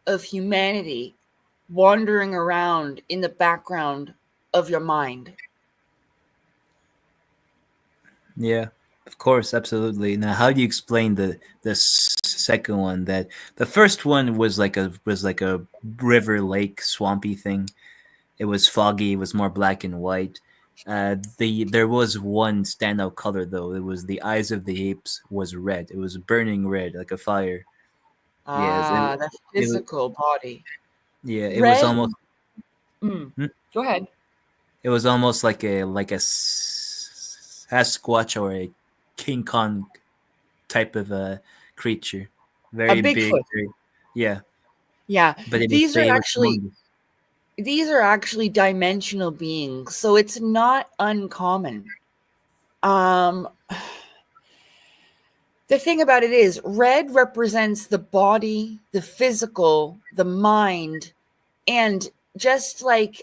of humanity wandering around in the background of your mind. Yeah, of course, absolutely. Now, how do you explain the second one? That the first one was like a river, lake, swampy thing. It was foggy. It was more black and white. There was one standout color though. It was the eyes of the apes was red. It was burning red like a fire. Yes, The it physical body. yeah. It was Red. almost Hmm? Go ahead. It was almost like a Sasquatch or a King Kong type of a creature. A Very big. Bigfoot. Yeah, Yeah. but These are it was actually humongous. these are actually dimensional beings, so it's not uncommon. The thing about it is red represents the body, the physical, the mind, and just like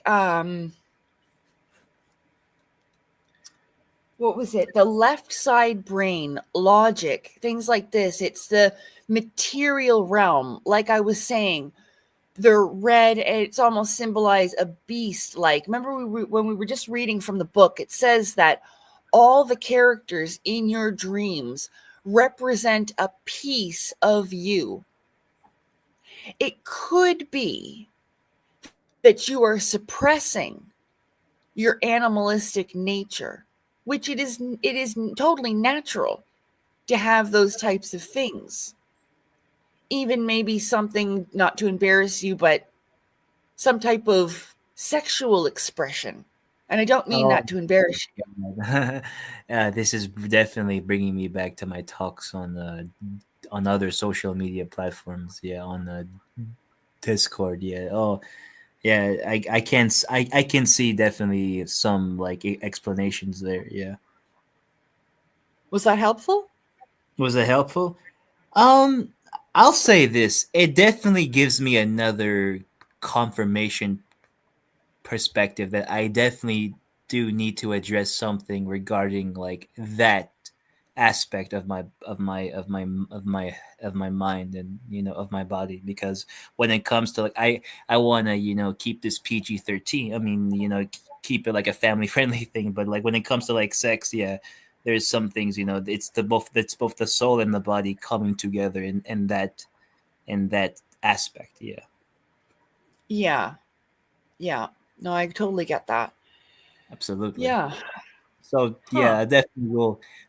what was it? The left side brain, logic, things like this. It's the material realm. Like I was saying, they're red. It's almost symbolized a beast. Like, remember when we were just reading from the book, it says that all the characters in your dreams represent a piece of you. It could be that you are suppressing your animalistic nature, which it is totally natural to have those types of things. Even maybe something, not to embarrass you, but some type of sexual expression. And I don't mean that to embarrass you. This is definitely bringing me back to my talks on other social media platforms. Yeah, on Discord. Yeah. Oh, yeah. I can see definitely some like explanations there. Yeah. Was that helpful? Was it helpful? I'll say this. It definitely gives me another confirmation perspective that I definitely do need to address something regarding like that aspect of my mind and of my body, because when it comes to like I want to keep this PG-13. I mean, keep it like a family friendly thing, but like when it comes to like sex, yeah, there's some things, it's both the soul and the body coming together in that aspect. Yeah. Yeah. Yeah. No, I totally get that. Absolutely. Yeah. So yeah,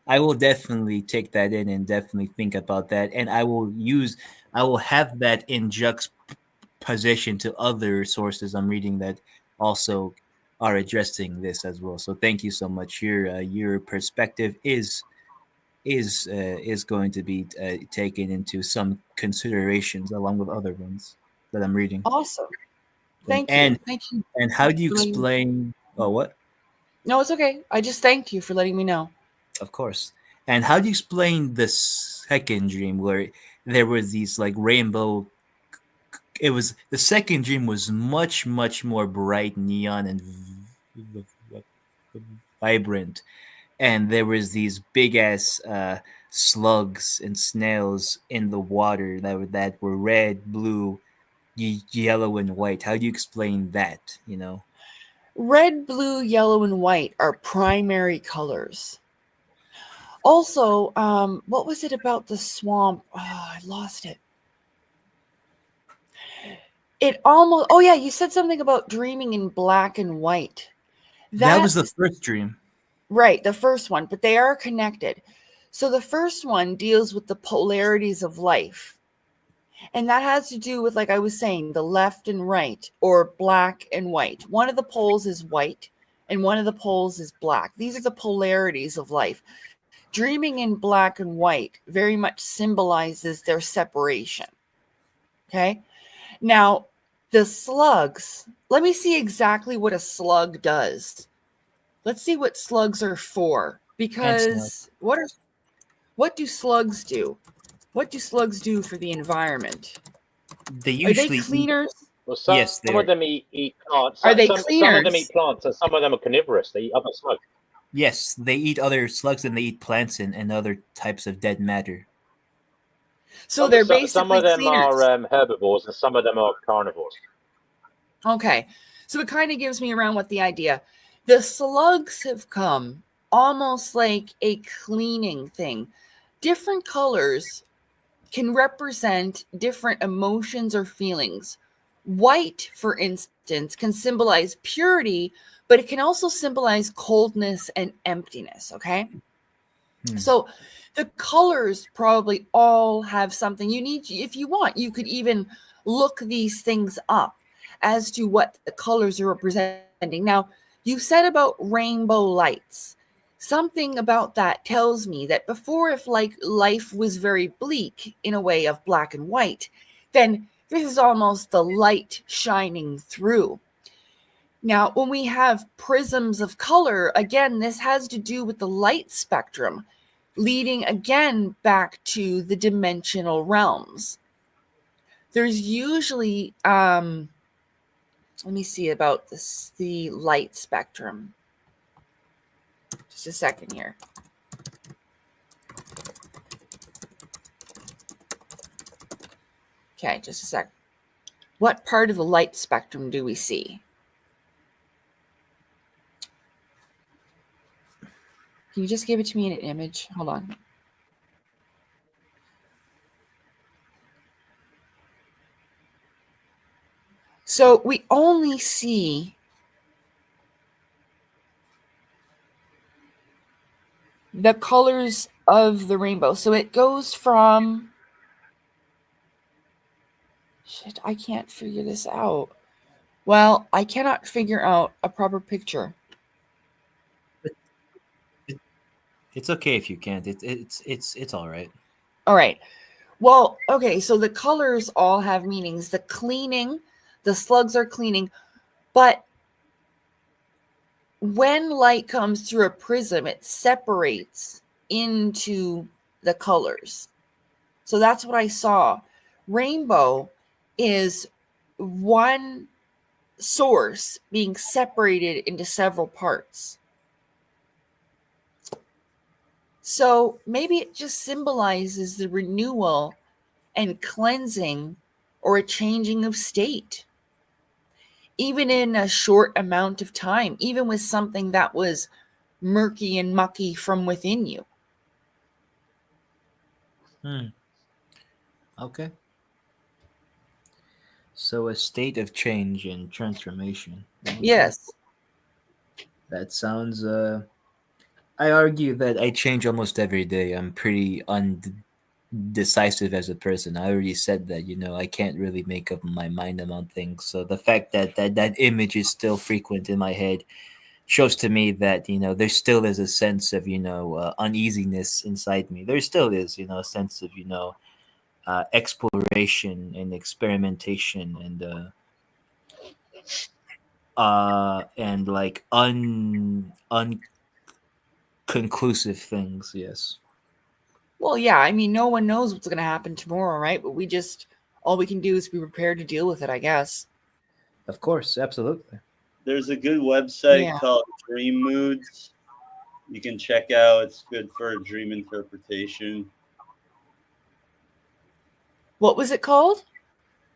I will definitely take that in and definitely think about that, and I will have that in juxtaposition to other sources I'm reading that also are addressing this as well. So thank you so much. Your perspective is going to be taken into some considerations along with other ones that I'm reading. Awesome. Thank And you. Thank you. and how do you for letting- explain? Oh, what? No, it's okay. I just thanked you for letting me know. Of course. And how do you explain the second dream where there was these like rainbow? It was the second dream was much more bright, neon, and vibrant, and there was these big ass slugs and snails in the water that were red, blue, yellow, and white. How do you explain that? Red, blue, yellow, and white are primary colors. Also, what was it about the swamp? Oh, I lost it. Oh yeah, you said something about dreaming in black and white. That was the first dream. Right, the first one, but they are connected. So the first one deals with the polarities of life. And that has to do with, like I was saying, the left and right, or black and white. One of the poles is white and one of the poles is black. These are the polarities of life. Dreaming in black and white very much symbolizes their separation. Okay. Now, the slugs, let me see exactly what a slug does. Let's see what slugs are for. Because what do slugs do? What do slugs do for the environment? They usually Are they cleaners? Well, some Yes, of them eat plants. Are they Some of them cleaners? eat plants, and some of them are carnivorous. They eat other slugs. Yes, they eat other slugs and they eat plants and other types of dead matter. So they're some basically of them cleaners. are herbivores, and some of them are carnivores. Okay. So it kind of gives me around what the idea. The slugs have come almost like a cleaning thing. Different colors can represent different emotions or feelings. White, for instance, can symbolize purity, but it can also symbolize coldness and emptiness. Okay. So the colors probably all have something you need. If you want, you could even look these things up as to what the colors are representing. Now, you said about rainbow lights. Something about that tells me that before, if like life was very bleak in a way of black and white, then this is almost the light shining through. Now, when we have prisms of color, again, this has to do with the light spectrum, leading again back to the dimensional realms. There's usually, let me see about this, the light spectrum. Just a second here. Okay, just a sec. What part of the light spectrum do we see? Can you just give it to me in an image? Hold on. So we only see the colors of the rainbow. So it goes from, shit, I can't figure this out. Well, I cannot figure out a proper picture. It's okay if you can't. It's all right. All right. Well, okay, so the colors all have meanings. The cleaning, the slugs are cleaning, but when light comes through a prism, it separates into the colors. So that's what I saw. Rainbow is one source being separated into several parts. So maybe it just symbolizes the renewal and cleansing or a changing of state, even in a short amount of time, even with something that was murky and mucky from within you. Okay. So a state of change and transformation. Okay. Yes. That sounds I argue that I change almost every day. I'm pretty undecisive as a person. I already said that, I can't really make up my mind about things. So the fact that image is still frequent in my head shows to me that, there still is a sense of, uneasiness inside me. There still is, a sense of, exploration and experimentation and like unconclusive things. Yes. Well, yeah, I mean, no one knows what's going to happen tomorrow, right? But all we can do is be prepared to deal with it, I guess. Of course, absolutely. There's a good website Yeah. called Dream Moods. You can check out. It's good for dream interpretation. What was it called?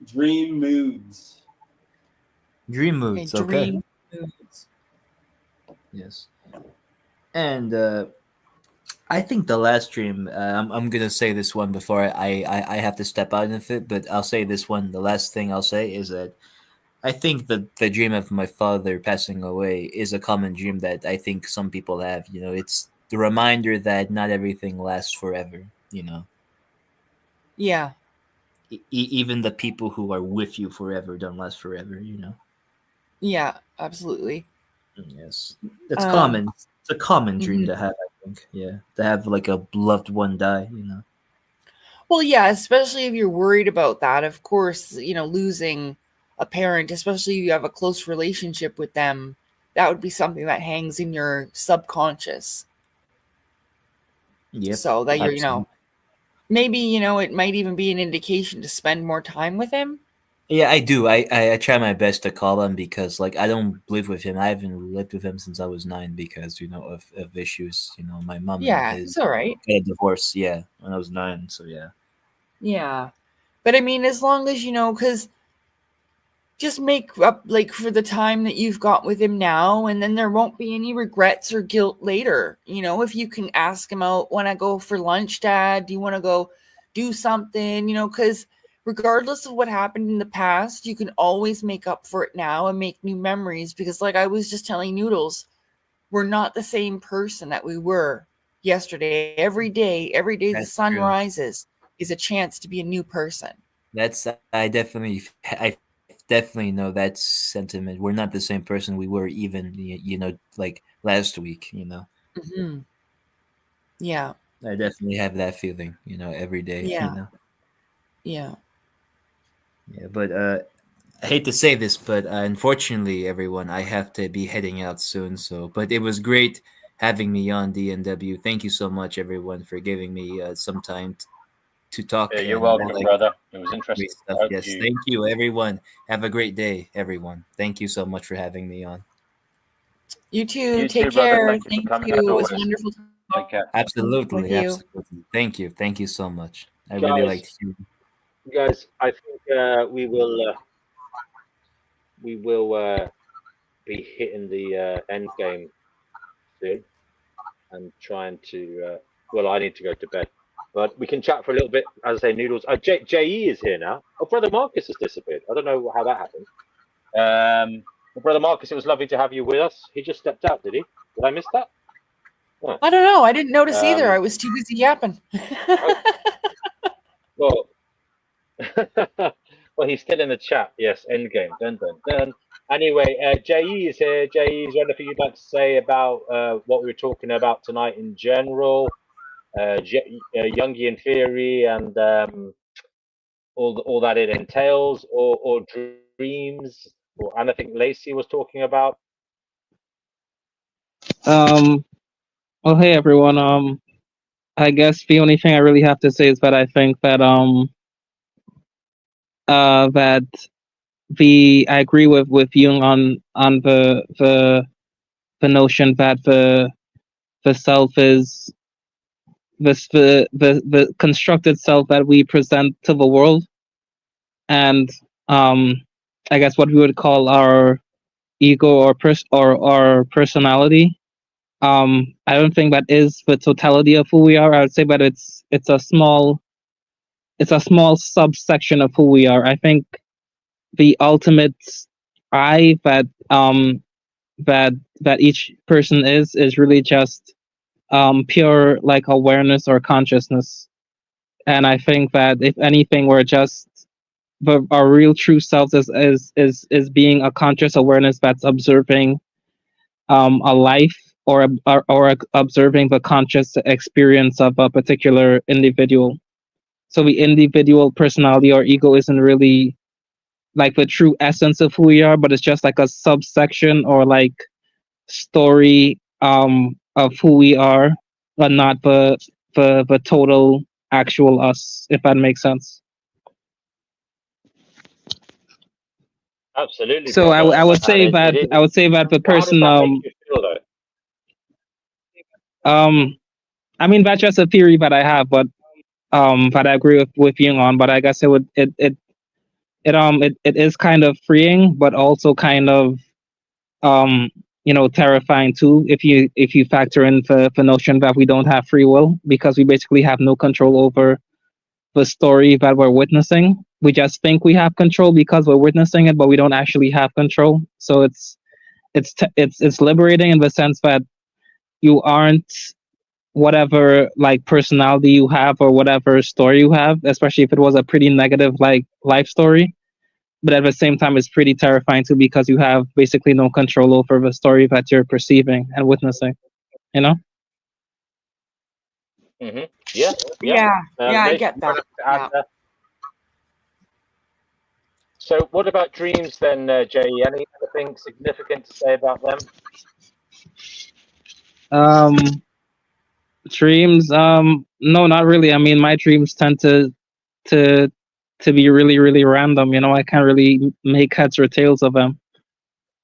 Dream Moods. Dream Moods. Okay. Dream Moods. Yes. And I think the last dream, I'm gonna say this one before I have to step out of it, but I'll say this one. The last thing I'll say is that I think that the dream of my father passing away is a common dream that I think some people have. It's the reminder that not everything lasts forever. Yeah. Even the people who are with you forever don't last forever. Yeah, absolutely. Yes, that's common. It's a common dream Mhm. to have. I think. Yeah, to have like a loved one die. Well, yeah, especially if you're worried about that. Of course, losing a parent, especially if you have a close relationship with them, that would be something that hangs in your subconscious. Yep. So that you're, Absolutely. maybe, it might even be an indication to spend more time with him. Yeah, I do. I try my best to call him because like I don't live with him. I haven't lived with him since I was 9 because of issues. My mom and Yeah, his it's all right. got a divorce. Yeah, when I was 9. So yeah. Yeah. But I mean, as long as, because just make up like for the time that you've got with him now, and then there won't be any regrets or guilt later. If you can ask him out, want to go for lunch, Dad? Do you want to go do something? Because regardless of what happened in the past, you can always make up for it now and make new memories. Because like I was just telling Noodles, we're not the same person that we were yesterday. Every day the That's sun true. rises is a chance to be a new person. That's I definitely know that sentiment. We're not the same person we were even like last week. Mm-hmm. Yeah. I definitely have that feeling. Every day. Yeah. Yeah. Yeah, but I hate to say this, but unfortunately, everyone, I have to be heading out soon. So, but it was great having me on DNW. Thank you so much, everyone, for giving me some time to talk. Yeah, you're and welcome, like brother. It was great interesting. stuff. Yes, thank you, everyone. Have a great day, everyone. Thank you so much for having me on. You too. You Take too, brother. care. Thank you for Thank coming, you. as It was always. wonderful to Take care. Absolutely, with you. absolutely. Thank you so much. I really Guys, liked you. guys, I think we will be hitting the end game soon and trying to. Well, I need to go to bed, but we can chat for a little bit. As I say, Noodles. JE is here now. Oh, brother Marcus has disappeared. I don't know how that happened. Brother Marcus, it was lovely to have you with us. He just stepped out, did he? Did I miss that? Oh. I don't know. I didn't notice either. I was too busy yapping. Well, well, he's still in the chat. Yes, endgame. Dun dun dun. Anyway, JE is here. JE, is there anything you'd like to say about what we were talking about tonight in general? Jungian theory and all that it entails, or dreams, or anything Lacey was talking about. Well, hey everyone. I guess the only thing I really have to say is that I think that that I agree with Jung on the notion that the self is the constructed self that we present to the world, and I guess what we would call our ego or personality. I don't think that is the totality of who we are. I would say that it's a small subsection of who we are. I think the ultimate I that each person is really just pure like awareness or consciousness. And I think that if anything, we're just our real true selves is being a conscious awareness that's observing a life or observing the conscious experience of a particular individual. So the individual personality or ego isn't really like the true essence of who we are, but it's just like a subsection or like story of who we are, but not the total actual us, if that makes sense. Absolutely. So brother. I would say And that it I is. would say that the How does person that make you feel, though? I mean that's just a theory that I have, but that I agree with Jung on. But I guess it is kind of freeing, but also kind of terrifying too if you factor in the notion that we don't have free will because we basically have no control over the story that we're witnessing. We just think we have control because we're witnessing it, but we don't actually have control. So it's liberating in the sense that you aren't whatever like personality you have or whatever story you have, especially if it was a pretty negative like life story. But at the same time, it's pretty terrifying too because you have basically no control over the story that you're perceiving and witnessing. You know? Mm-hmm. Yeah. Yeah, I Rich, get that. and, so, what about dreams then, Jay? Anything significant to say about them? Dreams. No, not really. I mean, my dreams tend to be really, really random. You know, I can't really make heads or tails of them.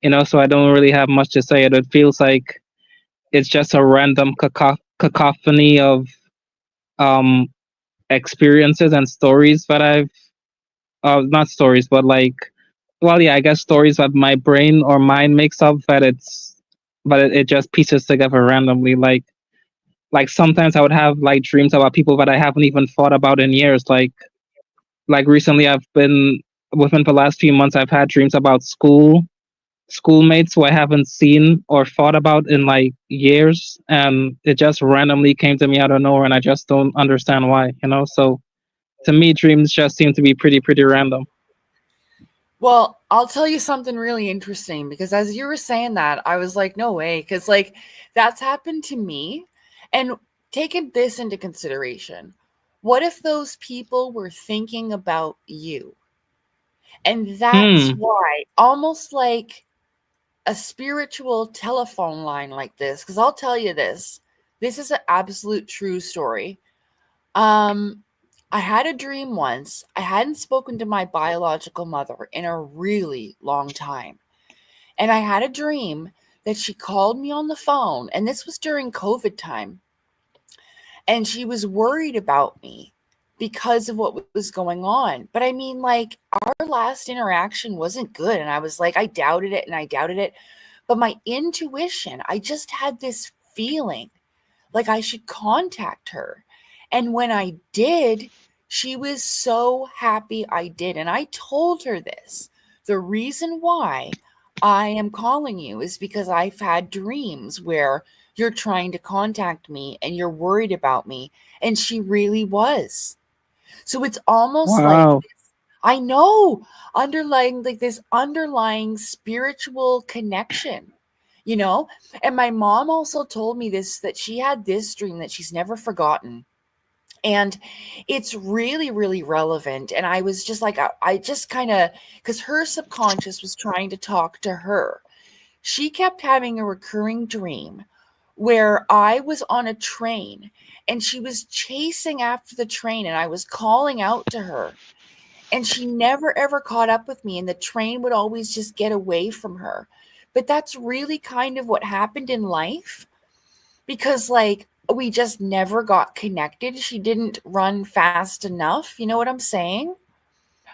You know, so I don't really have much to say. It feels like it's just a random cacophony of um experiences and stories that I've not stories, but like well, yeah, I guess stories that my brain or mind makes up that it just pieces together randomly. Like sometimes I would have like dreams about people that I haven't even thought about in years. Like recently I've been within the last few months I've had dreams about schoolmates who I haven't seen or thought about in like years, and it just randomly came to me out of nowhere, and I just don't understand why. You know, so to me, dreams just seem to be pretty random. Well, I'll tell you something really interesting because as you were saying that, I was like, no way, because like that's happened to me. And taking this into consideration, what if those people were thinking about you? And that's why, almost like a spiritual telephone line like this, because I'll tell you this is an absolute true story. I had a dream once. I hadn't spoken to my biological mother in a really long time. And I had a dream that she called me on the phone, and this was during COVID time. And she was worried about me because of what was going on. But I mean, like, our last interaction wasn't good. And I was like, I doubted it. But my intuition, I just had this feeling like I should contact her. And when I did, she was so happy I did. And I told her this. The reason why I am calling you is because I've had dreams where you're trying to contact me and you're worried about me. And she really was. So it's almost like, Wow. I know, underlying like this underlying spiritual connection, you know? And my mom also told me this, that she had this dream that she's never forgotten. And it's really, really relevant. And I was just like, I just kind of, because her subconscious was trying to talk to her. She kept having a recurring dream where I was on a train and she was chasing after the train and I was calling out to her and she never ever caught up with me and the train would always just get away from her. But that's really kind of what happened in life, because like we just never got connected. She didn't run fast enough. You know what I'm saying?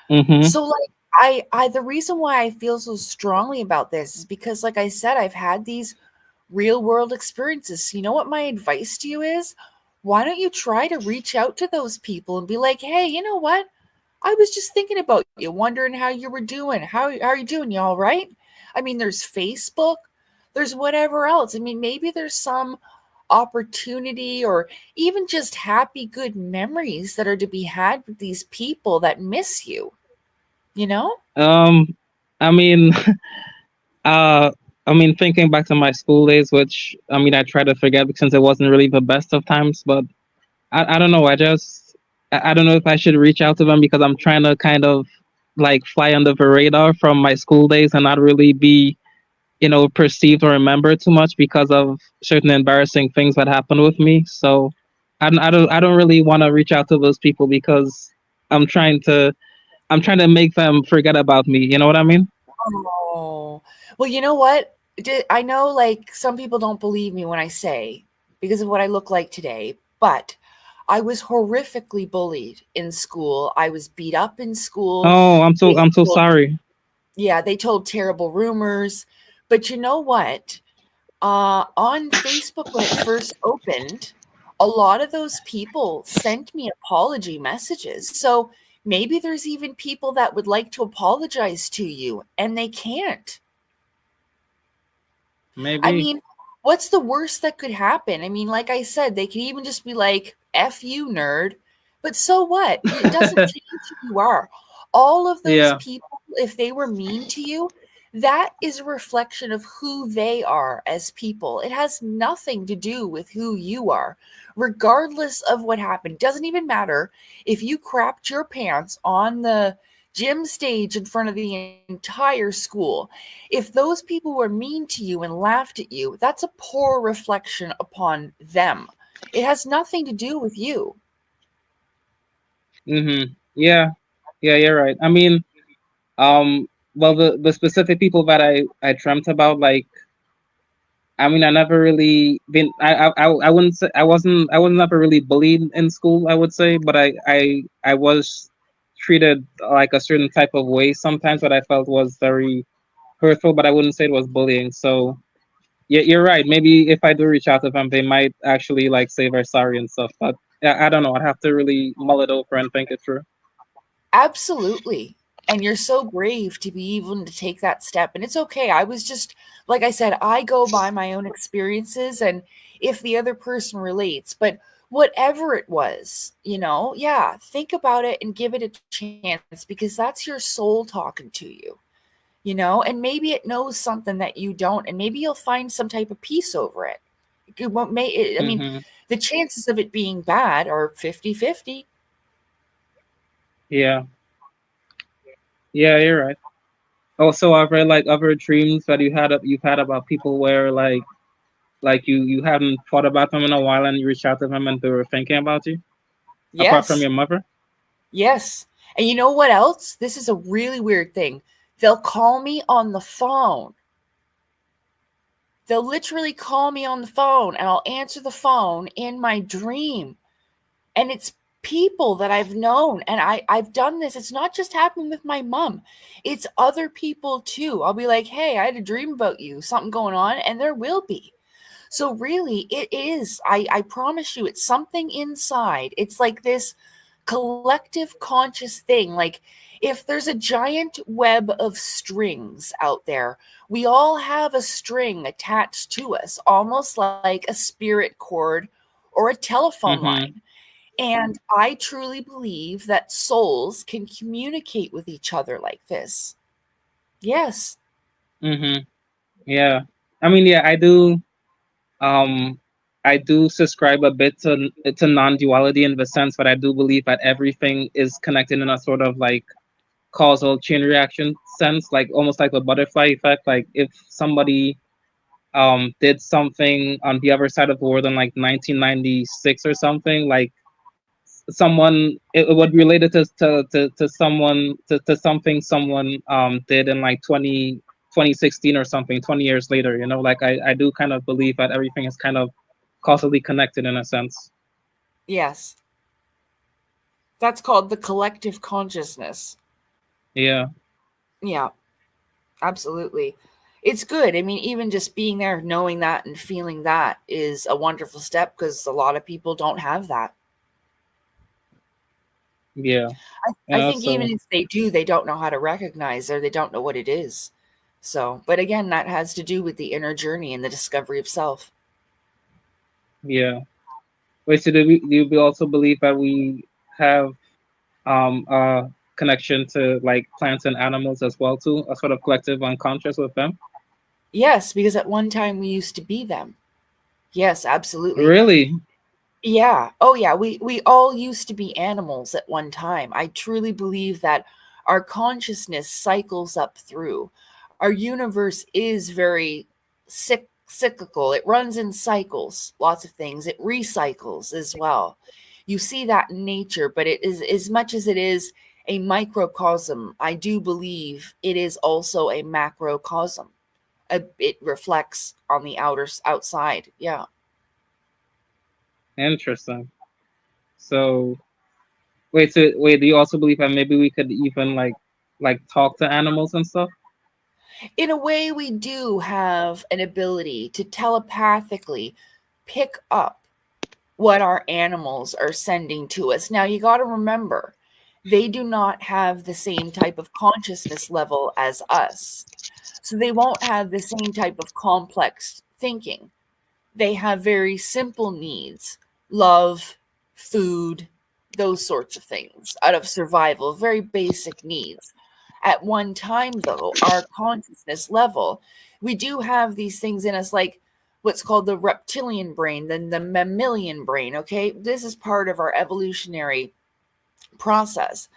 So like I the reason why I feel so strongly about this is because, like I said, I've had these real world experiences. You know what my advice to you is? Why don't you try to reach out to those people and be like, hey, you know what? I was just thinking about you, wondering how you were doing. How are you doing? You all right? I mean, there's Facebook, there's whatever else. I mean, maybe there's some opportunity or even just happy, good memories that are to be had with these people that miss you, you know? I mean, thinking back to my school days, which I mean, I try to forget since it wasn't really the best of times, but I don't know. I don't know if I should reach out to them because I'm trying to kind of like fly under the radar from my school days and not really be, perceived or remembered too much because of certain embarrassing things that happened with me. So I don't really want to reach out to those people because I'm trying to make them forget about me. You know what I mean? Oh, well, you know what? I know like some people don't believe me when I say because of what I look like today, but I was horrifically bullied in school. I was beat up in school. Oh, I'm so sorry. Yeah, they told terrible rumors. But you know what? On Facebook, when it first opened, a lot of those people sent me apology messages. So maybe there's even people that would like to apologize to you and they can't. Maybe. I mean, what's the worst that could happen? I mean, like I said, they could even just be like, F you, nerd. But so what? It doesn't change who you are. All of those Yeah. people, if they were mean to you, that is a reflection of who they are as people. It has nothing to do with who you are, regardless of what happened. Doesn't even matter if you crapped your pants on the gym stage in front of the entire school. If those people were mean to you and laughed at you, that's a poor reflection upon them. It has nothing to do with you. Yeah. Yeah, you're right. I mean, well, the specific people that I dreamt about, like, I mean, I never really been. I wouldn't say I was never really bullied in school. I would say, but I was treated like a certain type of way sometimes that I felt was very hurtful. But I wouldn't say it was bullying. So yeah, you're right. Maybe if I do reach out to them, they might actually like say they're sorry and stuff. But I don't know. I'd have to really mull it over and think it through. Absolutely. And you're so brave to be even to take that step. And it's okay. I was just, like I said, I go by my own experiences and if the other person relates, but whatever it was, yeah, think about it and give it a chance because that's your soul talking to you, and maybe it knows something that you don't, and maybe you'll find some type of peace over it. I mean, the chances of it being bad are 50-50. Yeah. Yeah, you're right. Also, I've read like other dreams that you've had about people where like you hadn't thought about them in a while and you reached out to them and they were thinking about you. Apart from Yes. your mother. Yes. And you know what else? This is a really weird thing. They'll call me on the phone. They'll literally call me on the phone and I'll answer the phone in my dream. And it's people that I've known. And I've done this. It's not just happening with my mom. It's other people too. I'll be like, hey, I had a dream about you, something going on. And there will be. So really, it is. I promise you, it's something inside. It's like this collective conscious thing. Like if there's a giant web of strings out there, we all have a string attached to us, almost like a spirit cord or a telephone line. And I truly believe that souls can communicate with each other like this. Yes. Yeah. I mean, yeah, I do. I do subscribe a bit to non-duality in the sense that I do believe that everything is connected in a sort of like causal chain reaction sense, like almost like a butterfly effect. Like if somebody did something on the other side of the world in like 1996 or something, like someone it would relate it to someone to something someone did in like 2016 or something, 20 years later, you know, like I do kind of believe that everything is kind of causally connected in a sense. Yes. That's called the collective consciousness. Yeah. Yeah, absolutely. It's good. I mean, even just being there, knowing that and feeling that is a wonderful step, because a lot of people don't have that. Yeah. I Yeah, think even so if they do, they don't know how to recognize, or they don't know what it is. So, but again, that has to do with the inner journey and the discovery of self. yeah. Wait, so do you also believe that we have a connection to like plants and animals as well too, a sort of collective unconscious with them? Yes, because at one time we used to be them. Yes, absolutely. Really? Yeah. Oh, yeah. We all used to be animals at one time. I truly believe that our consciousness cycles up through. Our universe is very cyclical. It runs in cycles, lots of things. It recycles as well. You see that in nature, but it is, as much as it is a microcosm, I do believe it is also a macrocosm. It reflects on the outside. Yeah. Interesting. So wait, do you also believe that maybe we could even like talk to animals and stuff? In a way, we do have an ability to telepathically pick up what our animals are sending to us. Now, you got to remember, they do not have the same type of consciousness level as us. So they won't have the same type of complex thinking. They have very simple needs: love, food, those sorts of things out of survival, very basic needs. At one time, though, our consciousness level, we do have these things in us, like what's called the reptilian brain, then the mammalian brain. Okay, this is part of our evolutionary process.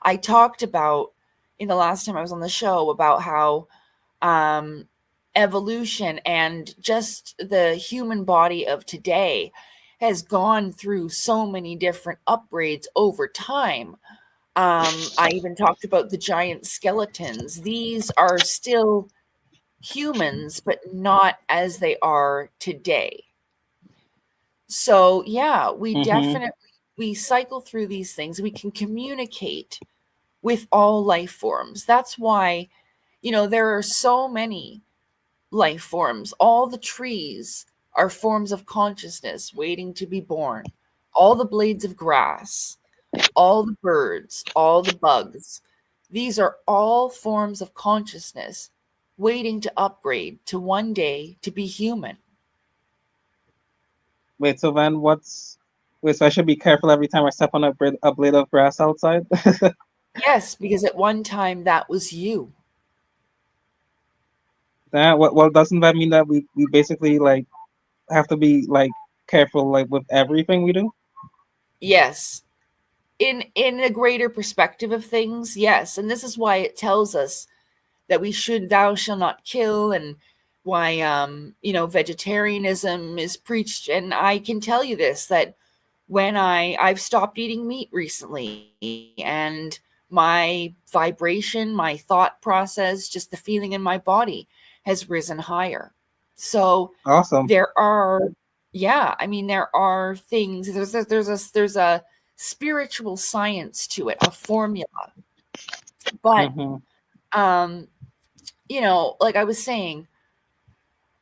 I talked about in the last time I was on the show about how evolution and just the human body of today has gone through so many different upgrades over time. I even talked about the giant skeletons. These are still humans, but not as they are today. So yeah, we Mm-hmm. definitely we cycle through these things. We can communicate with all life forms. That's why, there are so many life forms. All the trees are forms of consciousness waiting to be born. All the blades of grass, all the birds, all the bugs. These are all forms of consciousness waiting to upgrade to one day to be human. Wait, so then so I should be careful every time I step on a blade of grass outside? Yes, because at one time that was you. Well, doesn't that mean that we basically like have to be like careful like with everything we do? Yes. In a greater perspective of things, yes. And this is why it tells us that we should thou shall not kill, and why vegetarianism is preached. And I can tell you this, that when I've stopped eating meat recently, and my vibration, my thought process, just the feeling in my body has risen higher. So Awesome. there are, yeah, I mean, there are things, there's a spiritual science to it, a formula. But Mm-hmm. like I was saying,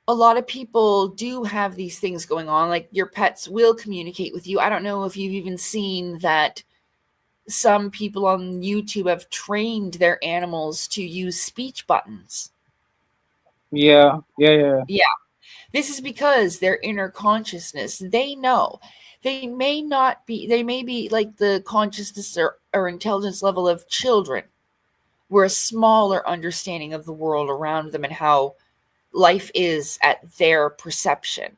a lot of people do have these things going on. Like, your pets will communicate with you. I don't know if you've even seen that some people on YouTube have trained their animals to use speech buttons. Yeah. Yeah. This is because their inner consciousness, they know. They may be like the consciousness or intelligence level of children, where a smaller understanding of the world around them and how life is at their perception.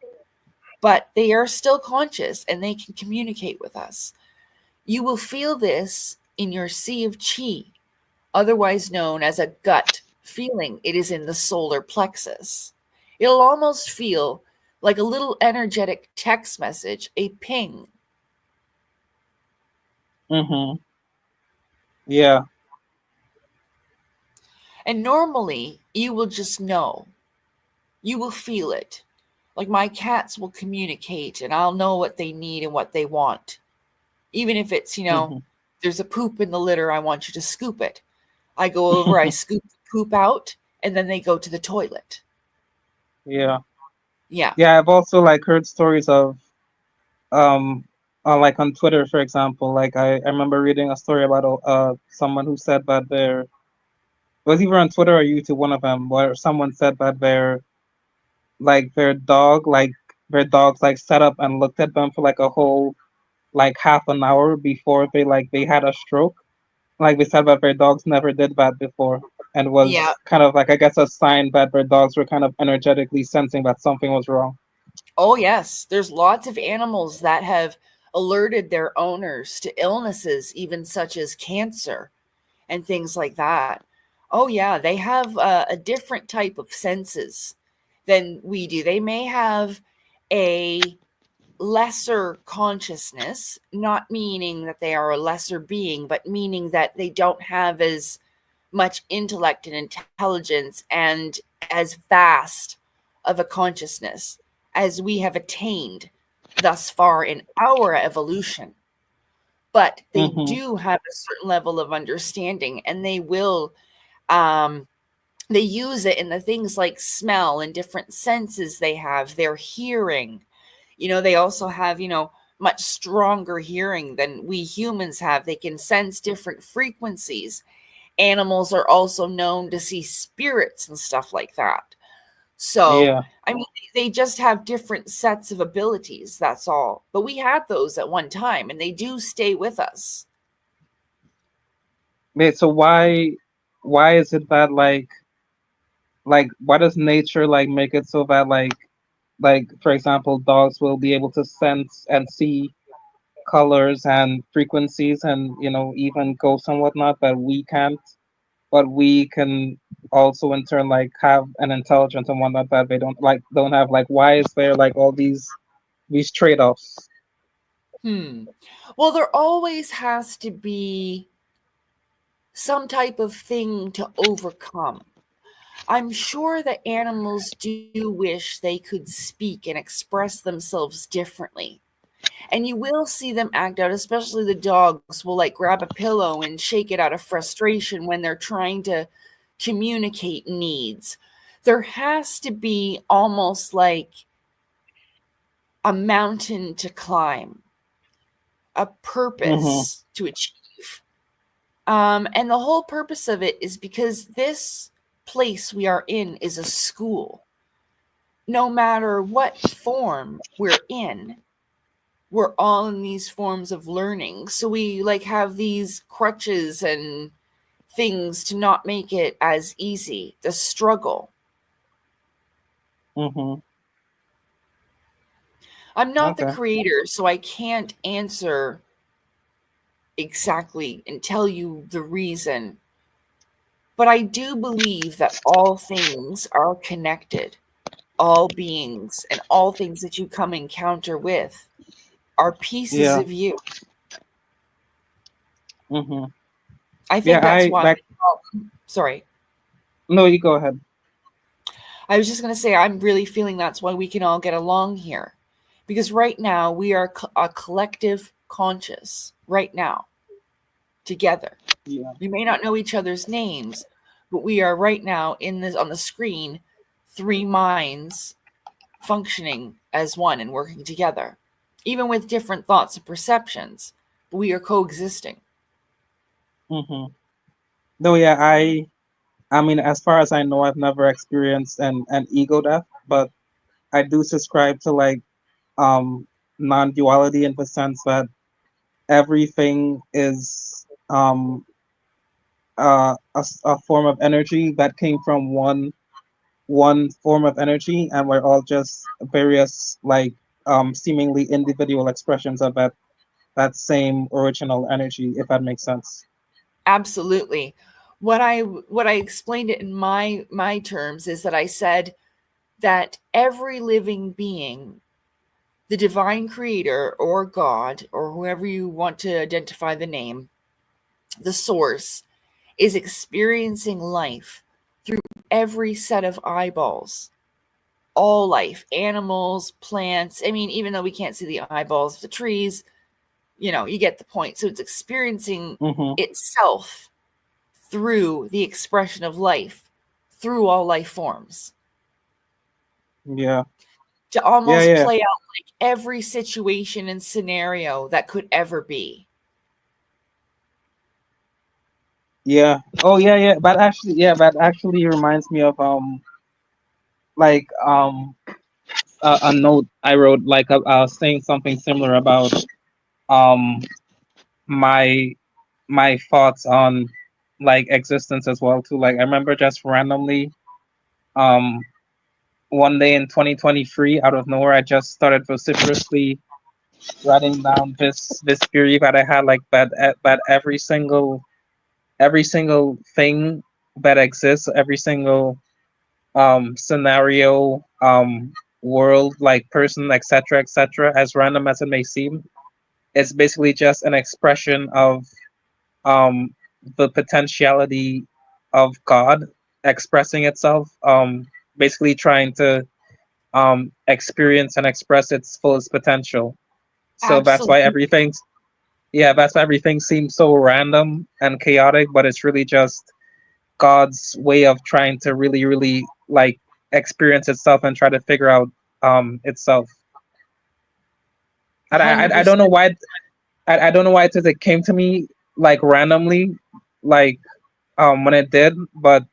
But they are still conscious and they can communicate with us. You will feel this in your sea of chi, otherwise known as a gut feeling. It is in the solar plexus. It'll almost feel like a little energetic text message, a ping. Yeah. And normally you will just know. You will feel it. Like my cats will communicate and I'll know what they need and what they want. Even if it's, there's a poop in the litter, I want you to scoop it. I go over, I scoop the poop out, and then they go to the toilet. Yeah. Yeah. Yeah, I've also like heard stories of like on Twitter, for example. Like I remember reading a story about someone who said that it was either on Twitter or YouTube, one of them, where someone said that their dogs like sat up and looked at them for like a whole like half an hour before they had a stroke. Like they said that their dogs never did that before, and was Yeah. kind of like, I guess, a sign that their dogs were kind of energetically sensing that something was wrong. Oh, yes. There's lots of animals that have alerted their owners to illnesses, even such as cancer and things like that. Oh, yeah. They have a different type of senses than we do. They may have a lesser consciousness, not meaning that they are a lesser being, but meaning that they don't have as much intellect and intelligence and as vast of a consciousness as we have attained thus far in our evolution. But they do have a certain level of understanding, and they will they use it in the things like smell and different senses they have, their hearing. They also have, much stronger hearing than we humans have. They can sense different frequencies. Animals are also known to see spirits and stuff like that. So, Yeah. I mean, they just have different sets of abilities. That's all. But we had those at one time, and they do stay with us. Wait, so why is it that like why does nature like make it so that like for example dogs will be able to sense and see colors and frequencies and even ghosts and whatnot that we can't, but we can also in turn like have an intelligence and whatnot that they don't have? Like why is there like all these trade-offs? Well, there always has to be some type of thing to overcome. I'm sure that animals do wish they could speak and express themselves differently. And you will see them act out, especially the dogs will like grab a pillow and shake it out of frustration when they're trying to communicate needs. There has to be almost like a mountain to climb, a purpose to achieve. And the whole purpose of it is because this place we are in is a school. No matter what form we're in, we're all in these forms of learning. So we like have these crutches and things to not make it as easy, the struggle. I'm not the creator, so I can't answer exactly and tell you the reason. But I do believe that all things are connected. All beings and all things that you come encounter with are pieces of you. I think that's why. Sorry. No, you go ahead. I was just going to say, I'm really feeling that's why we can all get along here. Because right now, we are a collective conscious, right now, together. Yeah. We may not know each other's names, but we are right now on the screen, 3 minds functioning as one and working together. Even with different thoughts and perceptions, but we are coexisting. No, yeah, I mean, as far as I know, I've never experienced an ego death, but I do subscribe to like non-duality in the sense that everything is a form of energy that came from one form of energy, and we're all just various like seemingly individual expressions of that same original energy, if that makes sense. Absolutely. What I explained it in my terms is that I said that every living being, the divine creator or God, or whoever you want to identify the name, the source, is experiencing life through every set of eyeballs. All life, animals, plants. I mean, even though we can't see the eyeballs of the trees, you know, you get the point. So it's experiencing itself through the expression of life, through all life forms. Yeah. To almost Yeah. play out like every situation and scenario that could ever be. Yeah. Oh yeah. That actually reminds me of like a note I wrote, like saying something similar about um my thoughts on like existence as well too. Like I remember just randomly um one day in 2023, out of nowhere, I just started vociferously writing down this theory that I had, like that every single thing that exists, every single scenario, world, like person, etc., as random as it may seem, it's basically just an expression of um the potentiality of God expressing itself, basically trying to experience and express its fullest potential. So Absolutely. that's why everything seems so random and chaotic, but it's really just God's way of trying to really like experience itself and try to figure out itself. And I 100%. don't know why I don't know why it came to me like randomly, like when it did, but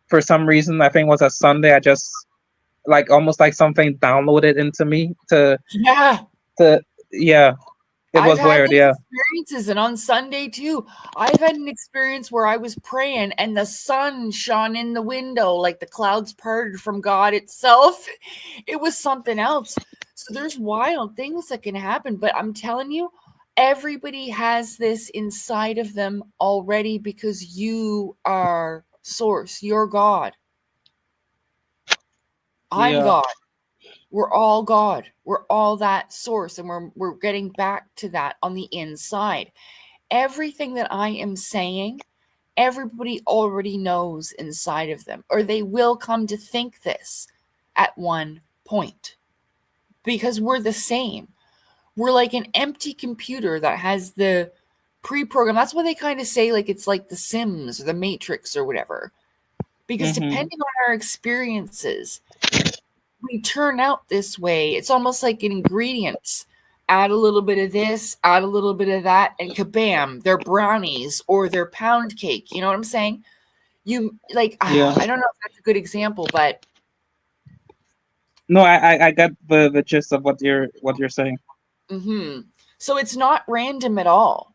for some reason I think it was a Sunday, I just like almost like something downloaded into me Yeah. to yeah. It I've was had weird, those yeah. experiences, and on Sunday too. I've had an experience where I was praying and the sun shone in the window, like the clouds parted from God itself. It was something else. So there's wild things that can happen, but I'm telling you, everybody has this inside of them already because you are source, you're God. I'm Yeah. God. We're all God. We're all that source, and we're getting back to that on the inside. Everything that I am saying, everybody already knows inside of them, or they will come to think this at one point, because we're the same. We're like an empty computer that has the pre-program. That's why they kind of say like it's like the Sims or the Matrix or whatever, because depending on our experiences, we turn out this way. It's almost like ingredients. Add a little bit of this, add a little bit of that, and kabam, they're brownies or they're pound cake. You know what I'm saying? You like, Yeah. I don't know if that's a good example, but No, I got the gist of what you're saying. So it's not random at all.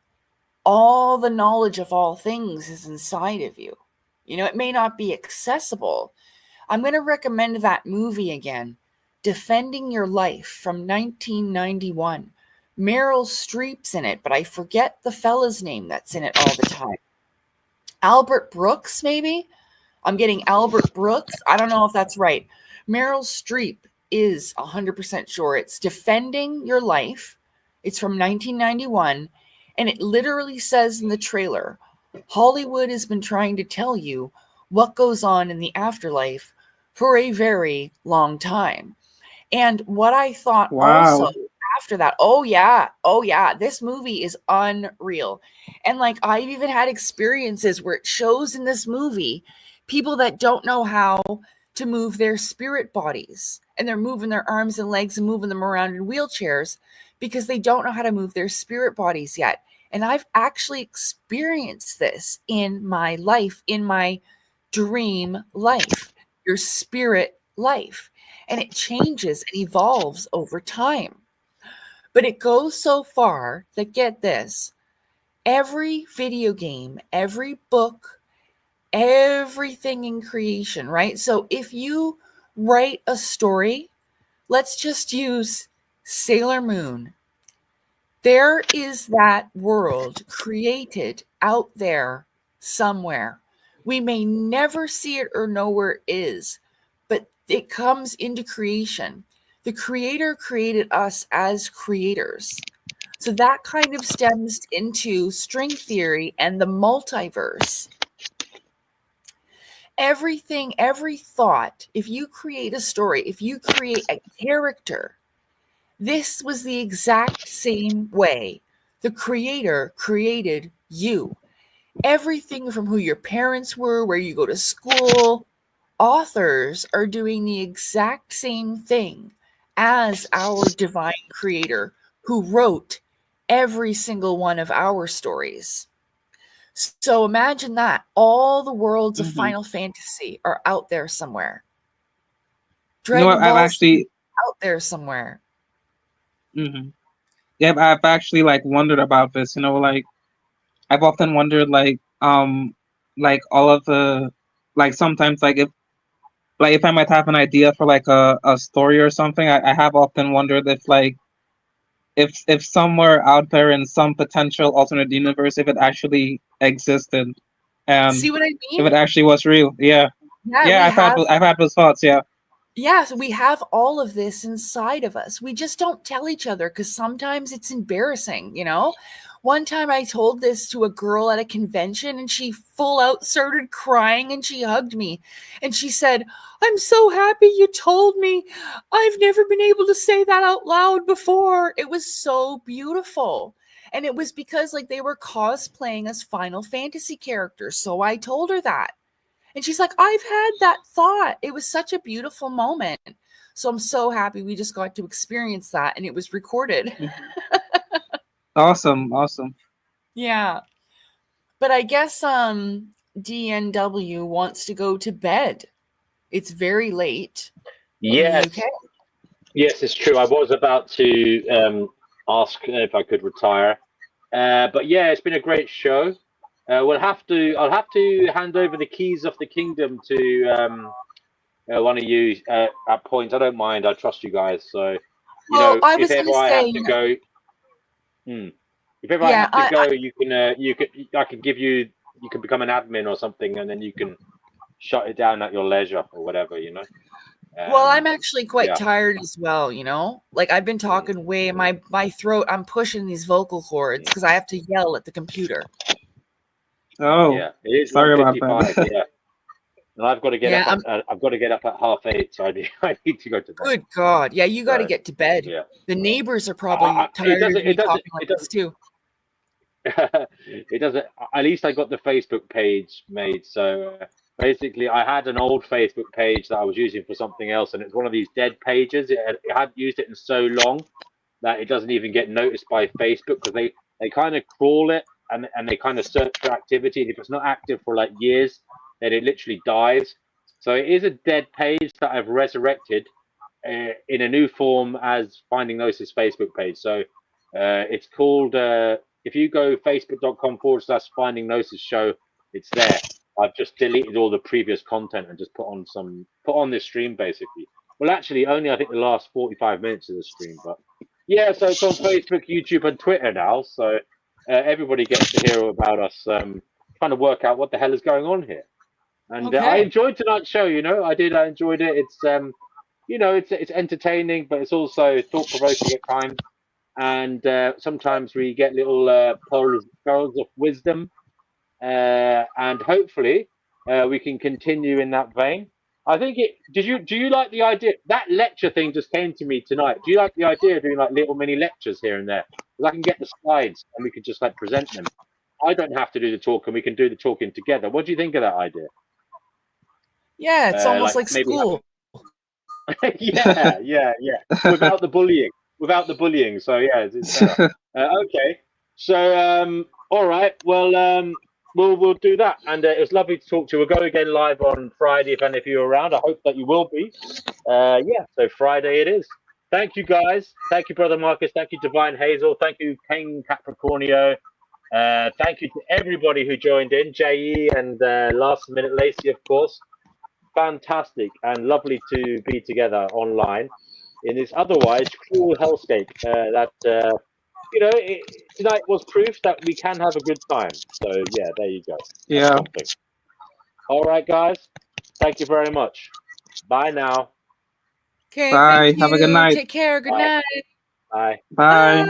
All the knowledge of all things is inside of you. You know, it may not be accessible. I'm going to recommend that movie again, Defending Your Life from 1991. Meryl Streep's in it, but I forget the fella's name that's in it all the time. Albert Brooks, maybe? I'm getting Albert Brooks. I don't know if that's right. Meryl Streep is 100% sure. It's Defending Your Life. It's from 1991, and it literally says in the trailer, Hollywood has been trying to tell you what goes on in the afterlife for a very long time. And what I thought also Wow. after that, oh yeah, this movie is unreal. And like I've even had experiences where it shows in this movie people that don't know how to move their spirit bodies, and they're moving their arms and legs and moving them around in wheelchairs because they don't know how to move their spirit bodies yet. And I've actually experienced this in my life, in my dream life, your spirit life. And it changes and evolves over time. But it goes so far that, get this, every video game, every book, everything in creation, right? So if you write a story, let's just use Sailor Moon. There is that world created out there somewhere. We may never see it or know where it is, but it comes into creation. The creator created us as creators. So that kind of stems into string theory and the multiverse. Everything, every thought, if you create a story, if you create a character, this was the exact same way the creator created you. Everything from who your parents were, where you go to school, authors are doing the exact same thing as our divine creator who wrote every single one of our stories. So imagine that all the worlds of Final Fantasy are out there somewhere. Dragon I've Ball actually out there somewhere. Yeah, I've actually like wondered about this. Like I've often wondered like all of the like sometimes like if I might have an idea for like a story or something, I have often wondered if like if somewhere out there in some potential alternate universe, if it actually existed and See what I if mean? it actually was real. Yeah. Yeah, I've had those thoughts, yeah. Yeah, so we have all of this inside of us. We just don't tell each other because sometimes it's embarrassing, One time I told this to a girl at a convention and she full out started crying and she hugged me. And she said, "I'm so happy you told me. I've never been able to say that out loud before." It was so beautiful. And it was because like they were cosplaying as Final Fantasy characters. So I told her that. And she's like, "I've had that thought." It was such a beautiful moment. So I'm so happy we just got to experience that and it was recorded. Awesome. Yeah. But I guess DNW wants to go to bed. It's very late. Yes. In the UK. Yes, it's true. I was about to ask if I could retire. But yeah, it's been a great show. I'll have to hand over the keys of the kingdom to one of you at points. I don't mind. I trust you guys. So if ever I have to go, if ever I have to go, I can give you. You can become an admin or something, and then you can shut it down at your leisure or whatever. Well, I'm actually quite tired as well, Like I've been talking way my throat. I'm pushing these vocal cords because I have to yell at the computer. Oh, yeah, it is sorry about 1:55. that. Yeah, and I've got to get up. I've got to get up at 8:30, so I need to go to bed. Good God, yeah, you got to get to bed. Yeah, the neighbors are probably tired of me talking like this too. It doesn't. At least I got the Facebook page made. So basically, I had an old Facebook page that I was using for something else, and it's one of these dead pages. It hadn't used it in so long that it doesn't even get noticed by Facebook because they kind of crawl it and they kind of search for activity. And if it's not active for like years, then it literally dies. So it is a dead page that I've resurrected in a new form as Finding Gnosis Facebook page. So it's called, if you go facebook.com/Finding Gnosis show, it's there. I've just deleted all the previous content and just put on this stream basically. Well, actually, only I think the last 45 minutes of the stream, but yeah, so it's on Facebook, YouTube, and Twitter now. So everybody gets to hear about us trying to work out what the hell is going on here. And I enjoyed tonight's show. I did. I enjoyed it. It's it's entertaining, but it's also thought provoking at times. And sometimes we get little pearls of wisdom, and hopefully we can continue in that vein. I think do you like the idea? That lecture thing just came to me tonight. Do you like the idea of doing like little mini lectures here and there? Because I can get the slides and we can just like present them. I don't have to do the talk, and we can do the talking together. What do you think of that idea? Yeah, it's almost like school. yeah. Without the bullying. So yeah, it's okay. So all right. Well, we'll do that. And it was lovely to talk to you. We'll go again live on Friday if any of you are around. I hope that you will be. Yeah. So Friday it is. Thank you guys. Thank you, Brother Marcus. Thank you, Divine Hazel. Thank you, King Capricornio. Thank you to everybody who joined in, JE and Last Minute Lacey, of course. Fantastic and lovely to be together online in this otherwise cruel hellscape. Tonight was proof that we can have a good time. So yeah, there you go. Yeah. All right, guys. Thank you very much. Bye now. Okay, Bye. thank Have a good you. night. Take care. Good Bye. night. Bye. Bye.